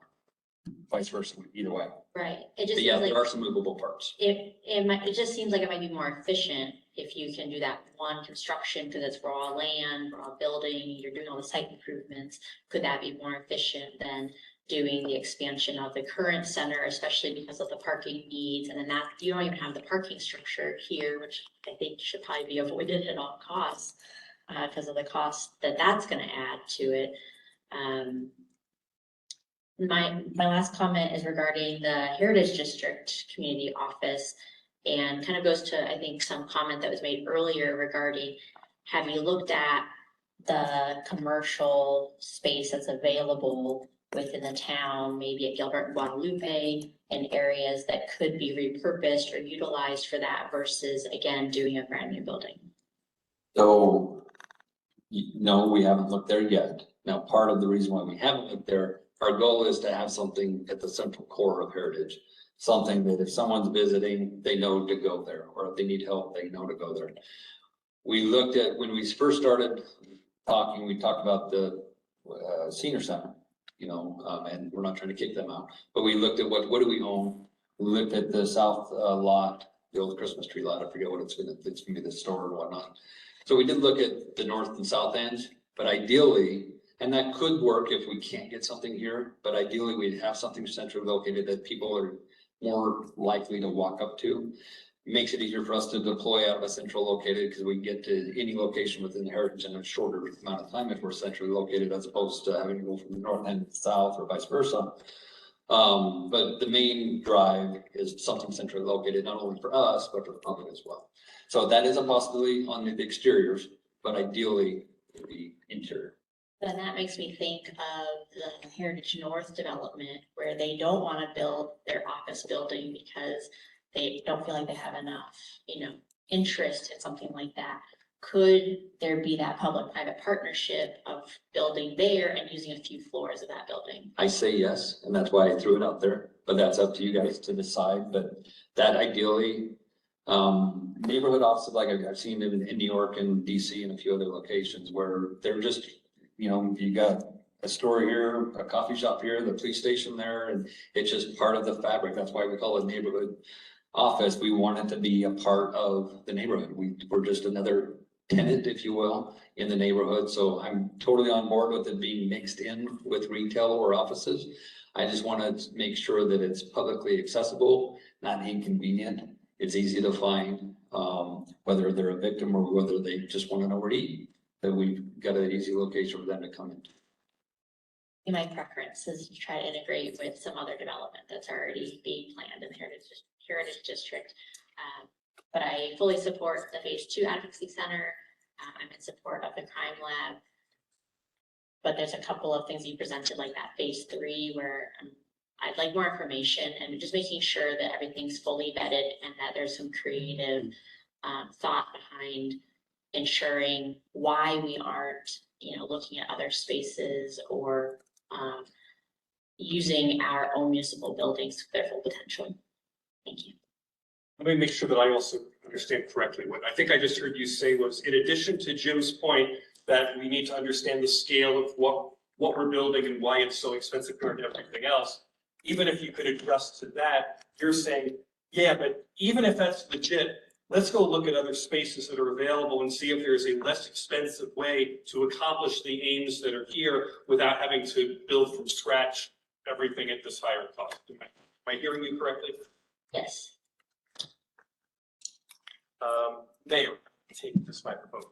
Vice versa, either way. Right. It just But yeah, seems like there are some movable parts. it just seems like it might be more efficient if you can do that one construction, because it's raw land, raw building, you're doing all the site improvements, could that be more efficient than doing the expansion of the current center, especially because of the parking needs? And then that, you don't even have the parking structure here, which I think should probably be avoided at all costs, because of the cost that that's gonna add to it. My last comment is regarding the Heritage District Community Office, and kind of goes to, I think, some comment that was made earlier regarding, have you looked at the commercial space that's available within the town, maybe at Gilbert and Guadalupe, and areas that could be repurposed or utilized for that versus, again, doing a brand new building? So, no, we haven't looked there yet. Now, part of the reason why we haven't looked there, our goal is to have something at the central core of Heritage. Something that if someone's visiting, they know to go there, or if they need help, they know to go there. We looked at, when we first started talking, we talked about the senior center, you know, and we're not trying to kick them out, but we looked at what do we own? We looked at the south lot, the old Christmas tree lot, I forget what it's gonna be, the store or whatnot. So we did look at the north and south ends, but ideally, and that could work if we can't get something here, but ideally we'd have something centrally located that people are more likely to walk up to. Makes it easier for us to deploy out of a central located, because we can get to any location within the Heritage in a shorter amount of time if we're centrally located, as opposed to having to go from the north end to the south or vice versa. But the main drive is something centrally located, not only for us, but for the public as well. So that is a possibility on the exteriors, but ideally it would be interior. Then that makes me think of the Heritage North development, where they don't want to build their office building because they don't feel like they have enough, you know, interest in something like that. Could there be that public-private partnership of building there and using a few floors of that building? I say yes, and that's why I threw it out there, but that's up to you guys to decide. But that ideally, neighborhood offices, like I've seen them in New York and DC and a few other locations where they're just, you know, you got a store here, a coffee shop here, the police station there, and it's just part of the fabric. That's why we call it neighborhood office. We want it to be a part of the neighborhood. We're just another tenant, if you will, in the neighborhood. So I'm totally on board with it being mixed in with retail or offices. I just want to make sure that it's publicly accessible, not inconvenient. It's easy to find, whether they're a victim or whether they just want to know where to eat, that we've got an easy location for them to come into. My preference is to try to integrate with some other development that's already being planned in the Heritage District. But I fully support the Phase 2 Advocacy Center. I'm in support of the Crime Lab. But there's a couple of things you presented, like that Phase 3, where I'd like more information, and just making sure that everything's fully vetted and that there's some creative thought behind ensuring why we aren't, you know, looking at other spaces or using our own municipal buildings to their full potential. Thank you. Let me make sure that I also understand correctly. What I think I just heard you say was, in addition to Jim's point, that we need to understand the scale of what we're building and why it's so expensive compared to everything else. Even if you could address to that, you're saying, yeah, but even if that's legit, let's go look at other spaces that are available and see if there's a less expensive way to accomplish the aims that are here without having to build from scratch everything at this higher cost. Am I hearing you correctly? Yes. Mayor, take this microphone.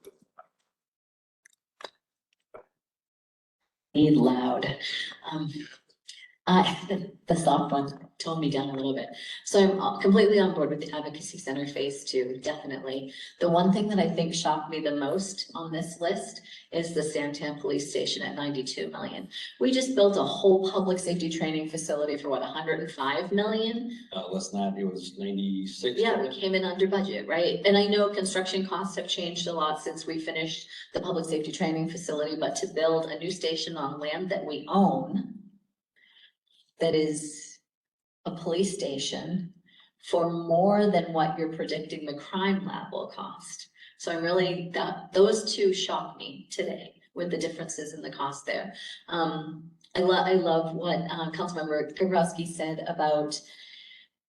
Need loud. The soft one toned me down a little bit. So I'm completely on board with the Advocacy Center Phase 2, definitely. The one thing that I think shocked me the most on this list is the Santan Police Station at 92 million. We just built a whole public safety training facility for what, 105 million? Less than that, it was 96. Yeah, we came in under budget, right? And I know construction costs have changed a lot since we finished the public safety training facility, but to build a new station on land that we own, that is a police station, for more than what you're predicting the crime lab will cost. So I'm really, those two shocked me today with the differences in the cost there. I love what Councilmember Grabowski said about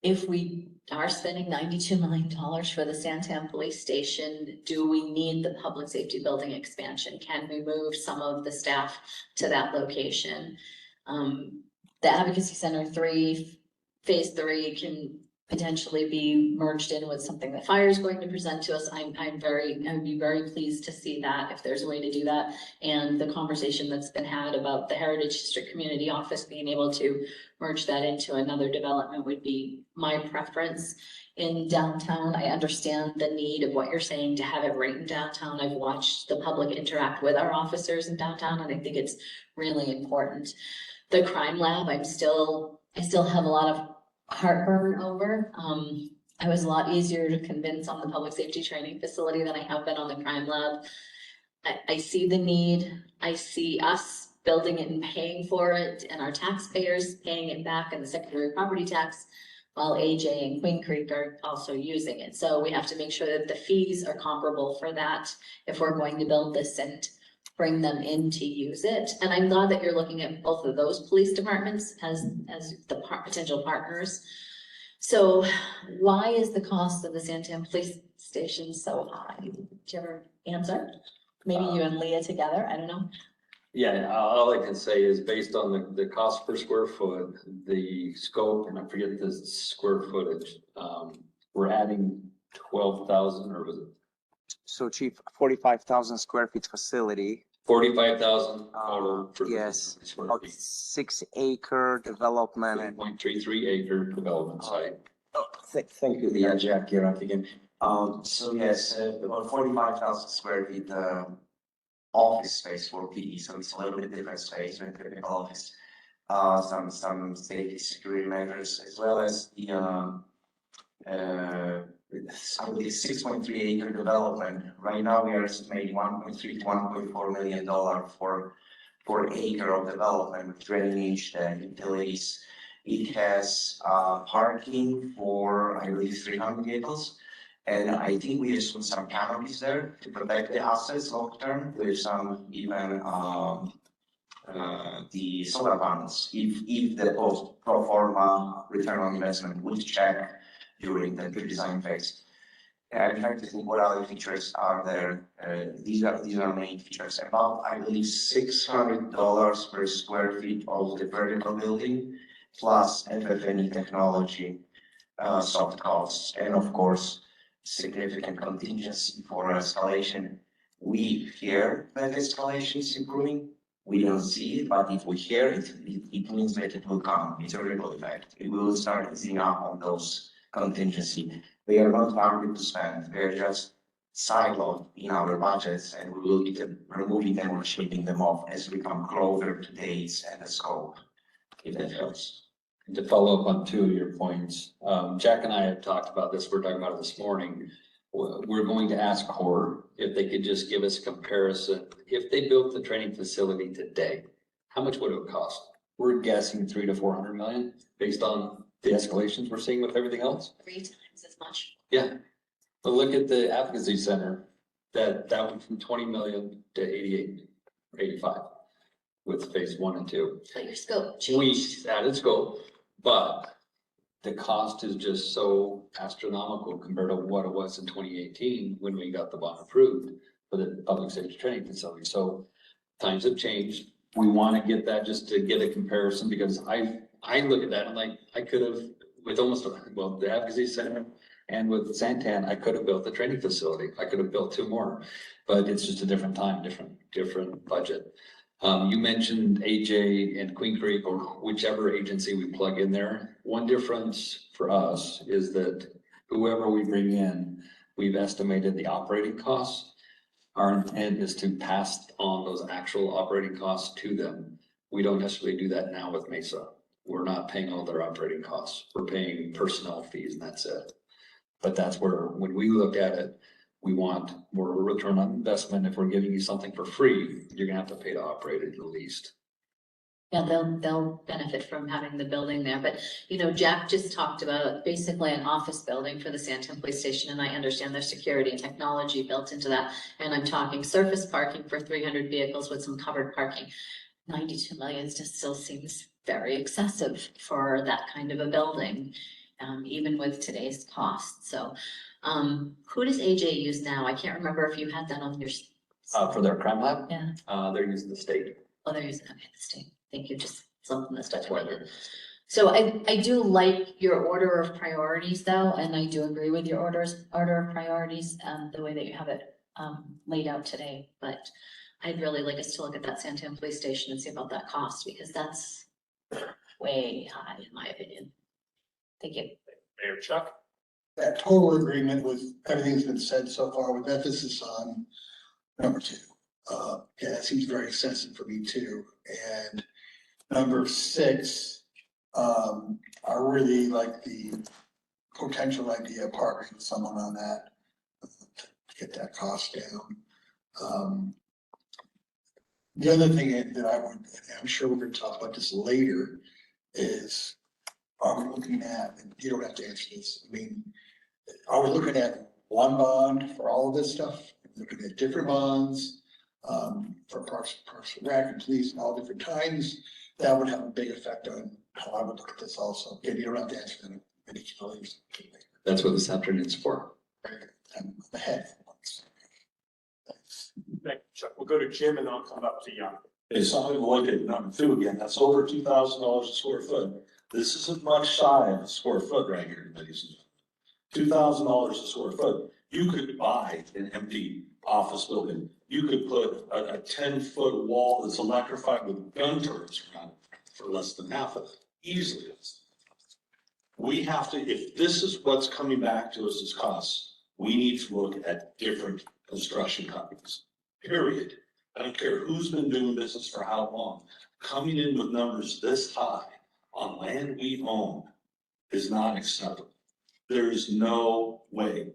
if we are spending $92 million for the Santan Police Station, do we need the public safety building expansion? Can we move some of the staff to that location? The Advocacy Center 3, Phase 3 can potentially be merged in with something that fire is going to present to us. I would be very pleased to see that if there's a way to do that. And the conversation that's been had about the Heritage District Community Office being able to merge that into another development would be my preference. In downtown, I understand the need of what you're saying to have it right in downtown. I've watched the public interact with our officers in downtown, and I think it's really important. The crime lab, I still have a lot of heartburn over. I was a lot easier to convince on the public safety training facility than I have been on the crime lab. I see the need. I see us building it and paying for it, and our taxpayers paying it back in the secondary property tax, while AJ and Queen Creek are also using it. So we have to make sure that the fees are comparable for that if we're going to build this and bring them in to use it. And I'm glad that you're looking at both of those police departments as the potential partners. So why is the cost of the Santan Police Station so high? Do you ever answer? Maybe you and Leah together, I don't know. Yeah, all I can say is based on the cost per square foot, the scope, and I forget the square footage, we're adding 12,000, or was it? So Chief, 45,000 square feet facility. 45,000. Yes, about 6-acre development. 3.33 acre development site. Thank you, Leah, Jack here again. So yes, about 45,000 square feet, office space for PE, so it's a little bit different space than typical office. Some safety security measures, as well as the, I believe 6.3 acre development. Right now, we are estimating $1.3 to $1.4 million for acre of development with drainage and utilities. It has parking for, I believe, 300 vehicles. And I think we assume some canopies there to protect the assets long term, with some even the solar panels, if the pro forma return on investment would check during the pre-design phase. I'm trying to think what other features are there. These are main features. About, I believe, $600 per square feet of the vertical building, plus FF&E technology, soft costs, and of course, significant contingency for escalation. We hear that escalation is improving. We don't see it, but if we hear it, it means that it will come. It's a ripple effect. We will start easing up on those contingency. They are not targeted to spend. They're just siloed in our budgets, and we will be removing them or shaping them off as we come closer to dates and the scope, if that helps. To follow up on 2 of your points, Jack and I have talked about this, we're talking about it this morning. We're going to ask CORE if they could just give us a comparison. If they built the training facility today, how much would it cost? We're guessing 300 to 400 million based on the escalations we're seeing with everything else. 3 times as much. Yeah, but look at the Advocacy Center, that went from 20 million to 88 or 85 with phase 1 and 2. But your scope We changed. added scope, but the cost is just so astronomical compared to what it was in 2018 when we got the bond approved for the public safety training facility. So times have changed. We want to get that just to get a comparison, because I look at that and like, I could have, with almost, well, the Advocacy Center and with Santan, I could have built the training facility. I could have built 2 more, but it's just a different time, different budget. You mentioned AJ and Queen Creek, or whichever agency we plug in there. One difference for us is that whoever we bring in, we've estimated the operating costs. Our intent is to pass on those actual operating costs to them. We don't necessarily do that now with Mesa. We're not paying all their operating costs. We're paying personnel fees and that's it. But that's where, when we look at it, we want more return on investment. If we're giving you something for free, you're gonna have to pay to operate it at least. Yeah, they'll benefit from having the building there, but you know, Jack just talked about basically an office building for the Santan Police Station, and I understand there's security and technology built into that. And I'm talking surface parking for 300 vehicles with some covered parking. 92 million just still seems very excessive for that kind of a building. even with today's cost. So, who does AJ use now? I can't remember if you had that on your. For their crime lab, Yeah, they're using the state. oh, they're using, okay, the state. Thank you, just something that stuck with it. So I do like your order of priorities though, and I do agree with your order of priorities, the way that you have it, laid out today. But I'd really like us to look at that Santan Police Station and see about that cost, because that's way high in my opinion. Thank you. Mayor Chuck? That total agreement with everything's been said so far with emphasis on number 2. Yeah, that seems very excessive for me too. And number 6, I really like the potential idea of partnering with someone on that to get that cost down. The other thing that I would, and I'm sure we're gonna talk about this later, is are we looking at, and you don't have to answer this, I mean, are we looking at one bond for all of this stuff? Looking at different bonds, for Parks and Rec and police and all different times? That would have a big effect on how I would look at this also. Again, you don't have to answer them. That's what this afternoon's for. I'm ahead. Thank you, Chuck. We'll go to Jim and I'll come up to you. It's something to look at number 2 again, that's over $2,000 a square foot. This isn't much shy of a square foot right here, ladies and gentlemen. $2,000 a square foot. You could buy an empty office building. You could put a 10-foot wall that's electrified with gun turrets around it for less than half of it, easily. We have to, if this is what's coming back to us as costs, we need to look at different construction companies, period. I don't care who's been doing business for how long. Coming in with numbers this high on land we own is not acceptable. There is no way.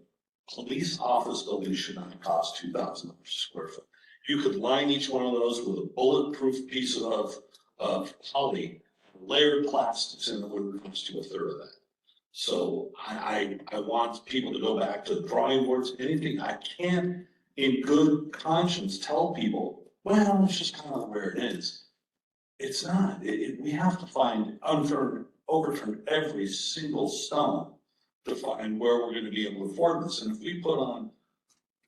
Police office buildings should not cost $2,000 a square foot. You could line each one of those with a bulletproof piece of poly, layered plastics, and it would cost you a third of that. So I want people to go back to the drawing boards, anything. I can't in good conscience tell people, well, it's just kind of where it is. It's not. We have to find, overturn every single stone to find where we're going to be able to afford this. And if we put on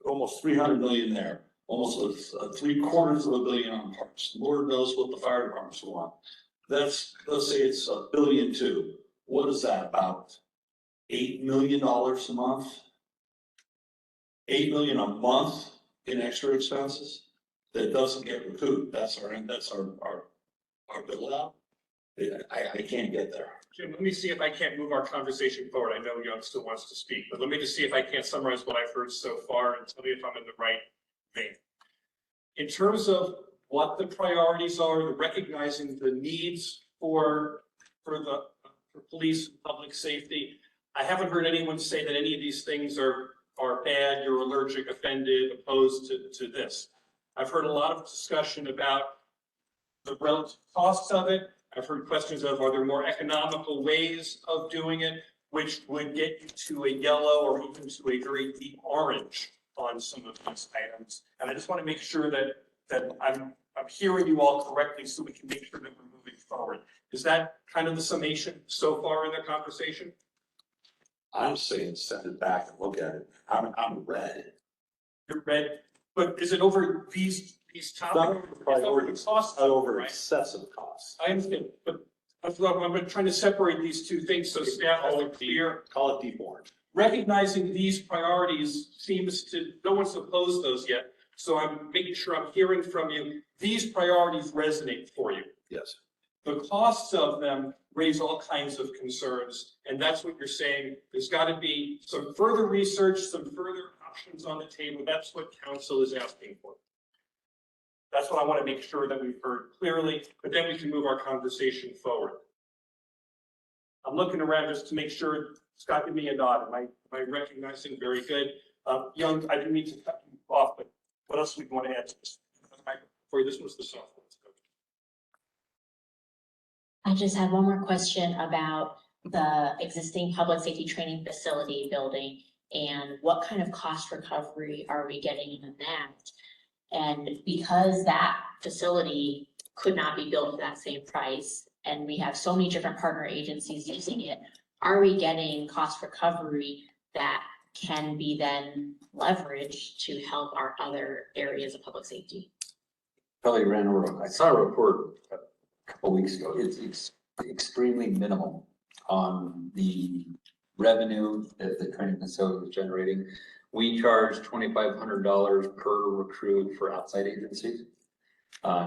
almost 300 million there, almost a $750 million on parks, Lord knows what the fire departments want. That's, let's say it's $1.2 billion. What is that, about $8 million a month? $8 million a month in extra expenses that doesn't get recouped. That's our bill out. I can't get there. Jim, let me see if I can't move our conversation forward. I know Young still wants to speak, but let me just see if I can't summarize what I've heard so far and tell me if I'm in the right vein. In terms of what the priorities are, recognizing the needs for police and public safety, I haven't heard anyone say that any of these things are bad, you're allergic, offended, opposed to this. I've heard a lot of discussion about the relative costs of it. I've heard questions of, are there more economical ways of doing it, which would get you to a yellow or even to a very deep orange on some of these items. And I just want to make sure that I'm hearing you all correctly so we can make sure that we're moving forward. Is that kind of the summation so far in the conversation? I'm saying send it back and look at it. I'm red. You're red, but is it over these topics? Not over priorities, It's over the cost, not over right? excessive costs. I understand, but I'm trying to separate these two things so staff is clear. Call it deep orange. Recognizing these priorities seems to, no one's opposed those yet. So I'm making sure I'm hearing from you, these priorities resonate for you. Yes. The costs of them raise all kinds of concerns, and that's what you're saying. There's got to be some further research, some further options on the table. That's what council is asking for. That's what I want to make sure that we've heard clearly, but then we can move our conversation forward. I'm looking around just to make sure. Scott, give me a nod. Am I recognizing? Very good. Young, I didn't mean to cut you off, but what else would you want to add to this? For you, this was the soft one. I just had one more question about the existing public safety training facility building and what kind of cost recovery are we getting in that? And because that facility could not be built for that same price, and we have so many different partner agencies using it, are we getting cost recovery that can be then leveraged to help our other areas of public safety? Probably ran over, I saw a report a couple weeks ago, it's extremely minimal on the revenue that the training facility is generating. We charge $2,500 per recruit for outside agencies.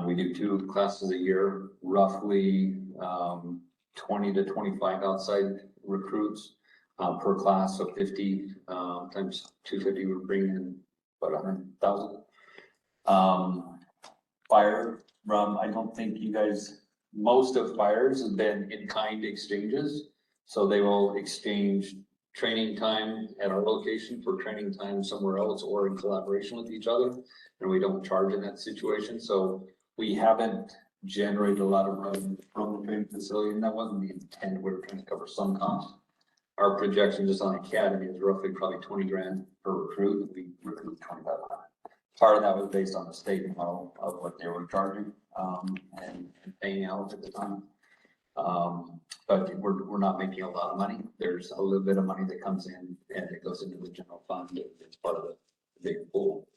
We do 2 classes a year, roughly 20 to 25 outside recruits per class, so 50 times 250 would bring in about 100,000. Fire, I don't think you guys, most of fires have been in-kind exchanges. So they will exchange training time at our location for training time somewhere else or in collaboration with each other. And we don't charge in that situation. So we haven't generated a lot of revenue from the training facility, and that wasn't the intent. We were trying to cover some costs. Our projection just on Academy is roughly probably 20 grand per recruit. We recruit 2,500. Part of that was based on the state model of what they were charging and paying out at the time. But we're not making a lot of money. There's a little bit of money that comes in and it goes into the general fund. It's part of the big pool.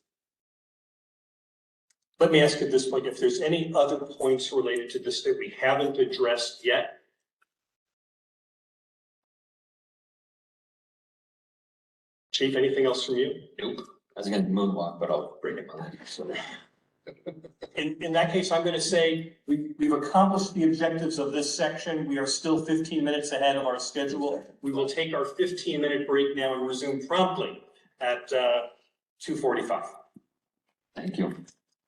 Let me ask at this point, if there's any other points related to this that we haven't addressed yet? Chief, anything else from you? Nope. I was gonna moonwalk, but I'll bring it on. So. In that case, I'm gonna say we've accomplished the objectives of this section. We are still 15 minutes ahead of our schedule. We will take our 15-minute break now and resume promptly at 2:45. Thank you.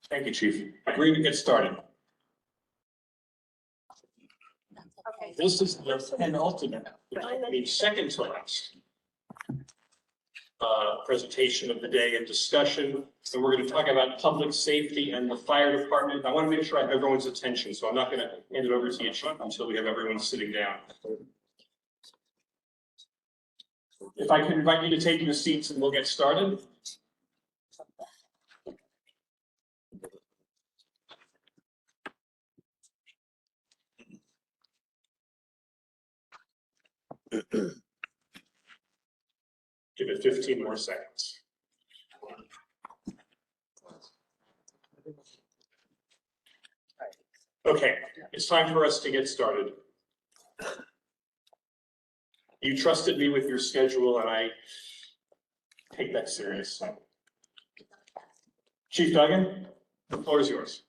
Thank you, Chief. Agreed to get started. Okay. This is the penultimate, second to last presentation of the day and discussion. And we're going to talk about public safety and the fire department. I want to make sure I have everyone's attention, so I'm not going to hand it over to you, Chief, until we have everyone sitting down. If I can invite you to take your seats and we'll get started. Give it 15 more seconds. Okay, it's time for us to get started. You trusted me with your schedule and I take that seriously. Chief Duggan, the floor is yours.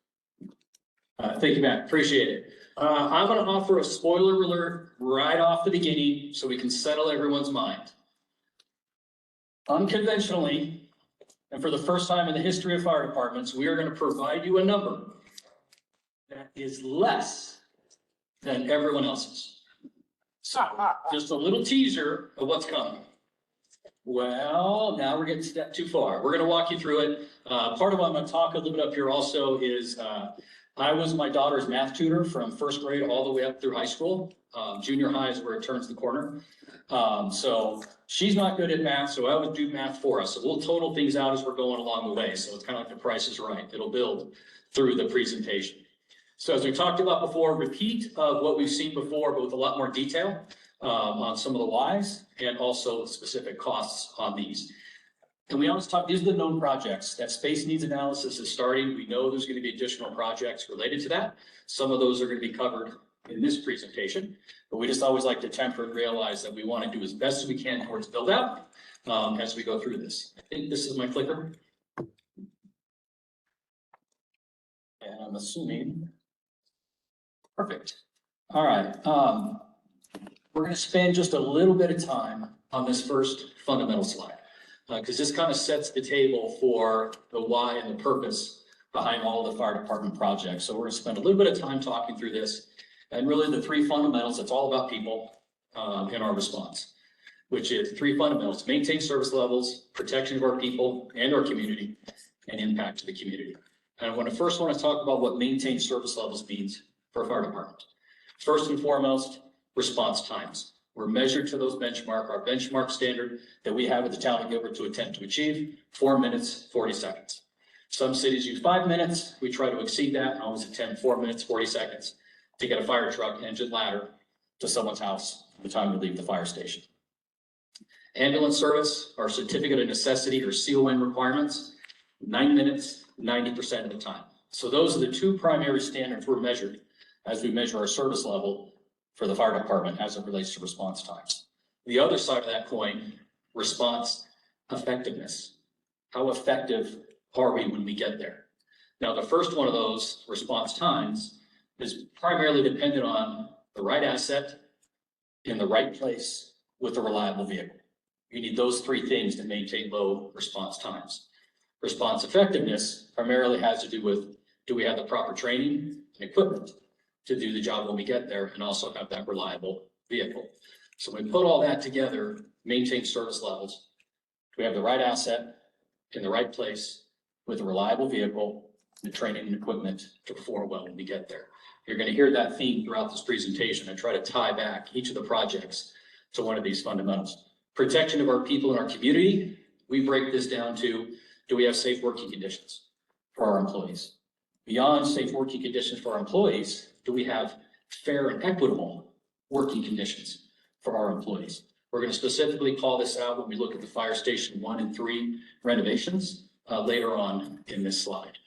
Thank you, Matt. Appreciate it. I'm going to offer a spoiler alert right off the beginning so we can settle everyone's mind. Unconventionally, and for the first time in the history of fire departments, we are going to provide you a number that is less than everyone else's. So just a little teaser of what's coming. Well, now we're getting a step too far. We're going to walk you through it. Part of what I'm going to talk a little bit up here also is I was my daughter's math tutor from first grade all the way up through high school. Junior high is where it turns the corner. So she's not good at math, so I would do math for us. So we'll total things out as we're going along the way. So it's kind of like the Price is Right. It'll build through the presentation. So as we talked about before, repeat of what we've seen before, but with a lot more detail on some of the whys and also specific costs on these. And we always talk, these are the known projects. That space needs analysis is starting. We know there's going to be additional projects related to that. Some of those are going to be covered in this presentation, but we just always like to temper and realize that we want to do as best as we can towards build out as we go through this. I think this is my clicker. And I'm assuming, perfect. All right. We're going to spend just a little bit of time on this first fundamental slide. Because this kind of sets the table for the why and the purpose behind all the fire department projects. So we're going to spend a little bit of time talking through this and really the 3 fundamentals. It's all about people in our response, which is 3 fundamentals: maintain service levels, protection of our people and our community, and impact to the community. And I want to talk about what maintain service levels means for a fire department. First and foremost, response times. We're measured to those our benchmark standard that we have at the town of Gilbert to attempt to achieve, 4 minutes, 40 seconds. Some cities use 5 minutes. We try to exceed that and always attempt 4 minutes, 40 seconds to get a fire truck, engine, ladder to someone's house the time we leave the fire station. Ambulance service, our certificate of necessity or CON requirements, 9 minutes, 90% of the time. So those are the two primary standards we're measured as we measure our service level for the fire department as it relates to response times. The other side of that coin, response effectiveness. How effective are we when we get there? Now, the first one of those, response times, is primarily dependent on the right asset in the right place with a reliable vehicle. You need those three things to maintain low response times. Response effectiveness primarily has to do with, do we have the proper training and equipment to do the job when we get there and also have that reliable vehicle? So when we put all that together, maintain service levels, we have the right asset in the right place with a reliable vehicle, the training and equipment to perform well when we get there. You're going to hear that theme throughout this presentation and try to tie back each of the projects to one of these fundamentals. Protection of our people and our community, we break this down to, do we have safe working conditions for our employees? Beyond safe working conditions for our employees, do we have fair and equitable working conditions for our employees? We're going to specifically call this out when we look at the fire station 1 and 3 renovations later on in this slide.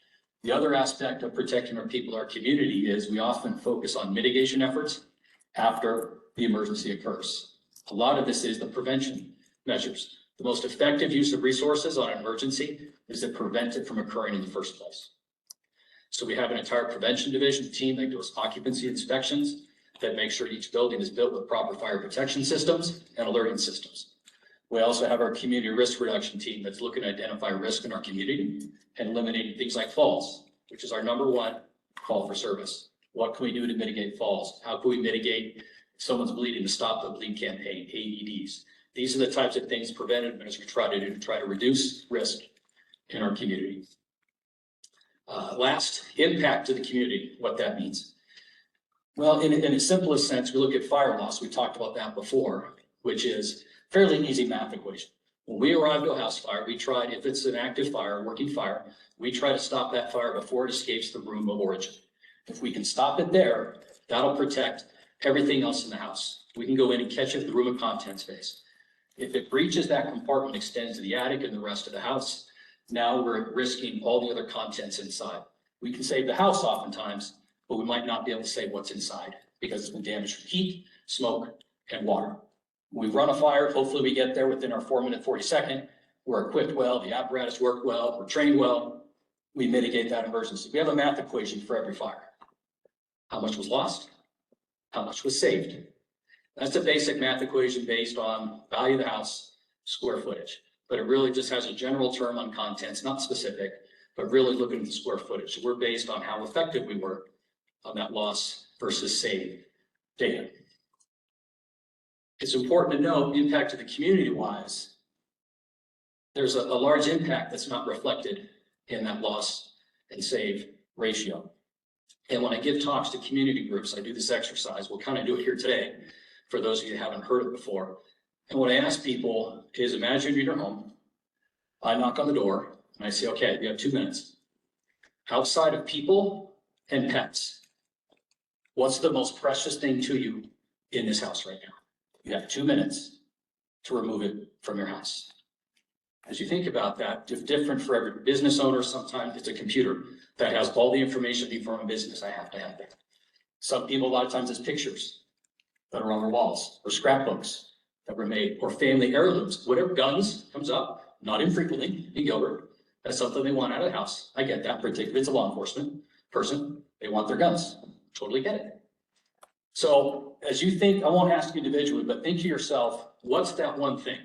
The other aspect of protecting our people, our community, is we often focus on mitigation efforts after the emergency occurs. A lot of this is the prevention measures. The most effective use of resources on an emergency is to prevent it from occurring in the first place. So we have an entire prevention division team that does occupancy inspections that make sure each building is built with proper fire protection systems and alerting systems. We also have our community risk reduction team that's looking to identify risk in our community and eliminating things like falls, which is our #1 call for service. What can we do to mitigate falls? How can we mitigate if someone's bleeding to stop the bleed campaign, AEDs? These are the types of things preventive measures we try to do to try to reduce risk in our community. Last, impact to the community, what that means. Well, in its simplest sense, we look at fire loss. We talked about that before, which is fairly easy math equation. When we arrive to a house fire, we try, if it's an active fire, working fire, we try to stop that fire before it escapes the room of origin. If we can stop it there, that'll protect everything else in the house. We can go in and catch it in the room of contents phase. If it breaches that compartment, extends to the attic and the rest of the house, now we're risking all the other contents inside. We can save the house oftentimes, but we might not be able to save what's inside because it's been damaged from heat, smoke, and water. When we run a fire, hopefully we get there within our 4-minute, 40-second. We're equipped well, the apparatus worked well, we're trained well, we mitigate that emergency. We have a math equation for every fire. How much was lost? How much was saved? That's a basic math equation based on value of the house, square footage. But it really just has a general term on contents, not specific, but really looking at the square footage. So we're based on how effective we were on that loss versus save data. It's important to note the impact to the community-wise. There's a large impact that's not reflected in that loss and save ratio. And when I give talks to community groups, I do this exercise. We'll kind of do it here today for those of you who haven't heard it before. And what I ask people is, imagine you're in your home. I knock on the door and I say, okay, you have 2 minutes. Outside of people and pets, what's the most precious thing to you in this house right now? You have 2 minutes to remove it from your house. As you think about that, it's different for every business owner. Sometimes it's a computer that has all the information from a business. I have to have that. Some people, a lot of times, it's pictures that are on their walls, or scrapbooks that were made, or family heirlooms. Whatever, guns comes up, not infrequently in Gilbert. That's something they want out of the house. I get that, particularly if it's a law enforcement person. They want their guns. Totally get it. So as you think, I won't ask you individually, but think to yourself, what's that one thing?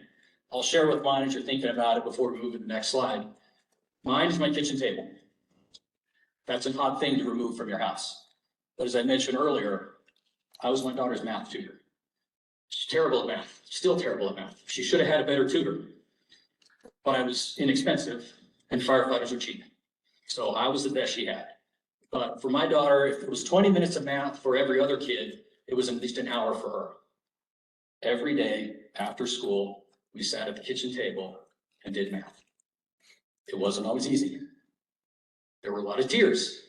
I'll share with mine as you're thinking about it before we move to the next slide. Mine is my kitchen table. That's an odd thing to remove from your house. But as I mentioned earlier, I was my daughter's math tutor. She's terrible at math, still terrible at math. She should have had a better tutor. But I was inexpensive and firefighters are cheap. So I was the best she had. But for my daughter, if it was 20 minutes of math for every other kid, it was at least an hour for her. Every day after school, we sat at the kitchen table and did math. It wasn't always easy. There were a lot of tears,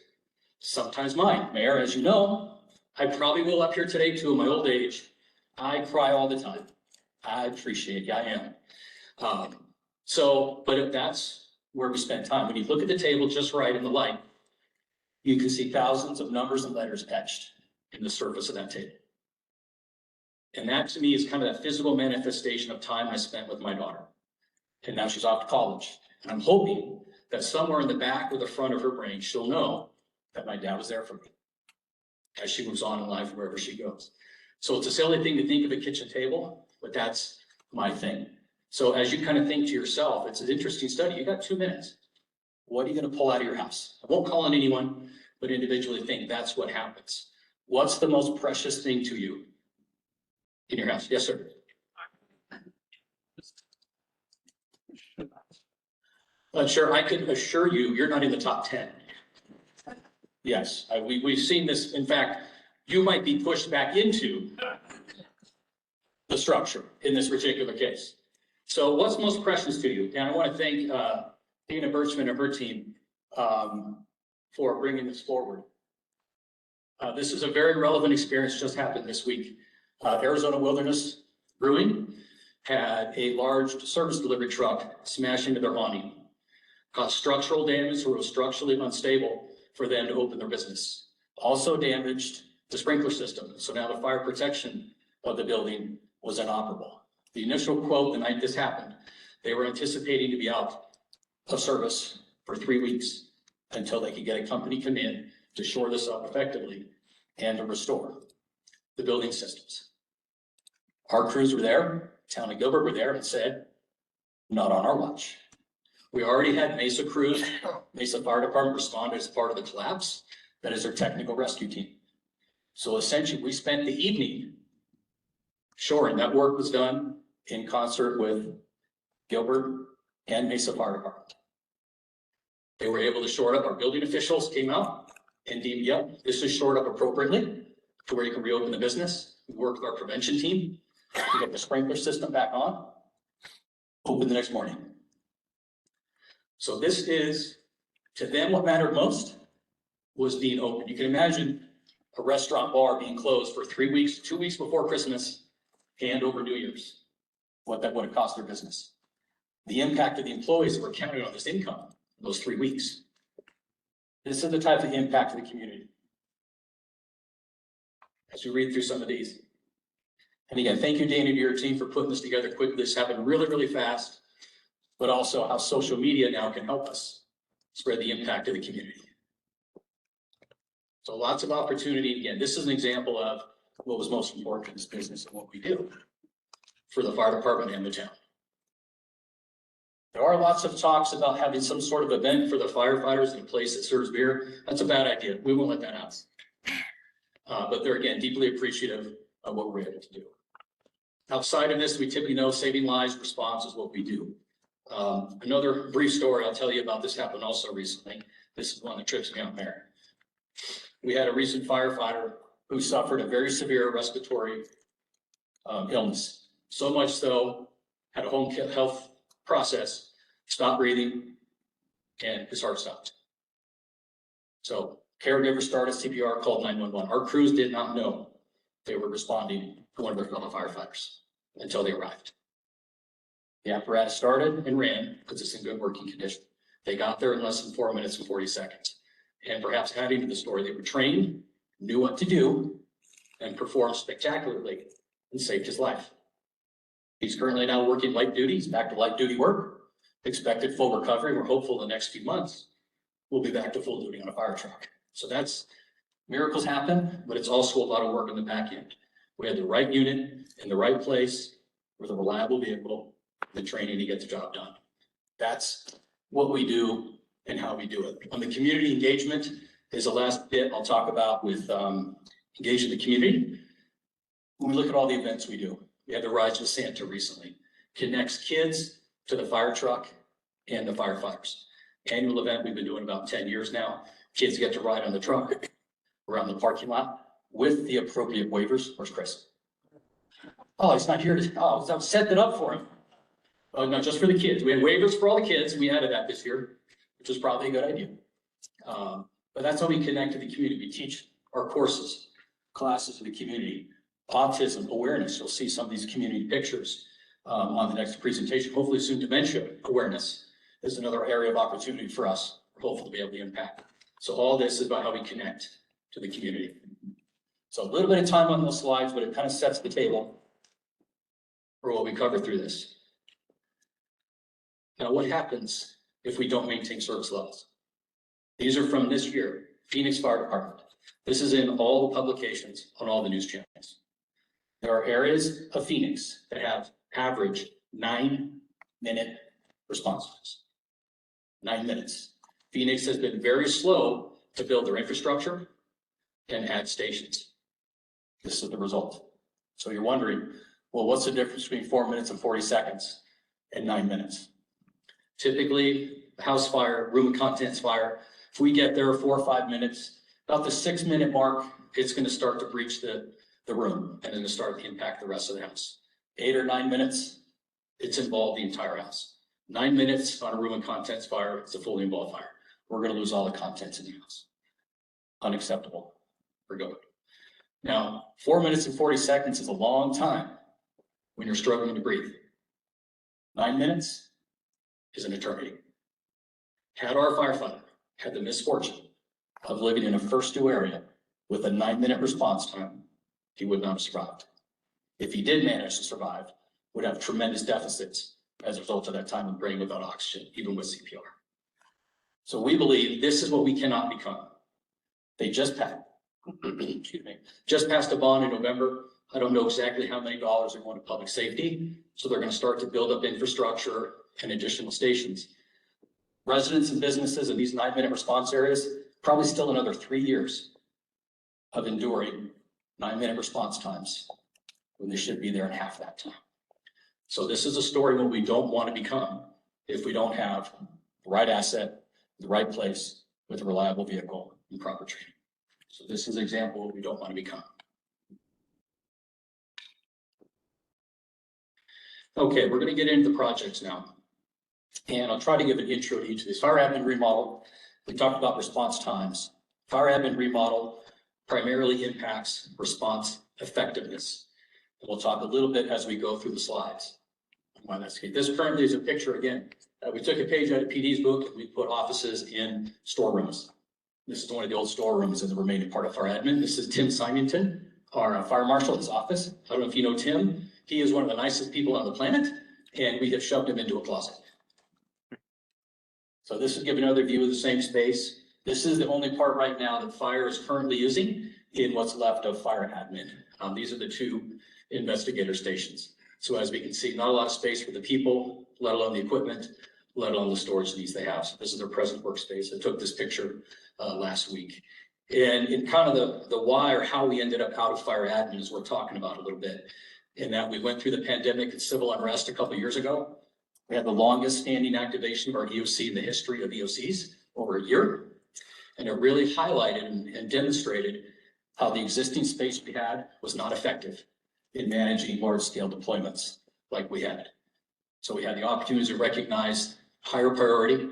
sometimes mine. Mayor, as you know, I probably will up here today too in my old age. I cry all the time. I appreciate you, I am. But if that's where we spend time, when you look at the table just right in the light, you can see thousands of numbers and letters etched in the surface of that table. And that to me is kind of that physical manifestation of time I spent with my daughter. And now she's off to college. And I'm hoping that somewhere in the back or the front of her brain, she'll know that my dad was there for me as she moves on in life, wherever she goes. So it's a silly thing to think of a kitchen table, but that's my thing. So as you kind of think to yourself, it's an interesting study. You got 2 minutes. What are you going to pull out of your house? I won't call on anyone, but individually think that's what happens. What's the most precious thing to you in your house? Yes, sir. Sure, I can assure you, you're not in the top 10. Yes, we've seen this. In fact, you might be pushed back into the structure in this particular case. So what's most precious to you? And I want to thank Dana Birchman and her team for bringing this forward. This is a very relevant experience just happened this week. Arizona Wilderness Brewing had a large service delivery truck smash into their awning, caused structural damage or was structurally unstable for them to open their business. Also damaged the sprinkler system. So now the fire protection of the building was inoperable. The initial quote the night this happened, they were anticipating to be out of service for 3 weeks until they could get a company come in to shore this up effectively and to restore the building systems. Our crews were there, Town of Gilbert were there and said, not on our watch. We already had Mesa crews, Mesa Fire Department respond as part of the collapse. That is their technical rescue team. So essentially we spent the evening shoring. That work was done in concert with Gilbert and Mesa Fire Department. They were able to shore it up. Our building officials came out and deemed, yep, this is shored up appropriately to where you can reopen the business. We worked with our prevention team to get the sprinkler system back on, open the next morning. So this is, to them, what mattered most was being open. You can imagine a restaurant bar being closed for 3 weeks, 2 weeks before Christmas and over New Year's, what that would have cost their business. The impact of the employees that were counting on this income in those 3 weeks. This is the type of impact to the community. As we read through some of these. And again, thank you, Dana, to your team for putting this together quickly. This happened really, really fast, but also how social media now can help us spread the impact of the community. So lots of opportunity. Again, this is an example of what was most important in this business and what we do for the fire department and the town. There are lots of talks about having some sort of event for the firefighters in a place that serves beer. That's a bad idea. We won't let that happen. But they're, again, deeply appreciative of what we're able to do. Outside of this, we typically know saving lives response is what we do. Another brief story I'll tell you about, this happened also recently. This is one that trips me out there. We had a recent firefighter who suffered a very severe respiratory illness. So much so, had a home health process, stopped breathing, and his heart stopped. So caregiver started CPR, called 911. Our crews did not know they were responding to one of their fellow firefighters until they arrived. The apparatus started and ran because it's in good working condition. They got there in less than 4 minutes and 40 seconds. And perhaps adding to the story, they were trained, knew what to do, and performed spectacularly and saved his life. He's currently now working light duty. He's back to light duty work, expected full recovery. We're hopeful in the next few months we'll be back to full duty on a fire truck. So that's, miracles happen, but it's also a lot of work in the back end. We had the right unit in the right place with a reliable vehicle, the training to get the job done. That's what we do and how we do it. On the community engagement is the last bit I'll talk about with engaging the community. When we look at all the events we do, we had the Rides with Santa recently, connects kids to the fire truck and the firefighters. Annual event we've been doing about 10 years now. Kids get to ride on the truck around the parking lot with the appropriate waivers. Where's Chris? Oh, he's not here to, oh, I was setting it up for him. Oh, no, just for the kids. We had waivers for all the kids. We added that this year, which was probably a good idea. But that's how we connect to the community. We teach our courses, classes to the community autism awareness. You'll see some of these community pictures on the next presentation. Hopefully soon dementia awareness is another area of opportunity for us. We're hopeful to be able to impact. So all this is about how we connect to the community. So a little bit of time on those slides, but it kind of sets the table for what we cover through this. Now, what happens if we don't maintain service levels? These are from this year, Phoenix Fire Department. This is in all the publications on all the news channels. There are areas of Phoenix that have average 9-minute response times. 9 minutes. Phoenix has been very slow to build their infrastructure and add stations. This is the result. So you're wondering, well, what's the difference between 4 minutes and 40 seconds and 9 minutes? Typically, a house fire, room and contents fire, if we get there 4 or 5 minutes, about the 6-minute mark, it's going to start to breach the room and then to start to impact the rest of the house. 8 or 9 minutes, it's involved the entire house. 9 minutes on a room and contents fire, it's a fully involved fire. We're going to lose all the contents in the house. Unacceptable. We're going. Now, 4 minutes and 40 seconds is a long time when you're struggling to breathe. 9 minutes is an eternity. Had our firefighter had the misfortune of living in a first due area with a 9-minute response time, he would not have survived. If he did manage to survive, would have tremendous deficits as a result of that time of brain without oxygen, even with CPR. So we believe this is what we cannot become. They just passed, excuse me, just passed a bond in November. I don't know exactly how many dollars they're going to public safety. So they're going to start to build up infrastructure and additional stations. Residents and businesses in these 9-minute response areas, probably still another 3 years of enduring 9-minute response times when they should be there in half that time. So this is a story what we don't want to become if we don't have the right asset, the right place with a reliable vehicle and proper training. So this is an example of what we don't want to become. Okay, we're going to get into the projects now. And I'll try to give an intro to each of these. Fire admin remodel, we talked about response times. Fire admin remodel primarily impacts response effectiveness. And we'll talk a little bit as we go through the slides. Why that's good. This currently is a picture again. We took a page out of PD's book and we put offices in storerooms. This is one of the old storerooms in the remaining part of fire admin. This is Tim Symington, our fire marshal, his office. I don't know if you know Tim. He is one of the nicest people on the planet, and we have shoved him into a closet. So this is giving another view of the same space. This is the only part right now that fire is currently using in what's left of fire admin. These are the 2 investigator stations. So as we can see, not a lot of space for the people, let alone the equipment, let alone the storage needs they have. So this is their present workspace. I took this picture last week. And in kind of the why or how we ended up out of fire admin is we're talking about a little bit. In that we went through the pandemic and civil unrest a couple of years ago. We had the longest standing activation of our EOC in the history of EOCs, over a year. And it really highlighted and demonstrated how the existing space we had was not effective in managing large scale deployments like we had. So we had the opportunity to recognize higher priority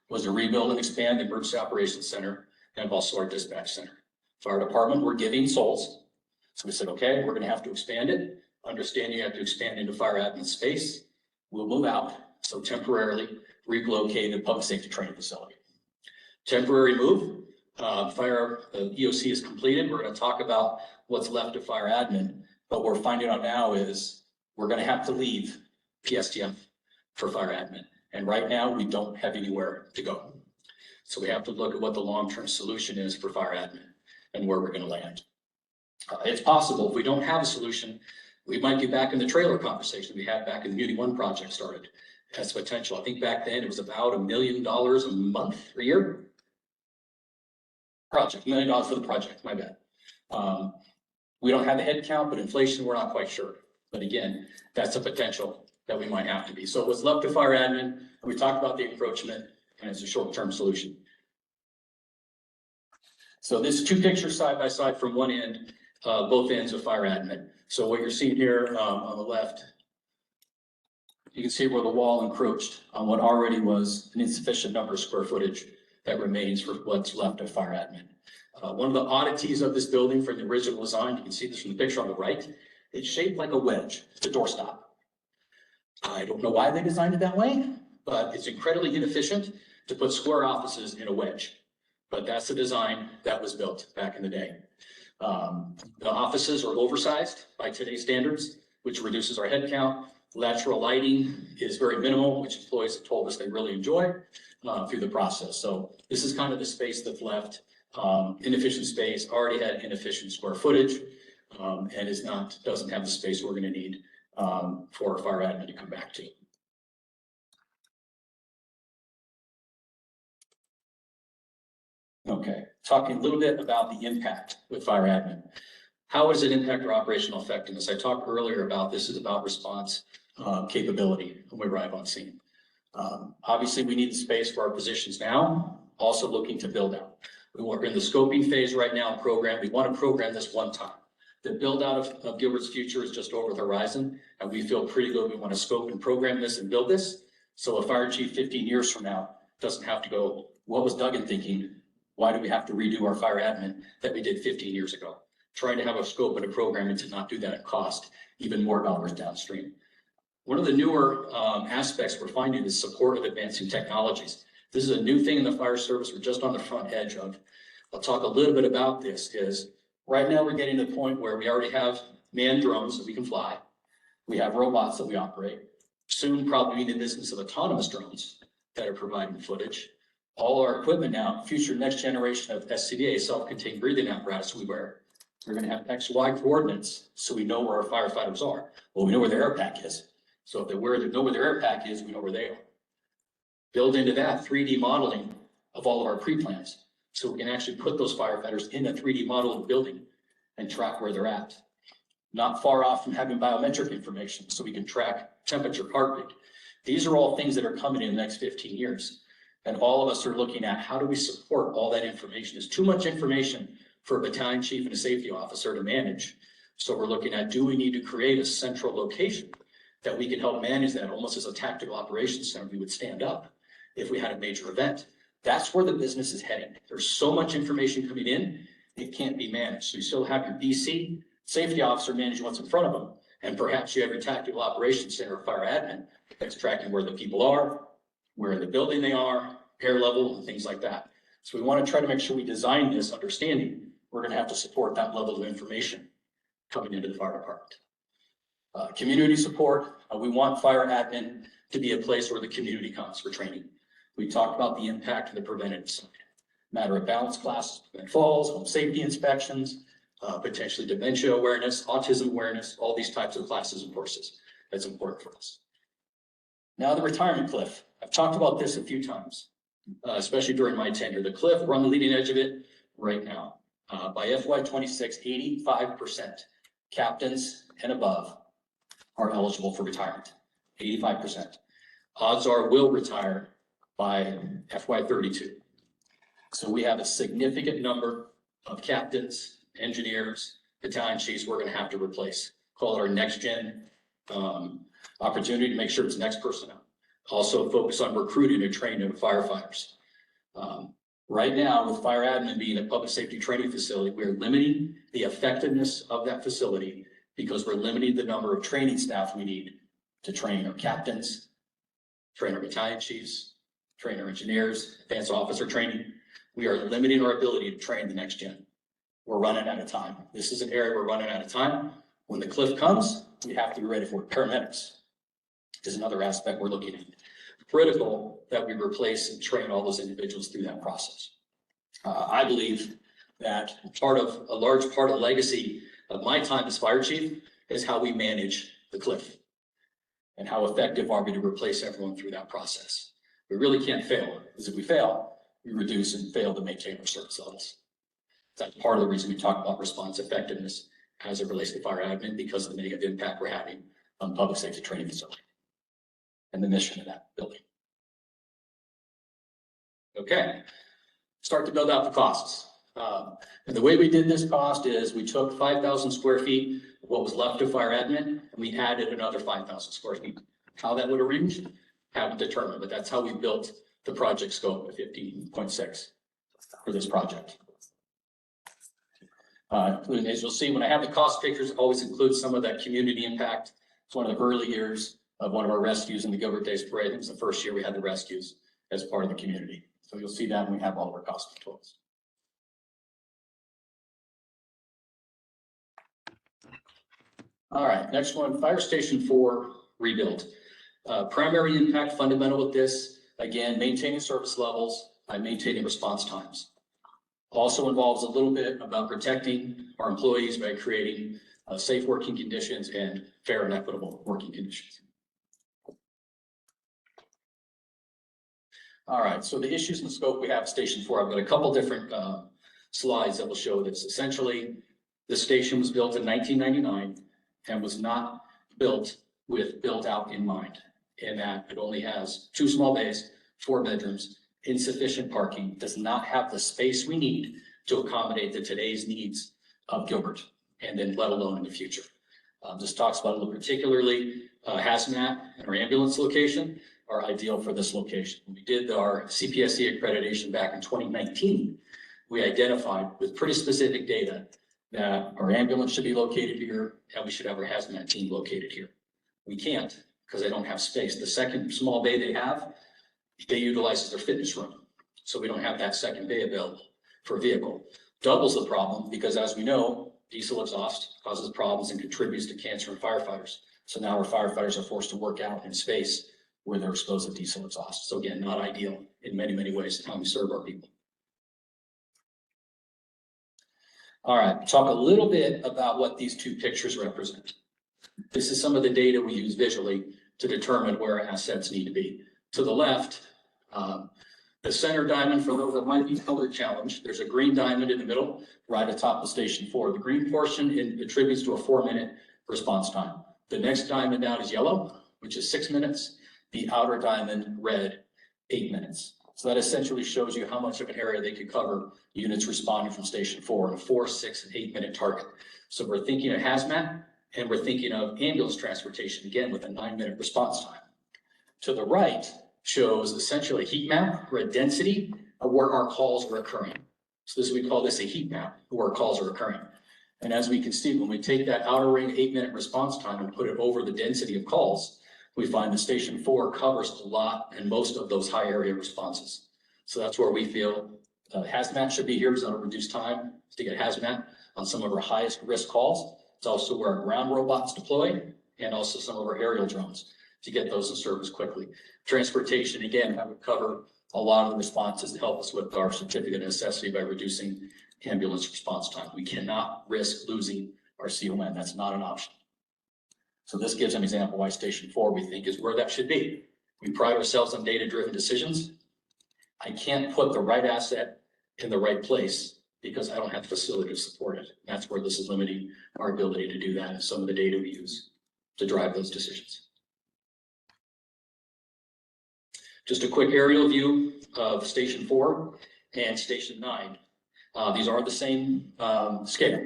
was to rebuild and expand the Emergency Operations Center and also our dispatch center. Fire department, we're giving souls. So we said, okay, we're gonna have to expand it. Understand you have to expand into fire admin space. We'll move out. So temporarily relocate the public safety training facility. Temporary move. Fire EOC is completed. We're going to talk about what's left of fire admin. But what we're finding out now is we're going to have to leave PSTF for fire admin. And right now we don't have anywhere to go. So we have to look at what the long-term solution is for fire admin and where we're going to land. It's possible if we don't have a solution, we might get back in the trailer conversation we had back in the Muni 1 project started. Has potential. I think back then it was about $1 million a month or year. Project, $1 million for the project, my bad. We don't have the head count, but inflation, we're not quite sure. But again, that's a potential that we might have to be. So what's left to fire admin, we talked about the encroachment, and it's a short-term solution. So this 2 pictures side by side from one end, both ends of fire admin. So what you're seeing here on the left, you can see where the wall encroached on what already was an insufficient number of square footage that remains for what's left of fire admin. One of the oddities of this building from the original design, you can see this from the picture on the right, it's shaped like a wedge, it's a doorstop. I don't know why they designed it that way, but it's incredibly inefficient to put square offices in a wedge. But that's the design that was built back in the day. The offices are oversized by today's standards, which reduces our head count. Lateral lighting is very minimal, which employees have told us they really enjoy through the process. So this is kind of the space that's left. Inefficient space, already had inefficient square footage, and doesn't have the space we're gonna need for our fire admin to come back to. Okay, talking a little bit about the impact with fire admin. How does it impact our operational effectiveness? I talked earlier about this is about response capability when we arrive on scene. Obviously, we need the space for our positions now, also looking to build out. We're in the scoping phase right now in program. We want to program this one time. The build out of Gilbert's future is just over the horizon, and we feel pretty good. We want to scope and program this and build this. So a fire chief 15 years from now doesn't have to go, what was Duggan thinking? Why do we have to redo our fire admin that we did 15 years ago? Trying to have a scope and a program and to not do that at cost, even more dollars downstream. One of the newer aspects we're finding is support of advancing technologies. This is a new thing in the fire service. We're just on the front edge of. I'll talk a little bit about this is right now we're getting to the point where we already have manned drones that we can fly. We have robots that we operate. Soon probably in the business of autonomous drones that are providing footage. All our equipment now, future next generation of SCBA, self-contained breathing apparatus we wear. We're gonna have XY coordinates so we know where our firefighters are. Well, we know where their air pack is. So if they know where their air pack is, we know where they are. Build into that 3D modeling of all of our pre-plans. So we can actually put those firefighters in a 3D model of the building and track where they're at. Not far off from having biometric information so we can track temperature, heartbeat. These are all things that are coming in the next 15 years. And all of us are looking at how do we support all that information. There's too much information for a battalion chief and a safety officer to manage. So we're looking at, do we need to create a central location that we can help manage that almost as a tactical operations center we would stand up if we had a major event. That's where the business is heading. There's so much information coming in, it can't be managed. So you still have your BC, safety officer managing what's in front of them. And perhaps you have your tactical operations center or fire admin that's tracking where the people are, where in the building they are, air level, and things like that. So we want to try to make sure we design this understanding. We're going to have to support that level of information coming into the fire department. Community support. We want fire admin to be a place where the community comes for training. We talked about the impact of the preventative side. Matter of balance classes, prevent falls, home safety inspections, potentially dementia awareness, autism awareness, all these types of classes and courses. That's important for us. Now the retirement cliff. I've talked about this a few times, especially during my tenure. The cliff, we're on the leading edge of it right now. By FY26, 85% captains and above are eligible for retirement. 85%. Odds are will retire by FY32. So we have a significant number of captains, engineers, battalion chiefs we're going to have to replace. Call it our next gen opportunity to make sure it's next personnel. Also focus on recruiting and training of firefighters. Right now, with fire admin being a public safety training facility, we're limiting the effectiveness of that facility because we're limiting the number of training staff we need to train our captains, train our battalion chiefs, train our engineers, advanced officer training. We are limiting our ability to train the next gen. We're running out of time. This is an area we're running out of time. When the cliff comes, we have to be ready for it. Paramedics is another aspect we're looking at. Critical that we replace and train all those individuals through that process. I believe that a large part of the legacy of my time as fire chief is how we manage the cliff and how effective are we to replace everyone through that process. We really can't fail, because if we fail, we reduce and fail to maintain our service levels. That's part of the reason we talk about response effectiveness as it relates to fire admin, because of the negative impact we're having on public safety training facility and the mission of that building. Okay, start to build out the costs. And the way we did this cost is we took 5,000 square feet of what was left of fire admin, and we added another 5,000 square feet. How that would arrange, haven't determined, but that's how we built the project scope of 15.6 for this project. Including, as you'll see, when I have the cost pictures, it always includes some of that community impact. It's one of the early years of one of our rescues in the Gilbert Days Parade. It was the first year we had the rescues as part of the community. So you'll see that when we have all of our cost controls. All right, next one, Fire Station 4 rebuild. Primary impact fundamental with this, again, maintaining service levels by maintaining response times. Also involves a little bit about protecting our employees by creating safe working conditions and fair and equitable working conditions. All right, so the issues and scope we have at Station 4, I've got a couple different slides that will show this. Essentially, the station was built in 1999 and was not built with built out in mind, in that it only has 2 small bays, 4 bedrooms, insufficient parking, does not have the space we need to accommodate the today's needs of Gilbert, and then let alone in the future. This talks about a little particularly hazmat and our ambulance location are ideal for this location. When we did our CPSC accreditation back in 2019, we identified with pretty specific data that our ambulance should be located here and we should have our hazmat team located here. We can't because they don't have space. The second small bay they have, they utilize as their fitness room. So we don't have that second bay available for a vehicle. Doubles the problem because, as we know, diesel exhaust causes problems and contributes to cancer in firefighters. So now our firefighters are forced to work out in space where they're exposed to diesel exhaust. So again, not ideal in many, many ways how we serve our people. All right, talk a little bit about what these 2 pictures represent. This is some of the data we use visually to determine where our assets need to be. To the left, the center diamond, for those that might be color challenged, there's a green diamond in the middle, right atop of Station 4. The green portion attributes to a 4-minute response time. The next diamond down is yellow, which is 6 minutes. The outer diamond, red, 8 minutes. So that essentially shows you how much of an area they could cover units responding from Station 4 in a 4, 6, and 8 minute target. So we're thinking of hazmat and we're thinking of ambulance transportation, again, with a 9-minute response time. To the right shows essentially a heat map or a density of where our calls are occurring. So we call this a heat map where our calls are occurring. And as we can see, when we take that outer ring 8-minute response time and put it over the density of calls, we find that Station 4 covers a lot and most of those high area responses. So that's where we feel hazmat should be here because that'll reduce time to get hazmat on some of our highest risk calls. It's also where our ground robots deploy and also some of our aerial drones to get those in service quickly. Transportation, again, that would cover a lot of the responses to help us with our certificate of necessity by reducing ambulance response time. We cannot risk losing our CON. That's not an option. So this gives an example why Station 4 we think is where that should be. We pride ourselves on data-driven decisions. I can't put the right asset in the right place because I don't have the facility to support it. That's where this is limiting our ability to do that and some of the data we use to drive those decisions. Just a quick aerial view of Station 4 and Station 9. These are the same scale,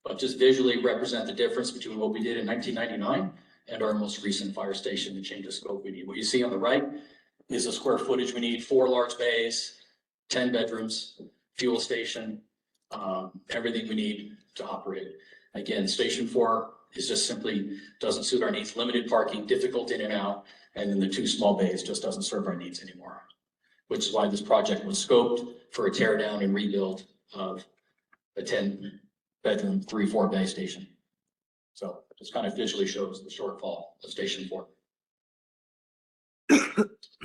but just visually represent the difference between what we did in 1999 and our most recent fire station, the change of scope we need. What you see on the right is the square footage we need: 4 large bays, 10 bedrooms, fuel station, everything we need to operate. Again, Station 4 is just simply doesn't suit our needs, limited parking, difficult in and out, and then the 2 small bays just doesn't serve our needs anymore, which is why this project was scoped for a tear down and rebuild of a 10-bedroom, 3-4 bay station. So just kind of visually shows the shortfall of Station 4.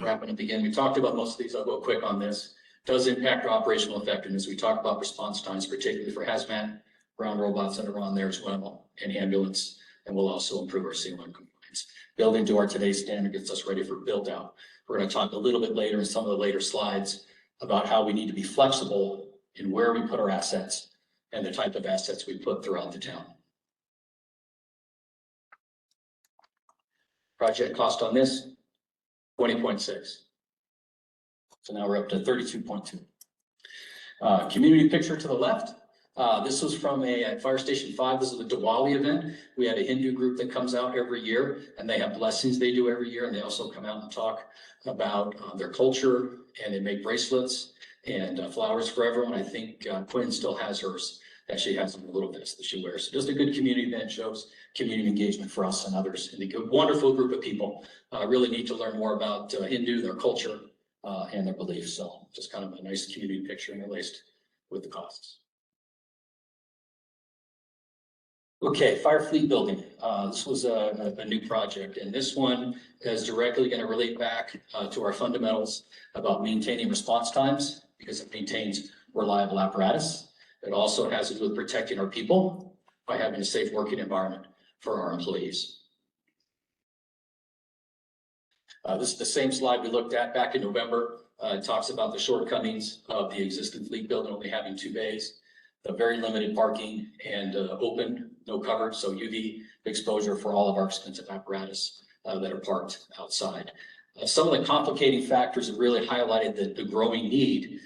Wrapping up again, we talked about most of these. I'll go quick on this. Does impact our operational effectiveness. We talked about response times, particularly for hazmat, ground robots that are on there as well, and ambulance, and we'll also improve our CON compliance. Building to our today's standard gets us ready for build out. We're going to talk a little bit later in some of the later slides about how we need to be flexible in where we put our assets and the type of assets we put throughout the town. Project cost on this, 20.6. So now we're up to 32.2. Community picture to the left. This was from a Fire Station 5. This is the Diwali event. We had a Hindu group that comes out every year, and they have blessings they do every year. And they also come out and talk about their culture, and they make bracelets and flowers for everyone. I think Quinn still has hers that she has in her little vest that she wears. So just a good community event, shows community engagement for us and others. And a wonderful group of people, really need to learn more about Hindu, their culture, and their beliefs. So just kind of a nice community picture interlaced with the costs. Okay, Fire Fleet Building. This was a new project, and this one is directly going to relate back to our fundamentals about maintaining response times, because it maintains reliable apparatus. It also has to do with protecting our people by having a safe working environment for our employees. This is the same slide we looked at back in November. It talks about the shortcomings of the existing fleet building only having 2 bays, the very limited parking, and open, no coverage, so UV exposure for all of our expensive apparatus that are parked outside. Some of the complicating factors have really highlighted the growing need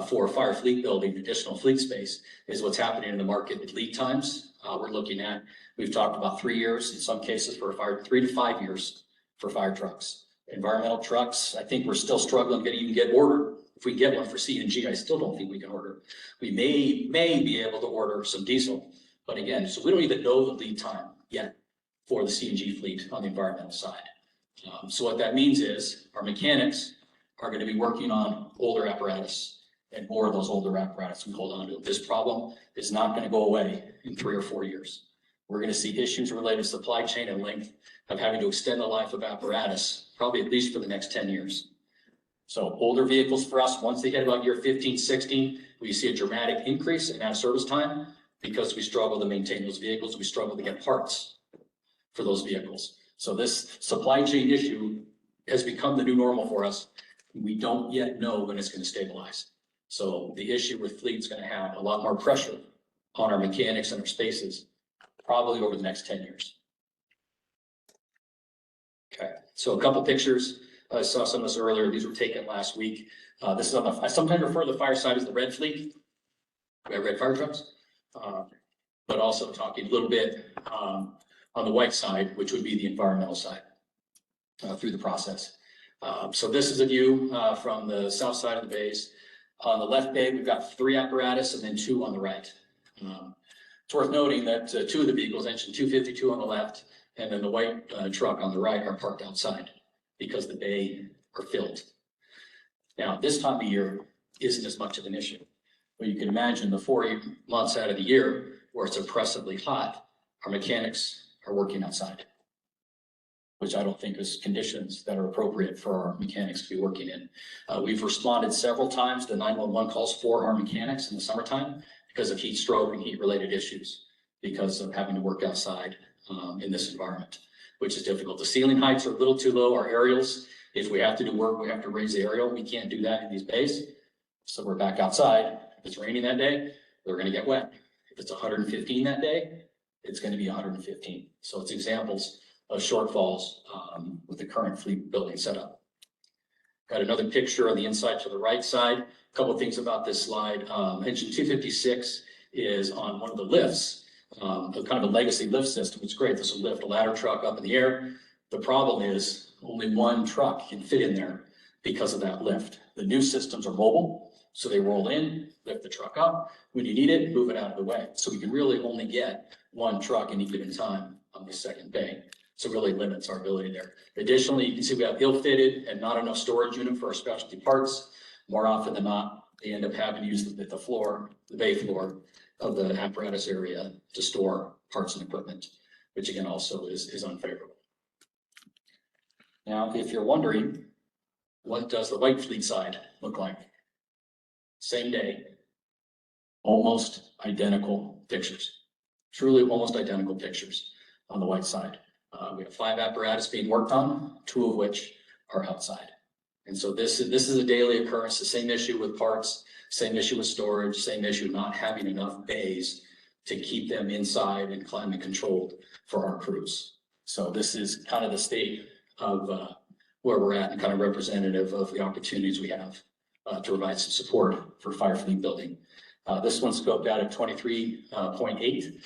for fire fleet building, additional fleet space, is what's happening in the market with lead times. We're looking at, we've talked about 3 years, in some cases for fire, 3 to 5 years for fire trucks. Environmental trucks, I think we're still struggling to even get ordered. If we get one for CNG, I still don't think we can order. We may be able to order some diesel, but again, so we don't even know the lead time yet for the CNG fleet on the environmental side. So what that means is our mechanics are going to be working on older apparatus, and more of those older apparatus we hold on to. This problem is not going to go away in 3 or 4 years. We're going to see issues related to supply chain and length of having to extend the life of apparatus, probably at least for the next 10 years. So older vehicles for us, once they hit about year 15, 16, we see a dramatic increase in out of service time because we struggle to maintain those vehicles. We struggle to get parts for those vehicles. So this supply chain issue has become the new normal for us. We don't yet know when it's going to stabilize. So the issue with fleet is going to have a lot more pressure on our mechanics and our spaces, probably over the next 10 years. Okay, so a couple pictures. I saw some of this earlier. These were taken last week. This is on the, I sometimes refer to the fire side as the red fleet. We have red fire trucks, but also talking a little bit on the white side, which would be the environmental side through the process. So this is a view from the south side of the bays. On the left bay, we've got 3 apparatus and then 2 on the right. It's worth noting that 2 of the vehicles, engine 252 on the left, and then the white truck on the right are parked outside because the bay are filled. Now, this time of year isn't as much of an issue. But you can imagine the 4 months out of the year where it's oppressively hot, our mechanics are working outside, which I don't think is conditions that are appropriate for our mechanics to be working in. We've responded several times to 911 calls for our mechanics in the summertime because of heat stroke and heat related issues, because of having to work outside in this environment, which is difficult. The ceiling heights are a little too low. Our aerials, if we have to do work, we have to raise the aerial. We can't do that in these bays. So we're back outside. If it's raining that day, they're going to get wet. If it's 115 that day, it's going to be 115. So it's examples of shortfalls with the current fleet building setup. Got another picture on the inside to the right side. A couple of things about this slide. Engine 256 is on one of the lifts, kind of a legacy lift system. It's great. This will lift a ladder truck up in the air. The problem is only one truck can fit in there because of that lift. The new systems are mobile, so they roll in, lift the truck up. When you need it, move it out of the way. So we can really only get one truck any given time on the second bay. So it really limits our ability there. Additionally, you can see we have ill-fitted and not enough storage unit for our specialty parts. More often than not, they end up having to use the floor, the bay floor of the apparatus area to store parts and equipment, which again also is unfavorable. Now, if you're wondering, what does the white fleet side look like? Same day, almost identical pictures, truly almost identical pictures on the white side. We have 5 apparatus being worked on, 2 of which are outside. And so this is a daily occurrence, the same issue with parts, same issue with storage, same issue not having enough bays to keep them inside and climate controlled for our crews. So this is kind of the state of where we're at and kind of representative of the opportunities we have to provide some support for fire fleet building. This one's scoped out at 23.8.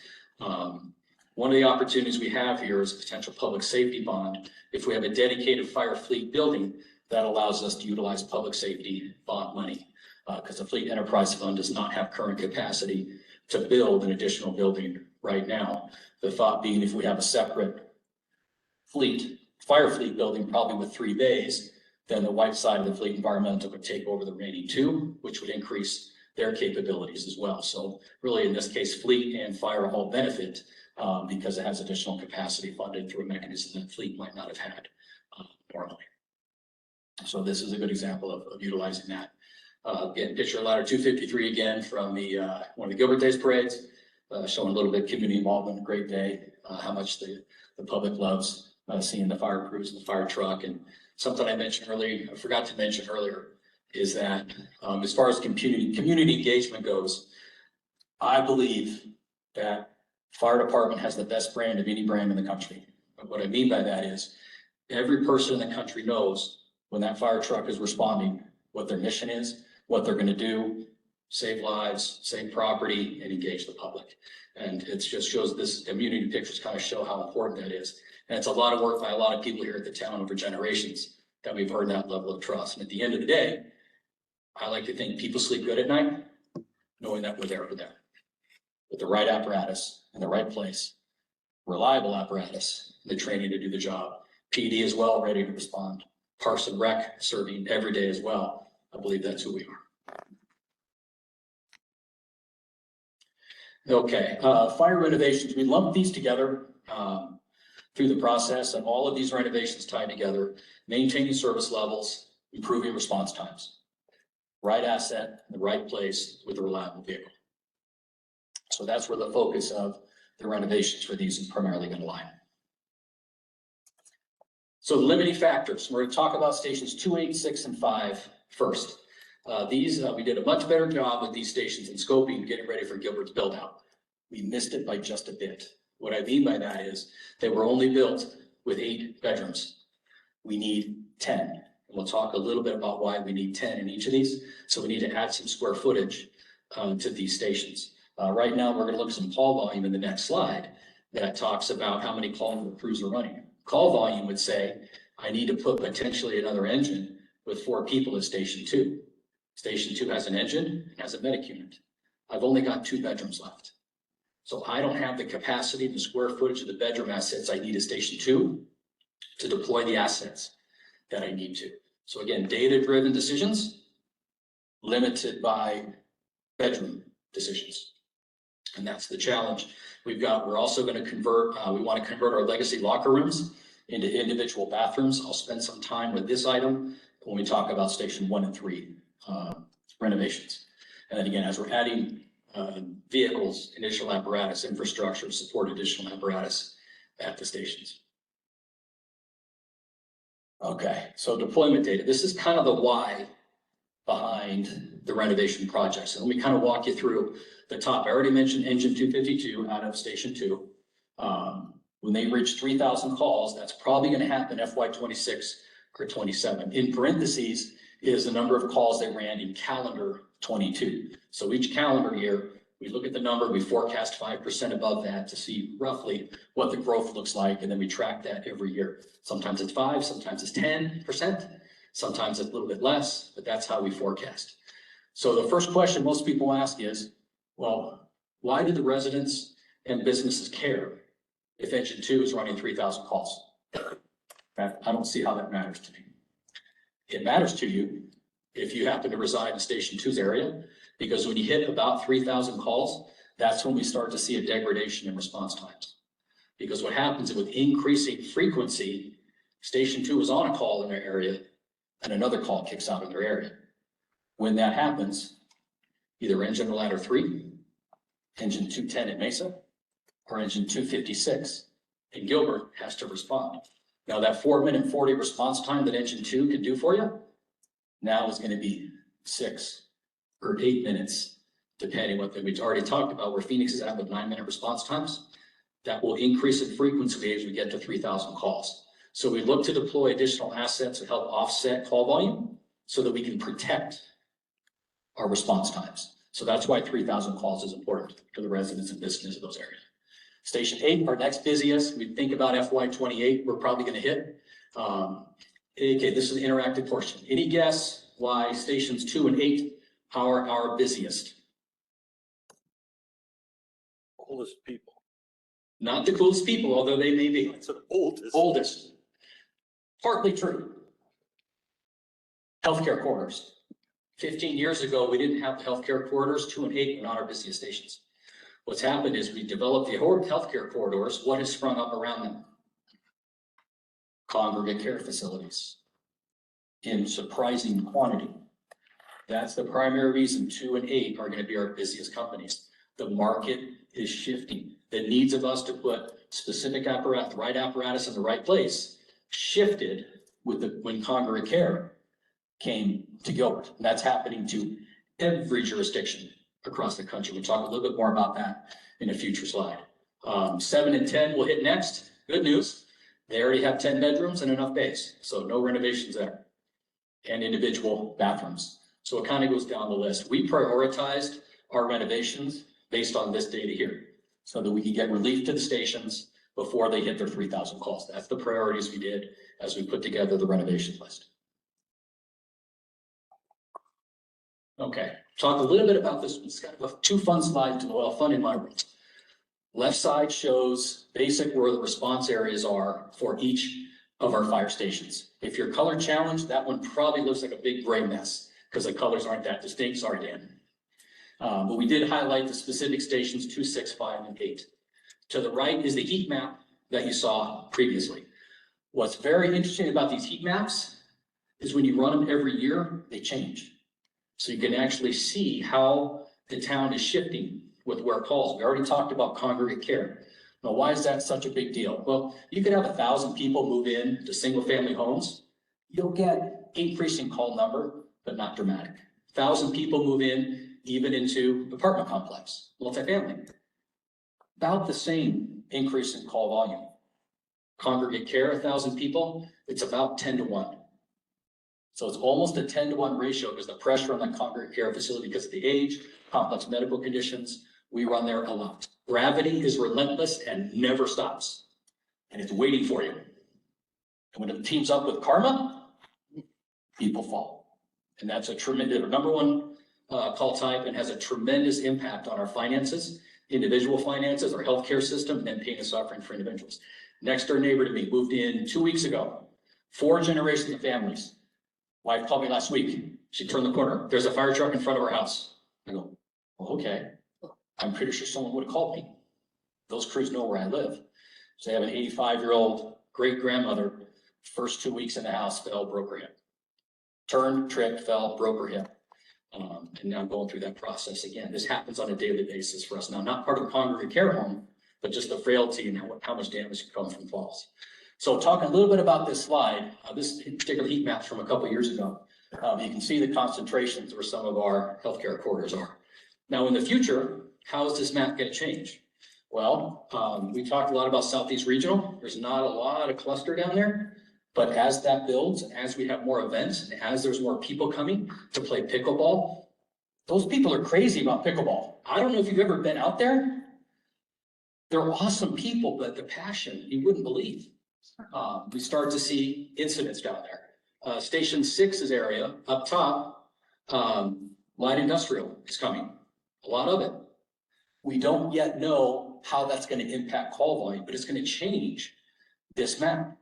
One of the opportunities we have here is a potential public safety bond. If we have a dedicated fire fleet building, that allows us to utilize public safety bond money because the Fleet Enterprise Fund does not have current capacity to build an additional building right now. The thought being if we have a separate fire fleet building, probably with 3 bays, then the white side of the fleet environmental could take over the remaining 2, which would increase their capabilities as well. So really, in this case, fleet and fire all benefit because it has additional capacity funded through a mechanism that fleet might not have had normally. So this is a good example of utilizing that. Again, picture ladder 253 again from the one of the Gilbert Days parades, showing a little bit of community involvement, a great day, how much the public loves seeing the fire crews and the fire truck. And something I mentioned earlier, I forgot to mention earlier, is that as far as community engagement goes, I believe that fire department has the best brand of any brand in the country. But what I mean by that is every person in the country knows when that fire truck is responding, what their mission is, what they're going to do, save lives, save property, and engage the public. And it just shows this community pictures kind of show how important that is. And it's a lot of work by a lot of people here at the town over generations that we've earned that level of trust. And at the end of the day, I like to think people sleep good at night, knowing that we're there for them. With the right apparatus in the right place, reliable apparatus, the training to do the job, PD as well, ready to respond, Parks and Rec serving every day as well. I believe that's who we are. Okay, fire renovations, we lump these together through the process, and all of these renovations tied together, maintaining service levels, improving response times. Right asset, in the right place with a reliable vehicle. So that's where the focus of the renovations for these is primarily going to lie. So the limiting factors, we're going to talk about stations 2, 8, 6, and 5 first. We did a much better job with these stations in scoping, getting ready for Gilbert's build out. We missed it by just a bit. What I mean by that is they were only built with 8 bedrooms. We need 10. And we'll talk a little bit about why we need 10 in each of these. So we need to add some square footage to these stations. Right now, we're going to look at some call volume in the next slide that talks about how many call crews are running. Call volume would say, I need to put potentially another engine with 4 people at station 2. Station 2 has an engine, has a medic unit. I've only got 2 bedrooms left. So I don't have the capacity, the square footage of the bedroom assets I need at station 2 to deploy the assets that I need to. So again, data-driven decisions, limited by bedroom decisions. And that's the challenge we've got. We're also going to convert, we want to convert our legacy locker rooms into individual bathrooms. I'll spend some time with this item when we talk about station 1 and 3 renovations. And then again, as we're adding vehicles, additional apparatus, infrastructure, support additional apparatus at the stations. Okay, so deployment data. This is kind of the why behind the renovation projects. And let me kind of walk you through the top. I already mentioned engine 252 out of station 2. When they reach 3,000 calls, that's probably going to happen FY26 or 27. In parentheses is the number of calls they ran in calendar 22. So each calendar year, we look at the number, we forecast 5% above that to see roughly what the growth looks like, and then we track that every year. Sometimes it's 5, sometimes it's 10%, sometimes it's a little bit less, but that's how we forecast. So the first question most people ask is, well, why do the residents and businesses care if engine 2 is running 3,000 calls? I don't see how that matters to me. It matters to you if you happen to reside in station 2's area, because when you hit about 3,000 calls, that's when we start to see a degradation in response times. Because what happens is with increasing frequency, station 2 is on a call in their area and another call kicks out in their area. When that happens, either engine ladder 3, engine 210 in Mesa, or engine 256 in Gilbert has to respond. Now that 4-minute 40 response time that engine 2 can do for you, now is going to be 6 or 8 minutes, depending what we already talked about, where Phoenix is at with 9-minute response times. That will increase in frequency as we get to 3,000 calls. So we look to deploy additional assets to help offset call volume so that we can protect our response times. So that's why 3,000 calls is important to the residents and businesses of those areas. Station 8, our next busiest, we think about FY28, we're probably going to hit. Okay, this is the interactive portion. Any guess why stations 2 and 8 are our busiest? Coolest people. Not the coolest people, although they may be. It's an oldest. Oldest. Partly true. Healthcare corridors. 15 years ago, we didn't have the healthcare corridors. 2 and 8 were not our busiest stations. What's happened is we developed the healthcare corridors. What has sprung up around them? Congregate care facilities in surprising quantity. That's the primary reason 2 and 8 are going to be our busiest companies. The market is shifting. The needs of us to put specific apparatus, the right apparatus in the right place, shifted when congregate care came to Gilbert. And that's happening to every jurisdiction across the country. We'll talk a little bit more about that in a future slide. 7 and 10 will hit next. Good news. They already have 10 bedrooms and enough bays, so no renovations there, and individual bathrooms. So it kind of goes down the list. We prioritized our renovations based on this data here, so that we could get relief to the stations before they hit their 3,000 calls. That's the priorities we did as we put together the renovation list. Okay, talk a little bit about this. It's kind of 2 fun slides, well, fun in my world. Left side shows basic where the response areas are for each of our fire stations. If you're color challenged, that one probably looks like a big gray mess because the colors aren't that distinct. Sorry, Dan. But we did highlight the specific stations 2, 6, 5, and 8. To the right is the heat map that you saw previously. What's very interesting about these heat maps is when you run them every year, they change. So you can actually see how the town is shifting with where calls. We already talked about congregate care. Now, why is that such a big deal? Well, you could have 1,000 people move in to single family homes. You'll get increasing call number, but not dramatic. 1,000 people move in even into apartment complex, multifamily. About the same increase in call volume. Congregate care, 1,000 people, it's about 10 to 1. So it's almost a 10 to 1 ratio because the pressure on that congregate care facility because of the age, complex medical conditions, we run there a lot. Gravity is relentless and never stops. And it's waiting for you. And when it teams up with karma, people fall. And that's a tremendous, number one call type and has a tremendous impact on our finances, individual finances, our healthcare system, and then pain and suffering for individuals. Next door neighbor to me moved in 2 weeks ago, 4 generations of families. Wife called me last week. She turned the corner. There's a fire truck in front of her house. I go, well, okay. I'm pretty sure someone would have called me. Those crews know where I live. So they have an 85-year-old great grandmother, first 2 weeks in the house, fell, broke her hip. Turned, tripped, fell, broke her hip. And now I'm going through that process again. This happens on a daily basis for us now, not part of the congregate care home, but just the frailty and how much damage can come from falls. So talking a little bit about this slide, this particular heat map's from a couple of years ago. You can see the concentrations where some of our healthcare corridors are. Now in the future, how is this map going to change? Well, we talked a lot about Southeast Regional. There's not a lot of cluster down there, but as that builds, as we have more events, and as there's more people coming to play pickleball, those people are crazy about pickleball. I don't know if you've ever been out there. They're awesome people, but the passion, you wouldn't believe. We start to see incidents down there. Station 6's area up top, light industrial is coming, a lot of it. We don't yet know how that's going to impact call volume, but it's going to change this map.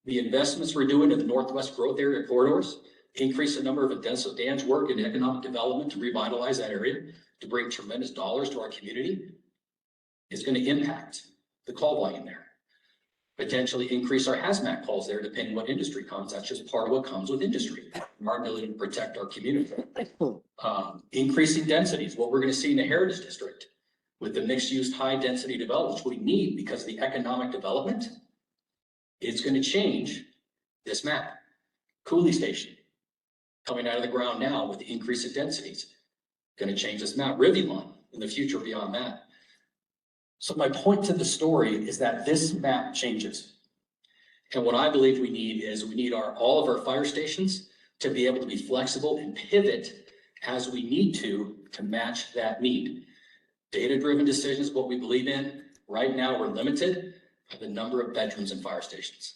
The investments we're doing in the Northwest growth area corridors, increase the number of events of Dan's work in economic development to revitalize that area, to bring tremendous dollars to our community, is going to impact the call volume there. Potentially increase our hazmat calls there, depending what industry comes. That's just part of what comes with industry, our ability to protect our community. Increasing densities, what we're going to see in the Heritage District with the mixed-use high-density development, which we need because the economic development is going to change this map. Cooley Station, coming out of the ground now with the increase in densities, going to change this map. Rivian in the future beyond that. So my point to the story is that this map changes. And what I believe we need is we need all of our fire stations to be able to be flexible and pivot as we need to match that need. Data-driven decisions, what we believe in. Right now, we're limited by the number of bedrooms in fire stations.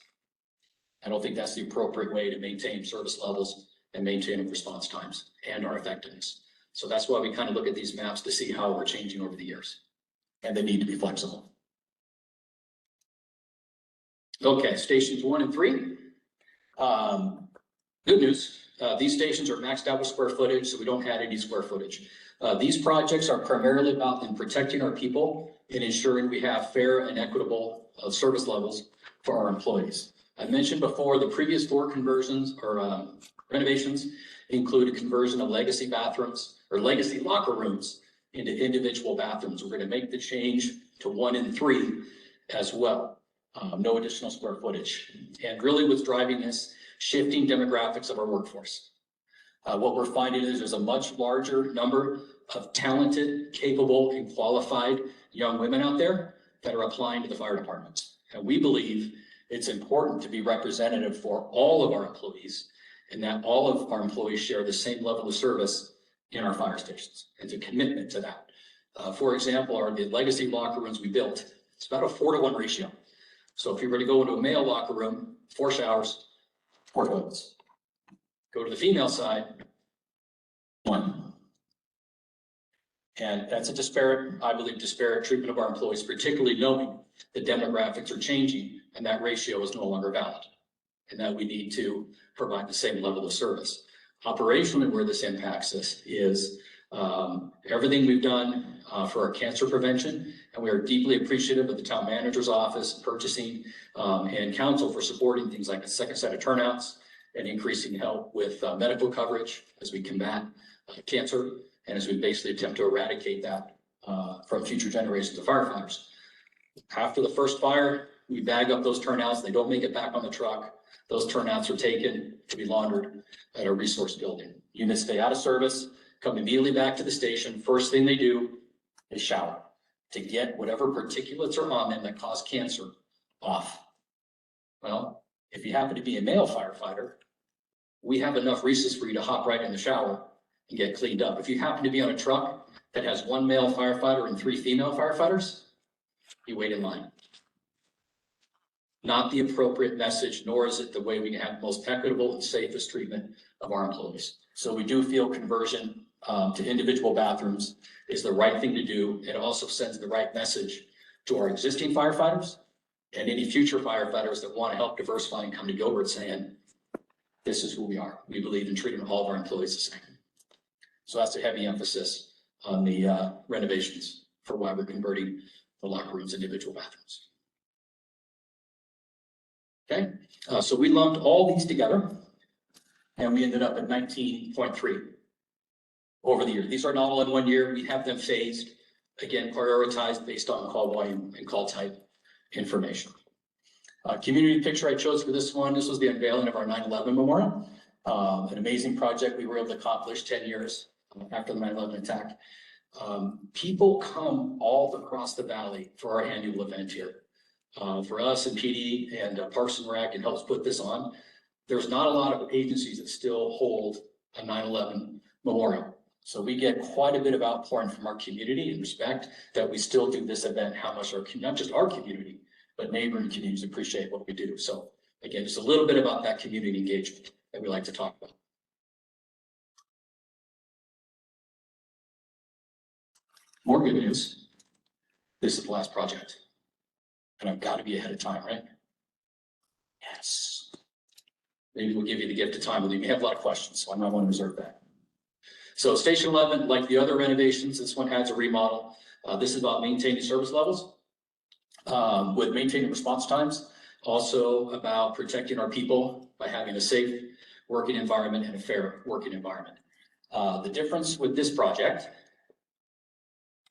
I don't think that's the appropriate way to maintain service levels and maintain response times and our effectiveness. So that's why we kind of look at these maps to see how we're changing over the years. and they need to be flexible. Okay, stations 1 and 3. Good news, these stations are maxed out with square footage, so we don't have any square footage. These projects are primarily about in protecting our people and ensuring we have fair and equitable service levels for our employees. I mentioned before the previous 4 conversions or renovations include a conversion of legacy bathrooms or legacy locker rooms into individual bathrooms. We're going to make the change to 1 and 3 as well. No additional square footage. And really what's driving this, shifting demographics of our workforce. What we're finding is there's a much larger number of talented, capable, and qualified young women out there that are applying to the fire departments. And we believe it's important to be representative for all of our employees and that all of our employees share the same level of service in our fire stations. It's a commitment to that. For example, the legacy locker rooms we built, it's about a 4-to-1 ratio. So if you were to go into a male locker room, 4 showers, 4 toilets. Go to the female side, 1. And that's a disparate, I believe, disparate treatment of our employees, particularly knowing the demographics are changing and that ratio is no longer valid. And that we need to provide the same level of service. Operationally, where this impacts us is everything we've done for our cancer prevention, and we are deeply appreciative of the town manager's office, purchasing, and council for supporting things like a second set of turnouts and increasing help with medical coverage as we combat cancer and as we basically attempt to eradicate that from future generations of firefighters. After the first fire, we bag up those turnouts. They don't make it back on the truck. Those turnouts are taken to be laundered at a resource building. Units stay out of service, come immediately back to the station. First thing they do is shower to get whatever particulates are on them that cause cancer off. Well, if you happen to be a male firefighter, we have enough resources for you to hop right in the shower and get cleaned up. If you happen to be on a truck that has 1 male firefighter and 3 female firefighters, you wait in line. Not the appropriate message, nor is it the way we can have the most equitable and safest treatment of our employees. So we do feel conversion to individual bathrooms is the right thing to do. It also sends the right message to our existing firefighters and any future firefighters that want to help diversify and come to Gilbert saying, this is who we are. We believe in treating all of our employees the same. So that's a heavy emphasis on the renovations for why we're converting the locker rooms into individual bathrooms. Okay, so we lumped all these together and we ended up at 19.3 over the year. These are not all in 1 year. We have them phased, again, prioritized based on call volume and call type information. Community picture I chose for this one, this was the unveiling of our 9/11 memorial. An amazing project we were able to accomplish 10 years after the 9/11 attack. People come all across the valley for our annual event here. For us and PD and Parks and Rec and helps put this on, there's not a lot of agencies that still hold a 9/11 memorial. So we get quite a bit of outpouring from our community and respect that we still do this event, how much our, not just our community, but neighboring communities appreciate what we do. So again, just a little bit about that community engagement that we like to talk about. More good news. This is the last project. And I've got to be ahead of time, right? Yes. Maybe we'll give you the gift of time. We may have a lot of questions, so I might want to reserve that. So Station 11, like the other renovations, this one has a remodel. This is about maintaining service levels with maintaining response times. Also about protecting our people by having a safe working environment and a fair working environment. The difference with this project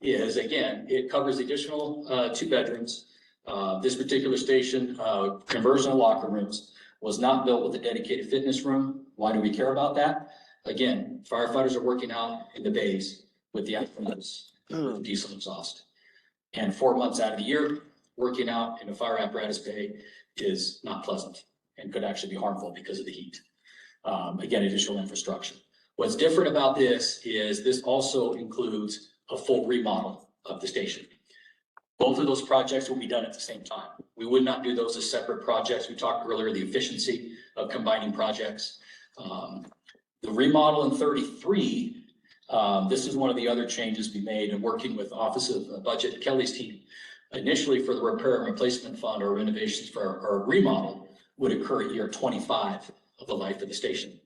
is, again, it covers the additional 2 bedrooms. This particular station, conversion of locker rooms, was not built with a dedicated fitness room. Why do we care about that? Again, firefighters are working out in the bays with the apparatus, with diesel exhaust. And 4 months out of the year, working out in a fire apparatus bay is not pleasant and could actually be harmful because of the heat. Again, additional infrastructure. What's different about this is this also includes a full remodel of the station. Both of those projects will be done at the same time. We would not do those as separate projects. We talked earlier, the efficiency of combining projects. The remodel in 33 This is one of the other changes we made in working with Office of Budget, Kelly's team. Initially for the repair and replacement fund or renovations for our remodel would occur at year 25 of the life of the station.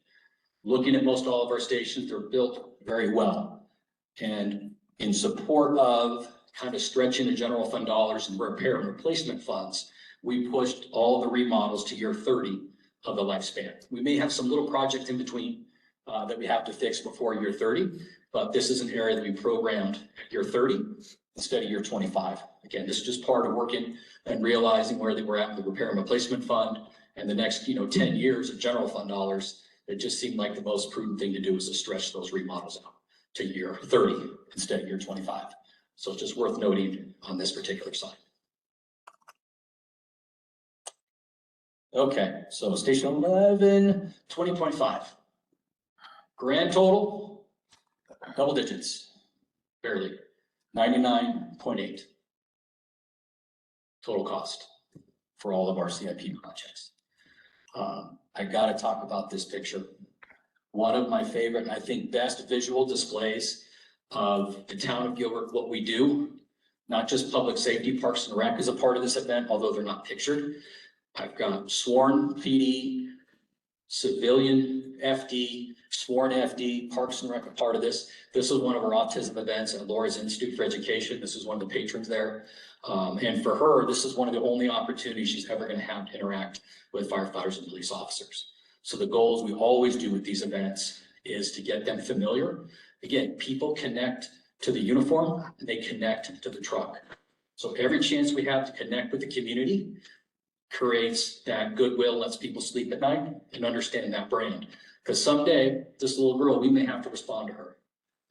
Looking at most all of our stations, they're built very well. And in support of kind of stretching the general fund dollars and repair and replacement funds, we pushed all the remodels to year 30 of the lifespan. We may have some little project in between that we have to fix before year 30, but this is an area that we programmed at year 30 instead of year 25. Again, this is just part of working and realizing where they were at with the repair and replacement fund and the next, 10 years of general fund dollars. It just seemed like the most prudent thing to do is to stretch those remodels out to year 30 instead of year 25. So it's just worth noting on this particular side. Okay, so station 11, 20.5. Grand total, double digits, barely, 99.8. Total cost for all of our CIP projects. I gotta talk about this picture. One of my favorite, and I think best visual displays of the town of Gilbert, what we do, not just public safety, Parks and Rec is a part of this event, although they're not pictured. I've got sworn PD, civilian FD, sworn FD, Parks and Rec a part of this. This is one of our autism events at Laura's Institute for Education. This is one of the patrons there. And for her, this is one of the only opportunities she's ever going to have to interact with firefighters and police officers. So the goals we always do with these events is to get them familiar. Again, people connect to the uniform and they connect to the truck. So every chance we have to connect with the community creates that goodwill, lets people sleep at night and understand that brand. Because someday, this little girl, we may have to respond to her.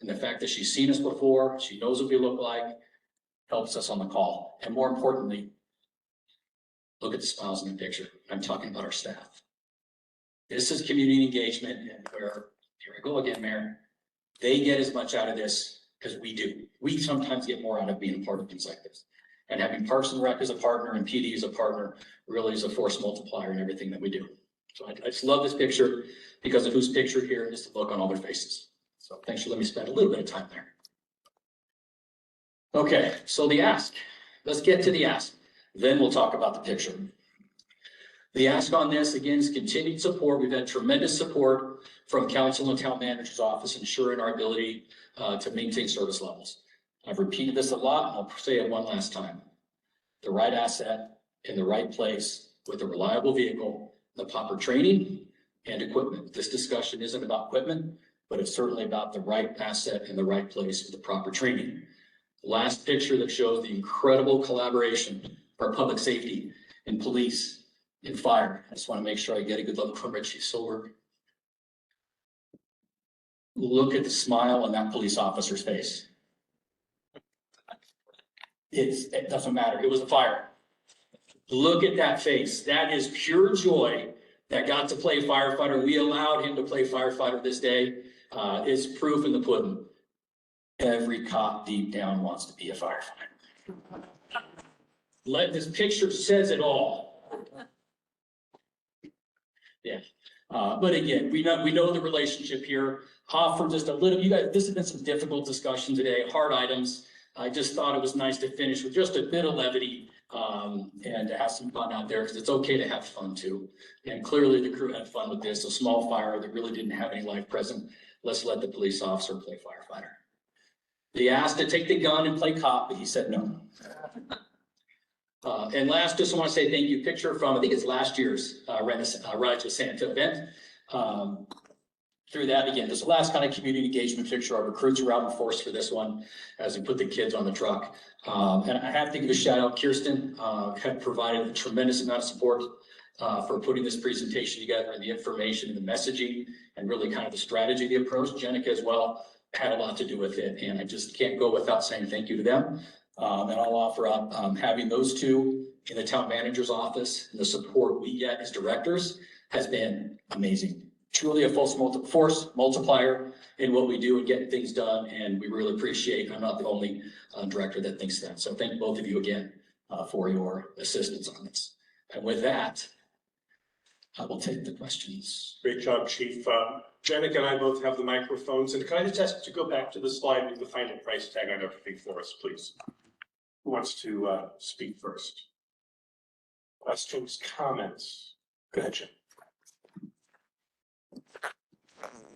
And the fact that she's seen us before, she knows what we look like, helps us on the call. And more importantly, look at the smiles in the picture. I'm talking about our staff. This is community engagement, and where, here I go again, Mayor, they get as much out of this as we do. We sometimes get more out of being a part of things like this. And having Parks and Rec as a partner and PD as a partner really is a force multiplier in everything that we do. So I just love this picture because of who's pictured here and just the look on all their faces. So thanks for letting me spend a little bit of time there. Okay, so the ask. Let's get to the ask. Then we'll talk about the picture. The ask on this, again, is continued support. We've had tremendous support from council and town manager's office, ensuring our ability to maintain service levels. I've repeated this a lot, and I'll say it one last time. The right asset in the right place with a reliable vehicle, the proper training and equipment. This discussion isn't about equipment, but it's certainly about the right asset in the right place with the proper training. The last picture that shows the incredible collaboration for public safety and police and fire. I just want to make sure I get a good look from Richie Silver. Look at the smile on that police officer's face. It doesn't matter. It was a fire. Look at that face. That is pure joy that got to play firefighter. We allowed him to play firefighter this day. It's proof in the pudding. Every cop deep down wants to be a firefighter. This picture says it all. Yeah. But again, we know the relationship here. Offer just a little, you guys, this has been some difficult discussion today, hard items. I just thought it was nice to finish with just a bit of levity and to have some fun out there, because it's okay to have fun too. And clearly the crew had fun with this, a small fire that really didn't have any life present. Let's let the police officer play firefighter. They asked to take the gun and play cop, but he said no. And last, just want to say thank you. Picture from, I think it's last year's Ride to Santa event. Through that, again, this last kind of community engagement picture. Our recruits were out in force for this one as we put the kids on the truck. And I have to give a shout out. Kirsten had provided a tremendous amount of support for putting this presentation together, and the information and the messaging and really kind of the strategy, the approach. Jenica as well had a lot to do with it. And I just can't go without saying thank you to them. And I'll offer up having those two in the town manager's office, and the support we get as directors has been amazing. Truly a force multiplier in what we do and getting things done. And we really appreciate, I'm not the only director that thinks that. So thank both of you again for your assistance on this. And with that, I will take the questions. Great job, Chief. Janik and I both have the microphones, and can I just ask to go back to the slide with the final price tag on everything for us, please? Who wants to speak first? Questions, comments? Go ahead, Jim.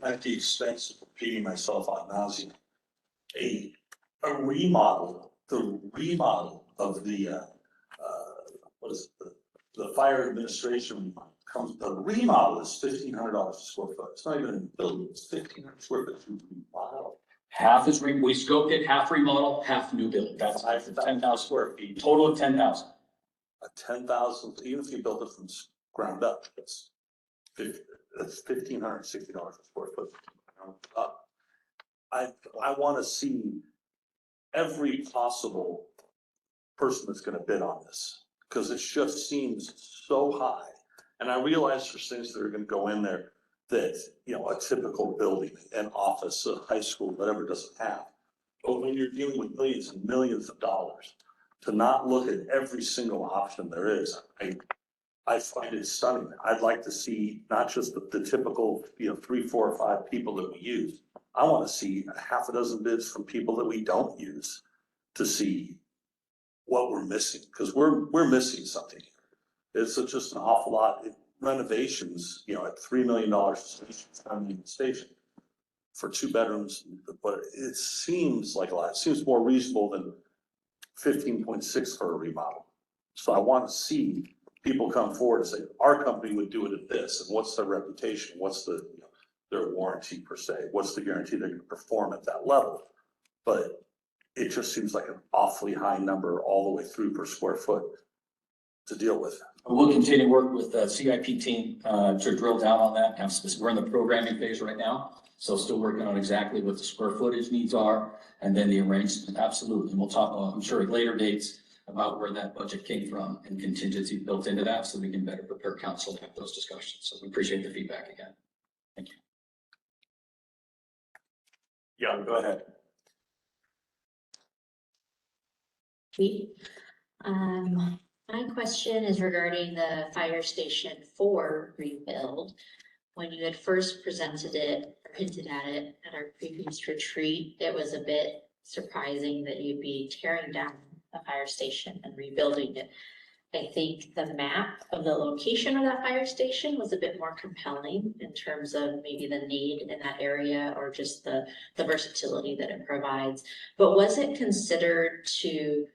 At the expense of repeating myself ad nauseam, a remodel, the remodel of the, what is it, the fire administration comes, the remodel is $1,500 a square foot. It's not even a building, it's 1,500 square foot to remodel. Half is, we scoped it, half remodel, half new build. That's 10,000 square feet, total of 10,000. A 10,000, even if you build it from ground up, it's $1,560 a square foot. I want to see every possible person that's going to bid on this, because it just seems so high. And I realize there's things that are going to go in there that, you know, a typical building, an office, a high school, whatever, doesn't have. But when you're dealing with millions and millions of dollars, to not look at every single option there is, I find it stunning. I'd like to see not just the typical, you know, 3, 4, or 5 people that we use. I want to see a half a dozen bids from people that we don't use to see what we're missing, because we're missing something here. It's just an awful lot. Renovations, you know, at $3 million station for 2 bedrooms, but it seems like a lot. It seems more reasonable than 15.6 for a remodel. So I want to see people come forward and say, our company would do it at this, and what's their reputation? What's the, you know, their warranty per se? What's the guarantee they're going to perform at that level? But it just seems like an awfully high number all the way through per square foot to deal with. We'll continue to work with the CIP team to drill down on that. We're in the programming phase right now, so still working on exactly what the square footage needs are, and then the arrangement. Absolutely, and we'll talk, I'm sure, at later dates about where that budget came from and contingency built into that, so we can better prepare council to have those discussions. So we appreciate the feedback again. Thank you. Yeah, go ahead. My question is regarding the Fire Station 4 rebuild. When you had first presented it or hinted at it at our previous retreat, it was a bit surprising that you'd be tearing down the fire station and rebuilding it. I think the map of the location of that fire station was a bit more compelling in terms of maybe the need in that area or just the versatility that it provides. But was it considered to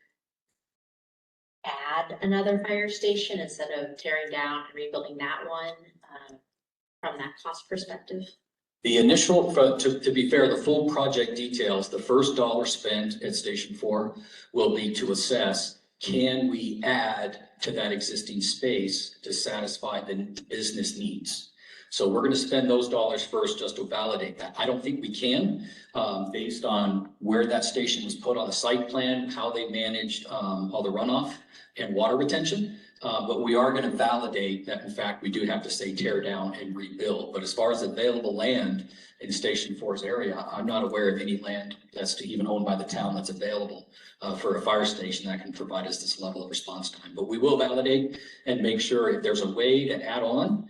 add another fire station instead of tearing down and rebuilding that one from that cost perspective? The initial, to be fair, the full project details, the first dollar spent at Station 4 will be to assess, can we add to that existing space to satisfy the business needs? So we're going to spend those dollars first just to validate that. I don't think we can, based on where that station was put on the site plan, how they managed all the runoff and water retention. But we are going to validate that, in fact, we do have to say tear down and rebuild. But as far as available land in Station 4's area, I'm not aware of any land that's even owned by the town that's available for a fire station that can provide us this level of response time. But we will validate and make sure if there's a way to add on,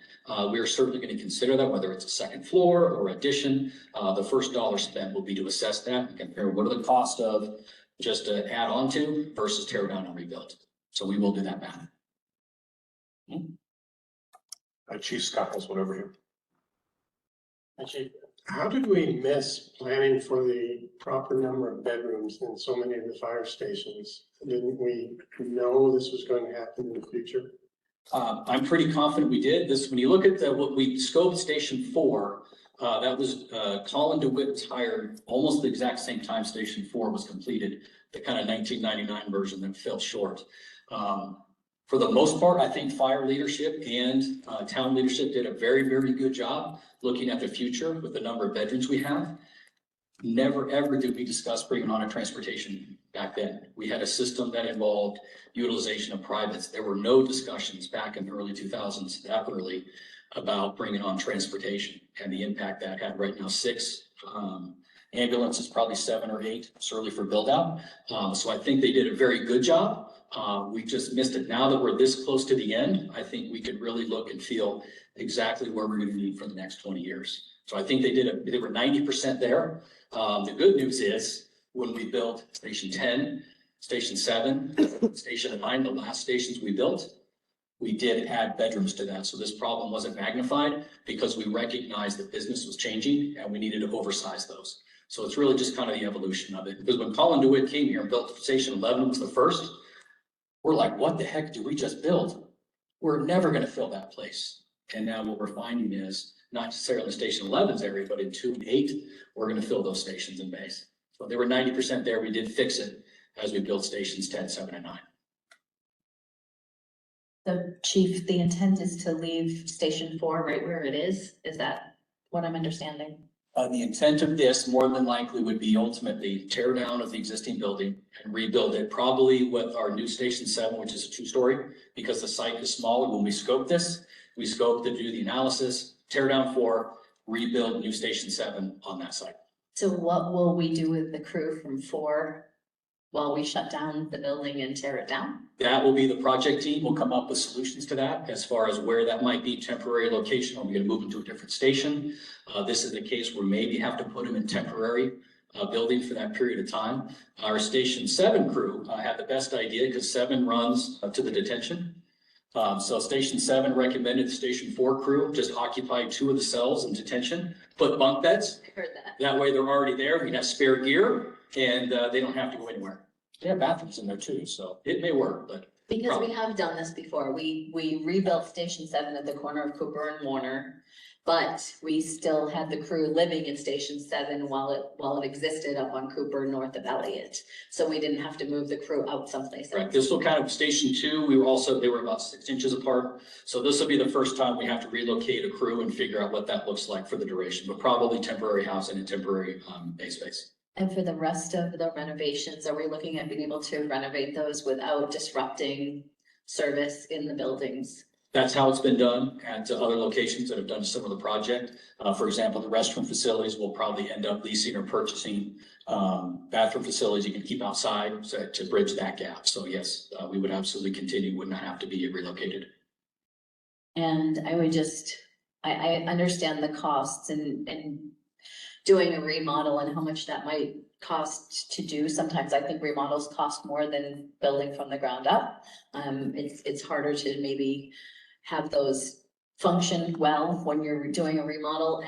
we are certainly going to consider that, whether it's a second floor or addition. The first dollar spent will be to assess that and compare what are the costs of just to add on to versus tear down and rebuild. So we will do that math. Chief Scott has one over here. Actually, how did we miss planning for the proper number of bedrooms in so many of the fire stations? Didn't we know this was going to happen in the future? I'm pretty confident we did this. When you look at what we scoped Station 4, that was Colin DeWitt was hired almost the exact same time Station 4 was completed, the kind of 1999 version that fell short. For the most part, I think fire leadership and town leadership did a very, very good job looking at the future with the number of bedrooms we have. Never, ever did we discuss bringing on a transportation back then. We had a system that involved utilization of privates. There were no discussions back in the early 2000s, that early, about bringing on transportation and the impact that had. Right now, 6 ambulances, probably 7 or 8, certainly for build out. So I think they did a very good job. We just missed it. Now that we're this close to the end, I think we could really look and feel exactly where we're gonna need for the next 20 years. So I think they were 90% there. The good news is, when we built Station 10, Station 7, Station 9, the last stations we built, we did add bedrooms to that. So this problem wasn't magnified because we recognized that business was changing and we needed to oversize those. So it's really just kind of the evolution of it. Because when Colin DeWitt came here and built Station 11 was the first, we're like, what the heck did we just build? We're never gonna fill that place. And now what we're finding is, not necessarily Station 11's area, but in 2 and 8, we're gonna fill those stations in base. So they were 90% there. We did fix it as we built stations 10, 7, and 9. So Chief, the intent is to leave Station 4 right where it is? Is that what I'm understanding? The intent of this more than likely would be ultimately tear down of the existing building and rebuild it, probably with our new Station 7, which is a 2-story, because the site is smaller. When we scoped this, we scoped to do the analysis, tear down 4, rebuild new Station 7 on that site. So what will we do with the crew from 4 while we shut down the building and tear it down? That will be the project team. We'll come up with solutions to that as far as where that might be, temporary location. Are we gonna move them to a different station? This is the case where maybe have to put them in temporary building for that period of time. Our Station 7 crew had the best idea because 7 runs to the detention. So Station 7 recommended the Station 4 crew just occupy 2 of the cells in detention, put bunk beds. I heard that. That way they're already there. We have spare gear and they don't have to go anywhere. They have bathrooms in there too, so it may work, but. Because we have done this before. We rebuilt Station 7 at the corner of Cooper and Warner. But we still had the crew living in Station 7 while it existed up on Cooper north of Elliott. So we didn't have to move the crew out someplace Right, else. this will kind of, Station 2, they were about 6 inches apart. So this will be the first time we have to relocate a crew and figure out what that looks like for the duration, but probably temporary housing and temporary base space. And for the rest of the renovations, are we looking at being able to renovate those without disrupting service in the buildings? That's how it's been done at other locations that have done some of the project. For example, the restroom facilities will probably end up leasing or purchasing bathroom facilities you can keep outside to bridge that gap. So yes, we would absolutely continue, would not have to be relocated. And I would I understand the costs and doing a remodel and how much that might cost to do. Sometimes I think remodels cost more than building from the ground up. It's harder to maybe have those function well when you're doing a remodel,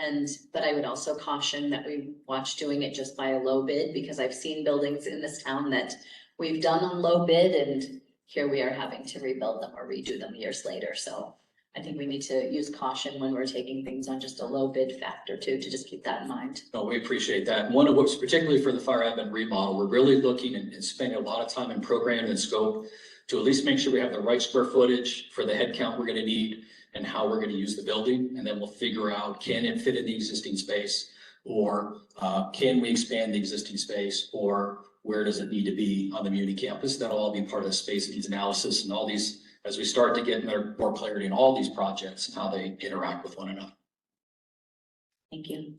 but I would also caution that we watch doing it just by a low bid, because I've seen buildings in this town that we've done on low bid and here we are having to rebuild them or redo them years later. So I think we need to use caution when we're taking things on just a low bid factor too, to just keep that in mind. No, we appreciate that. One of what's particularly for the fire admin remodel, we're really looking and spending a lot of time in program and scope to at least make sure we have the right square footage for the head count we're gonna need and how we're gonna use the building. And then we'll figure out, can it fit in the existing space? Or can we expand the existing space? Or where does it need to be on the Muni campus? That'll all be part of the space needs analysis and all these, as we start to get more clarity in all these projects and how they interact with one another. Thank you.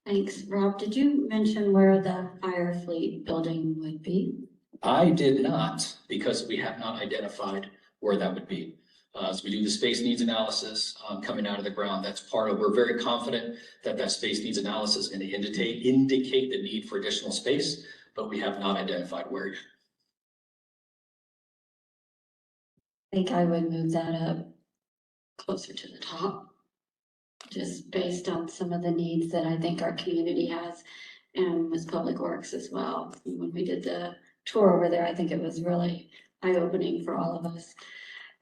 Thanks. Rob, did you mention where the fire fleet building would be? I did not, because we have not identified where that would be. As we do the space needs analysis coming out of the ground, that's part of, we're very confident that that space needs analysis is going to indicate the need for additional space, but we have not identified where yet. I think I would move that up closer to the top, just based on some of the needs that I think our community has, and with Public Works as well. When we did the tour over there, I think it was really eye-opening for all of us.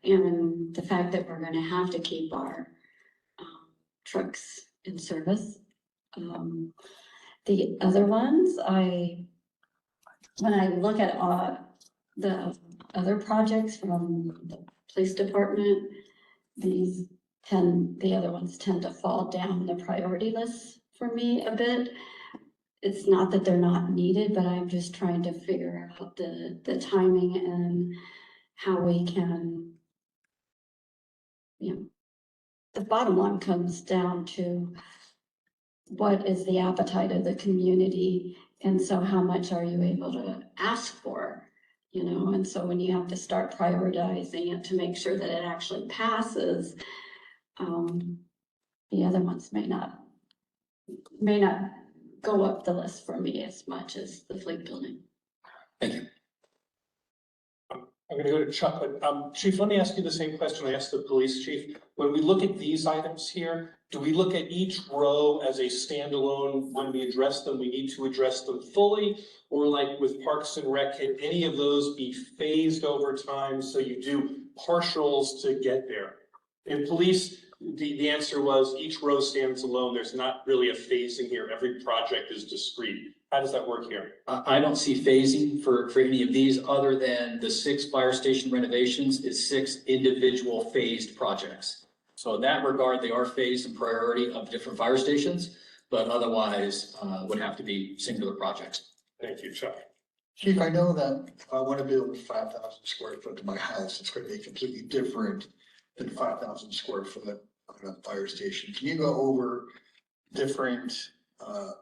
And the fact that we're gonna have to keep our trucks in service. The other ones, when I look at the other projects from the police department, the other ones tend to fall down the priority list for me a bit. It's not that they're not needed, but I'm just trying to figure out the timing and how we can, the bottom line comes down to what is the appetite of the community? And so how much are you able to ask for? you know, and so when you have to start prioritizing it to make sure that it actually passes, the other ones may not go up the list for me as much as the fleet building. Thank you. I'm gonna go to Chuck, but, Chief, let me ask you the same question I asked the police chief. When we look at these items here, do we look at each row as a standalone? When we address them, we need to address them fully? Or like with Parks and Rec, can any of those be phased over time so you do partials to get there? In police, the answer was each row stands alone. There's not really a phasing here. Every project is discrete. How does that work here? I don't see phasing for any of these other than the 6 fire station renovations is 6 individual phased projects. So in that regard, they are phased in priority of different fire stations, but otherwise would have to be singular projects. Thank you, Chuck. Chief, I know that if I want to build 5,000 square foot to my house, it's going to be completely different than 5,000 square foot on a fire station. Can you go over different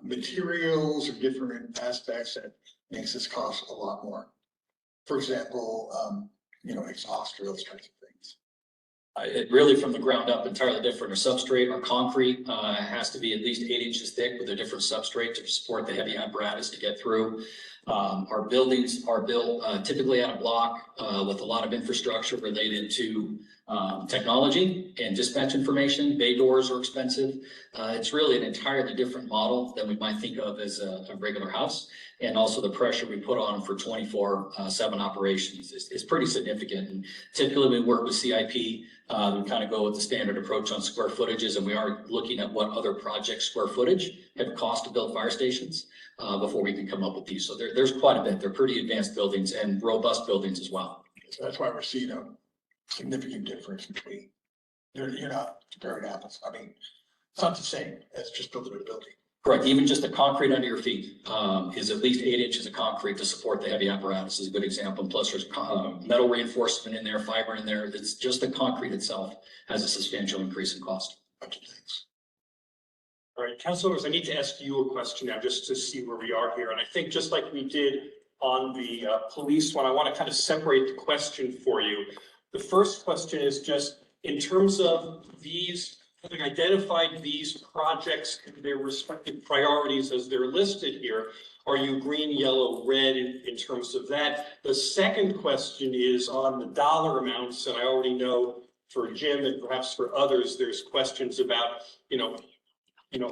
materials or different aspects that makes this cost a lot more? For example, exhaust or those kinds of things. It really from the ground up entirely different. Our substrate, our concrete has to be at least 8 inches thick with a different substrate to support the heavy apparatus to get through. Our buildings are built typically out of block with a lot of infrastructure related to technology and dispatch information. Bay doors are expensive. It's really an entirely different model than we might think of as a regular house. And also the pressure we put on for 24/7 operations is pretty significant. And typically we work with CIP. We kind of go with the standard approach on square footages, and we are looking at what other project square footage have cost to build fire stations before we can come up with these. So there's quite a bit. They're pretty advanced buildings and robust buildings as well. So that's why we're seeing a significant difference between, you're not comparing apples. I mean, it's not the same as just building a building. Correct. Even just the concrete under your feet is at least 8 inches of concrete to support the heavy apparatus is a good example. Plus there's metal reinforcement in there, fiber in there. It's just the concrete itself has a substantial increase in cost. All right, councilors, I need to ask you a question now just to see where we are here. And I think just like we did on the police one, I want to kind of separate the question for you. The first question is just in terms of these, having identified these projects, their respective priorities as they're listed here, are you green, yellow, red in terms of that? The second question is on the dollar amounts, and I already know for Jim and perhaps for others, there's questions about,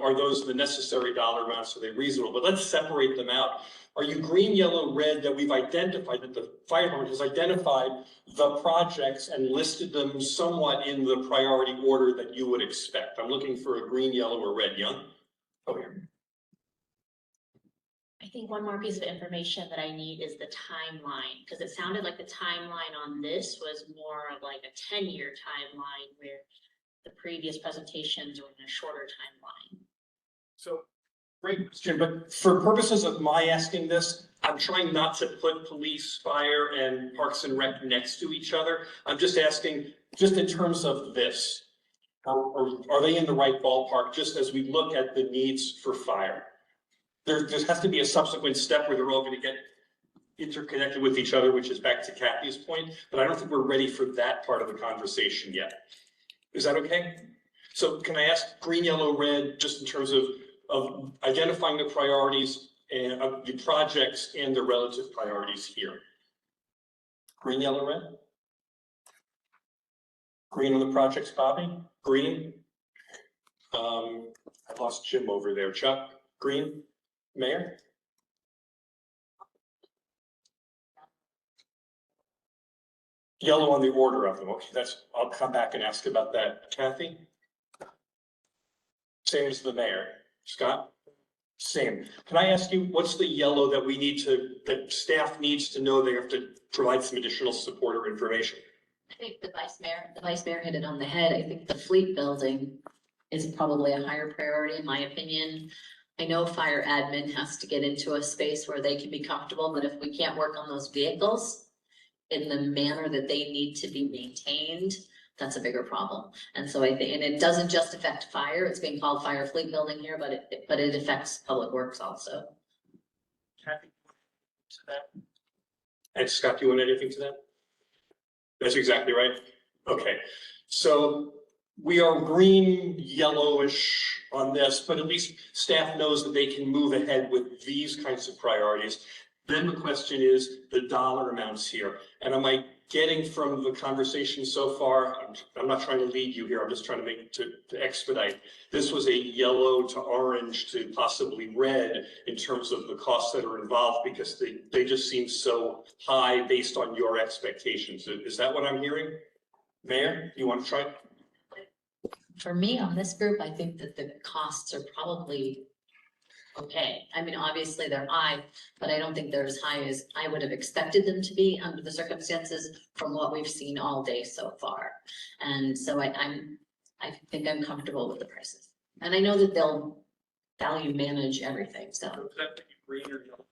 are those the necessary dollar amounts? Are they reasonable? But let's separate them out. Are you green, yellow, red that we've identified, that the fire department has identified the projects and listed them somewhat in the priority order that you would expect? I'm looking for a green, yellow, or red. Young? Over here. I think one more piece of information that I need is the timeline, because it sounded like the timeline on this was more like a 10-year timeline where the previous presentations were in a shorter timeline. So, great question, but for purposes of my asking this, I'm trying not to put police, fire, and Parks and Rec next to each other. I'm just asking, just in terms of this, are they in the right ballpark, just as we look at the needs for fire? There has to be a subsequent step where they're all going to get interconnected with each other, which is back to Kathy's point, but I don't think we're ready for that part of the conversation yet. Is that okay? So can I ask green, yellow, red, just in terms of identifying the priorities and of the projects and the relative priorities here? Green, yellow, red? Green on the projects, Bobby? Green? I lost Jim over there. Chuck? Green? Mayor? Yellow on the order of them. Okay, I'll come back and ask about that. Kathy? Same as the mayor. Scott? Same. Can I ask you, what's the yellow that that staff needs to know they have to provide some additional support or information? I think the vice mayor hit it on the head. I think the fleet building is probably a higher priority in my opinion. I know fire admin has to get into a space where they can be comfortable, but if we can't work on those vehicles in the manner that they need to be maintained, that's a bigger problem. And so I think, and it doesn't just affect fire, it's being called fire fleet building here, but it affects public works also. Kathy? To that? And Scott, do you want anything to that? That's exactly right. Okay, so we are green, yellowish on this, but at least staff knows that they can move ahead with these kinds of priorities. Then the question is the dollar amounts here. And am I getting from the conversation so far, I'm not trying to lead you here, I'm just trying to make, to expedite. This was a yellow to orange to possibly red in terms of the costs that are involved because they just seem so high based on your expectations. Is that what I'm hearing? Mayor, do you want to try? For me, on this group, I think that the costs are probably okay. I mean, obviously they're high, but I don't think they're as high as I would have expected them to be under the circumstances from what we've seen all day so far. And so I think I'm comfortable with the prices. And I know that they'll value manage everything, so. Green or yellow?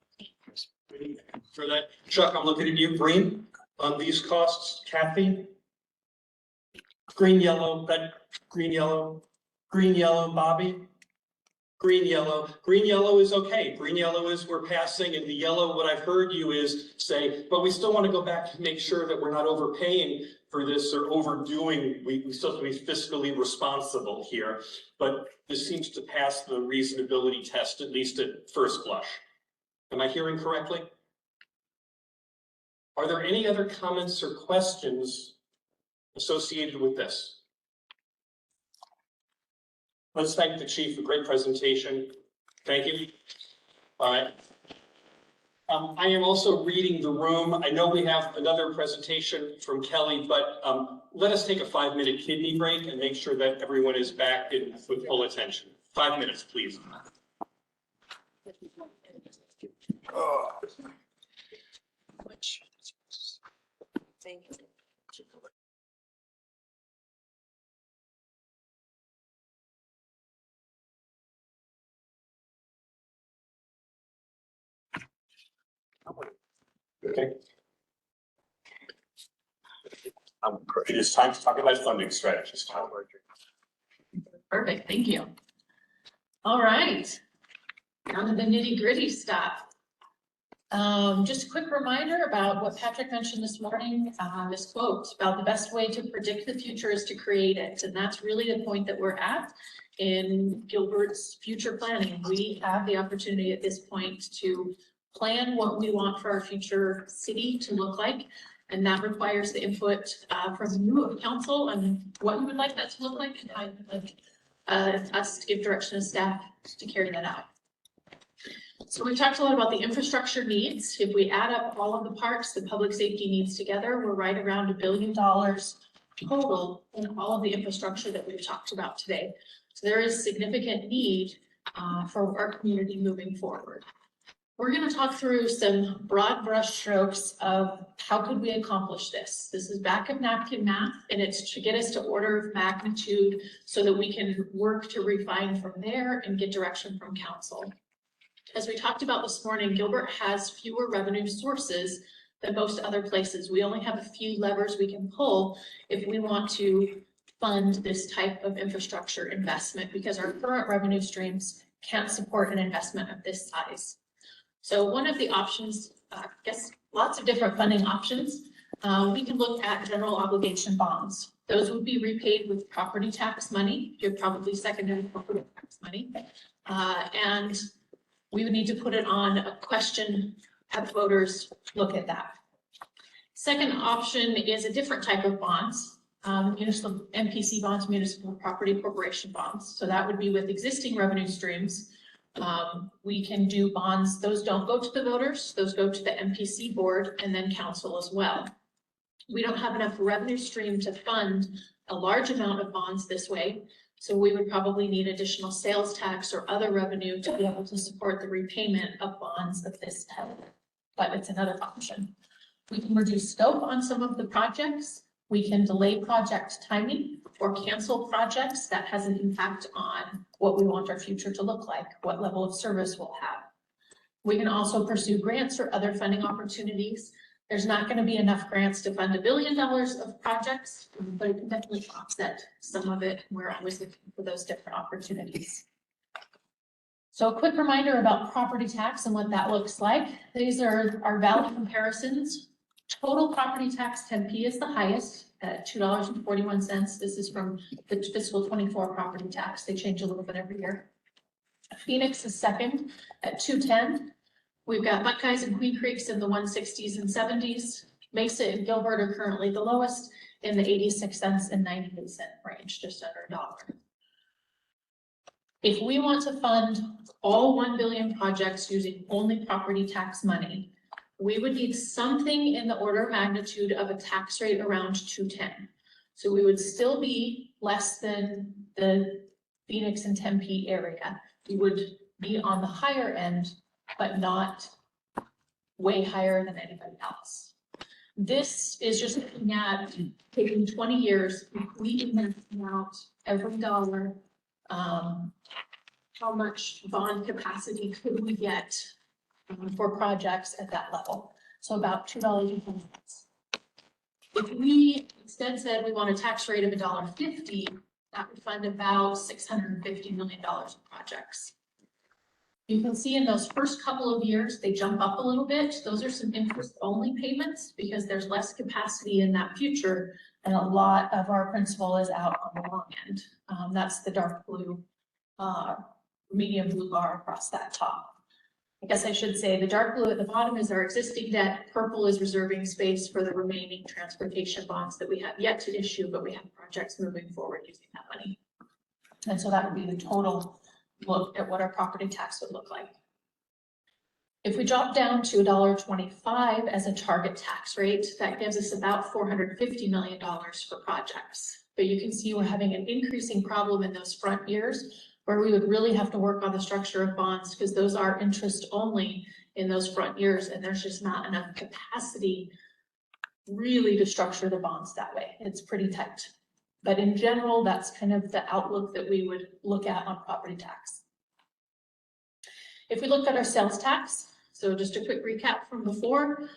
For that, Chuck, I'm looking at you, green on these costs, Kathy? Green, yellow, green, yellow, Bobby? Green, yellow is okay. Green, yellow is we're passing, and the yellow, what I've heard you is say, but we still want to go back to make sure that we're not overpaying for this or overdoing. We still have to be fiscally responsible here, but this seems to pass the reasonability test, at least at first blush. Am I hearing correctly? Are there any other comments or questions associated with this? Let's thank the chief, a great presentation. Thank you. All right. I am also reading the room. I know we have another presentation from Kelly, but let us take a 5-minute kidney break and make sure that everyone is back in with full attention. 5 minutes, please. Thank you. Okay. It is time to talk about funding strategies. Perfect, thank you. All right, down to the nitty gritty stuff. Just a quick reminder about what Patrick mentioned this morning, this quote about the best way to predict the future is to create it. And that's really the point that we're at in Gilbert's future planning. We have the opportunity at this point to plan what we want for our future city to look like. And that requires the input from you of council and what you would like that to look like, and how you would like us to give direction to staff to carry that out. So we talked a lot about the infrastructure needs. If we add up all of the parks, the public safety needs together, we're right around $1 billion total in all of the infrastructure that we've talked about today. So there is significant need for our community moving forward. We're going to talk through some broad brush strokes of how could we accomplish this. This is back of napkin math, and it's to get us to order of magnitude so that we can work to refine from there and get direction from council. As we talked about this morning, Gilbert has fewer revenue sources than most other places. We only have a few levers we can pull if we want to fund this type of infrastructure investment, because our current revenue streams can't support an investment of this size. So one of the options, I guess lots of different funding options, we can look at general obligation bonds. Those would be repaid with property tax money. You're probably secondary property tax money. And we would need to put it on a question, have voters look at that. Second option is a different type of bonds, municipal MPC bonds, municipal property corporation bonds. So that would be with existing revenue streams. We can do bonds, those don't go to the voters, those go to the MPC board and then council as well. We don't have enough revenue stream to fund a large amount of bonds this way, so we would probably need additional sales tax or other revenue to be able to support the repayment of bonds of this type, but it's another option. We can reduce scope on some of the projects. We can delay project timing or cancel projects that has an impact on what we want our future to look like, what level of service we'll have. We can also pursue grants or other funding opportunities. There's not going to be enough grants to fund $1 billion of projects, but it can definitely offset some of it. We're always looking for those different opportunities. So a quick reminder about property tax and what that looks like. These are our value comparisons Total property tax, Tempe is the highest at $2.41. This is from the fiscal 24 property tax. They change a little bit every year. Phoenix is second at $2.10. We've got Buckeyes and Queen Creeks in the 160s and 70s. Mesa and Gilbert are currently the lowest in the 86 cents and 98 cent range, just under $1. If we want to fund all 1 billion projects using only property tax money, we would need something in the order of magnitude of a tax rate around 210. So we would still be less than the Phoenix and Tempe area. We would be on the higher end, but not way higher than anybody else. This is just looking at taking 20 years, completely out every dollar. How much bond capacity could we get for projects at that level? So about $2.20. If we instead said we want a tax rate of $1.50, that would fund about $650 million of projects. You can see in those first couple of years, they jump up a little bit. Those are some interest-only payments because there's less capacity in that future, and a lot of our principal is out on the long end. That's the dark blue, medium blue bar across that top. I guess I should say the dark blue at the bottom is our existing debt. Purple is reserving space for the remaining transportation bonds that we have yet to issue, but we have projects moving forward using that money. And so that would be the total look at what our property tax would look like. If we drop down to $1.25 as a target tax rate, that gives us about $450 million for projects. But you can see we're having an increasing problem in those front years where we would really have to work on the structure of bonds because those are interest only in those front years, and there's just not enough capacity really to structure the bonds that way. It's pretty tight. But in general, that's kind of the outlook that we would look at on property tax. If we look at our sales tax, so just a quick recap from before,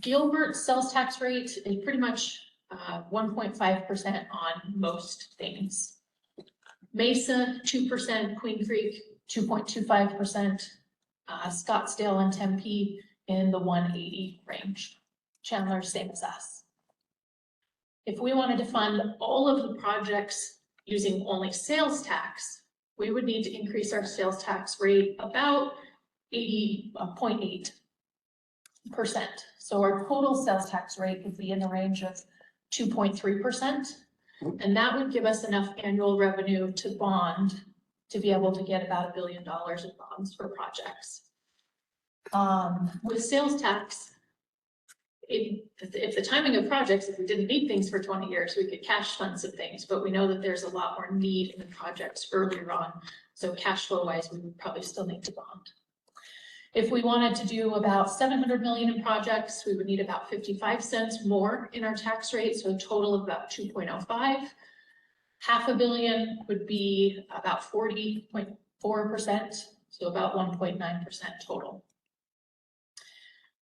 Gilbert's sales tax rate is pretty much 1.5% on most things. Mesa, 2%, Queen Creek, 2.25%, Scottsdale and Tempe in the 180 range. Chandler, same as us. If we wanted to fund all of the projects using only sales tax, we would need to increase our sales tax rate about 80.8%. So our total sales tax rate would be in the range of 2.3%. And that would give us enough annual revenue to bond to be able to get about $1 billion in bonds for projects. With sales tax, if the timing of projects, if we didn't need things for 20 years, we could cash fund some things, but we know that there's a lot more need in the projects earlier on. So cash flow wise, we would probably still need to bond. If we wanted to do about 700 million in projects, we would need about 55 cents more in our tax rate, so a total of about 2.05. $500 million would be about 40.4%, so about 1.9% total.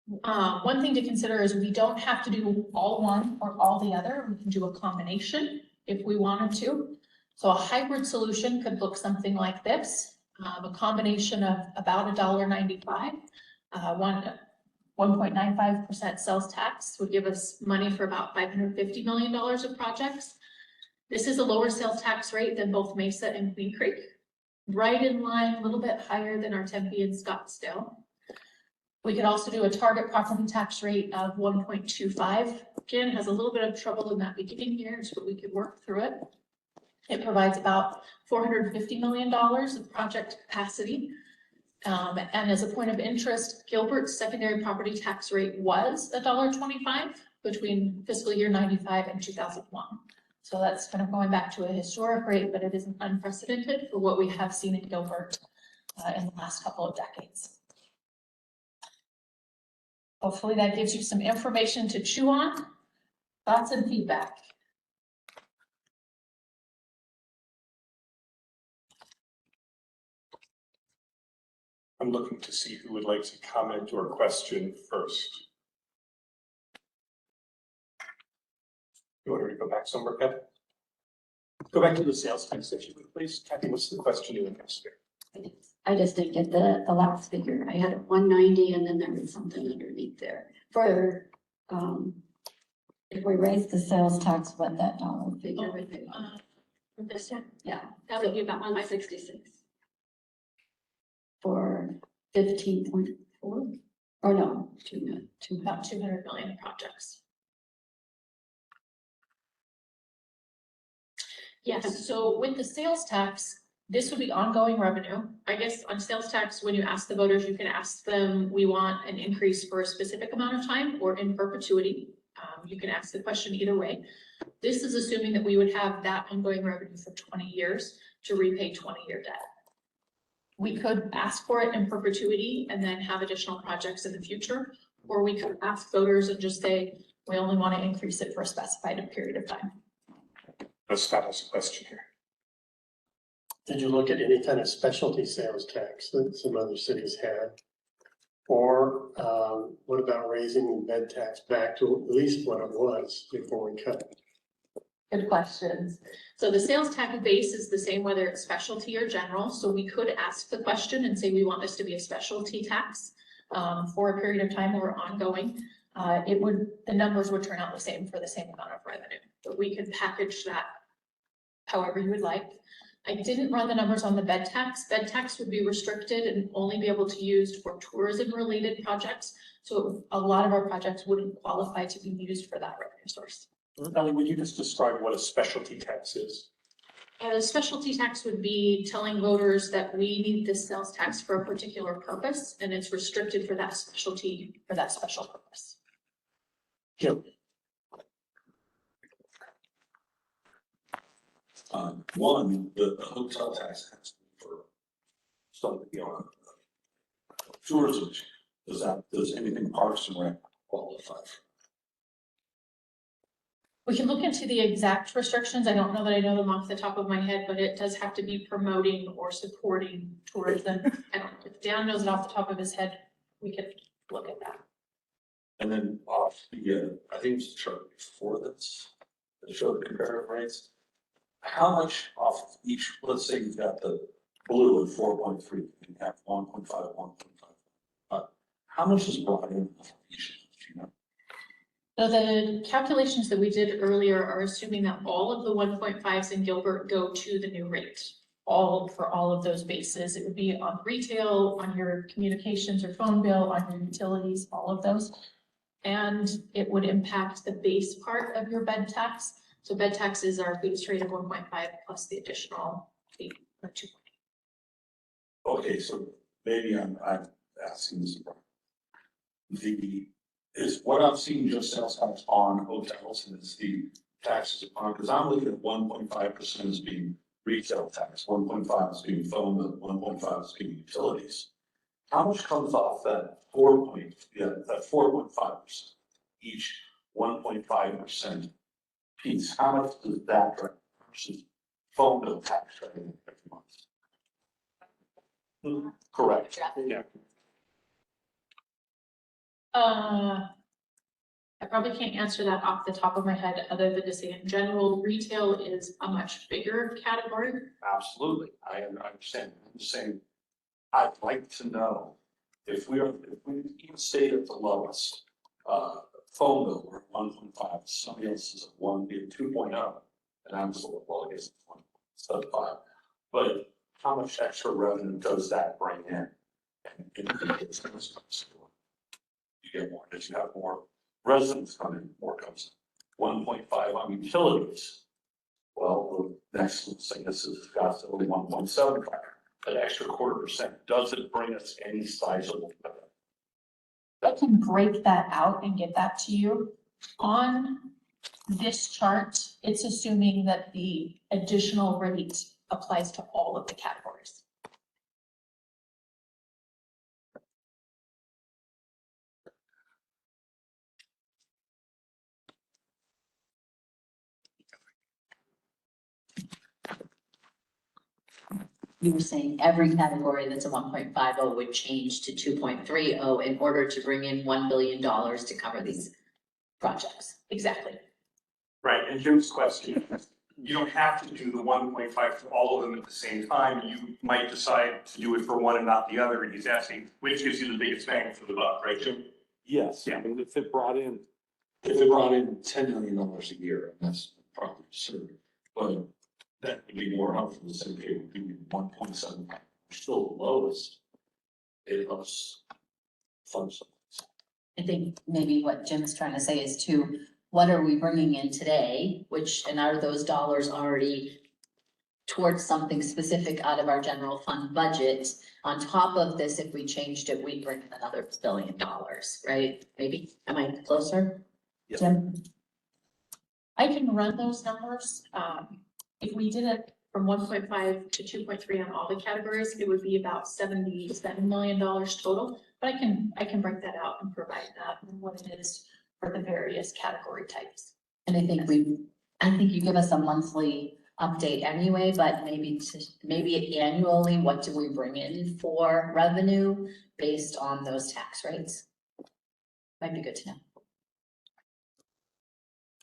One thing to consider is we don't have to do all one or all the other. We can do a combination if we wanted to. So a hybrid solution could look something like this. A combination of about $1.95, 1.95% sales tax would give us money for about $550 million of projects. This is a lower sales tax rate than both Mesa and Queen Creek, right in line, a little bit higher than our Tempe and Scottsdale. We could also do a target property tax rate of 1.25. Again, has a little bit of trouble in that beginning years, but we could work through it. It provides about $450 million of project capacity. And as a point of interest, Gilbert's secondary property tax rate was $1.25 between fiscal year 95 and 2001. So that's kind of going back to a historic rate, but it isn't unprecedented for what we have seen in Gilbert in the last couple of decades. Hopefully that gives you some information to chew on. Thoughts and feedback. I'm looking to see who would like to comment or question first. You want to go back somewhere, Kathy? Go back to the sales tax section, please. Kathy, what's the question you asked here? I just didn't get the last figure. I had 190 and then there was something underneath there for if we raise the sales tax, what that dollar figure would be? This one, Yeah, that would be about 166. for 15.4, or no, About 200 million projects. Yes, so with the sales tax, this would be ongoing revenue. I guess on sales tax, when you ask the voters, you can ask them, we want an increase for a specific amount of time or in perpetuity. You can ask the question either way. This is assuming that we would have that ongoing revenue for 20 years to repay 20-year debt. We could ask for it in perpetuity and then have additional projects in the future, or we could ask voters and just say, we only want to increase it for a specified period of time. Let's stop us a question here. Did you look at any kind of specialty sales tax that some other cities had? Or what about raising the bed tax back to at least what it was before we cut it? Good questions. So the sales tax base is the same whether it's specialty or general. So we could ask the question and say, we want this to be a specialty tax for a period of time or ongoing. The numbers would turn out the same for the same amount of revenue, but we could package that however you would like. I didn't run the numbers on the bed tax. Bed tax would be restricted and only be able to be used for tourism-related projects. So a lot of our projects wouldn't qualify to be used for that revenue source. Ellie, would you just describe what a specialty tax is? A specialty tax would be telling voters that we need this sales tax for a particular purpose, and it's restricted for that specialty, for that special purpose. Jim? One, the hotel tax has to be for something, tourism. Does anything Parks and Rec qualify for? We can look into the exact restrictions. I don't know that I know them off the top of my head, but it does have to be promoting or supporting tourism. If Dan knows it off the top of his head, we could look at that. And then off the, I think it's the chart before this, that showed the comparative rates. How much off of each, let's say you've got the blue at 4.3, and you have 1.5, 1.5. How much is brought in off of each of those, you know? So the calculations that we did earlier are assuming that all of the 1.5s in Gilbert go to the new rate. For all of those bases. It would be on retail, on your communications or phone bill, on your utilities, all of those. And it would impact the base part of your bed tax. So bed tax is our base rate of 1.5 plus the additional fee of 2. Okay, so maybe I'm asking this wrong. Is what I'm seeing just sales tax on hotels and is the taxes upon, because I'm looking at 1.5% as being retail tax, 1.5 is being phone bill, 1.5 is being utilities. How much comes off that 4.5%? Each 1.5% piece, how much does that versus phone bill tax every month? Correct, yeah. I probably can't answer that off the top of my head, other than to say in general, retail is a much bigger category. Absolutely, I understand. I'm just saying, I'd like to know if we even stayed at the lowest, phone bill, we're 1.5, somebody else is at 2.0, and I'm just, well, I guess it's 1.75. But how much extra revenue does that bring in? And you get more, as you have more residents come in, more comes in. 1.5 on utilities. Well, the next thing is got only 1.75. That extra 0.25%, does it bring us any sizable benefit? I can break that out and get that to you. On this chart, it's assuming that the additional rate applies to all of the categories. You were saying every category that's a 1.50 would change to 2.30 in order to bring in $1 billion to cover these projects. Exactly. Right, and Jim's question, you don't have to do the 1.5 for all of them at the same time. You might decide to do it for one and not the other, and he's asking which gives you the biggest bang for the buck, right, Jim? Yes, I mean, if it brought in if it brought in $10 million a year, that's probably absurd, but that would be more helpful to say, okay, we'll give you 1.7, still the lowest. It helps fund some. I think maybe what Jim's trying to say is too, what are we bringing in today, and are those dollars already towards something specific out of our general fund budget? On top of this, if we changed it, we'd bring in another $1 billion, right? Maybe, am I closer? Yeah. Jim? I can run those numbers. If we did it from 1.5 to 2.3 on all the categories, it would be about $77 million total. But I can break that out and provide that and what it is for the various category types. And I think you give us a monthly update anyway, but maybe annually, what do we bring in for revenue based on those tax rates? Might be good to know.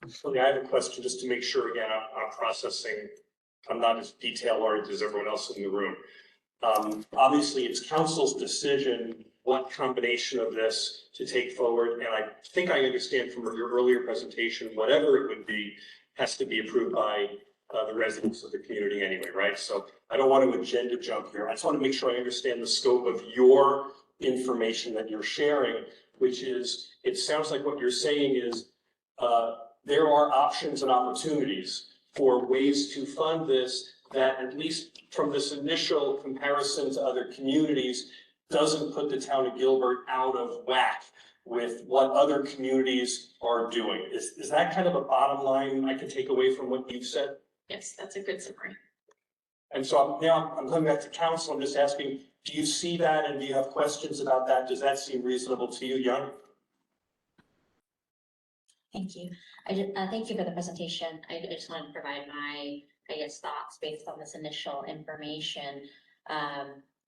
So I have a question just to make sure, again, I'm processing, I'm not as detail oriented as everyone else in the room. Obviously, it's council's decision what combination of this to take forward, and I think I understand from your earlier presentation, whatever it would be, has to be approved by the residents of the community anyway, right? So I don't want to agenda jump here. I just want to make sure I understand the scope of your information that you're sharing, which is, it sounds like what you're saying is, there are options and opportunities for ways to fund this that, at least from this initial comparison to other communities, doesn't put the town of Gilbert out of whack with what other communities are doing. Is that kind of a bottom line I can take away from what you've said? Yes, that's a good summary. And so now I'm coming back to council. I'm just asking, do you see that and do you have questions about that? Does that seem reasonable to you, Young? Thank you. Thank you for the presentation. I just wanted to provide my, thoughts based on this initial information.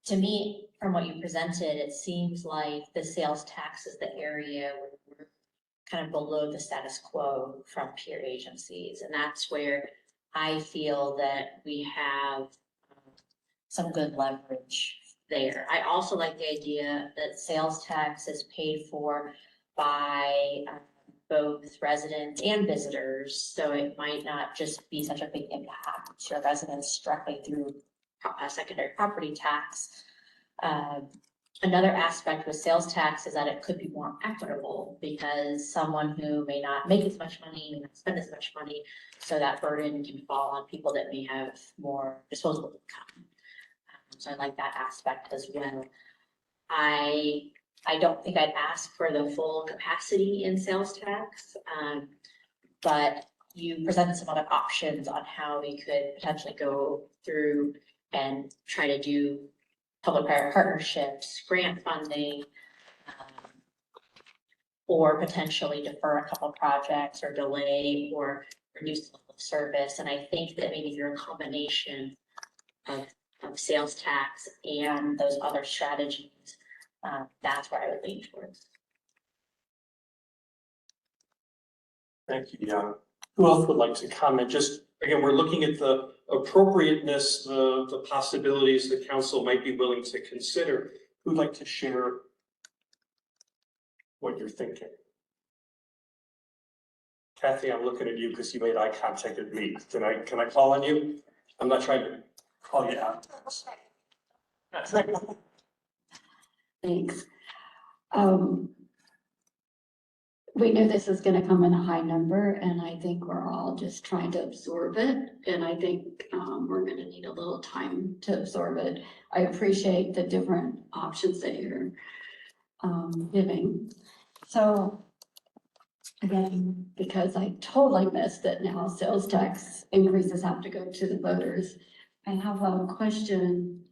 To me, from what you presented, it seems like the sales tax is the area where we're kind of below the status quo from peer agencies. And that's where I feel that we have some good leverage there. I also like the idea that sales tax is paid for by both residents and visitors, so it might not just be such a big impact to residents directly through secondary property tax. Another aspect with sales tax is that it could be more equitable because someone who may not make as much money, may not spend as much money, so that burden can fall on people that may have more disposable income. So I like that aspect as well. I don't think I'd ask for the full capacity in sales tax, but you presented some other options on how we could potentially go through and try to do public-private partnerships, grant funding, or potentially defer a couple projects or delay or reduce the level of service. And I think that maybe through a combination of sales tax and those other strategies, that's where I would lean towards. Thank you, Young. Who else would like to comment? Just, again, we're looking at the appropriateness, the possibilities the council might be willing to consider. Who'd like to share what you're thinking? Kathy, I'm looking at you because you made eye contact with me. Can I call on you? I'm not trying to call you out. Thanks. We knew this was gonna come in a high number, and I think we're all just trying to absorb it. And I think we're gonna need a little time to absorb it. I appreciate the different options that you're giving. So again, because I totally missed that now sales tax increases have to go to the voters, I have a question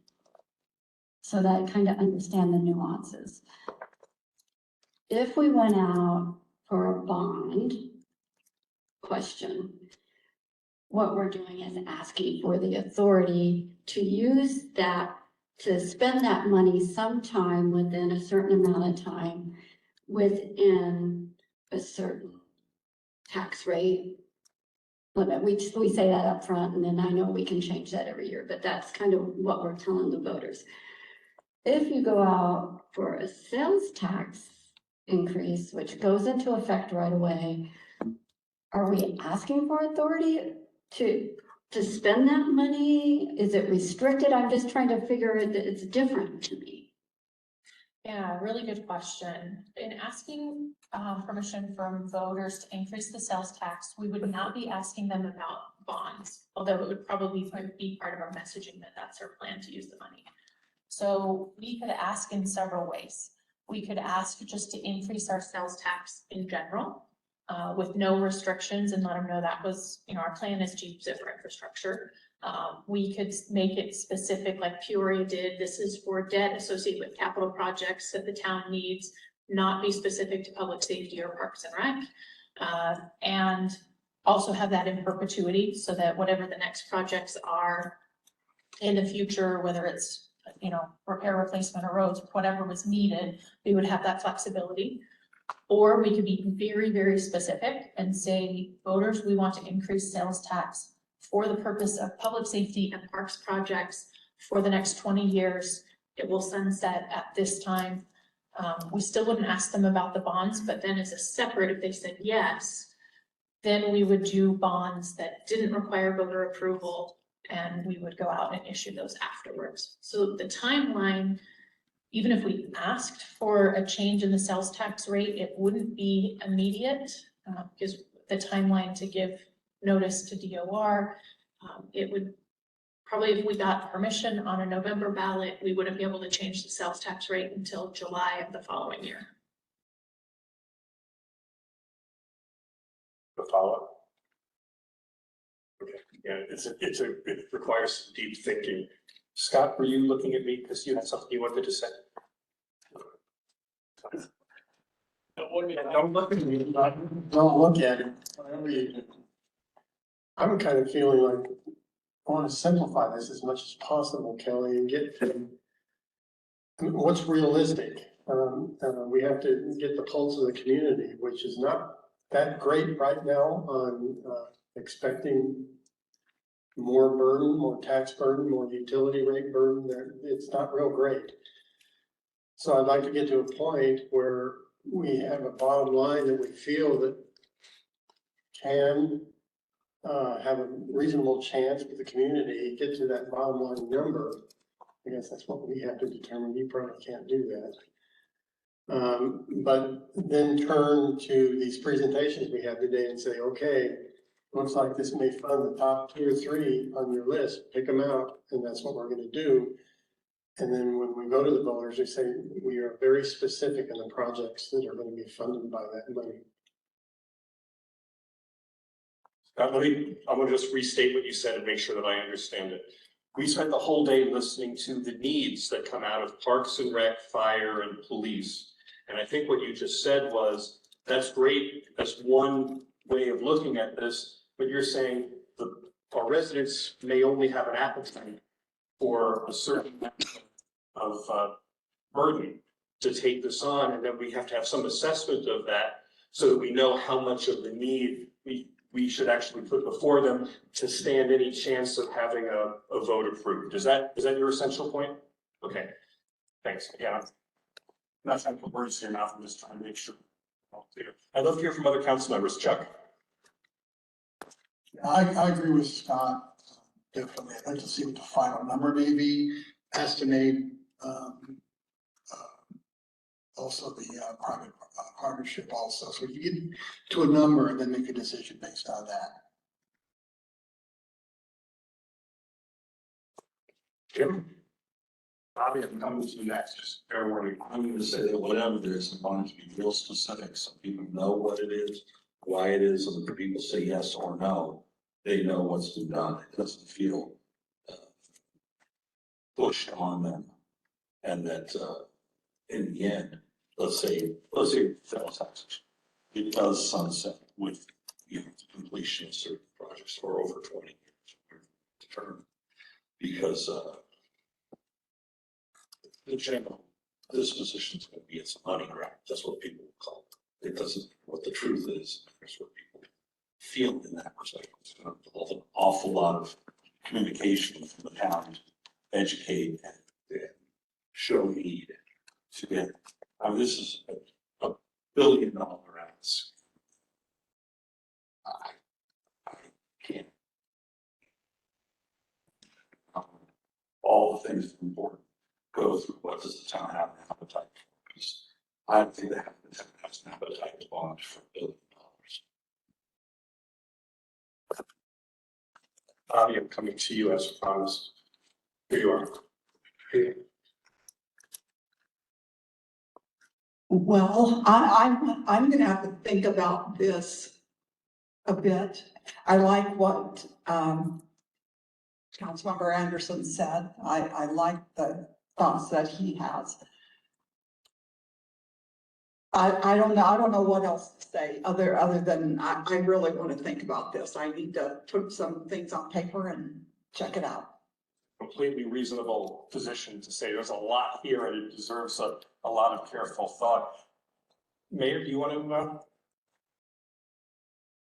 so that I kind of understand the nuances. If we went out for a bond question, what we're doing is asking for the authority to use that, to spend that money sometime within a certain amount of time within a certain tax rate limit. We say that up front, and then I know we can change that every year, but that's kind of what we're telling the voters. If you go out for a sales tax increase, which goes into effect right away, are we asking for authority to spend that money? Is it restricted? I'm just trying to figure it, it's different to me. Yeah, really good question. In asking permission from voters to increase the sales tax, we would not be asking them about bonds, although it would probably be part of our messaging that that's our plan to use the money. So we could ask in several ways. We could ask just to increase our sales tax in general with no restrictions and let them know that was, our plan is to use it for infrastructure. We could make it specific like Peoria did. This is for debt associated with capital projects that the town needs, not be specific to public safety or parks and rec. And also have that in perpetuity so that whatever the next projects are in the future, whether it's, repair, replacement of roads, whatever was needed, we would have that flexibility. Or we could be very, very specific and say, voters, we want to increase sales tax for the purpose of public safety and parks projects for the next 20 years. It will sunset at this time. We still wouldn't ask them about the bonds, but then as a separate, if they said yes, then we would do bonds that didn't require voter approval and we would go out and issue those afterwards. So the timeline, even if we asked for a change in the sales tax rate, it wouldn't be immediate because the timeline to give notice to DOR, it would probably, if we got permission on a November ballot, we wouldn't be able to change the sales tax rate until July of the following year. The follow-up? Okay, yeah, it requires some deep thinking. Scott, were you looking at me because you had something you wanted to say? Don't look at me, don't look at it. Whatever you do. I'm kind of feeling like I want to simplify this as much as possible, Kelly, and get to what's realistic. We have to get the pulse of the community, which is not that great right now on expecting more burden, more tax burden, more utility rate burden. It's not real great. So I'd like to get to a point where we have a bottom line that we feel that can have a reasonable chance with the community, get to that bottom line number. I guess that's what we have to determine. You probably can't do that. But then turn to these presentations we have today and say, okay, looks like this may fund the top 2 or 3 on your list, pick them out, and that's what we're gonna do. And then when we go to the voters, we say, we are very specific in the projects that are gonna be funded by that money. Scott, I'm gonna just restate what you said and make sure that I understand it. We spent the whole day listening to the needs that come out of Parks and Rec, Fire, and Police. And I think what you just said was, that's great, that's one way of looking at this, but you're saying our residents may only have an appetite for a certain amount of burden to take this on, and then we have to have some assessment of that so that we know how much of the need we should actually put before them to stand any chance of having a vote approved. Is that your essential point? Okay, thanks. Yeah, I'm not trying to put words in your mouth, I'm just trying to make sure. I'd love to hear from other council members. Chuck? I agree with Scott, definitely. I'd like to see what the final number may be, estimate, also the private partnership also. So you get to a number and then make a decision based on that. Jim? Bobby, I'm coming to you next, just fair warning. I'm going to say that whatever it is, I want it to be real specific, so people know what it is, why it is, and if people say yes or no, they know what's been done. It doesn't feel pushed on them. And that in the end, let's say sales tax, it does sunset with the completion of certain projects for over 20 years term, because the general disposition is going to be it's a money grab. That's what people call it. It doesn't what the truth is. That's what people feel in that perspective. It's going to involve an awful lot of communication from the town, educate and show need to get. I mean, this is billion ask. I can't. All the things that the board go through, what does the town have an appetite for? Because I don't think the town has an appetite to bond for $1 billion. I'm coming to you as promised. Here you are. Well, I'm gonna have to think about this a bit. I like what, Councilmember Anderson said. I like the thoughts that he has. I don't know what else to say other than I really want to think about this. I need to put some things on paper and check it out. Completely reasonable position to say there's a lot here and it deserves a lot of careful thought. Mayor, do you want to,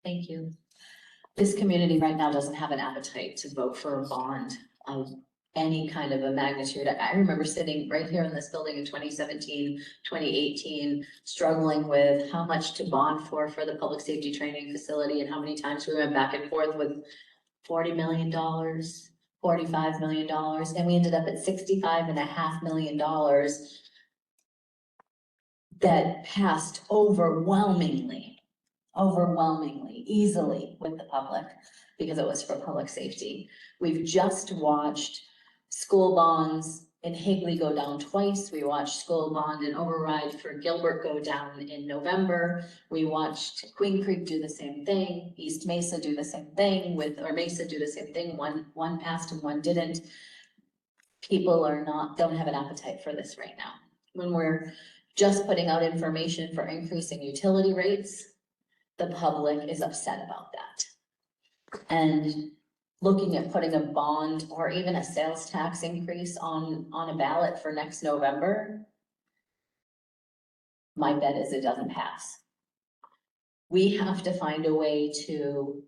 Thank you. This community right now doesn't have an appetite to vote for a bond of any kind of a magnitude. I remember sitting right here in this building in 2017, 2018, struggling with how much to bond for the public safety training facility and how many times we went back and forth with $40 million, $45 million, and we ended up at $65.5 million that passed overwhelmingly, easily with the public because it was for public safety. We've just watched school bonds in Higley go down twice. We watched school bond and override for Gilbert go down in November. We watched Queen Creek do the same thing, East Mesa do the same thing Mesa do the same thing. One passed and one didn't. People don't have an appetite for this right now. When we're just putting out information for increasing utility rates, the public is upset about that. And looking at putting a bond or even a sales tax increase on a ballot for next November, my bet is it doesn't pass. We have to find a way to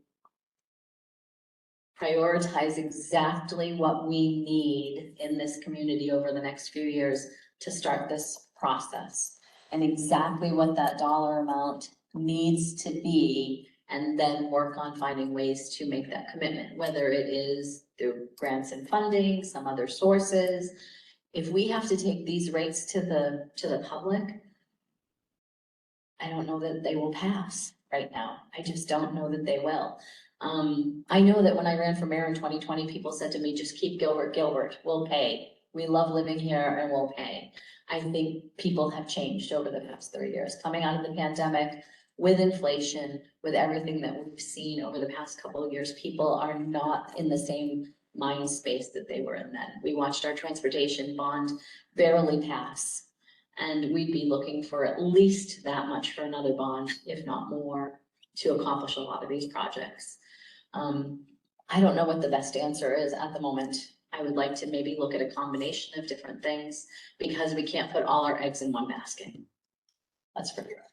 prioritize exactly what we need in this community over the next few years to start this process, and exactly what that dollar amount needs to be, and then work on finding ways to make that commitment, whether it is through grants and funding, some other sources. If we have to take these rates to the public, I don't know that they will pass right now. I just don't know that they will. I know that when I ran for mayor in 2020, people said to me, just keep Gilbert, we'll pay. We love living here and we'll pay. I think people have changed over the past 3 years, coming out of the pandemic, with inflation, with everything that we've seen over the past couple of years. People are not in the same mind space that they were in then. We watched our transportation bond barely pass, and we'd be looking for at least that much for another bond, if not more, to accomplish a lot of these projects. I don't know what the best answer is at the moment. I would like to maybe look at a combination of different things, because we can't put all our eggs in one basket. That's for sure.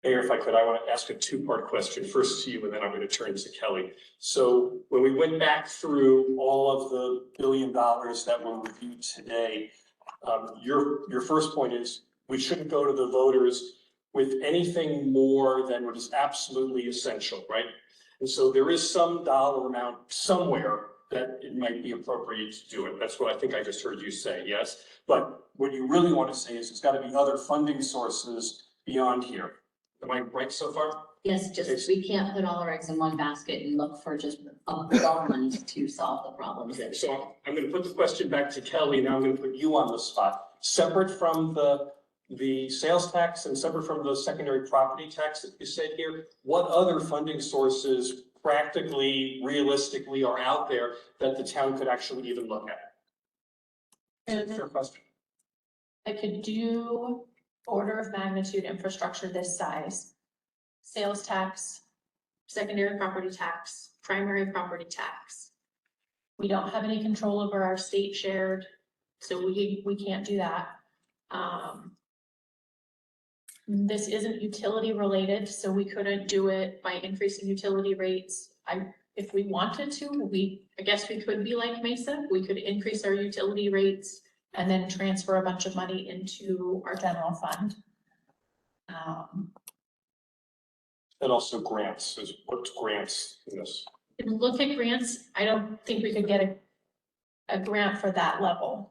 Mayor, if I could, I want to ask a two-part question, first to you, and then I'm going to turn to Kelly. So when we went back through all of the $1 billion that were reviewed today, your first point is we shouldn't go to the voters with anything more than what is absolutely essential, right? And so there is some dollar amount somewhere that it might be appropriate to do it. That's what I think I just heard you say, yes? But what you really want to say is there's got to be other funding sources beyond here. Am I right so far? Yes, just we can't put all our eggs in one basket and look for just a bond to solve the problems. Okay, so I'm going to put the question back to Kelly. Now I'm going to put you on the spot. Separate from the sales tax and separate from the secondary property tax that you said here, what other funding sources practically, realistically are out there that the town could actually even look at? Fair question. I could do order of magnitude infrastructure this size: sales tax, secondary property tax, primary property tax. We don't have any control over our state shared, so we can't do that. This isn't utility related, so we couldn't do it by increasing utility rates. If we wanted to, I guess we could be like Mesa. We could increase our utility rates and then transfer a bunch of money into our general fund. And also grants, what's grants in this? If you look at grants, I don't think we could get a grant for that level,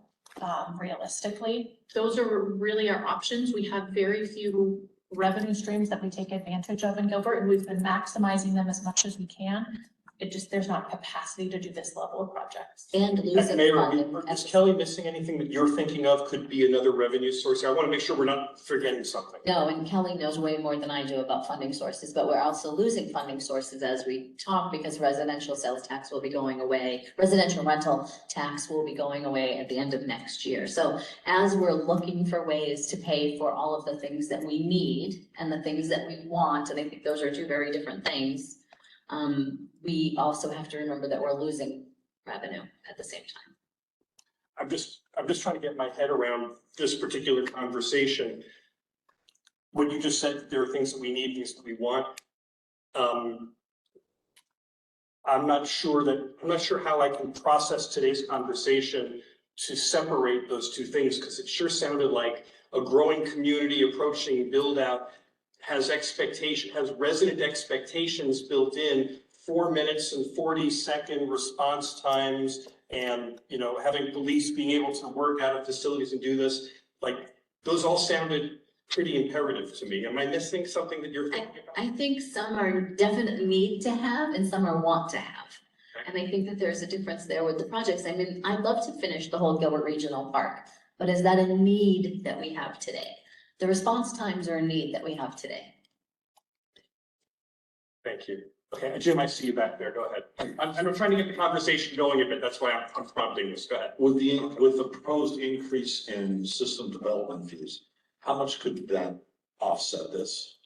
realistically. Those are really our options. We have very few revenue streams that we take advantage of in Gilbert, and we've been maximizing them as much as we can. It just, there's not capacity to do this level of projects. And losing Mayor, funding. is Kelly missing anything that you're thinking of could be another revenue source? I want to make sure we're not forgetting something. No, and Kelly knows way more than I do about funding sources, but we're also losing funding sources as we talk because residential sales tax will be going away. Residential rental tax will be going away at the end of next year. So as we're looking for ways to pay for all of the things that we need and the things that we want, and I think those are two very different things, we also have to remember that we're losing revenue at the same time. I'm just trying to get my head around this particular conversation. What you just said, there are things that we need, things that we want. I'm not sure how I can process today's conversation to separate those two things, because it sure sounded like a growing community approaching build out has resident expectations built in, 4 minutes and 40-second response times, and, you know, having police being able to work out of facilities and do this. Like, those all sounded pretty imperative to me. Am I missing something that you're thinking about? I think some are definite need to have and some are want to have. And I think that there's a difference there with the projects. I mean, I'd love to finish the whole Gilbert Regional Park, but is that a need that we have today? The response times are a need that we have today. Thank you. Okay, Jim, I see you back there. Go ahead. I'm trying to get the conversation going a bit. That's why I'm prompting this. Go ahead. With the proposed increase in system development fees, how much could that offset this?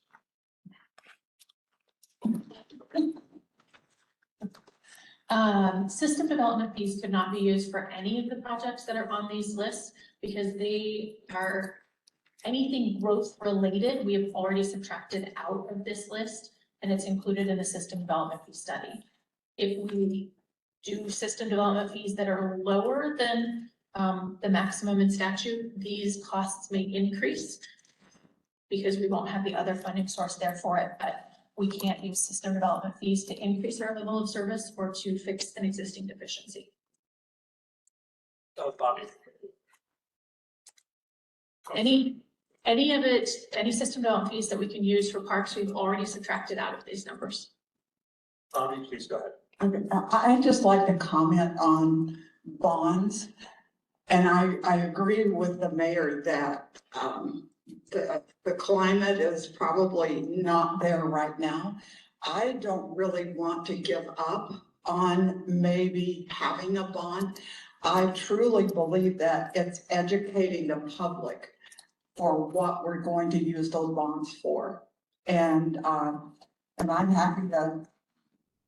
System development fees could not be used for any of the projects that are on these lists because they are anything growth related. We have already subtracted out of this list and it's included in the system development fee study. If we do system development fees that are lower than the maximum in statute, these costs may increase because we won't have the other funding source there for it, but we can't use system development fees to increase our level of service or to fix an existing deficiency. Bobby. Any system development fees that we can use for parks, we've already subtracted out of these numbers. Bobby, please go ahead. Okay, I'd just like to comment on bonds. And I agree with the mayor that the climate is probably not there right now. I don't really want to give up on maybe having a bond. I truly believe that it's educating the public for what we're going to use those bonds for. And I'm happy to,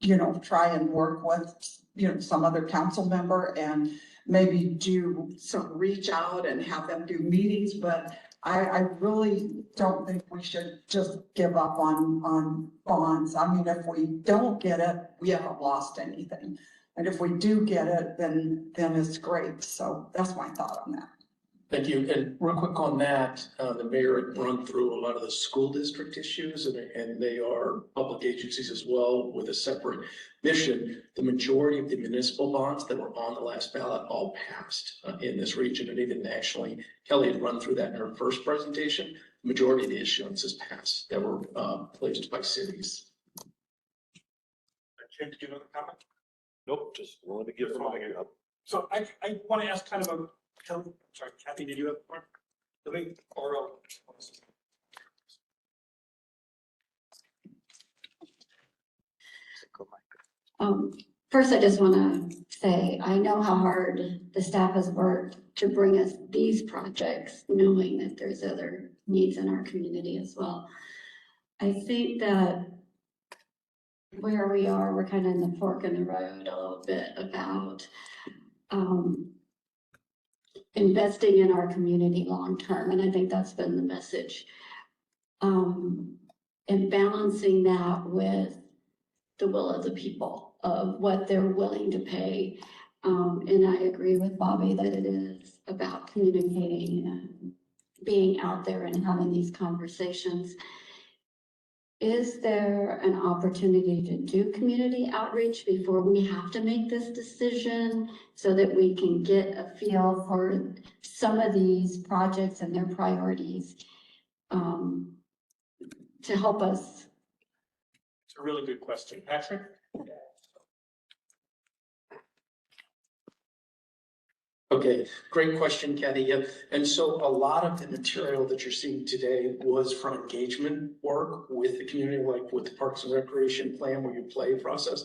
you know, try and work with, you know, some other council member and maybe do some reach out and have them do meetings, but I really don't think we should just give up on bonds. I mean, if we don't get it, we haven't lost anything. And if we do get it, then it's great. So that's my thought on that. Thank you. And real quick on that, the mayor had run through a lot of the school district issues and they are public agencies as well with a separate mission. The majority of the municipal bonds that were on the last ballot all passed in this region and even nationally. Kelly had run through that in her first presentation. The majority of the issuances passed that were placed by cities. Jim, did you have a comment? Nope, just wanted to give them a up. So I want to ask kind of a, sorry, Kathy, did you have one? Let me, or, First, I just want to say, I know how hard the staff has worked to bring us these projects, knowing that there's other needs in our community as well. I think that where we are, we're kind of in the fork in the road a little bit about investing in our community long-term, and I think that's been the message. And balancing that with the will of the people, of what they're willing to pay. And I agree with Bobby that it is about communicating being out there and having these conversations. Is there an opportunity to do community outreach before we have to make this decision so that we can get a feel for some of these projects and their priorities to help us? It's a really good question. Patrick? Okay, great question, Kathy. Yeah, and so a lot of the material that you're seeing today was from engagement work with the community, like with the Parks and Recreation Plan where you play process,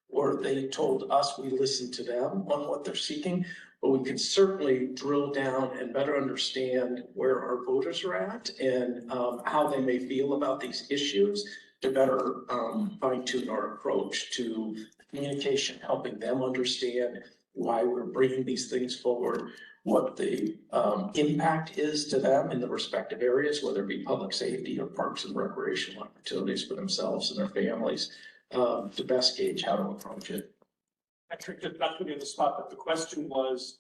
where they told us we listened to them on what they're seeking, but we can certainly drill down and better understand where our voters are at and how they may feel about these issues to better fine tune our approach to communication, helping them understand why we're bringing these things forward, what the impact is to them in the respective areas, whether it be public safety or parks and recreational opportunities for themselves and their families, to best gauge how to approach it. Patrick, just not putting you on the spot, but the question was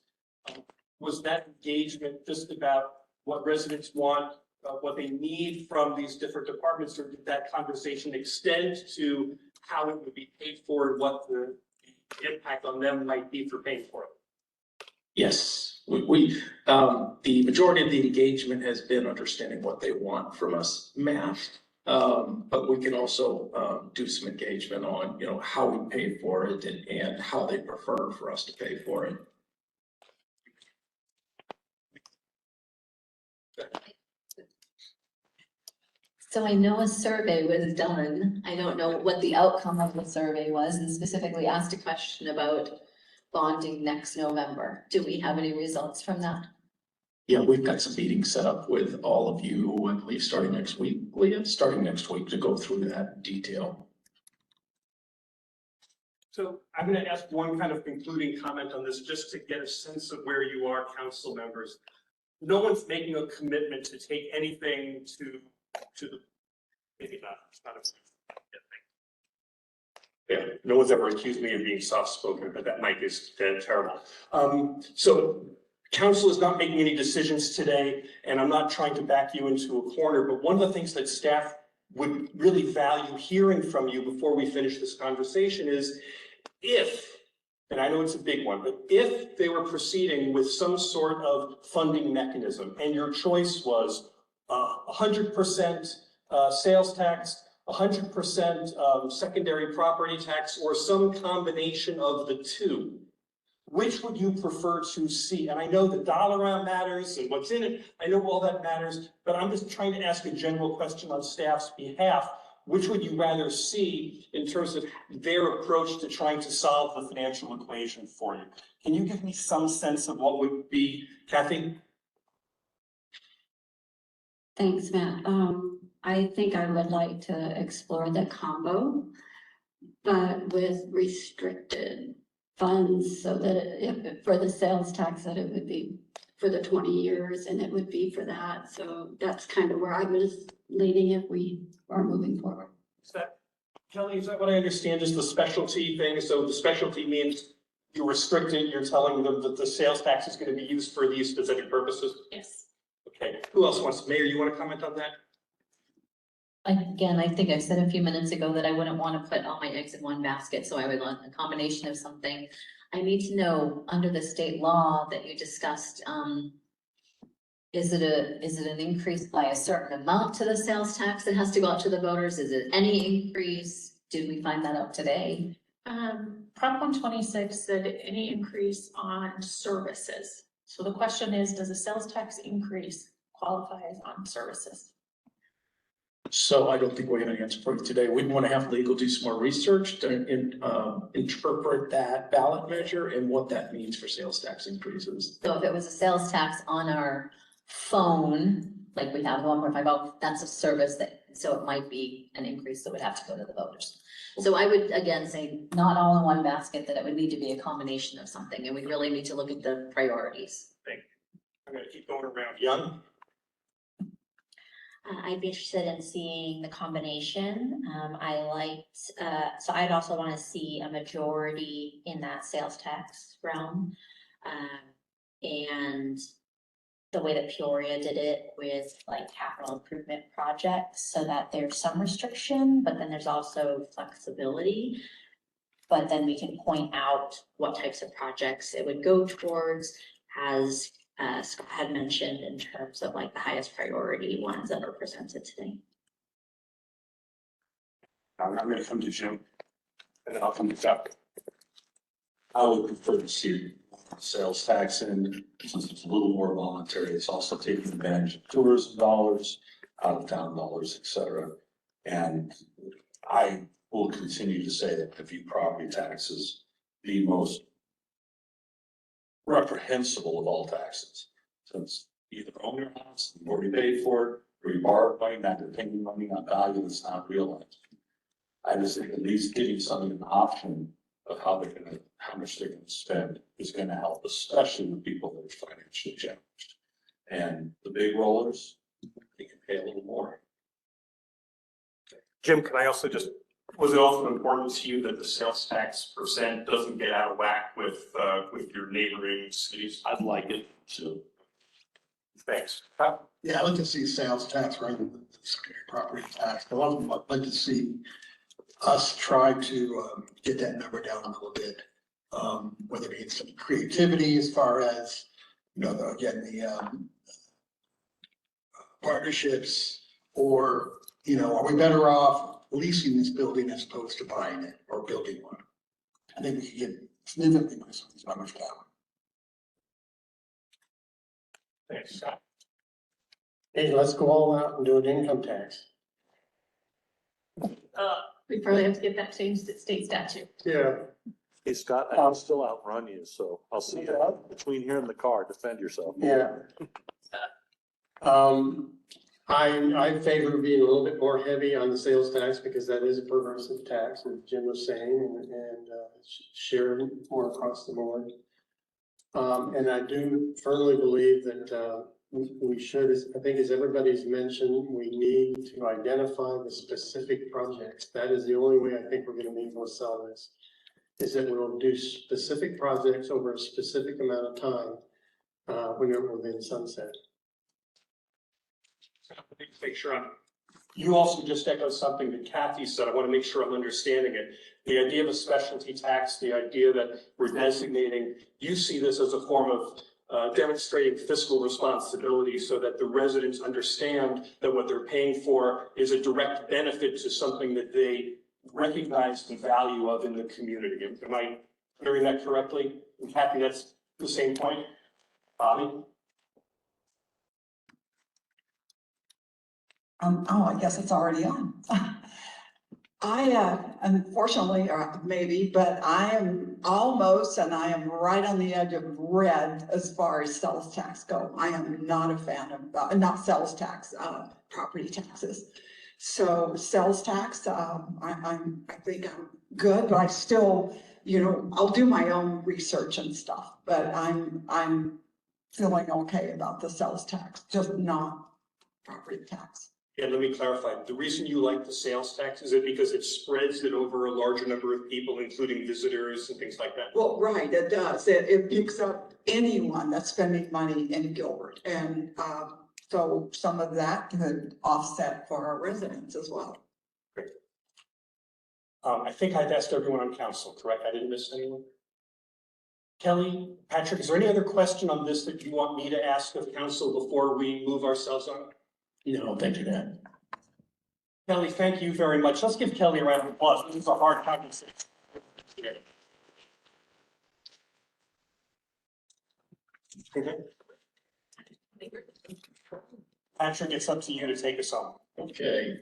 that engagement just about what residents want, what they need from these different departments, or did that conversation extend to how it would be paid for and what the impact on them might be for paying for it? Yes, the majority of the engagement has been understanding what they want from us, Matt. But we can also do some engagement on, how we pay for it and how they prefer for us to pay for it. So I know a survey was done. I don't know what the outcome of the survey was, and specifically asked a question about bonding next November. Do we have any results from that? Yeah, we've got some meetings set up with all of you, I believe, starting next week, Leah, to go through that in detail. So I'm going to ask one kind of concluding comment on this, just to get a sense of where you are, council members. No one's making a commitment to take anything to the, maybe not, it's not a yeah, no one's ever accused me of being soft-spoken, but that mic is terrible. So council is not making any decisions today, and I'm not trying to back you into a corner, but one of the things that staff would really value hearing from you before we finish this conversation is if, and I know it's a big one, but if they were proceeding with some sort of funding mechanism and your choice was 100% sales tax, 100% secondary property tax, or some combination of the two, which would you prefer to see? And I know the dollar amount matters and what's in it. I know all that matters, but I'm just trying to ask a general question on staff's behalf. Which would you rather see in terms of their approach to trying to solve the financial equation for you? Can you give me some sense of what would be, Kathy? Thanks, Matt. I think I would like to explore the combo, but with restricted funds so that if for the sales tax, that it would be for the 20 years and it would be for that. So that's kind of where I was leading if we are moving forward. Is that, Kelly, is that what I understand is the specialty thing? So the specialty means you restrict it, you're telling them that the sales tax is going to be used for these specific purposes? Yes. Okay, who else wants, Mayor, you want to comment on that? Again, I think I said a few minutes ago that I wouldn't want to put all my eggs in one basket, so I would want a combination of something. I need to know, under the state law that you discussed, is it an increase by a certain amount to the sales tax that has to go out to the voters? Is it any increase? Did we find that out today? Prop 126 said any increase on services. So the question is, does a sales tax increase qualify as on services? So I don't think we have an answer for you today. We want to have legal do some more research to interpret that ballot measure and what that means for sales tax increases. So if it was a sales tax on our phone, like we have 1.50, that's a service that, so it might be an increase that would have to go to the voters. So I would, again, say not all in one basket, that it would need to be a combination of something, and we really need to look at the priorities. Thank you. I'm going to keep going around. Young? I'd be interested in seeing the combination. I liked, so I'd also want to see a majority in that sales tax realm. And the way that Peoria did it with like capital improvement projects, so that there's some restriction, but then there's also flexibility. But then we can point out what types of projects it would go towards, as Scott had mentioned, in terms of like the highest priority ones that are presented today. I'm gonna come to Jim, and then I'll come to Chuck. I would prefer to see sales tax in, since it's a little more voluntary. It's also taking advantage of tourism dollars, out of town dollars, et cetera. And I will continue to say that I view property taxes the most reprehensible of all taxes. Since you either own your house, you've already paid for it, or you borrowed money, now you're paying money on value that's not realized. I just think at least giving somebody an option of how much they're gonna spend is gonna help, especially with people that are financially challenged. And the big rollers, they can pay a little more. Jim, can I also just, was it also important to you that the sales tax percent doesn't get out of whack with your neighboring cities? I'd like it to. Thanks. Yeah, I'd like to see sales tax rather than the secondary property tax. I'd like to see us try to get that number down a little bit. Whether it needs some creativity as far as, the partnerships, or, are we better off leasing this building as opposed to buying it or building one? I think we could get significantly by much that one. Thanks, Scott. Hey, let's go all out and do an income tax. We probably have to get that changed at state statute. Yeah. Hey, Scott, I can still outrun you, so I'll see you between here and the car. Defend yourself. Yeah. I favor being a little bit more heavy on the sales tax because that is a progressive tax, as Jim was saying, and shared more across the board. And I do firmly believe that we should, I think as everybody's mentioned, we need to identify the specific projects. That is the only way I think we're gonna be able to sell this, is that we'll do specific projects over a specific amount of time when we're within sunset. Make sure you also just echoed something that Kathy said. I want to make sure I'm understanding it. The idea of a specialty tax, the idea that we're designating, you see this as a form of demonstrating fiscal responsibility so that the residents understand that what they're paying for is a direct benefit to something that they recognize the value of in the community. Am I hearing that correctly? And Kathy, that's the same point? Bobby? I guess it's already on. I, unfortunately, or maybe, but I am almost, and I am right on the edge of red as far as sales tax go. I am not a fan of, not sales tax, property taxes. So sales tax, I think I'm good, but I still, I'll do my own research and stuff, but I'm feeling okay about the sales tax, just not property tax. Yeah, let me clarify. The reason you like the sales tax, is it because it spreads it over a larger number of people, including visitors and things like that? Well, right, it does. It picks up anyone that's spending money in Gilbert. And so some of that could offset for our residents as well. Great. I think I've asked everyone on council, correct? I didn't miss anyone? Kelly, Patrick, is there any other question on this that you want me to ask of council before we move ourselves on? No, thank you, Dan. Kelly, thank you very much. Let's give Kelly a round of applause. This is a hard conversation. Patrick, it's up to you to take us on. Okay.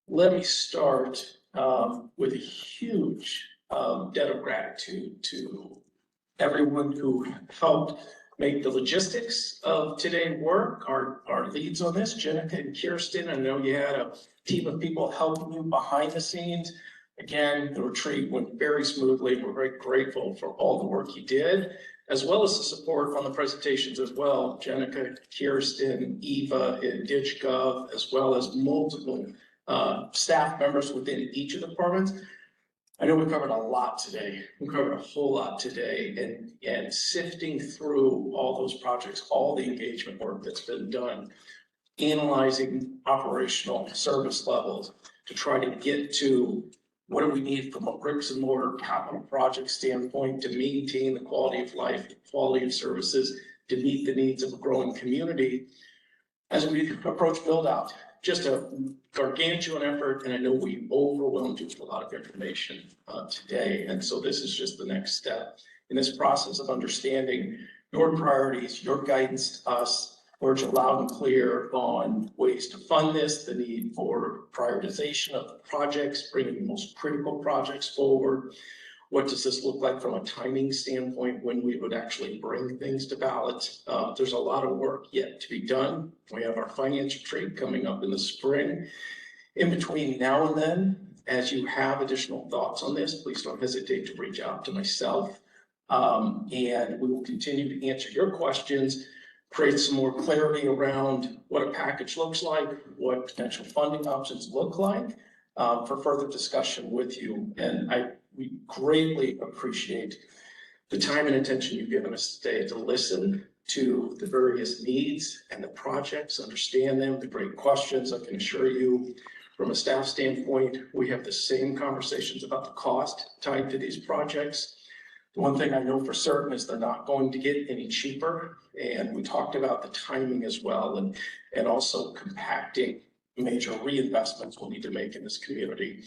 Let me start with a huge debt of gratitude to everyone who helped make the logistics of today work. Our leads on this, Jenica and Kirsten, I know you had a team of people helping you behind the scenes. Again, the retreat went very smoothly. We're very grateful for all the work you did, as well as the support on the presentations as well. Jenica, Kirsten, Eva, and DitchGov, as well as multiple staff members within each of the departments. I know we covered a lot today. We covered a whole lot today and sifting through all those projects, all the engagement work that's been done, analyzing operational service levels to try to get to what do we need from a bricks and mortar capital project standpoint to maintain the quality of life, quality of services, to meet the needs of a growing community as we approach build out. Just a gargantuan effort, and I know we overwhelmed you with a lot of information today. And so this is just the next step in this process of understanding your priorities, your guidance to us. We're loud and clear on ways to fund this, the need for prioritization of the projects, bringing the most critical projects forward. What does this look like from a timing standpoint when we would actually bring things to ballot? There's a lot of work yet to be done. We have our financial trade coming up in the spring. In between now and then, as you have additional thoughts on this, please don't hesitate to reach out to myself. And we will continue to answer your questions, create some more clarity around what a package looks like, what potential funding options look like for further discussion with you. And we greatly appreciate the time and attention you've given us today to listen to the various needs and the projects, understand them, the great questions. I can assure you, from a staff standpoint, we have the same conversations about the cost tied to these projects. The one thing I know for certain is they're not going to get any cheaper. And we talked about the timing as well, and also compacting major reinvestments we'll need to make in this community.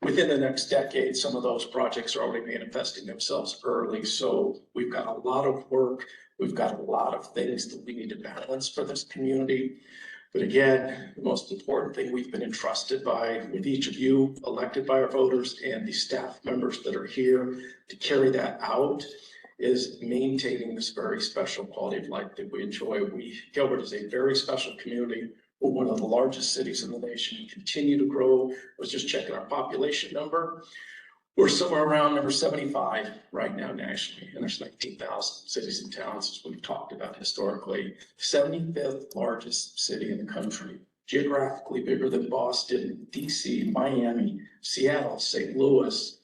Within the next decade, some of those projects are already manifesting themselves early. So we've got a lot of work. We've got a lot of things that we need to balance for this community. But again, the most important thing we've been entrusted by, with each of you elected by our voters and the staff members that are here to carry that out, is maintaining this very special quality of life that we enjoy. Gilbert is a very special community. We're one of the largest cities in the nation. We continue to grow. I was just checking our population number. We're somewhere around number 75 right now nationally, and there's 19,000 cities and towns, as we've talked about historically. 75th largest city in the country, geographically bigger than Boston, DC, Miami, Seattle, St. Louis.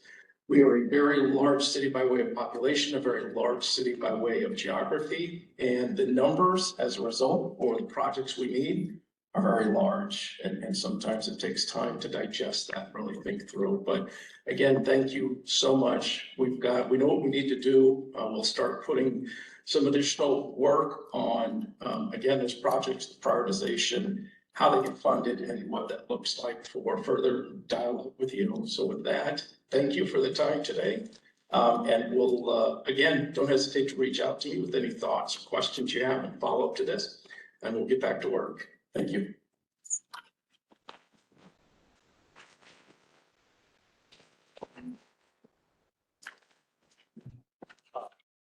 We are a very large city by way of population, a very large city by way of geography, and the numbers as a result, or the projects we need, are very large. And sometimes it takes time to digest that, really think through. But again, thank you so much. We know what we need to do. We'll start putting some additional work on, again, this project's prioritization, how they get funded, and what that looks like for further dialogue with you. So with that, thank you for the time today. And we'll, again, don't hesitate to reach out to me with any thoughts or questions you have and follow up to this, and we'll get back to work. Thank you.